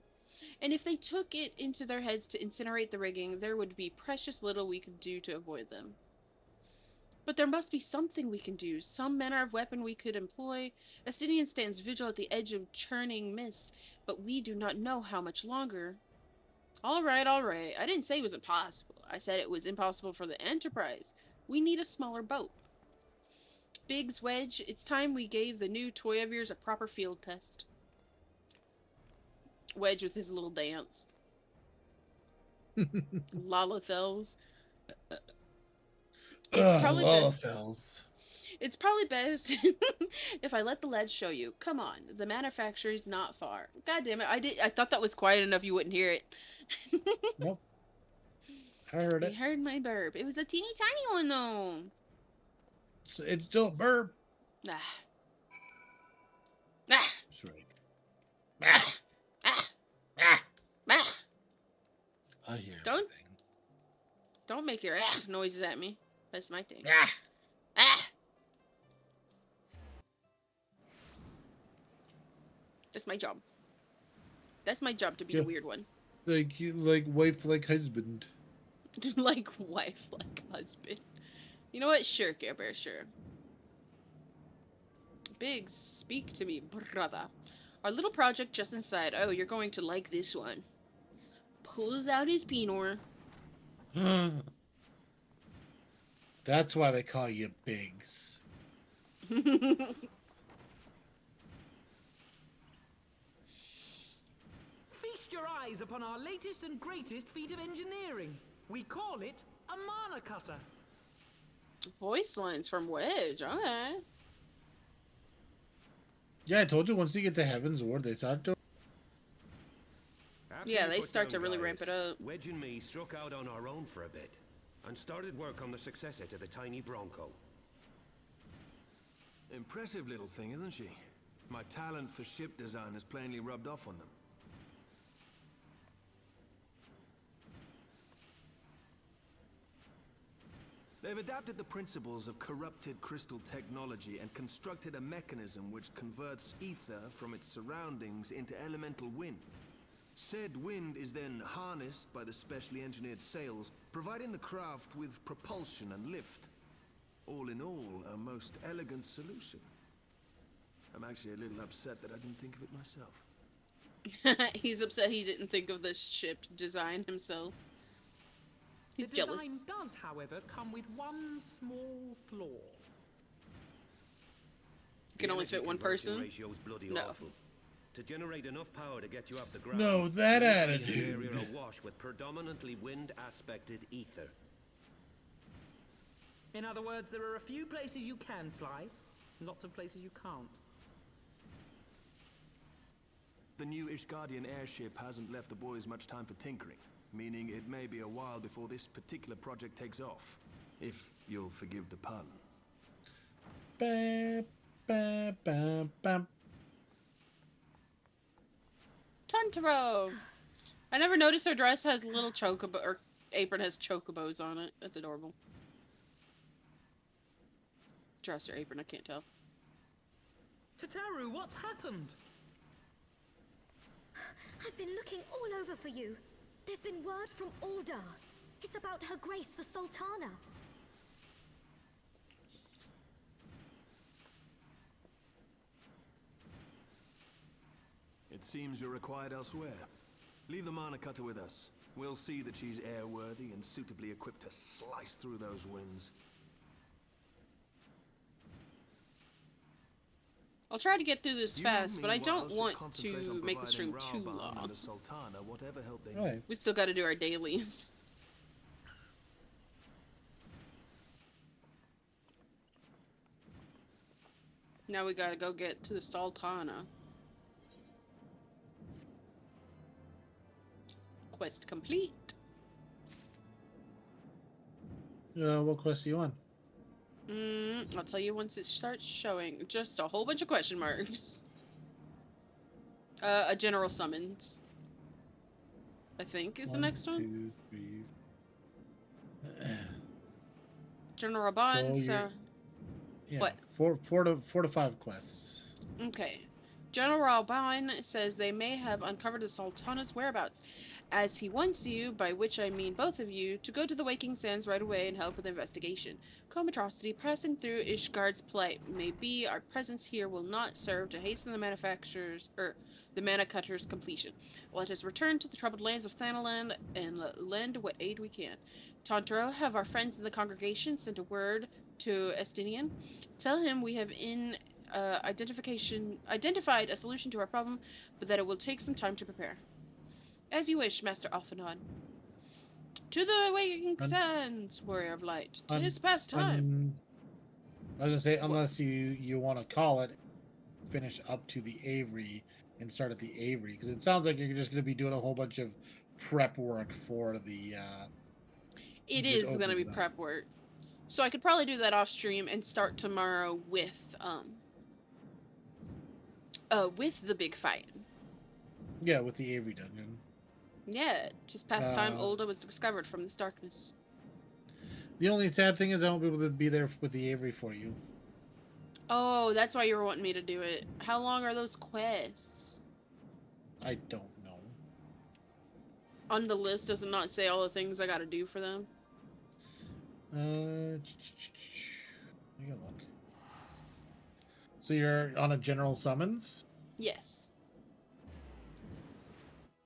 And if they took it into their heads to incinerate the rigging, there would be precious little we could do to avoid them. But there must be something we can do, some manner of weapon we could employ. Estinian stands vigil at the edge of churning mists, but we do not know how much longer. All right. I didn't say it was impossible. I said it was impossible for the Enterprise. We need a smaller boat. Biggs, Wedge, it's time we gave the new toy of yours a proper field test. Wedge with his little dance. Lalafels. It's probably best. It's probably best if I let the lads show you. Come on, the manufacturer's not far. God damn it! I thought that was quiet enough you wouldn't hear it. Nope. I heard it. I heard my burp. It was a teeny tiny one though. It's still a burp. Ah. Ah. That's right. Ah. Ah. Ah. Ah. I hear Don't- everything. Don't make your noises at me. That's my thing. Ah! Ah! That's my job. That's my job, to be the Yeah. weird one. Like wife, like husband. Like wife, like husband. You know what? Sure, Care Bear, sure. Biggs, speak to me, brother. Our little project just inside. Oh, you're going to like this one. Pulls out his penor. That's why they call you Biggs. Feast your eyes upon our latest and greatest feat of engineering. We call it a mana cutter. Voice lines from Wedge. Okay. Yeah, I told you once you get to Heaven's Ward, they start to. After Yeah, we they put start down to really Gaius, ramp it up. Wedge and me struck out on our own for a bit, and started work on the successor to the tiny Bronco. Impressive little thing, isn't she? My talent for ship design has plainly rubbed off on them. They've adapted the principles of corrupted crystal technology and constructed a mechanism which converts ether from its surroundings into elemental wind. Said wind is then harnessed by the specially engineered sails, providing the craft with propulsion and lift. All in all, a most elegant solution. I'm actually a little upset that I didn't think of it myself. He's upset he didn't think of this ship design himself. He's The jealous. design does, however, come with one small flaw. You can only fit one person. Ratio's bloody No. awful. To generate enough power to get you off the ground. No, that you need attitude. An area awash with predominantly wind-aspected ether. In other words, there are a few places you can fly, lots of places you can't. The new Ishgardian airship hasn't left the boys much time for tinkering, meaning it may be a while before this particular project takes off. If you'll forgive the pun. Ba, ba, ba, ba. Tantaro! I never noticed her dress has little chocobo, or apron has chocobos on it. That's adorable. Dress or apron, I can't tell. Tataru, what's happened? I've been looking all over for you. There's been word from Aldar. It's about Her Grace, the Sultana. It seems you're required elsewhere. Leave the mana cutter with us. We'll see that she's airworthy and suitably equipped to slice through those winds. I'll try to get through this You fast, but I don't meanwhile, should want concentrate to on make the stream providing too Ralban and long. the Sultana whatever help they Right. need. We still gotta do our dailies. Now we gotta go get to the Sultana. Quest complete. What quest do you want? I'll tell you once it starts showing. Just a whole bunch of question marks. A general summons, I think, is the next one. 2, 3. General Bond, So so... you're- Yeah, What? four to 5 quests. Okay. General Bond says they may have uncovered the Sultana's whereabouts, as he wants you, by which I mean both of you, to go to the Waking Sands right away and help with the investigation. Calm atrocity passing through Ishgard's plight. Maybe our presence here will not serve to hasten the mana cutter's completion. Let us return to the troubled lands of Thanaland and lend what aid we can. Tantaro, have our friends in the congregation sent a word to Estinian? Tell him we have identified a solution to our problem, but that it will take some time to prepare. As you wish, Master Alphanod. To the Waking Sands, Warrior of Light. 'Tis past time. I was gonna say, unless you want to call it, finish up to the Avery and start at the Avery, because it sounds like you're just gonna be doing a whole bunch of prep work for the. It just is gonna be opening up. prep work. So I could probably do that off stream and start tomorrow with the big fight. Yeah, with the Avery dungeon. Yeah, 'tis past time Olda was discovered from this darkness. The only sad thing is I won't be able to be there with the Avery for you. Oh, that's why you were wanting me to do it. How long are those quests? I don't know. On the list, does it not say all the things I gotta do for them? Take a look. So you're on a general summons? Yes.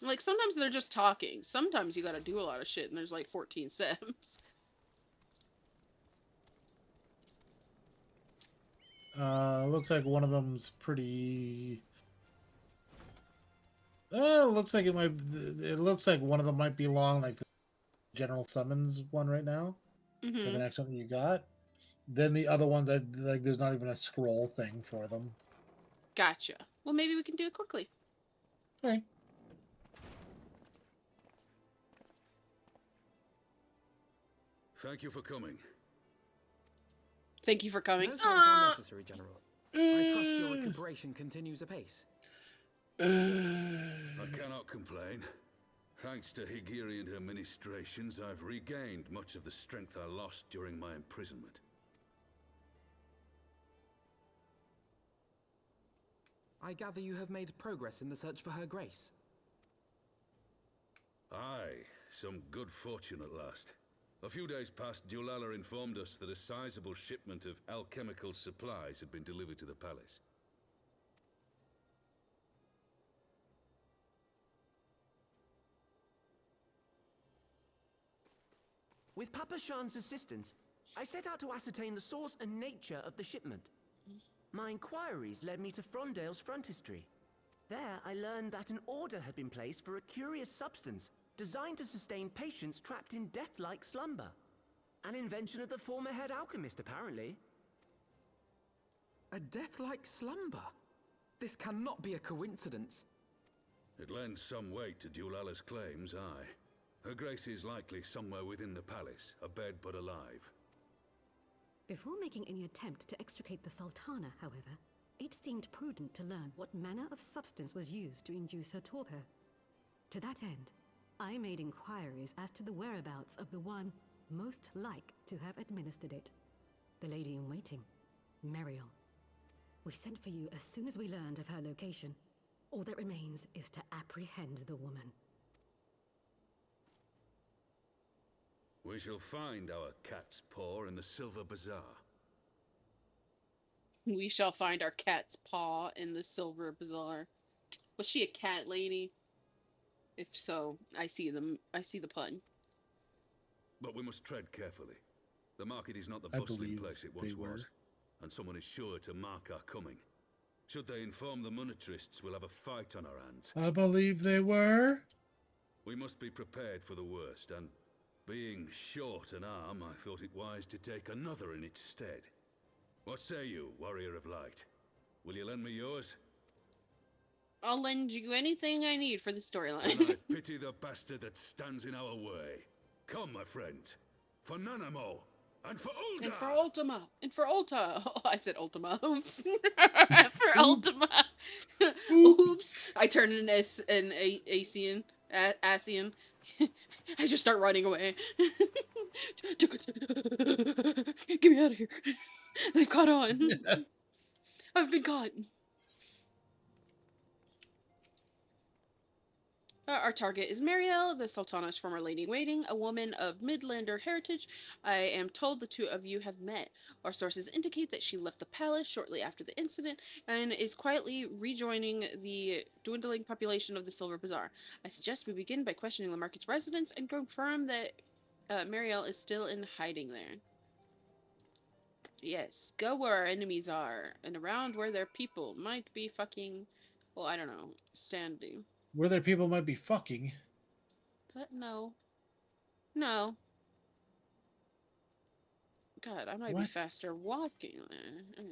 Like, sometimes they're just talking. Sometimes you gotta do a lot of shit, and there's like 14 steps. Looks like one of them's pretty... looks like it might... It looks like one of them might be long, like the general summons one right now. For the Mm-hmm. next one that you got. Then the other ones, like, there's not even a scroll thing for them. Gotcha. Well, maybe we can do it quickly. Okay. Thank you for coming. Thank you for coming. No thanks are necessary, General. I trust your recuperation continues apace. I cannot complain. Thanks to Higiri and her ministrations, I've regained much of the strength I lost during my imprisonment. I gather you have made progress in the search for Her Grace. Aye, some good fortune at last. A few days past, Dulala informed us that a sizable shipment of alchemical supplies had been delivered to the palace. With Papa Shan's assistance, I set out to ascertain the source and nature of the shipment. My inquiries led me to Frondale's frontistery. There, I learned that an order had been placed for a curious substance designed to sustain patients trapped in death-like slumber. An invention of the former head alchemist, apparently. A death-like slumber? This cannot be a coincidence. It lends some weight to Dulala's claims, aye. Her Grace is likely somewhere within the palace, abed but alive. Before making any attempt to extricate the Sultana, however, it seemed prudent to learn what manner of substance was used to induce her torpor. To that end, I made inquiries as to the whereabouts of the one most like to have administered it. The lady in waiting, Muriel. We sent for you as soon as we learned of her location. All that remains is to apprehend the woman. We shall find our cat's paw in the Silver Bazaar. We shall find our cat's paw in the Silver Bazaar. Was she a cat lady? If so, I see the pun. But we must tread carefully. The market is not the I bustling believe place it they once was, were. and someone is sure to mark our coming. Should they inform the monetarists, we'll have a fight on our hands. I believe they were. We must be prepared for the worst, and being short an arm, I thought it wise to take another in its stead. What say you, Warrior of Light? Will you lend me yours? I'll lend you anything I need for the Then storyline. I pity the bastard that stands in our way. Come, my friends, for Nanamo, and for Ulta! And for Ultima. And for Ulta. Oh, I said Ultima. Oops. For Ultima. Oops. I turn an Asian. Asian. I just start running away. Get me out of here. They've caught on. I've been caught. Our target is Marielle, the Sultana's former lady-in-waiting, a woman of Midlander heritage. I am told the two of you have met. Our sources indicate that she left the palace shortly after the incident and is quietly rejoining the dwindling population of the Silver Bazaar. I suggest we begin by questioning the market's residents and confirm that Marielle is still in hiding there. Yes, go where our enemies are, and around where their people might be fucking, well, I don't know, standing. Where their people might be fucking. But no. No. God, I might be What? faster walking there.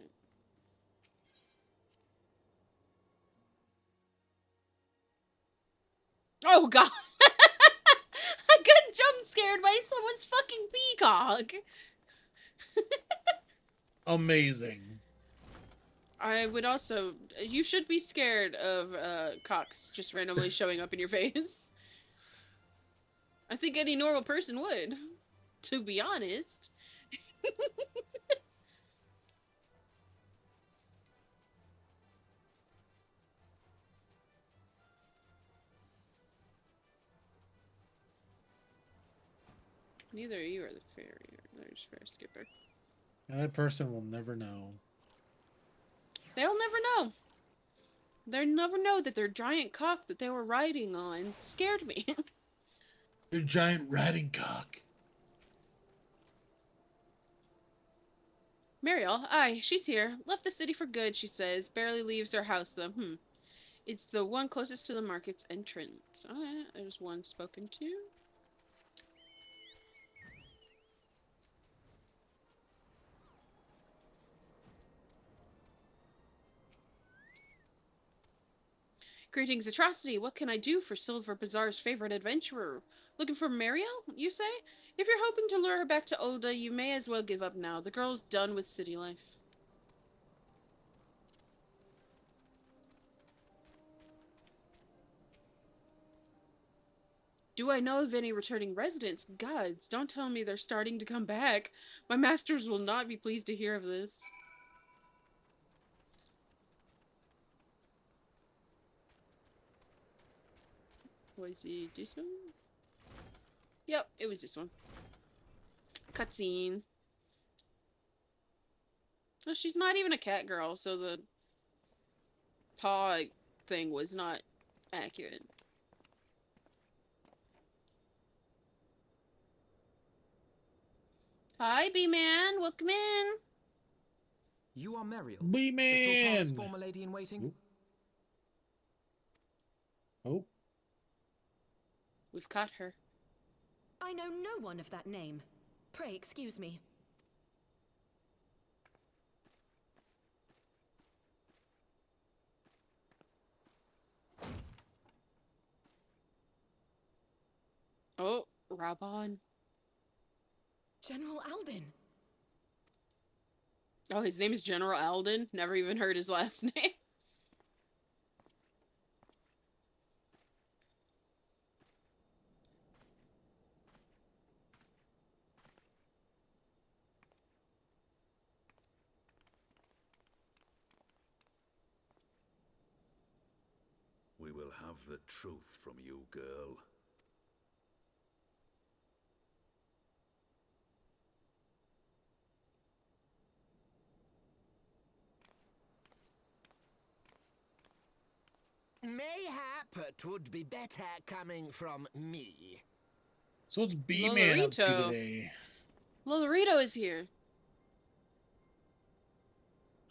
Oh god! I got jump scared by someone's fucking peacock! Amazing. I would also... You should be scared of cocks just randomly showing up in your face. I think any normal person would. to be honest. Neither you or the fairy. There's fair skipper. And that person will never know. They'll never know. They'll never know that their giant cock that they were riding on scared me. Your giant riding cock. Mariel, aye, she's here. Left the city for good, she says. Barely leaves her house, though. It's the one closest to the market's entrance. Alright, there's one spoken to. Greetings, Atrocity. What can I do for Silver Bazaar's favorite adventurer? Looking for Mariel, you say? If you're hoping to lure her back to Olda, you may as well give up now. The girl's done with city life. Do I know of any returning residents? Gods, don't tell me they're starting to come back. My masters will not be pleased to hear of this. Was it this one? Yep, it was this one. Cutscene. Well, she's not even a cat girl, so the paw thing was not accurate. Hi, B-Man. Welcome in. You are Mariel, B-Man! the Sultan's former lady in waiting? Oh. We've caught her. I know no one of that name. Pray excuse me. Oh, Raban. General Alden. Oh, his name is General Alden. Never even heard his last name. We will have the truth from you, girl. Mayhap it would be better coming from me. So it's B-Man up to Lolorito. today. Lolorito is here.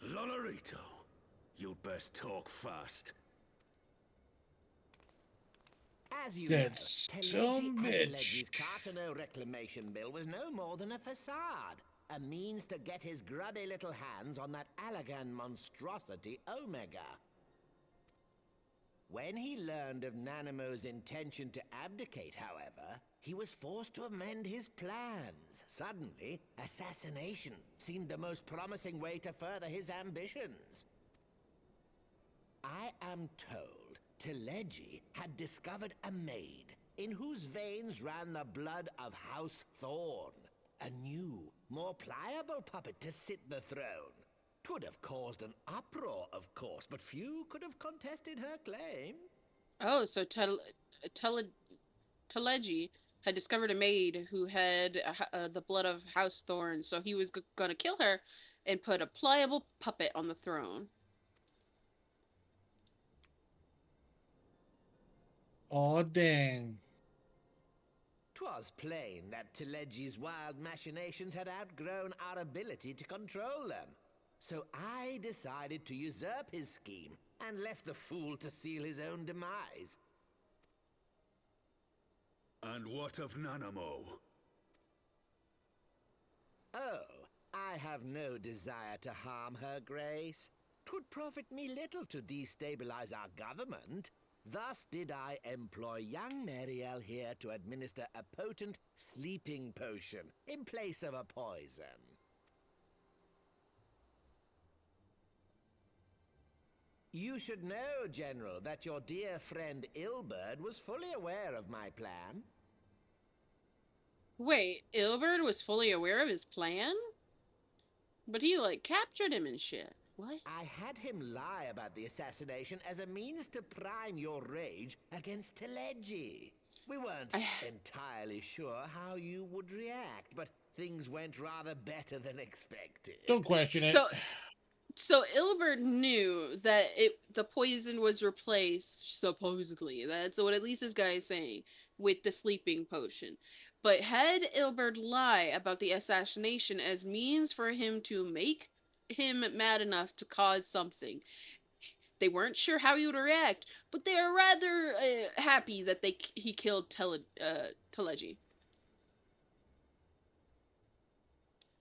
Lolorito, you'd best talk fast. As you That know, some bitch. Telegi's Cartono reclamation bill was no more than a facade. A means to get his grubby little hands on that Allagan monstrosity Omega. When he learned of Nanamo's intention to abdicate, however, he was forced to amend his plans. Suddenly, assassination seemed the most promising way to further his ambitions. I am told Telegi had discovered a maid in whose veins ran the blood of House Thorn. A new, more pliable puppet to sit the throne. 'Twould have caused an uproar, of course, but few could have contested her claim. Oh, so Telegi had discovered a maid who had the blood of House Thorn, so he was gonna kill her and put a pliable puppet on the throne. Aw, dang. 'Twas plain that Telegi's wild machinations had outgrown our ability to control them. So I decided to usurp his scheme and left the fool to seal his own demise. And what of Nanamo? Oh, I have no desire to harm her grace. 'Twould profit me little to destabilize our government. Thus did I employ young Mariel here to administer a potent sleeping potion in place of a poison. You should know, General, that your dear friend Ilberd was fully aware of my plan. Wait, Ilberd was fully aware of his plan? But he, like, captured him and shit. What? I had him lie about the assassination as a means to prime your rage against Teleji. We weren't entirely sure how you would react, but things went rather better than expected. Don't question it. So Ilbert knew that the poison was replaced, supposedly. That's what at least this guy is saying, with the sleeping potion. But had Ilbert lie about the assassination as means for him to make him mad enough to cause something. They weren't sure how he would react, but they are rather happy that he killed Teleji.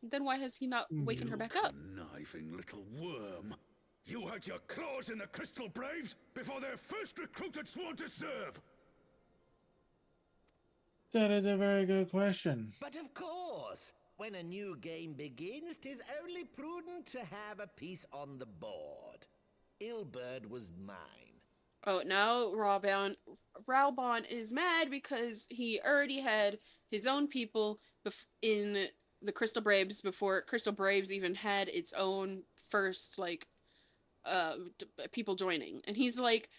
Then why has he not waken her back up? Conniving little worm. You had your claws in the Crystal Braves before their first recruited sworn to serve. That is a very good question. But of course, when a new game begins, 'tis only prudent to have a piece on the board. Ilberd was mine. Oh, now Raubon is mad because he already had his own people in the Crystal Braves before Crystal Braves even had its own first, like, people joining. And he's like,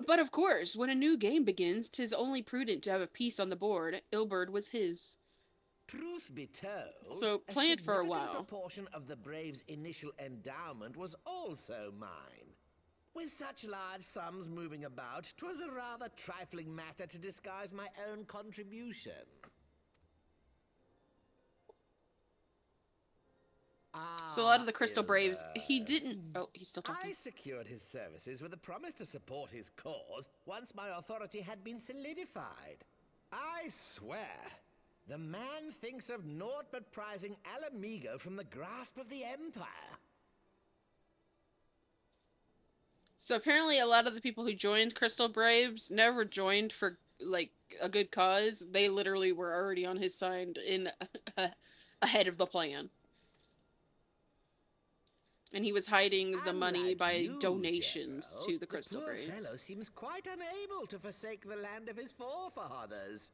but of course, when a new game begins, 'tis only prudent to have a piece on the board. Ilberd was his. Truth be told, So play it for a while. A proportion of the Braves' initial endowment was also mine. With such large sums moving about, 'twas a rather trifling matter to disguise my own contribution. So a lot of the Crystal Braves, he didn't... Oh, he's still talking. I secured his services with a promise to support his cause once my authority had been solidified. I swear, the man thinks of naught but prizing Alamigo from the grasp of the Empire. So apparently a lot of the people who joined Crystal Braves never joined for, like, a good cause. They literally were already on his side ahead of the plan. And he was hiding the money by donations to the Crystal Braves. The poor fellow seems quite unable to forsake the land of his forefathers.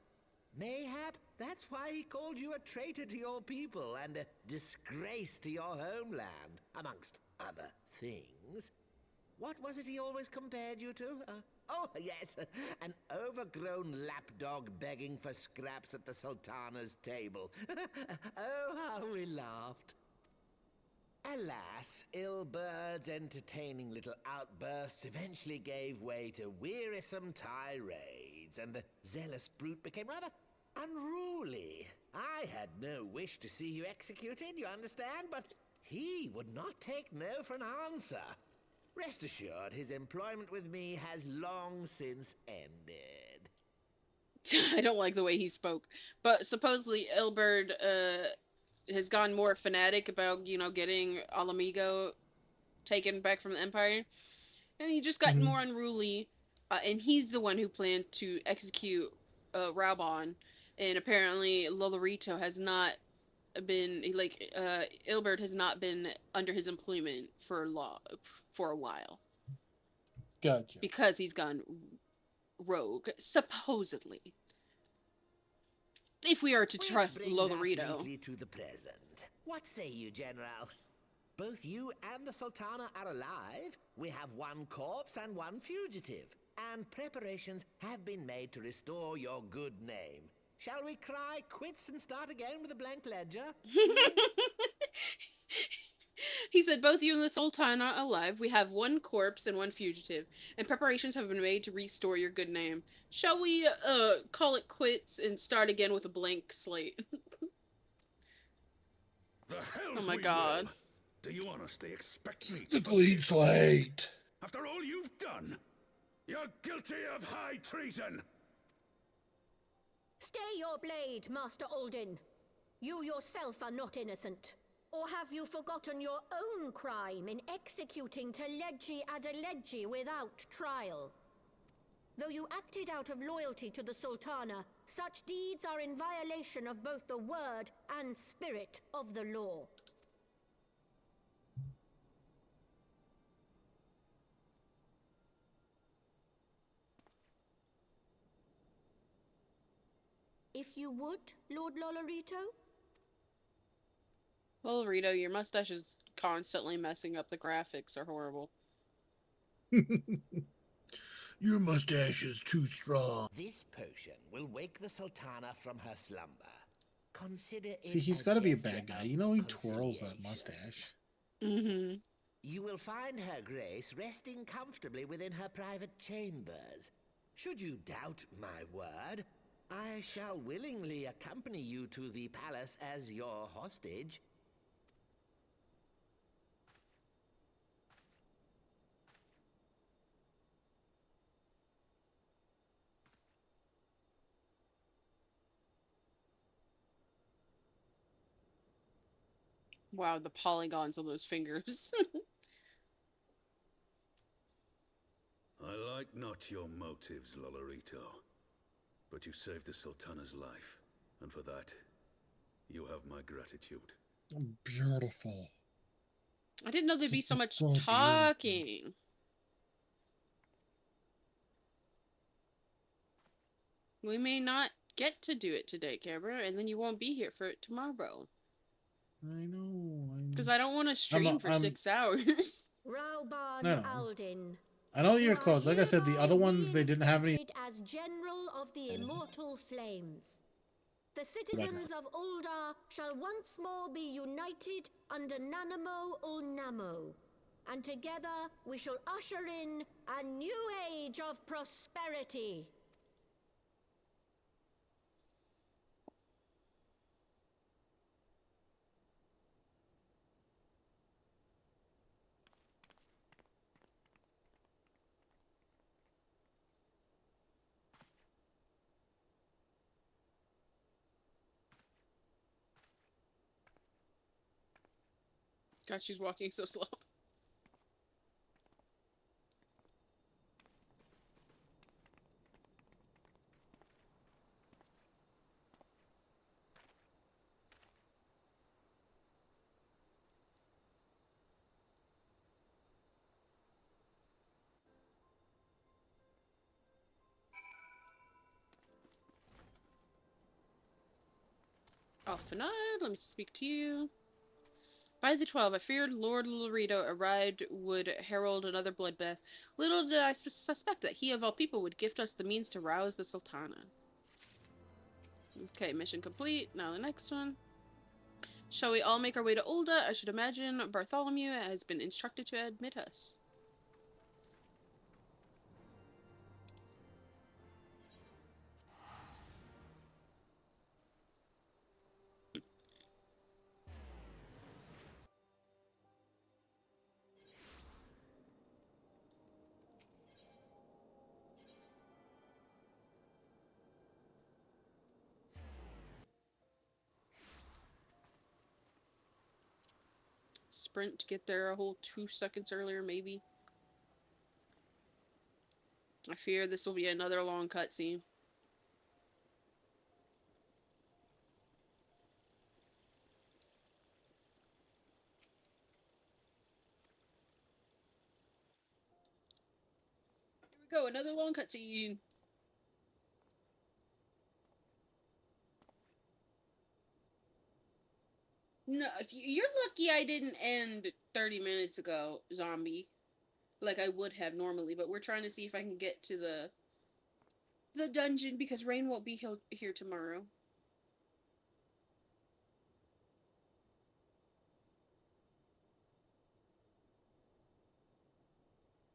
Mayhap that's why he called you a traitor to your people and a disgrace to your homeland, amongst other things. What was it he always compared you to? Oh, yes, an overgrown lapdog begging for scraps at the Sultana's table. Oh, how we laughed. Alas, Ilberd's entertaining little outbursts eventually gave way to wearisome tirades, and the zealous brute became rather unruly. I had no wish to see you executed, you understand, but he would not take no for an answer. Rest assured, his employment with me has long since ended. I don't like the way he spoke. But supposedly Ilberd has gone more fanatic about, you know, getting Alamigo taken back from the Empire. And he just got more unruly. And he's the one who planned to execute Raubon. And apparently Lolorito has not been, like, Ilberd has not been under his employment for a while. Gotcha. Because he's gone rogue, supposedly. If we are to trust Lolorito. Neatly to the present. What say you, General? Both you and the Sultana are alive. We have one corpse and one fugitive. And preparations have been made to restore your good name. Shall we cry quits and start again with a blank ledger? He said, both you and the Sultan are alive. We have one corpse and one fugitive. And preparations have been made to restore your good name. Shall we, call it quits and start again with a blank slate? The hell's oh my god. Will. Do you honestly expect me to... The clean slate! After all you've done? You're guilty of high treason! Stay your blade, Master Alden. You yourself are not innocent. Or have you forgotten your own crime in executing Teleji Adeleji without trial? Though you acted out of loyalty to the Sultana, such deeds are in violation of both the word and spirit of the law. if you would, Lord Lolorito? Lolorito, your mustache is constantly messing up. The graphics are horrible. Your mustache is too strong. This potion will wake the Sultana from her slumber. Consider it. See, he's got to be a bad guy. You know he twirls that mustache. Mm-hmm. You will find her grace resting comfortably within her private chambers. Should you doubt my word, I shall willingly accompany you to the palace as your hostage. Wow, the polygons of those fingers. I like not your motives, Lolorito. But you saved the Sultana's life, and for that, you have my gratitude. Beautiful. I didn't know there'd be so much beautiful. talking. We may not get to do it today, Cabra, and then you won't be here for it tomorrow. I know. Because I don't want to stream for 6 hours. Rauban Aldin. I know you're close. Like I said, the other ones, they didn't have any... as General of the Immortal Flames. The citizens of Ul'dah shall once more be united under Nanamo Ul'Namo. And together we shall usher in a new age of prosperity. God, she's walking so slow. Oh, Finad, let me speak to you. By the 12, I feared Lord Lolorito arrived would herald another bloodbath. Little did I suspect that he of all people would gift us the means to rouse the Sultana. Okay, mission complete. Now the next one. Shall we all make our way to Ul'dah? I should imagine Bartholomew has been instructed to admit us. Sprint to get there a whole 2 seconds earlier, maybe. I fear this will be another long cutscene. Here we go, another long cutscene. No, you're lucky I didn't end 30 minutes ago, zombie. Like I would have normally, but we're trying to see if I can get to the dungeon because Rain won't be here tomorrow.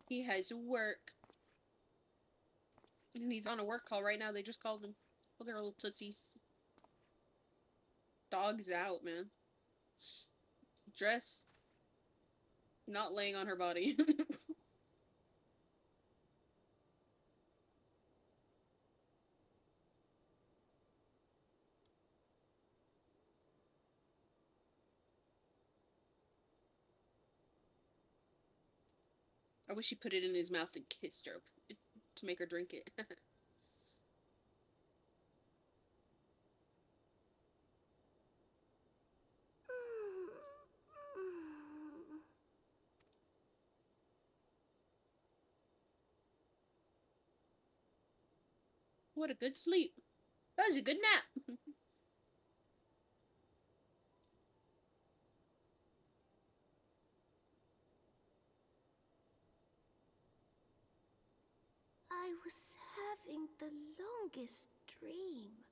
He has work. And he's on a work call right now. They just called him. Look at our little tootsies. Dog's out, man. Dress. Not laying on her body. I wish he put it in his mouth and kissed her to make her drink it. What a good sleep. That was a good nap. I was having the longest dream.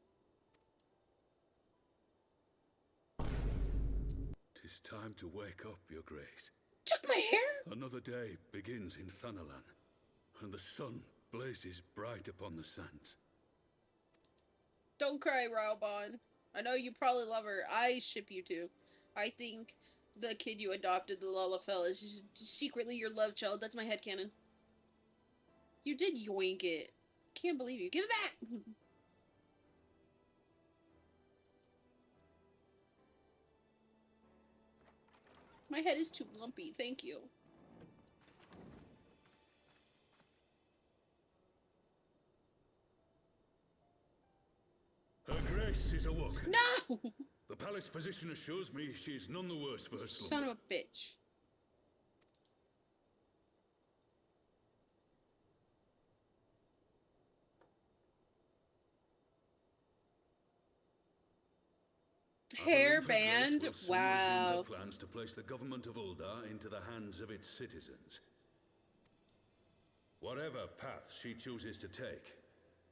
'Tis time to wake up, Your Grace. Took my hair? Another day begins in Thanalan, and the sun blazes bright upon the sands. Don't cry, Raubon. I know you probably love her. I ship you two. I think the kid you adopted, the Lalafell, is just secretly your love child. That's my headcanon. You did yoink it. Can't believe you. Give it back! My head is too lumpy. Thank you. Her Grace is awoken. No! The palace physician assures me she is none the worse for her slumber. Son of a bitch. Hairband? Wow. Her plans to place the government of Uldar into the hands of its citizens. Whatever path she chooses to take,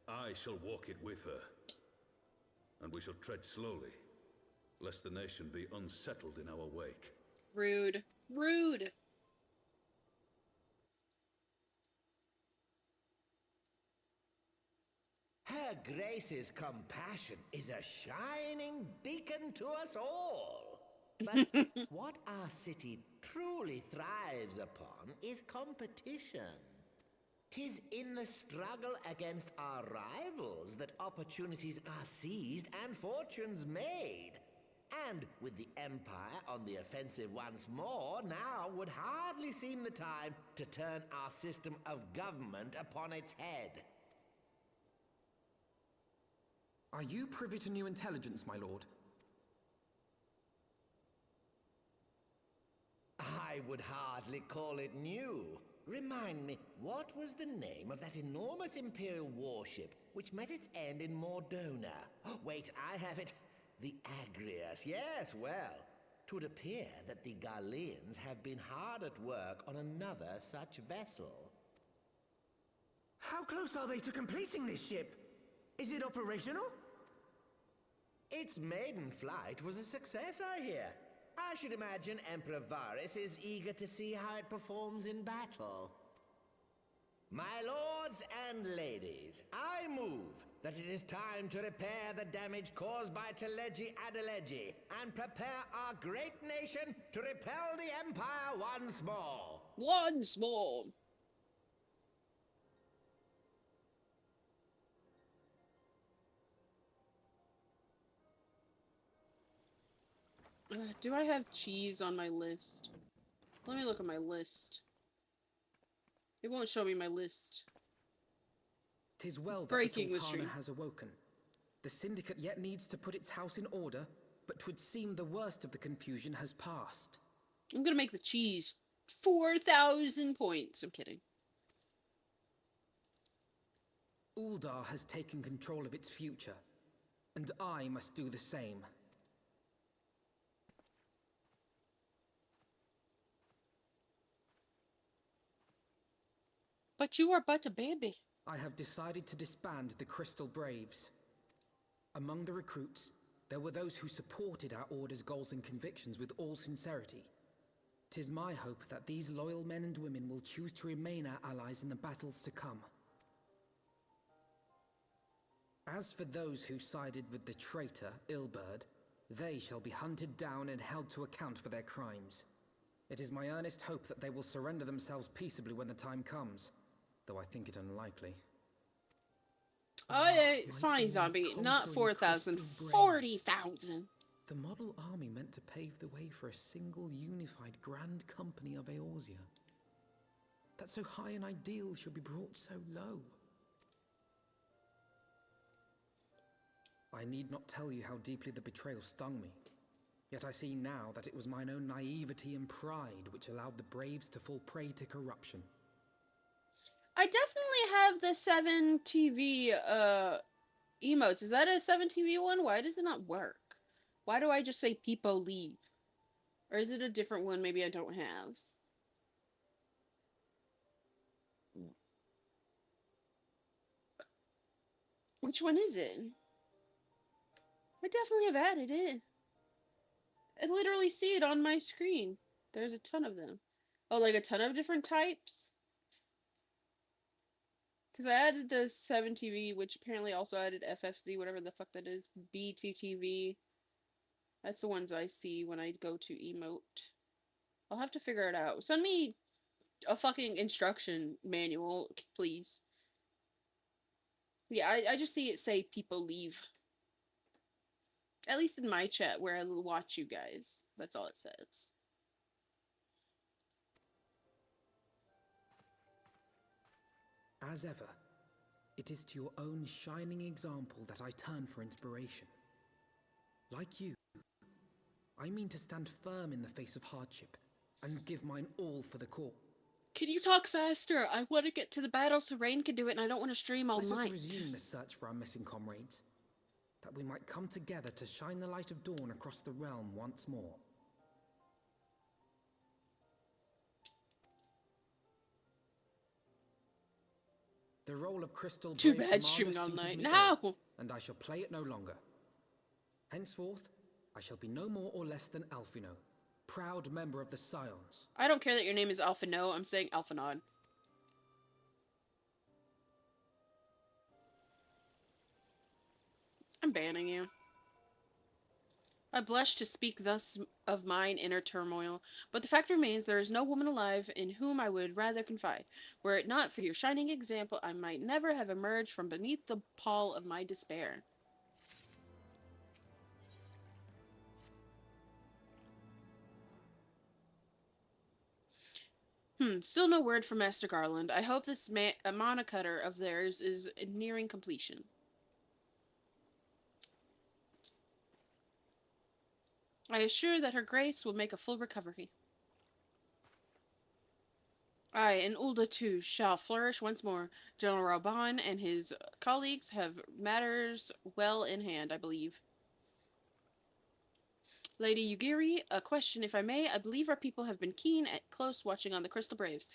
I shall walk it with her. And we shall tread slowly, lest the nation be unsettled in our wake. Rude. Rude. Her Grace's compassion is a shining beacon to us all. But what our city truly thrives upon is competition. 'Tis in the struggle against our rivals that opportunities are seized and fortunes made. And with the Empire on the offensive once more, now would hardly seem the time to turn our system of government upon its head. Are you privy to new intelligence, my lord? I would hardly call it new. Remind me, what was the name of that enormous Imperial warship which met its end in Mordona? Oh, wait, I have it. The Agrius. Yes, well, 'twould appear that the Garleans have been hard at work on another such vessel. How close are they to completing this ship? Is it operational? Its maiden flight was a success, I hear. I should imagine Emperor Varys is eager to see how it performs in battle. My lords and ladies, I move that it is time to repair the damage caused by Teleji Adeleji and prepare our great nation to repel the Empire once more. Once more. Do I have cheese on my list? Let me look at my list. It won't show me my list. 'Tis well that breaking the the stream. Sultana has awoken. The Syndicate yet needs to put its house in order, but 'twould seem the worst of the confusion has passed. I'm gonna make the cheese 4,000 points. I'm kidding. Uldar has taken control of its future, and I must do the same. But you are but a baby. I have decided to disband the Crystal Braves. Among the recruits, there were those who supported our order's goals and convictions with all sincerity. 'Tis my hope that these loyal men and women will choose to remain our allies in the battles to come. As for those who sided with the traitor, Ilberd, they shall be hunted down and held to account for their crimes. It is my earnest hope that they will surrender themselves peaceably when the time comes, though I think it unlikely. Oh yeah, fine, zombie. Not 4,000, 40,000. The model army meant to pave the way for a single unified grand company of Eorzea. That so high an ideal should be brought so low. I need not tell you how deeply the betrayal stung me. Yet I see now that it was mine own naivety and pride which allowed the Braves to fall prey to corruption. I definitely have the 7 TV Emotes. Is that a 7TV one? Why does it not work? Why do I just say people leave? Or is it a different one maybe I don't have? Which one is it? I definitely have added it. I literally see it on my screen. There's a ton of them. Oh, like a ton of different types? Because I added the 7TV, which apparently also added FFZ, whatever the fuck that is. BTTV. That's the ones I see when I go to emote. I'll have to figure it out. Send me a fucking instruction manual, please. Yeah, I just see it say people leave. At least in my chat where I watch you guys. That's all it says. As ever, it is to your own shining example that I turn for inspiration. Like you, I mean to stand firm in the face of hardship and give mine all for the cause. Can you talk faster? I want to get to the battle so Rain can do it and I don't want to stream all Let night. us resume the search for our missing comrades, that we might come together to shine the light of dawn across the realm once more. The role of Crystal Too Brave bad Commander streaming all suited night. me No! ill, and I shall play it no longer. Henceforth, I shall be no more or less than Alphino, proud member of the Scions. I don't care that your name is Alphino. I'm saying Alphanod. I'm banning you. I blush to speak thus of mine inner turmoil, but the fact remains there is no woman alive in whom I would rather confide. Were it not for your shining example, I might never have emerged from beneath the pall of my despair. Still no word from Master Garland. I hope this monocutter of theirs is nearing completion. I assure that her grace will make a full recovery. Aye, and Ulda too shall flourish once more. General Raban and his colleagues have matters well in hand, I believe. Lady Yugiri, a question if I may. I believe our people have been keen at close watching on the Crystal Braves.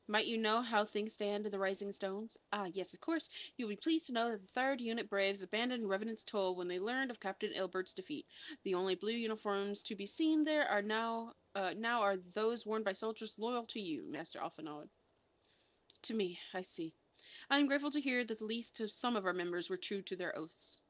Might you know how things stand in the Rising Stones? Ah, yes, of course. You'll be pleased to know that the 3rd Unit Braves abandoned Revenant's Toll when they learned of Captain Ilbert's defeat. The only blue uniforms to be seen there are now are those worn by soldiers loyal to you, Master Alphanod. To me, I see. I am grateful to hear that at least some of our members were true to their oaths.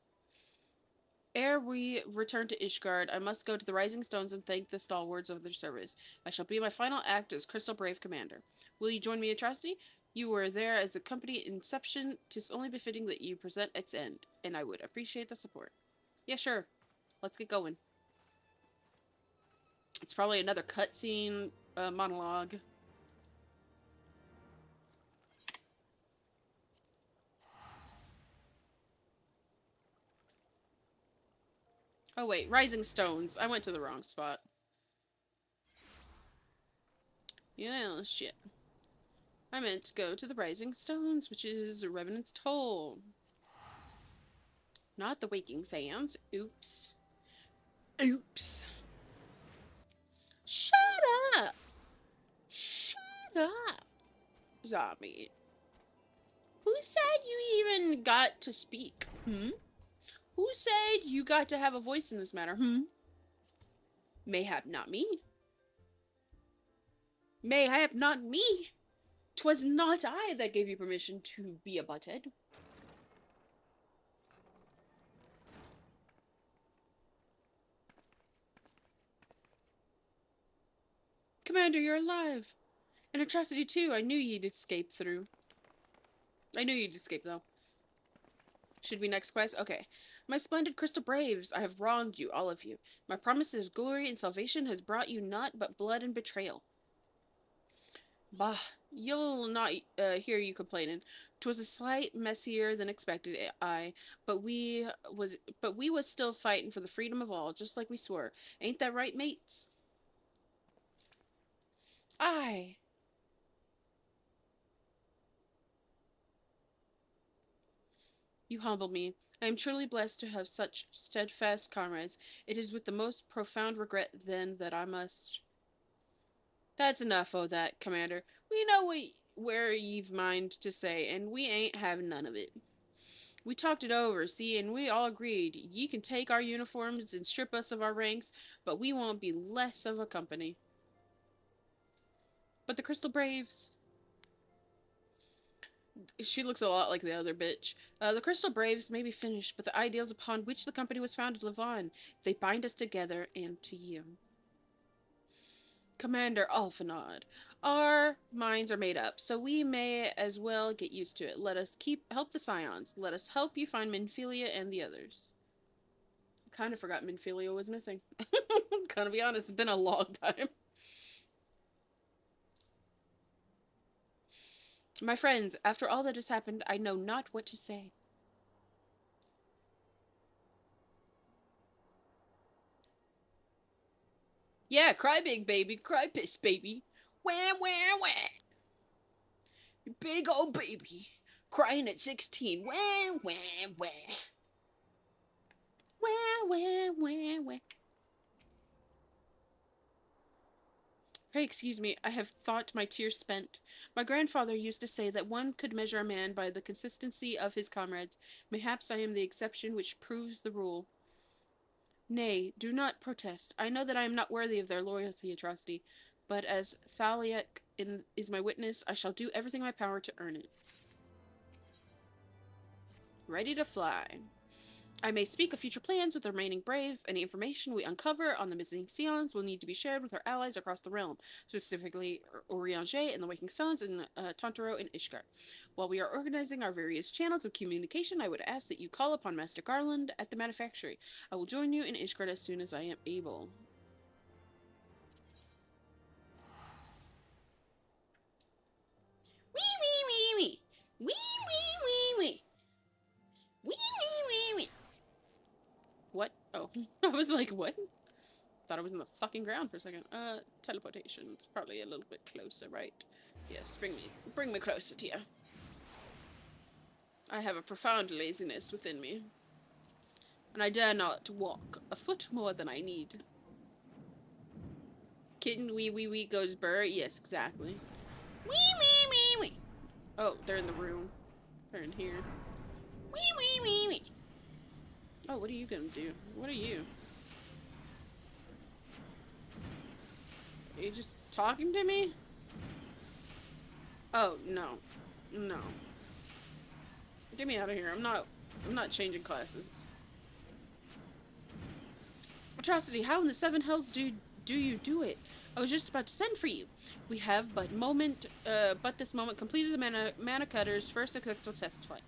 Ere we return to Ishgard, I must go to the Rising Stones and thank the stalwarts of their service. I shall be my final act as Crystal Brave Commander. Will you join me, Atrocity? You were there as a company inception. 'Tis only befitting that you present its end, and I would appreciate the support. Yeah, sure. Let's get going. It's probably another cutscene monologue. Oh wait, Rising Stones. I went to the wrong spot. Yeah, shit. I meant to go to the Rising Stones, which is Revenant's Toll. Not the Waking Sands. Oops. Oops. Shut up! Shut up, zombie. Who said you even got to speak? Who said you got to have a voice in this matter? Mayhap not me. Mayhap not me. 'Twas not I that gave you permission to be a butthead. Commander, you're alive. And Atrocity too. I knew you'd escape through. I knew you'd escape though. Should we next quest? Okay. My splendid Crystal Braves, I have wronged you, all of you. My promise of glory and salvation has brought you naught but blood and betrayal. Bah, you'll not hear you complaining. 'Twas a slight messier than expected, but we was still fighting for the freedom of all, just like we swore. Ain't that right, mates? Aye. You humbled me. I am truly blessed to have such steadfast comrades. It is with the most profound regret, then, that I must... That's enough o' that, Commander. We know where ye've mind to say, and we ain't having none of it. We talked it over, see, and we all agreed. Ye can take our uniforms and strip us of our ranks, but we won't be less of a company. But the Crystal Braves... She looks a lot like the other bitch. The Crystal Braves may be finished, but the ideals upon which the company was founded live on. They bind us together and to you. Commander Alphanod, our minds are made up, so we may as well get used to it. Let us help the Scions. Let us help you find Minfilia and the others. I kind of forgot Minfilia was missing. Gonna be honest, it's been a long time. My friends, after all that has happened, I know not what to say. Yeah, cry big, baby. Cry piss, baby. Wah, wah, wah. You big old baby. Crying at 16. Wah, wah, wah. Wah, wah, wah, wah. Pray excuse me, I have thought my tears spent. My grandfather used to say that one could measure a man by the consistency of his comrades. Mayhaps I am the exception which proves the rule. Nay, do not protest. I know that I am not worthy of their loyalty, Atrocity, but as Thaliak is my witness, I shall do everything in my power to earn it. Ready to fly. I may speak of future plans with the remaining Braves. Any information we uncover on the missing Scions will need to be shared with our allies across the realm, specifically Orianger and the Waking Suns, and Tantaro and Ishkar. While we are organizing our various channels of communication, I would ask that you call upon Master Garland at the Manufactory. I will join you in Ishkar as soon as I am able. Wee wee wee wee! Wee wee wee wee! Wee wee wee wee! What? Oh, I was like, what? Thought I was in the fucking ground for a second. Teleportation. It's probably a little bit closer, right? Yes, bring me closer to you. I have a profound laziness within me, and I dare not walk a foot more than I need. Kitten wee wee wee goes burr. Yes, exactly. Wee wee wee wee. Oh, they're in the room. They're in here. Wee wee wee wee. Oh, what are you gonna do? What are you? Are you just talking to me? Oh, no. No. Get me out of here. I'm not changing classes. Atrocity, how in the seven hells do you do it? I was just about to send for you. We have but this moment completed the mana cutter's first successful test flight.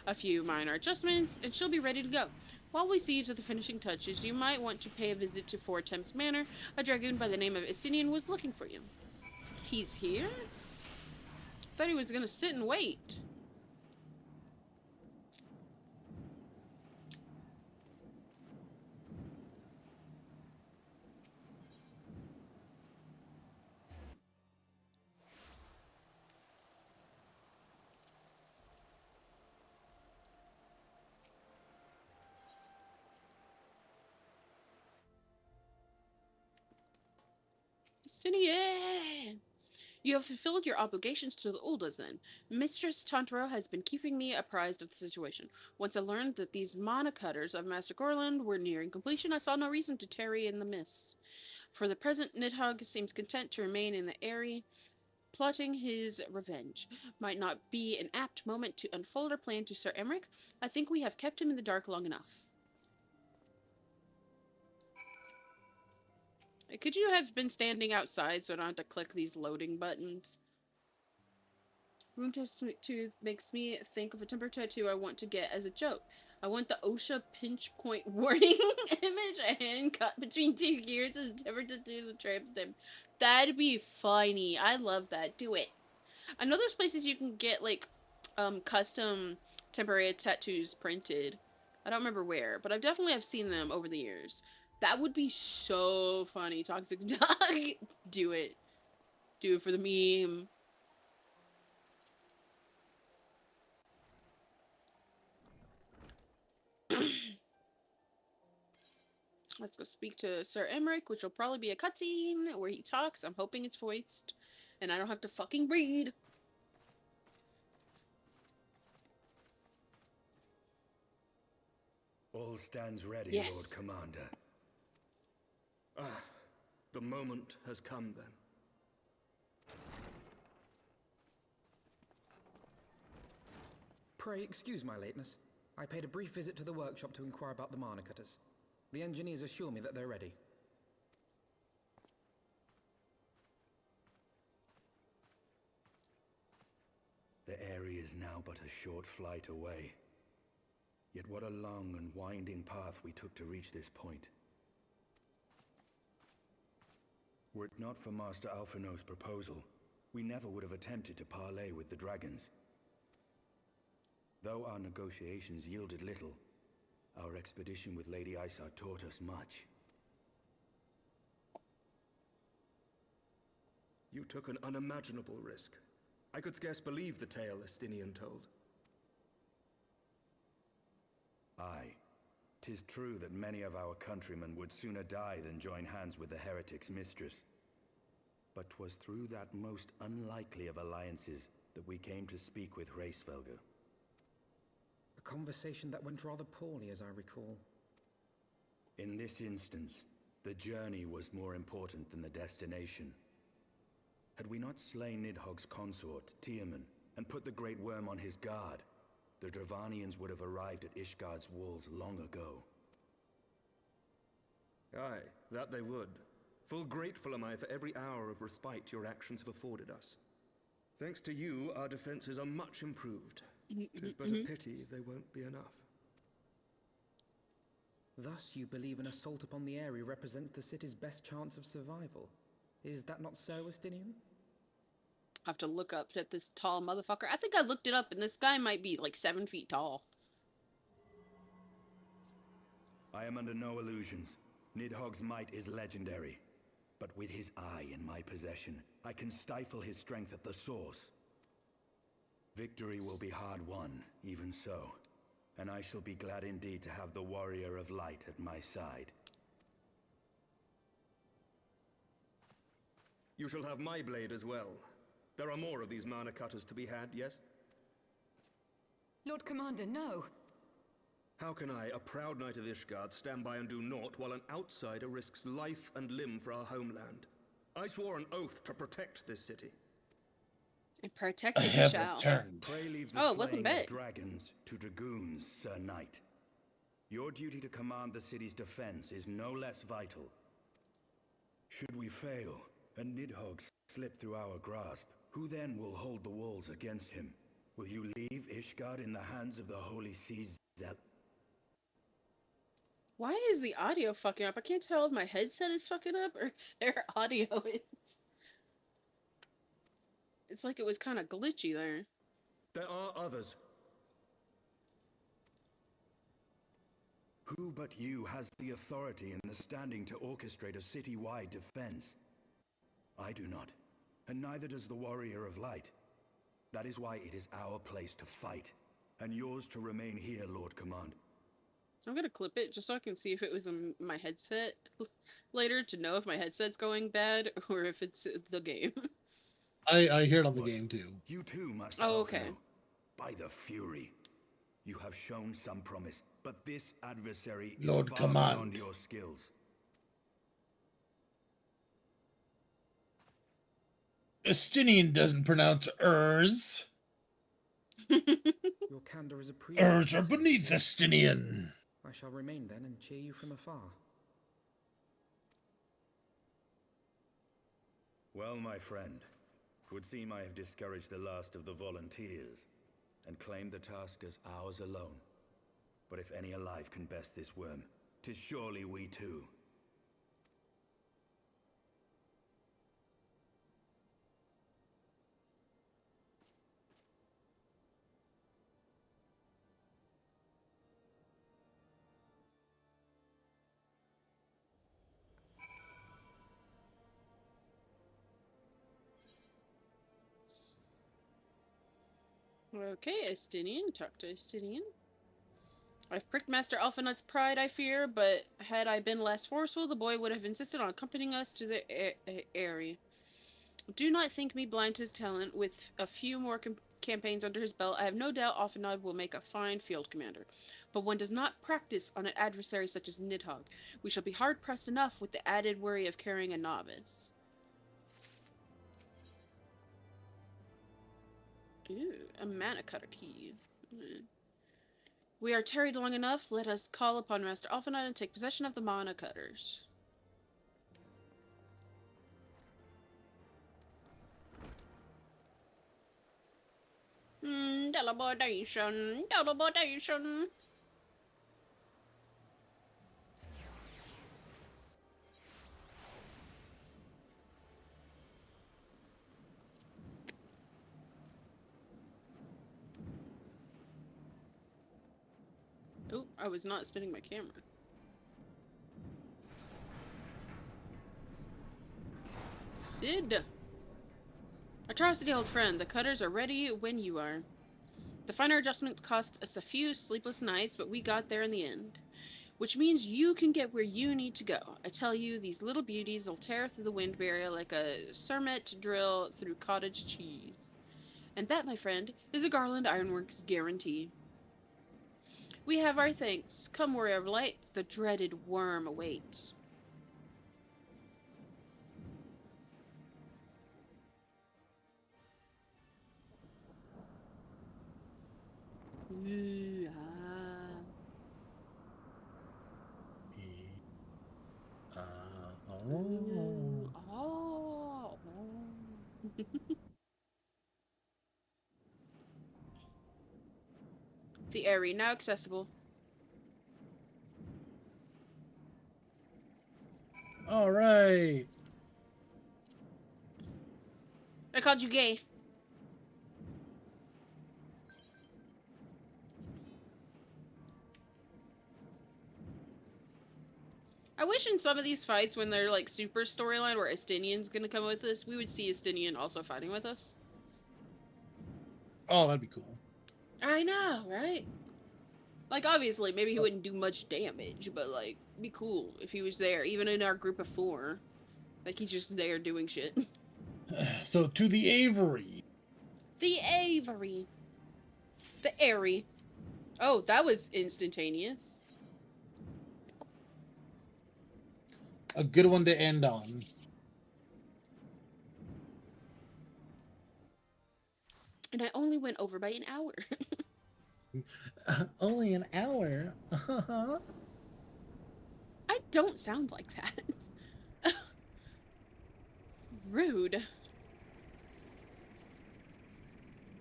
A few minor adjustments, and she'll be ready to go. While we see to the finishing touches, you might want to pay a visit to Four Temps Manor. A dragoon by the name of Istinian was looking for you. He's here? Thought he was gonna sit and wait. Istinian! You have fulfilled your obligations to the Uldas, then. Mistress Tantaro has been keeping me apprised of the situation. Once I learned that these mana cutters of Master Gorland were nearing completion, I saw no reason to tarry in the mists. For the present, Nidhogg seems content to remain in the Eyrie, plotting his revenge. Might not be an apt moment to unfold our plan to Sir Emmerich. I think we have kept him in the dark long enough. Could you have been standing outside so I don't have to click these loading buttons? Room tooth makes me think of a temper tattoo I want to get as a joke. I want the OSHA pinch point warning image, a hand cut between two gears as a temper tattoo with tramp stamp. That'd be funny. I love that. Do it. I know there's places you can get like custom temporary tattoos printed. I don't remember where, but I've definitely seen them over the years. That would be so funny. Toxic Dog. Do it. Do it for the meme. Let's go speak to Sir Emmerich, which will probably be a cutscene where he talks. I'm hoping it's voiced, and I don't have to fucking read. All stands ready, Yes. Lord Commander. Ah, the moment has come then. Pray excuse my lateness. I paid a brief visit to the workshop to inquire about the mana cutters. The engineers assure me that they're ready. The area is now but a short flight away. Yet what a long and winding path we took to reach this point. Were it not for Master Alphino's proposal, we never would have attempted to parley with the dragons. Though our negotiations yielded little, our expedition with Lady Isar taught us much. You took an unimaginable risk. I could scarce believe the tale Estinian told. Aye, 'tis true that many of our countrymen would sooner die than join hands with the heretic's mistress. But 'twas through that most unlikely of alliances that we came to speak with Ffxiv. A conversation that went rather poorly, as I recall. In this instance, the journey was more important than the destination. Had we not slain Nidhogg's consort, Tiaman, and put the Great Worm on his guard, the Dravanians would have arrived at Ishgard's walls long ago. Aye, that they would. Full grateful am I for every hour of respite your actions have afforded us. Thanks to you, our defenses are much improved. 'Tis but a pity they won't be enough. Thus, you believe an assault upon the area represents the city's best chance of survival. Is that not so, Estinian? I have to look up at this tall motherfucker. I think I looked it up, and this guy might be like 7 feet tall. I am under no illusions. Nidhogg's might is legendary. But with his eye in my possession, I can stifle his strength at the source. Victory will be hard won, even so. And I shall be glad indeed to have the Warrior of Light at my side. You shall have my blade as well. There are more of these mana cutters to be had, yes? Lord Commander, no! How can I, a proud knight of Ishgard, stand by and do naught while an outsider risks life and limb for our homeland? I swore an oath to protect this city. And protect it, you have shall. returned. Pray leave the Oh, welcome slaying of back. dragons to dragoons, Sir Knight. Your duty to command the city's defense is no less vital. Should we fail, and Nidhogg slip through our grasp, who then will hold the walls against him? Will you leave Ishgard in the hands of the Holy Sea's zeal? Why is the audio fucking up? I can't tell if my headset is fucking up or if their audio is. It's like it was kind of glitchy there. There are others. Who but you has the authority and the standing to orchestrate a city-wide defense? I do not, and neither does the Warrior of Light. That is why it is our place to fight, and yours to remain here, Lord Command. I'm gonna clip it just so I can see if it was in my headset later to know if my headset's going bad or if it's the game. I hear it on the game too. You too, Master Oh, okay. Alphino. By the Fury, you have shown some promise, but this adversary is Lord far Command. beyond your skills. Estinian doesn't pronounce ers. Your candor is appreciated. Ers are beneath Estinian. I shall remain then and cheer you from afar. Well, my friend, 'twould seem I have discouraged the last of the volunteers, and claimed the task as ours alone. But if any alive can best this worm, 'tis surely we too. Okay, Estinian. Talk to Estinian. I've pricked Master Alphanut's pride, I fear, but had I been less forceful, the boy would have insisted on accompanying us to the area. Do not think me blind to his talent. With a few more campaigns under his belt, I have no doubt Alphanut will make a fine field commander. But one does not practice on an adversary such as Nidhogg. We shall be hard-pressed enough with the added worry of carrying a novice. Ooh, a mana cutter key. We are tarried long enough. Let us call upon Master Alphanut and take possession of the mana cutters. Teleportation. Teleportation. Oh, I was not spinning my camera. Sid! Atrocity, old friend. The cutters are ready when you are. The finer adjustment cost us a few sleepless nights, but we got there in the end. Which means you can get where you need to go. I tell you, these little beauties will tear through the wind barrier like a cermet drill through cottage cheese. And that, my friend, is a Garland Ironworks guarantee. We have our thanks. Come, warrior of light. The dreaded worm awaits. Ooh, Oh. Ooh, oh. The area now accessible. All right. I called you gay. I wish in some of these fights, when they're like super storyline where Estinian's gonna come with us, we would see Estinian also fighting with us. Oh, that'd be cool. I know, right? Like, obviously, maybe he wouldn't do much damage, but like, it'd be cool if he was there, even in our group of 4. Like, he's just there doing shit. So, to the Avery. The Avery. The Airy. Oh, that was instantaneous. A good one to end on. And I only went over by an hour. Only an hour? I don't sound like that. Rude.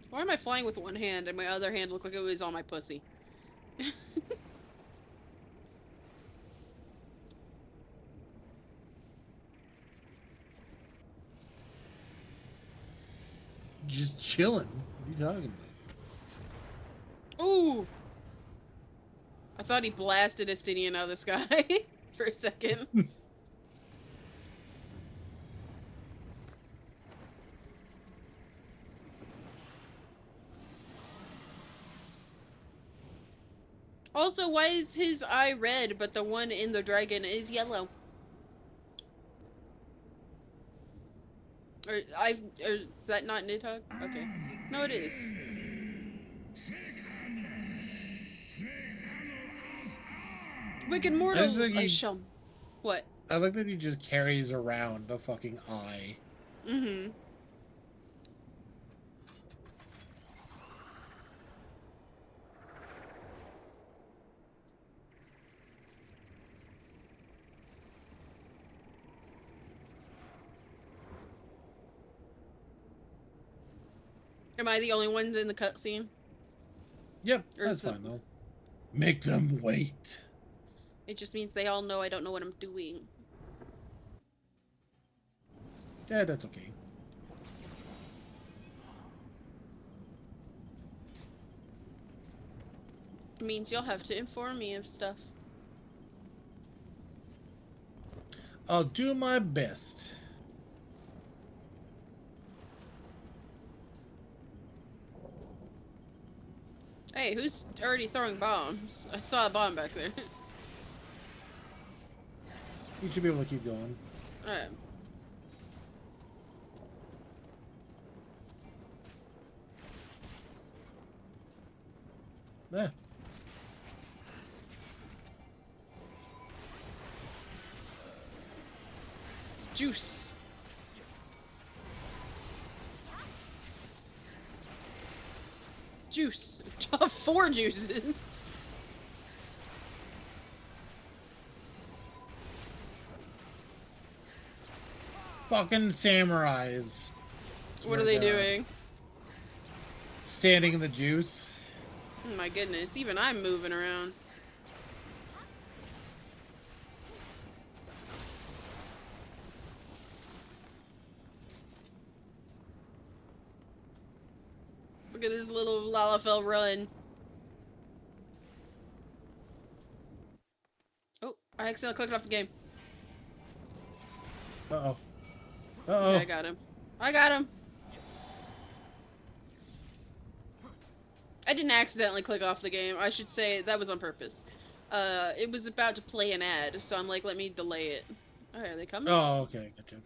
Why am I flying with one hand and my other hand looked like it was on my pussy? Just chilling. What are you talking about? Ooh! I thought he blasted Estinian out of the sky for a second. Also, why is his eye red, but the one in the dragon is yellow? Or is that not Nidhogg? Okay. No, it is. Wicked mortals, I shall. What? I like that he just carries around the fucking eye. Mm-hmm. Am I the only one in the cutscene? Yep, that's fine though. Make them wait. It just means they all know I don't know what I'm doing. Yeah, that's okay. It means you'll have to inform me of stuff. I'll do my best. Hey, Hey, who's already throwing bombs? I saw a bomb back there. You should be able to keep going. Alright. Eh. Juice. Juice. 4 juices. Fucking samurais. What are they doing? Standing in the juice. Oh my goodness, even I'm moving around. Look at this little Lalafell run. Oh, I accidentally clicked off the game. Uh-oh. Uh-oh. Okay, I got him. I got him! I didn't accidentally click off the game. I should say that was on purpose. It was about to play an ad, so I'm like, let me delay it. Alright, are they coming? Oh, okay, gotcha.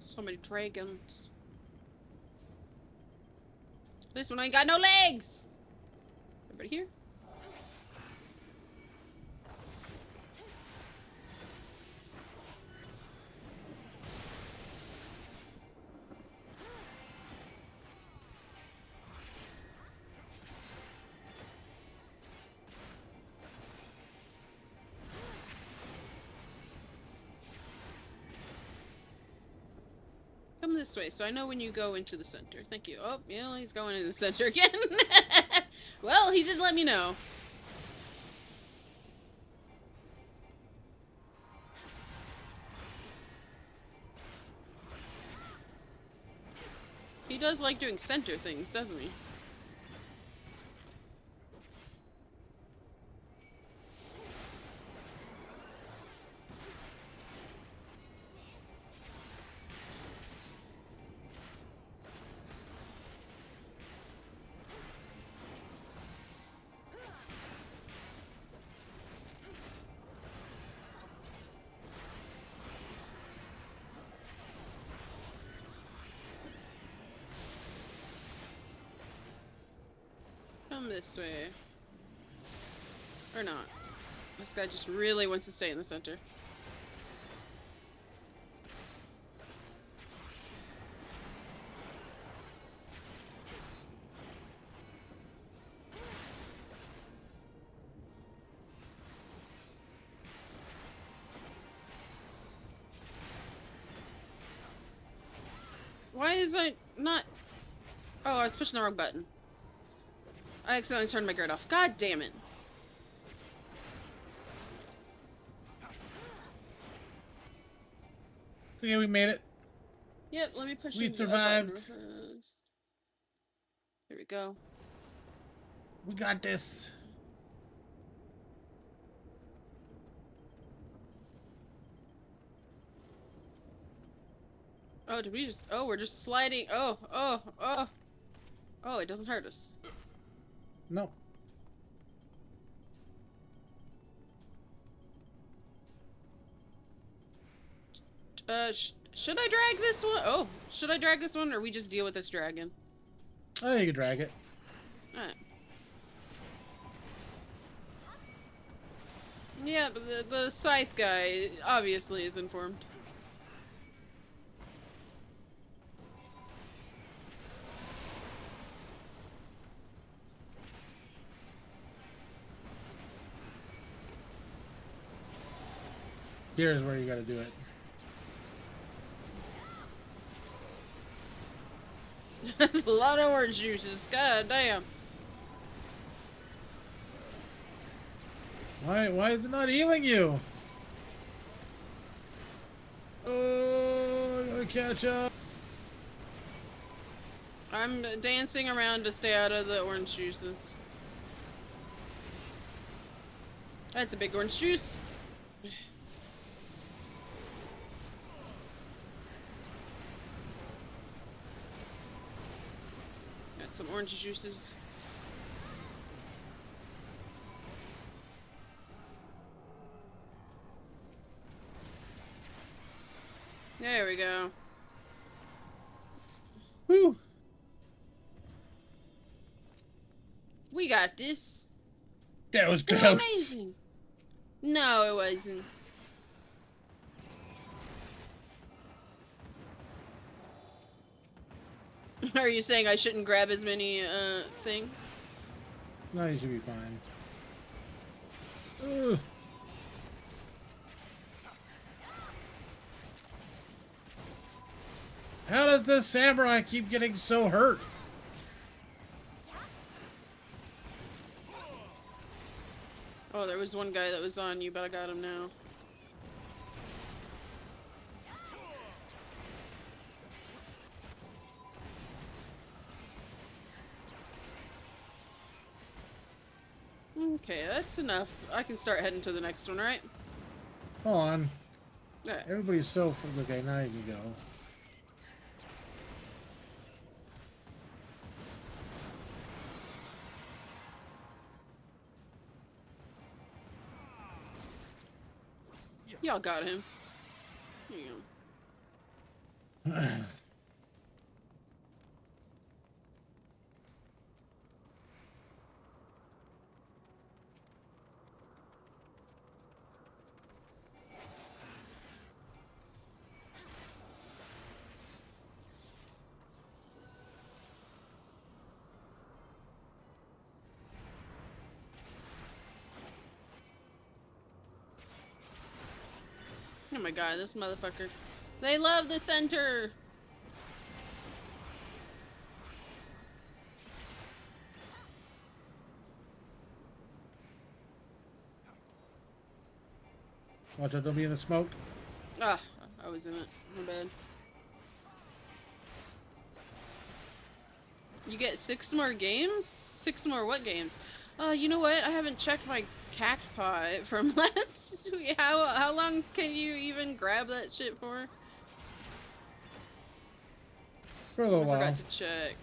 So many dragons. This one ain't got no legs! Everybody here? Come this way, so I know when you go into the center. Thank you. Oh, yeah, he's going into the center again. Well, he did let me know. He does like doing center things, doesn't he? Come this way. Or not. This guy just really wants to stay in the center. Why is I not... Oh, I was pushing the wrong button. I accidentally turned my guard off. God damn it. So yeah, we made it. Yep, let me push We into the survived. button. Here we go. We got this. Oh, did we just... Oh, we're just sliding. Oh, oh, oh. Oh, it doesn't hurt us. No. Should I drag this one? Oh, should I drag this one, or we just deal with this dragon? Oh, you can drag it. Alright. Yeah, but the scythe guy obviously is informed. Here's where you gotta do it. That's a lot of orange juices. God damn. Why is it not healing you? Oh, I gotta catch up. I'm dancing around to stay out of the orange juices. That's a big orange juice. Got some orange juices. There we go. Woo! We got this. That was close. Amazing. No, it wasn't. Are you saying I shouldn't grab as many things? No, you should be fine. Ugh. How does this samurai keep getting so hurt? Oh, there was one guy that was on you, but I got him now. Okay, that's enough. I can start heading to the next one, right? Hold on. Right. Everybody's so full. Okay, now you can go. Y'all got him. Here you go. Oh my god, this motherfucker. They love the center! Watch out, don't be in the smoke. Ah, I was in it. My bad. You get 6 more games? 6 more what games? You know what? I haven't checked my cacti from last week. How long can you even grab that shit for? For a little while. I forgot to check.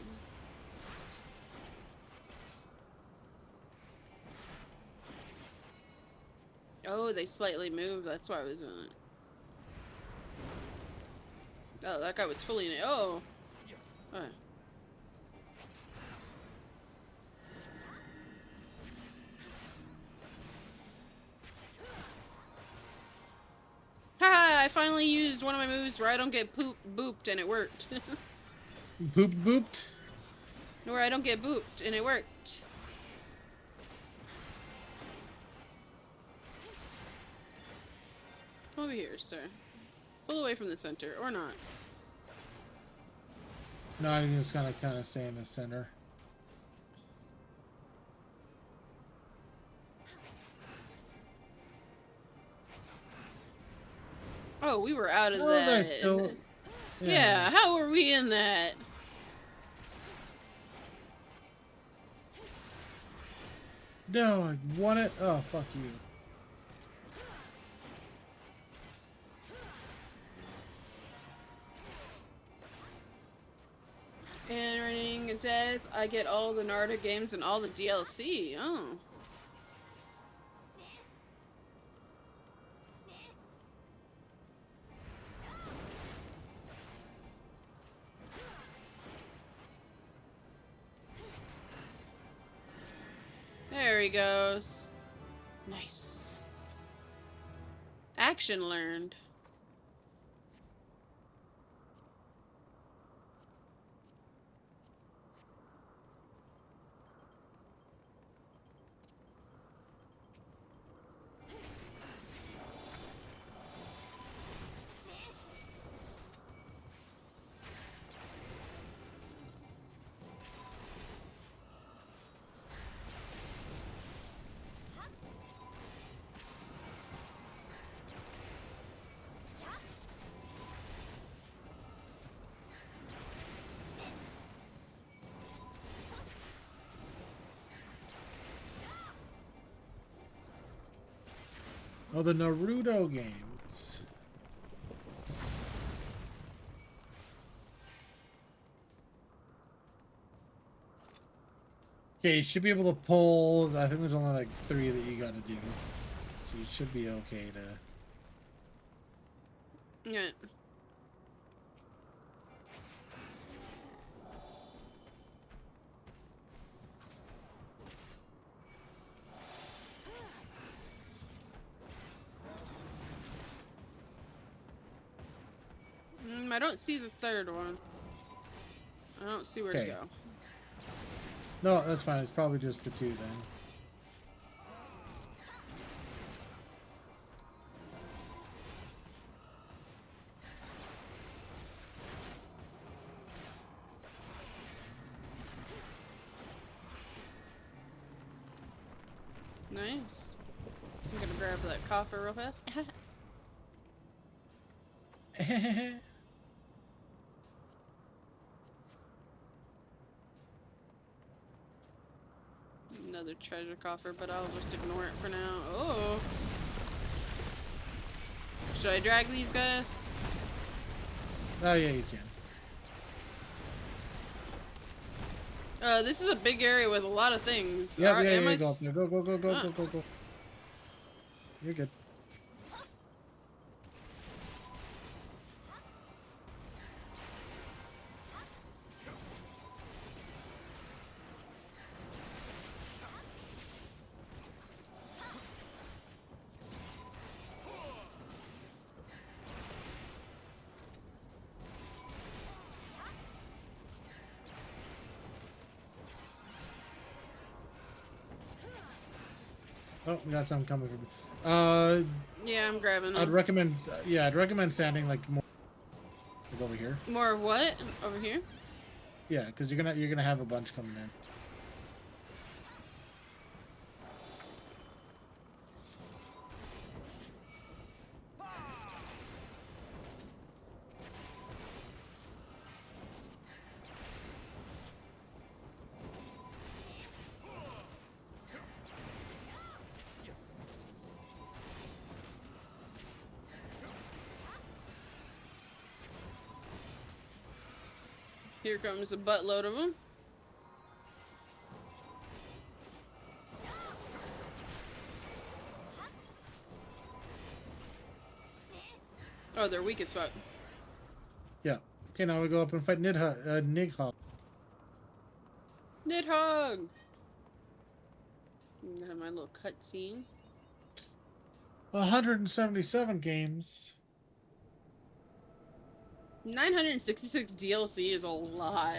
Oh, they slightly moved. That's why I was in it. Oh, that guy was fully in it. Oh. Oh. Haha, I finally used one of my moves where I don't get booped and it worked. Booped? Where I don't get booped and it worked. Come over here, sir. Pull away from the center, or not. No, I'm just gonna kind of stay in the center. Oh, we were out of Oh, that. they're still... Yeah, how were we in that? No, I want it. Oh, fuck you. Entering death, I get all the Naruto games and all the DLC. Oh. There he goes. Nice. Action learned. Oh, the Naruto games. Okay, you should be able to pull. I think there's only like 3 that you gotta do. So you should be okay to. Yeah. I don't see the third one. I don't see where to go. No, that's fine. It's probably just the 2 then. Nice. I'm gonna grab that coffer real fast. Another treasure coffer, but I'll just ignore it for now. Oh! Should I drag these guys? Oh yeah, you can. This is a big area with a lot of things. Yep, yeah, go up there. Go, go, go, go, go, go, go. You're good. Oh, we got something coming from. Yeah, I'm grabbing them. I'd recommend. Yeah, I'd recommend standing like more. Like over here. More of what? Over here? Yeah, because you're gonna have a bunch coming in. Here comes a buttload of them. Oh, they're weak as fuck. Yeah. Okay, now we go up and fight Nidhogg. Nidhogg! I'm gonna have my little cutscene. 177 games. 966 DLC is a lot.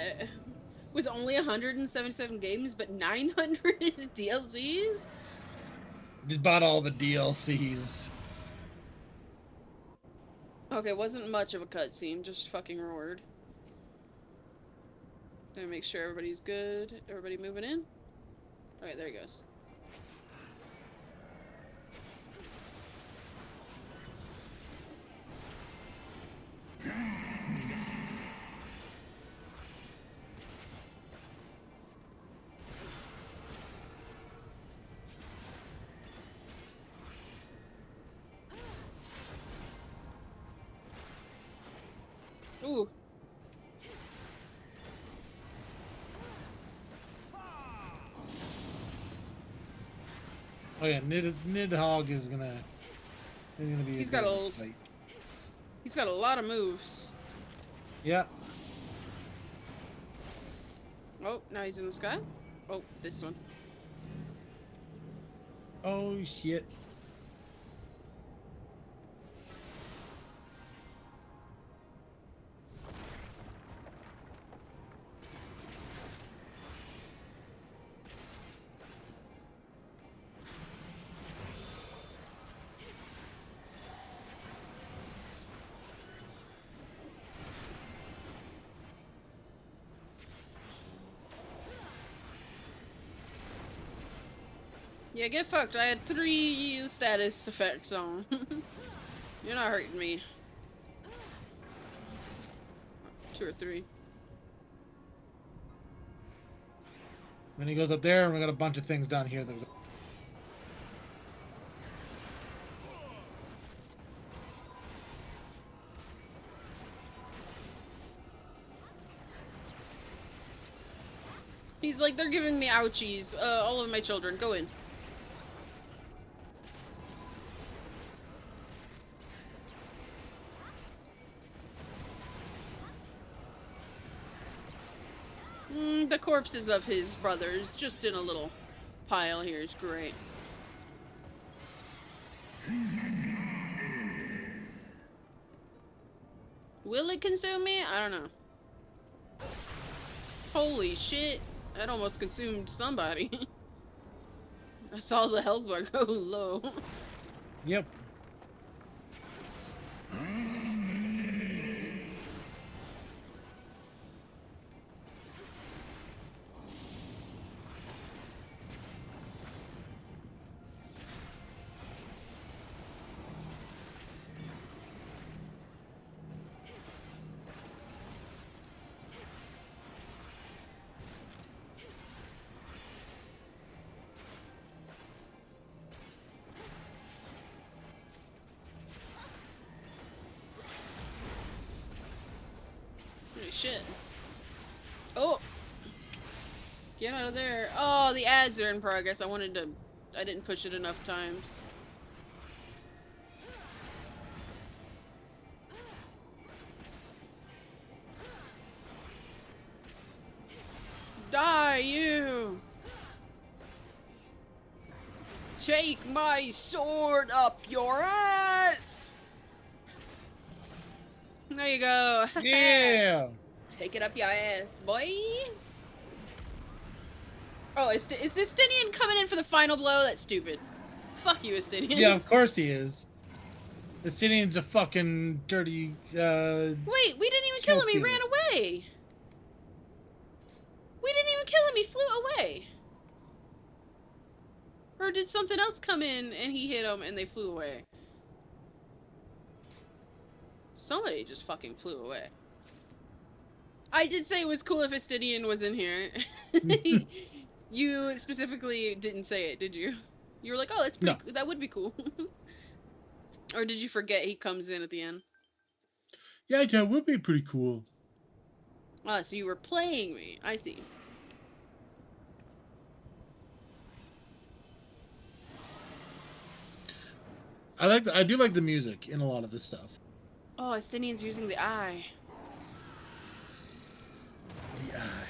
With only 177 games, but 900 DLCs? Just bought all the DLCs. Okay, wasn't much of a cutscene, just fucking roared. Gonna make sure everybody's good. Everybody moving in? Okay, there he goes. Ooh. Oh yeah, Nidhogg is gonna be. He's got a lot of moves. Yeah. Oh, now he's in the sky. Oh, this one. Oh shit. Yeah, get fucked. I had 3 status effects on. You're not hurting me. 2 or 3. Then he goes up there, and we got a bunch of things down here that. He's like, they're giving me ouchies. All of my children, go in. The corpses of his brothers, just in a little pile here, is great. Will it consume me? I don't know. Holy shit. That almost consumed somebody. I saw the health bar go low. Yep. Holy shit. Oh! Get out of there. Oh, the ads are in progress. I didn't push it enough times. Die, you! Take my sword up your ass! There you go. Yeah! Take it up your ass, boy! Oh, is Estinian coming in for the final blow? That's stupid. Fuck you, Estinian. Yeah, of course he is. Estinian's a fucking dirty, Wait, we didn't even kill him, he ran away! We didn't even kill him, he flew away! Or did something else come in and he hit him and they flew away? Somebody just fucking flew away. I did say it was cool if Estinian was in here. You specifically didn't say it, did you? You were like, oh, that's pretty that would be cool. Or did you forget he comes in at the end? Yeah, that would be pretty cool. Ah, so you were playing me. I see. I do like the music in a lot of this stuff. Oh, Estinian's using the eye. The eye.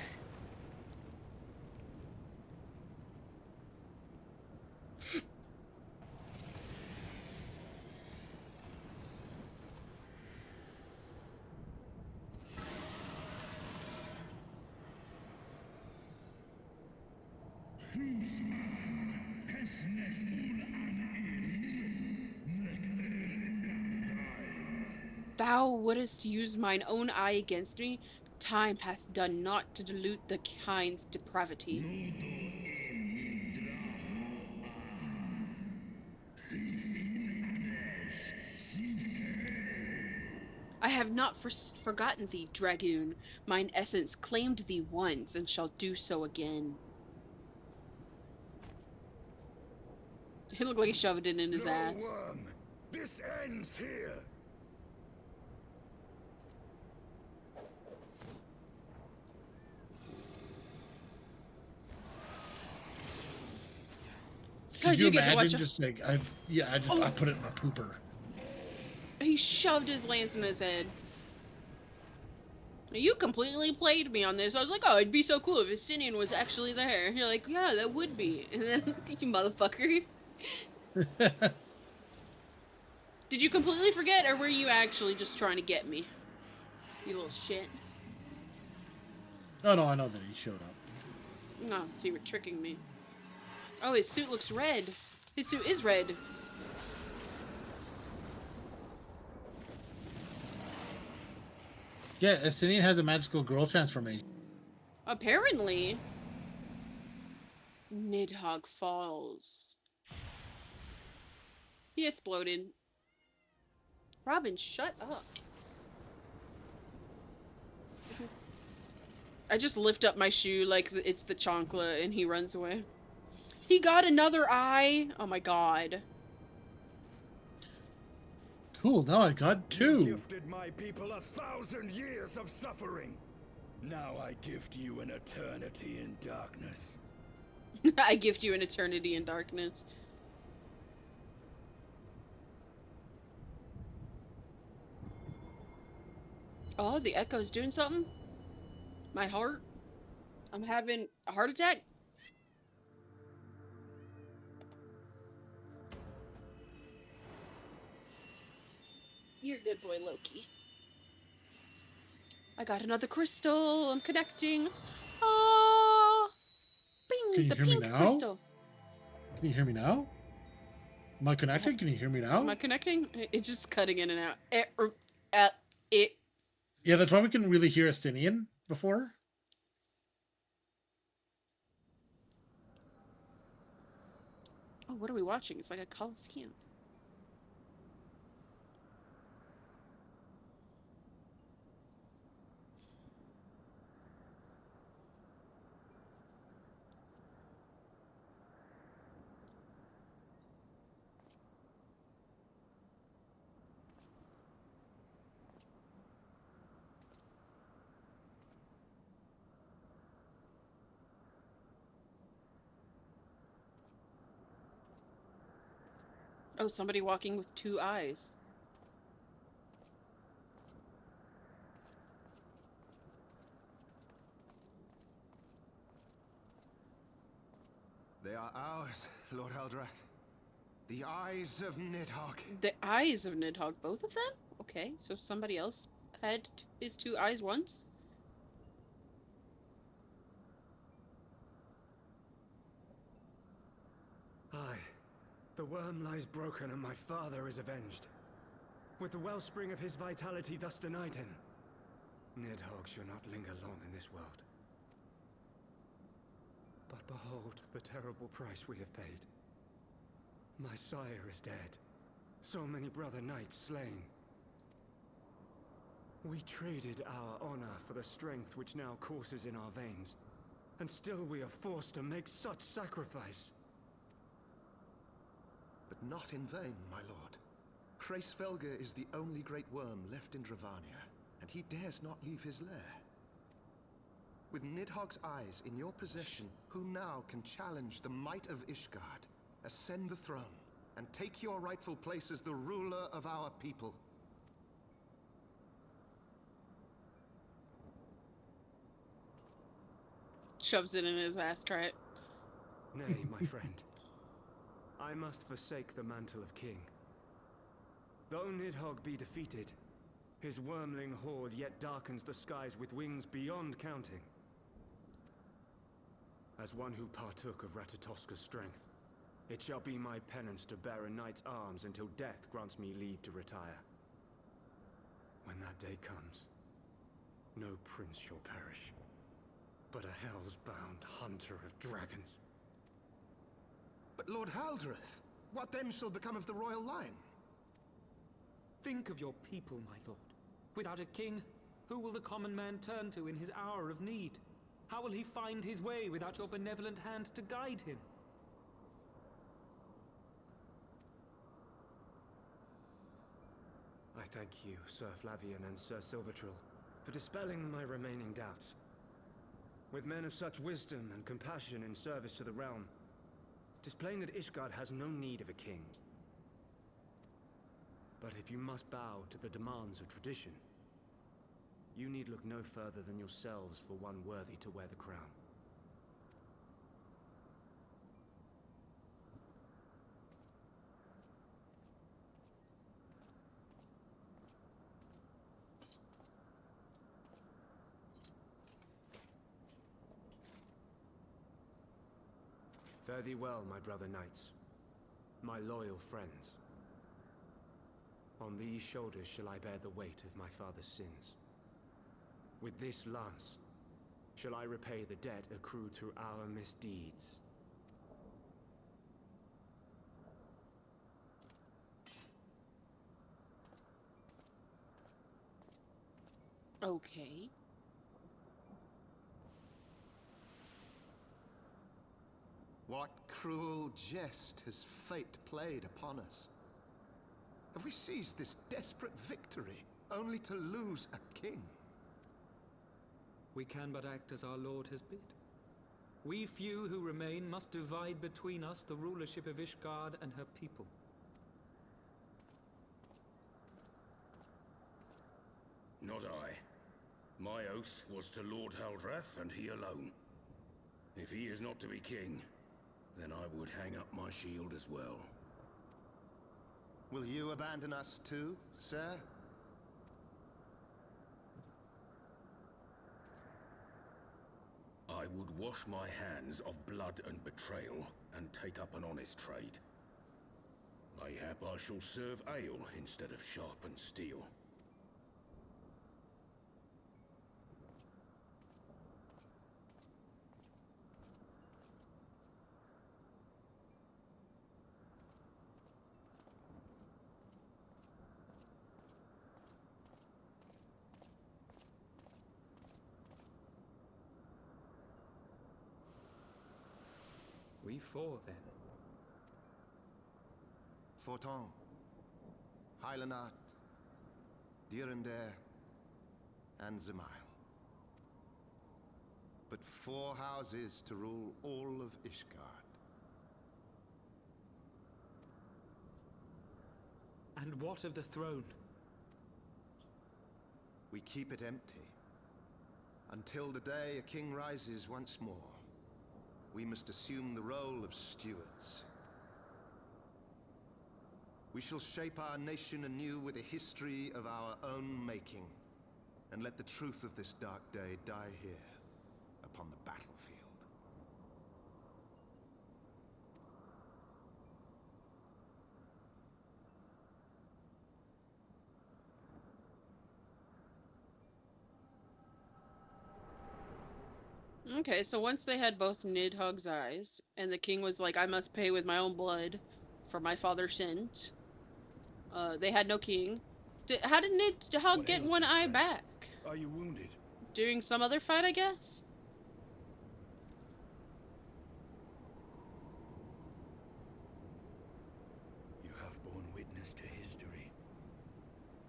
Thou wouldst use mine own eye against me? Time hath done naught to dilute the kind's depravity. I have not forgotten thee, dragoon. Mine essence claimed thee once, and shall do so again. He looked like he shoved it in his ass. Worm. This ends here. So Could you get to watch imagine just like I put it in my pooper. He shoved his lance in his head. You completely played me on this. I was like, oh, it'd be so cool if Estinian was actually there. You're like, yeah, that would be. And then, you motherfucker. Did you completely forget, or were you actually just trying to get me? You little shit. Oh no, I know that he showed up. No, so you were tricking me. Oh, his suit looks red. His suit is red. Yeah, Estinian has a magical girl transformation. Apparently. Nidhogg Falls. He exploded. Robin, shut up. I just lift up my shoe like it's the chancla and he runs away. He got another eye. Oh my god. Cool, now I got two. You gifted my people 1,000 years of suffering. Now I gift you an eternity in darkness. I gift you an eternity in darkness. Oh, the echo's doing something? My heart? I'm having a heart attack? You're a good boy, Loki. I got another crystal. I'm connecting. Ah! Bing! Can you The hear me pink now? crystal. Can you hear me now? Am I connected? Can you hear me now? Am I connecting? It's just cutting in and out. It. Yeah, that's why we couldn't really hear Estinian before. Oh, what are we watching? It's like a Coliseum. Oh, somebody walking with two eyes. They are ours, Lord Eldrath. The eyes of Nidhogg. The eyes of Nidhogg, both of them? Okay, so somebody else had his two eyes once? Aye. The worm lies broken and my father is avenged. With the wellspring of his vitality thus denied him, Nidhogg shall not linger long in this world. But behold the terrible price we have paid. My sire is dead. So many brother knights slain. We traded our honor for the strength which now courses in our veins. And still we are forced to make such sacrifice. But not in vain, my lord. Ffxiv is the only great worm left in Dravania, and he dares not leave his lair. With Nidhogg's eyes in your possession, who now can challenge the might of Ishgard, ascend the throne, and take your rightful place as the ruler of our people? Shoves it in his ass crack. Nay, my friend. I must forsake the mantle of king. Though Nidhogg be defeated, his wormling horde yet darkens the skies with wings beyond counting. As one who partook of Ratatoska's strength, it shall be my penance to bear a knight's arms until death grants me leave to retire. When that day comes, no prince shall perish, but a hell's-bound hunter of dragons. But Lord Haldreth, what then shall become of the royal line? Think of your people, my lord. Without a king, who will the common man turn to in his hour of need? How will he find his way without your benevolent hand to guide him? I thank you, Sir Flavian and Sir Silvertrill, for dispelling my remaining doubts. With men of such wisdom and compassion in service to the realm, it is plain that Ishgard has no need of a king. But if you must bow to the demands of tradition, you need look no further than yourselves for one worthy to wear the crown. Fare thee well, my brother knights, my loyal friends. On these shoulders shall I bear the weight of my father's sins. With this lance, shall I repay the debt accrued through our misdeeds. Okay. What cruel jest has fate played upon us? Have we seized this desperate victory only to lose a king? we can but act as our lord has bid. We few who remain must divide between us the rulership of Ishgard and her people. Not I. My oath was to Lord Haldrath, and he alone. If he is not to be king, then I would hang up my shield as well. Will you abandon us too, sir? I would wash my hands of blood and betrayal, and take up an honest trade. Mayhap I shall serve ale instead of sharpened steel. We four, then. Forton, Heilenat, Dirander, and Zemail. But 4 houses to rule all of Ishgard. And what of the throne? We keep it empty. Until the day a king rises once more. We must assume the role of stewards. We shall shape our nation anew with a history of our own making, and let the truth of this dark day die here, upon the battlefield. Okay, so once they had both Nidhogg's eyes, and the king was like, I must pay with my own blood for my father's sins, they had no king. How did Nidhogg get one eye back? Are you wounded? During some other fight, I guess? You have borne witness to history,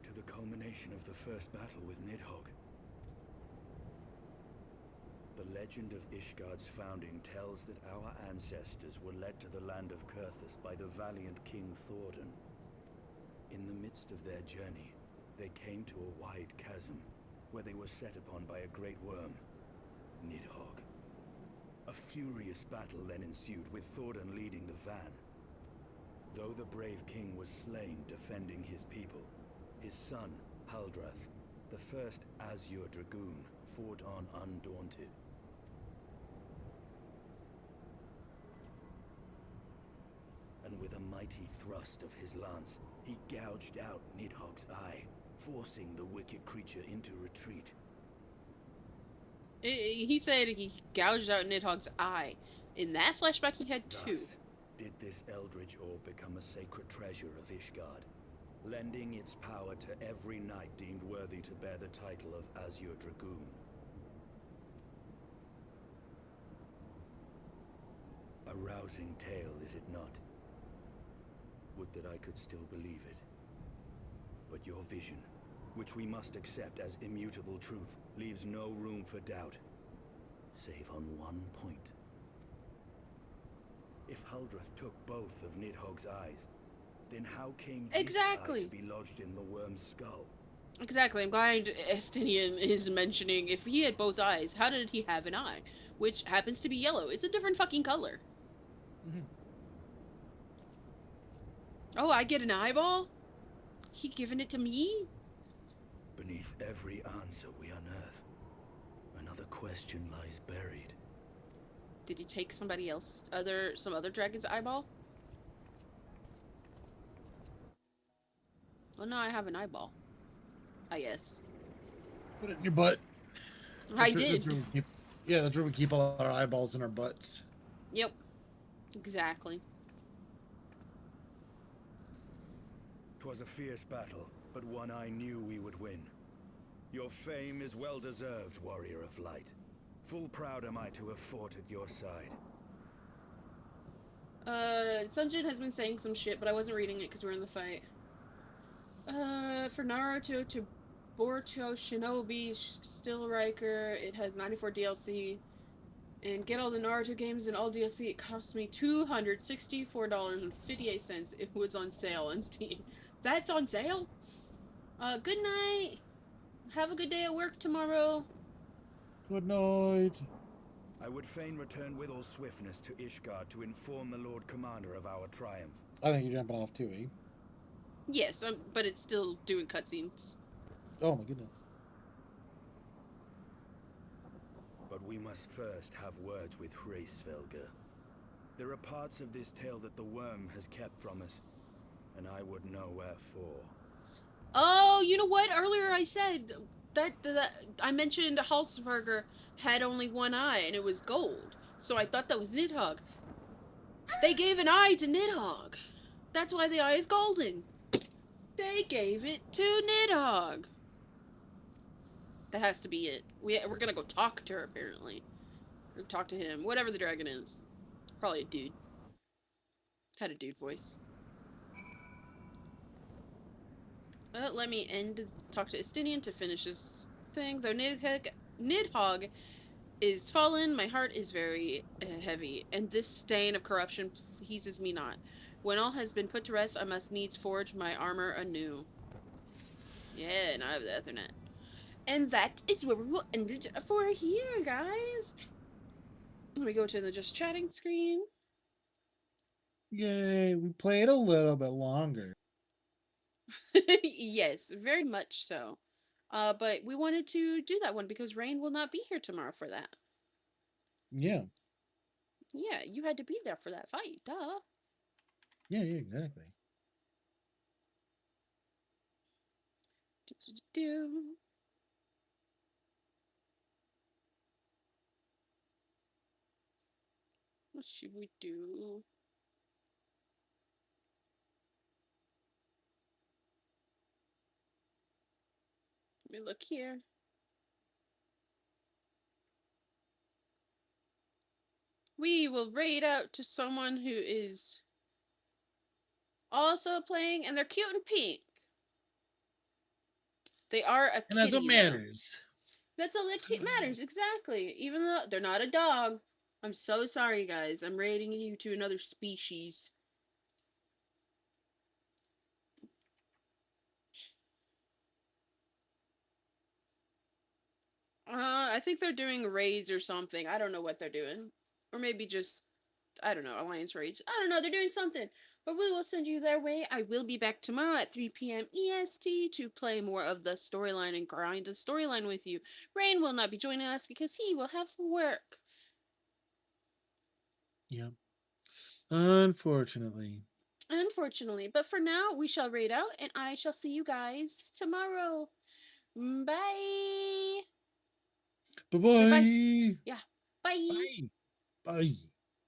to the culmination of the first battle with Nidhogg. The legend of Ishgard's founding tells that our ancestors were led to the land of Kurthus by the valiant King Thordan. In the midst of their journey, they came to a wide chasm, where they were set upon by a great worm, Nidhogg. A furious battle then ensued, with Thordan leading the van. Though the brave king was slain defending his people, his son, Haldrath, the first Azure Dragoon, fought on undaunted. And with a mighty thrust of his lance, he gouged out Nidhogg's eye, forcing the wicked creature into retreat. He said he gouged out Nidhogg's eye. In that flashback, he had 2. Thus did this eldritch orb become a sacred treasure of Ishgard, lending its power to every knight deemed worthy to bear the title of Azure Dragoon. A rousing tale, is it not? Would that I could still believe it. But your vision, which we must accept as immutable truth, leaves no room for doubt, save on one point. If Haldrath took both of Nidhogg's eyes, then how came this eye to be lodged in the worm's skull? Exactly. I'm glad Estinian is mentioning if he had both eyes, how did he have an eye? Which happens to be yellow. It's a different fucking color. Oh, I get an eyeball? He giving it to me? Beneath every answer we unearth, another question lies buried. Did he take somebody else, some other dragon's eyeball? Well, no, I have an eyeball. I guess. Put it in your butt. I did. That's where we keep all our eyeballs in our butts. Yep. Exactly. 'Twas a fierce battle, but one I knew we would win. Your fame is well deserved, warrior of light. Full proud am I to have fought at your side. Sunjin has been saying some shit, but I wasn't reading it because we're in the fight. For Naruto to Boruto Shinobi Still Riker. It has 94 DLC. And get all the Naruto games and all DLC. It cost me $264.58. It was on sale on Steam. That's on sale? Good night. Have a good day at work tomorrow. Good night. I would fain return with all swiftness to Ishgard to inform the Lord Commander of our triumph. I think you're jumping off too, eh? Yes, but it's still doing cutscenes. Oh my goodness. But we must first have words with Ffxiv. There are parts of this tale that the worm has kept from us, and I would know wherefore. Oh, you know what? Earlier I said that I mentioned Halsberger had only one eye and it was gold. So I thought that was Nidhogg. They gave an eye to Nidhogg. That's why the eye is golden. They gave it to Nidhogg. That has to be it. We're gonna go talk to her, apparently. Or talk to him. Whatever the dragon is. Probably a dude. Had a dude voice. Let me talk to Estinian to finish this thing. Though Nidhogg is fallen, my heart is very heavy, and this stain of corruption pleases me not. When all has been put to rest, I must needs forge my armor anew. Yeah, and I have the Ethernet. And that is where we will end it for here, guys. Let me go to the just chatting screen. Yay, we played a little bit longer. Yes, very much so. But we wanted to do that one because Rain will not be here tomorrow for that. Yeah. Yeah, you had to be there for that fight, duh. Yeah, exactly. What should we do? Let me look here. We will raid out to someone who is also playing, and they're cute and pink. They are a kitty. And that's what matters. That's all that matters, exactly. Even though they're not a dog. I'm so sorry, guys. I'm raiding you to another species. I think they're doing raids or something. I don't know what they're doing. Or maybe just, I don't know, alliance raids. I don't know, they're doing something. But we will send you their way. I will be back tomorrow at 3 p.m. EST to play more of the storyline and grind the storyline with you. Rain will not be joining us because he will have work. Yep. Unfortunately. Unfortunately. But for now, we shall raid out, and I shall see you guys tomorrow. Bye. Bye-bye. Yeah. Bye. Bye. Bye.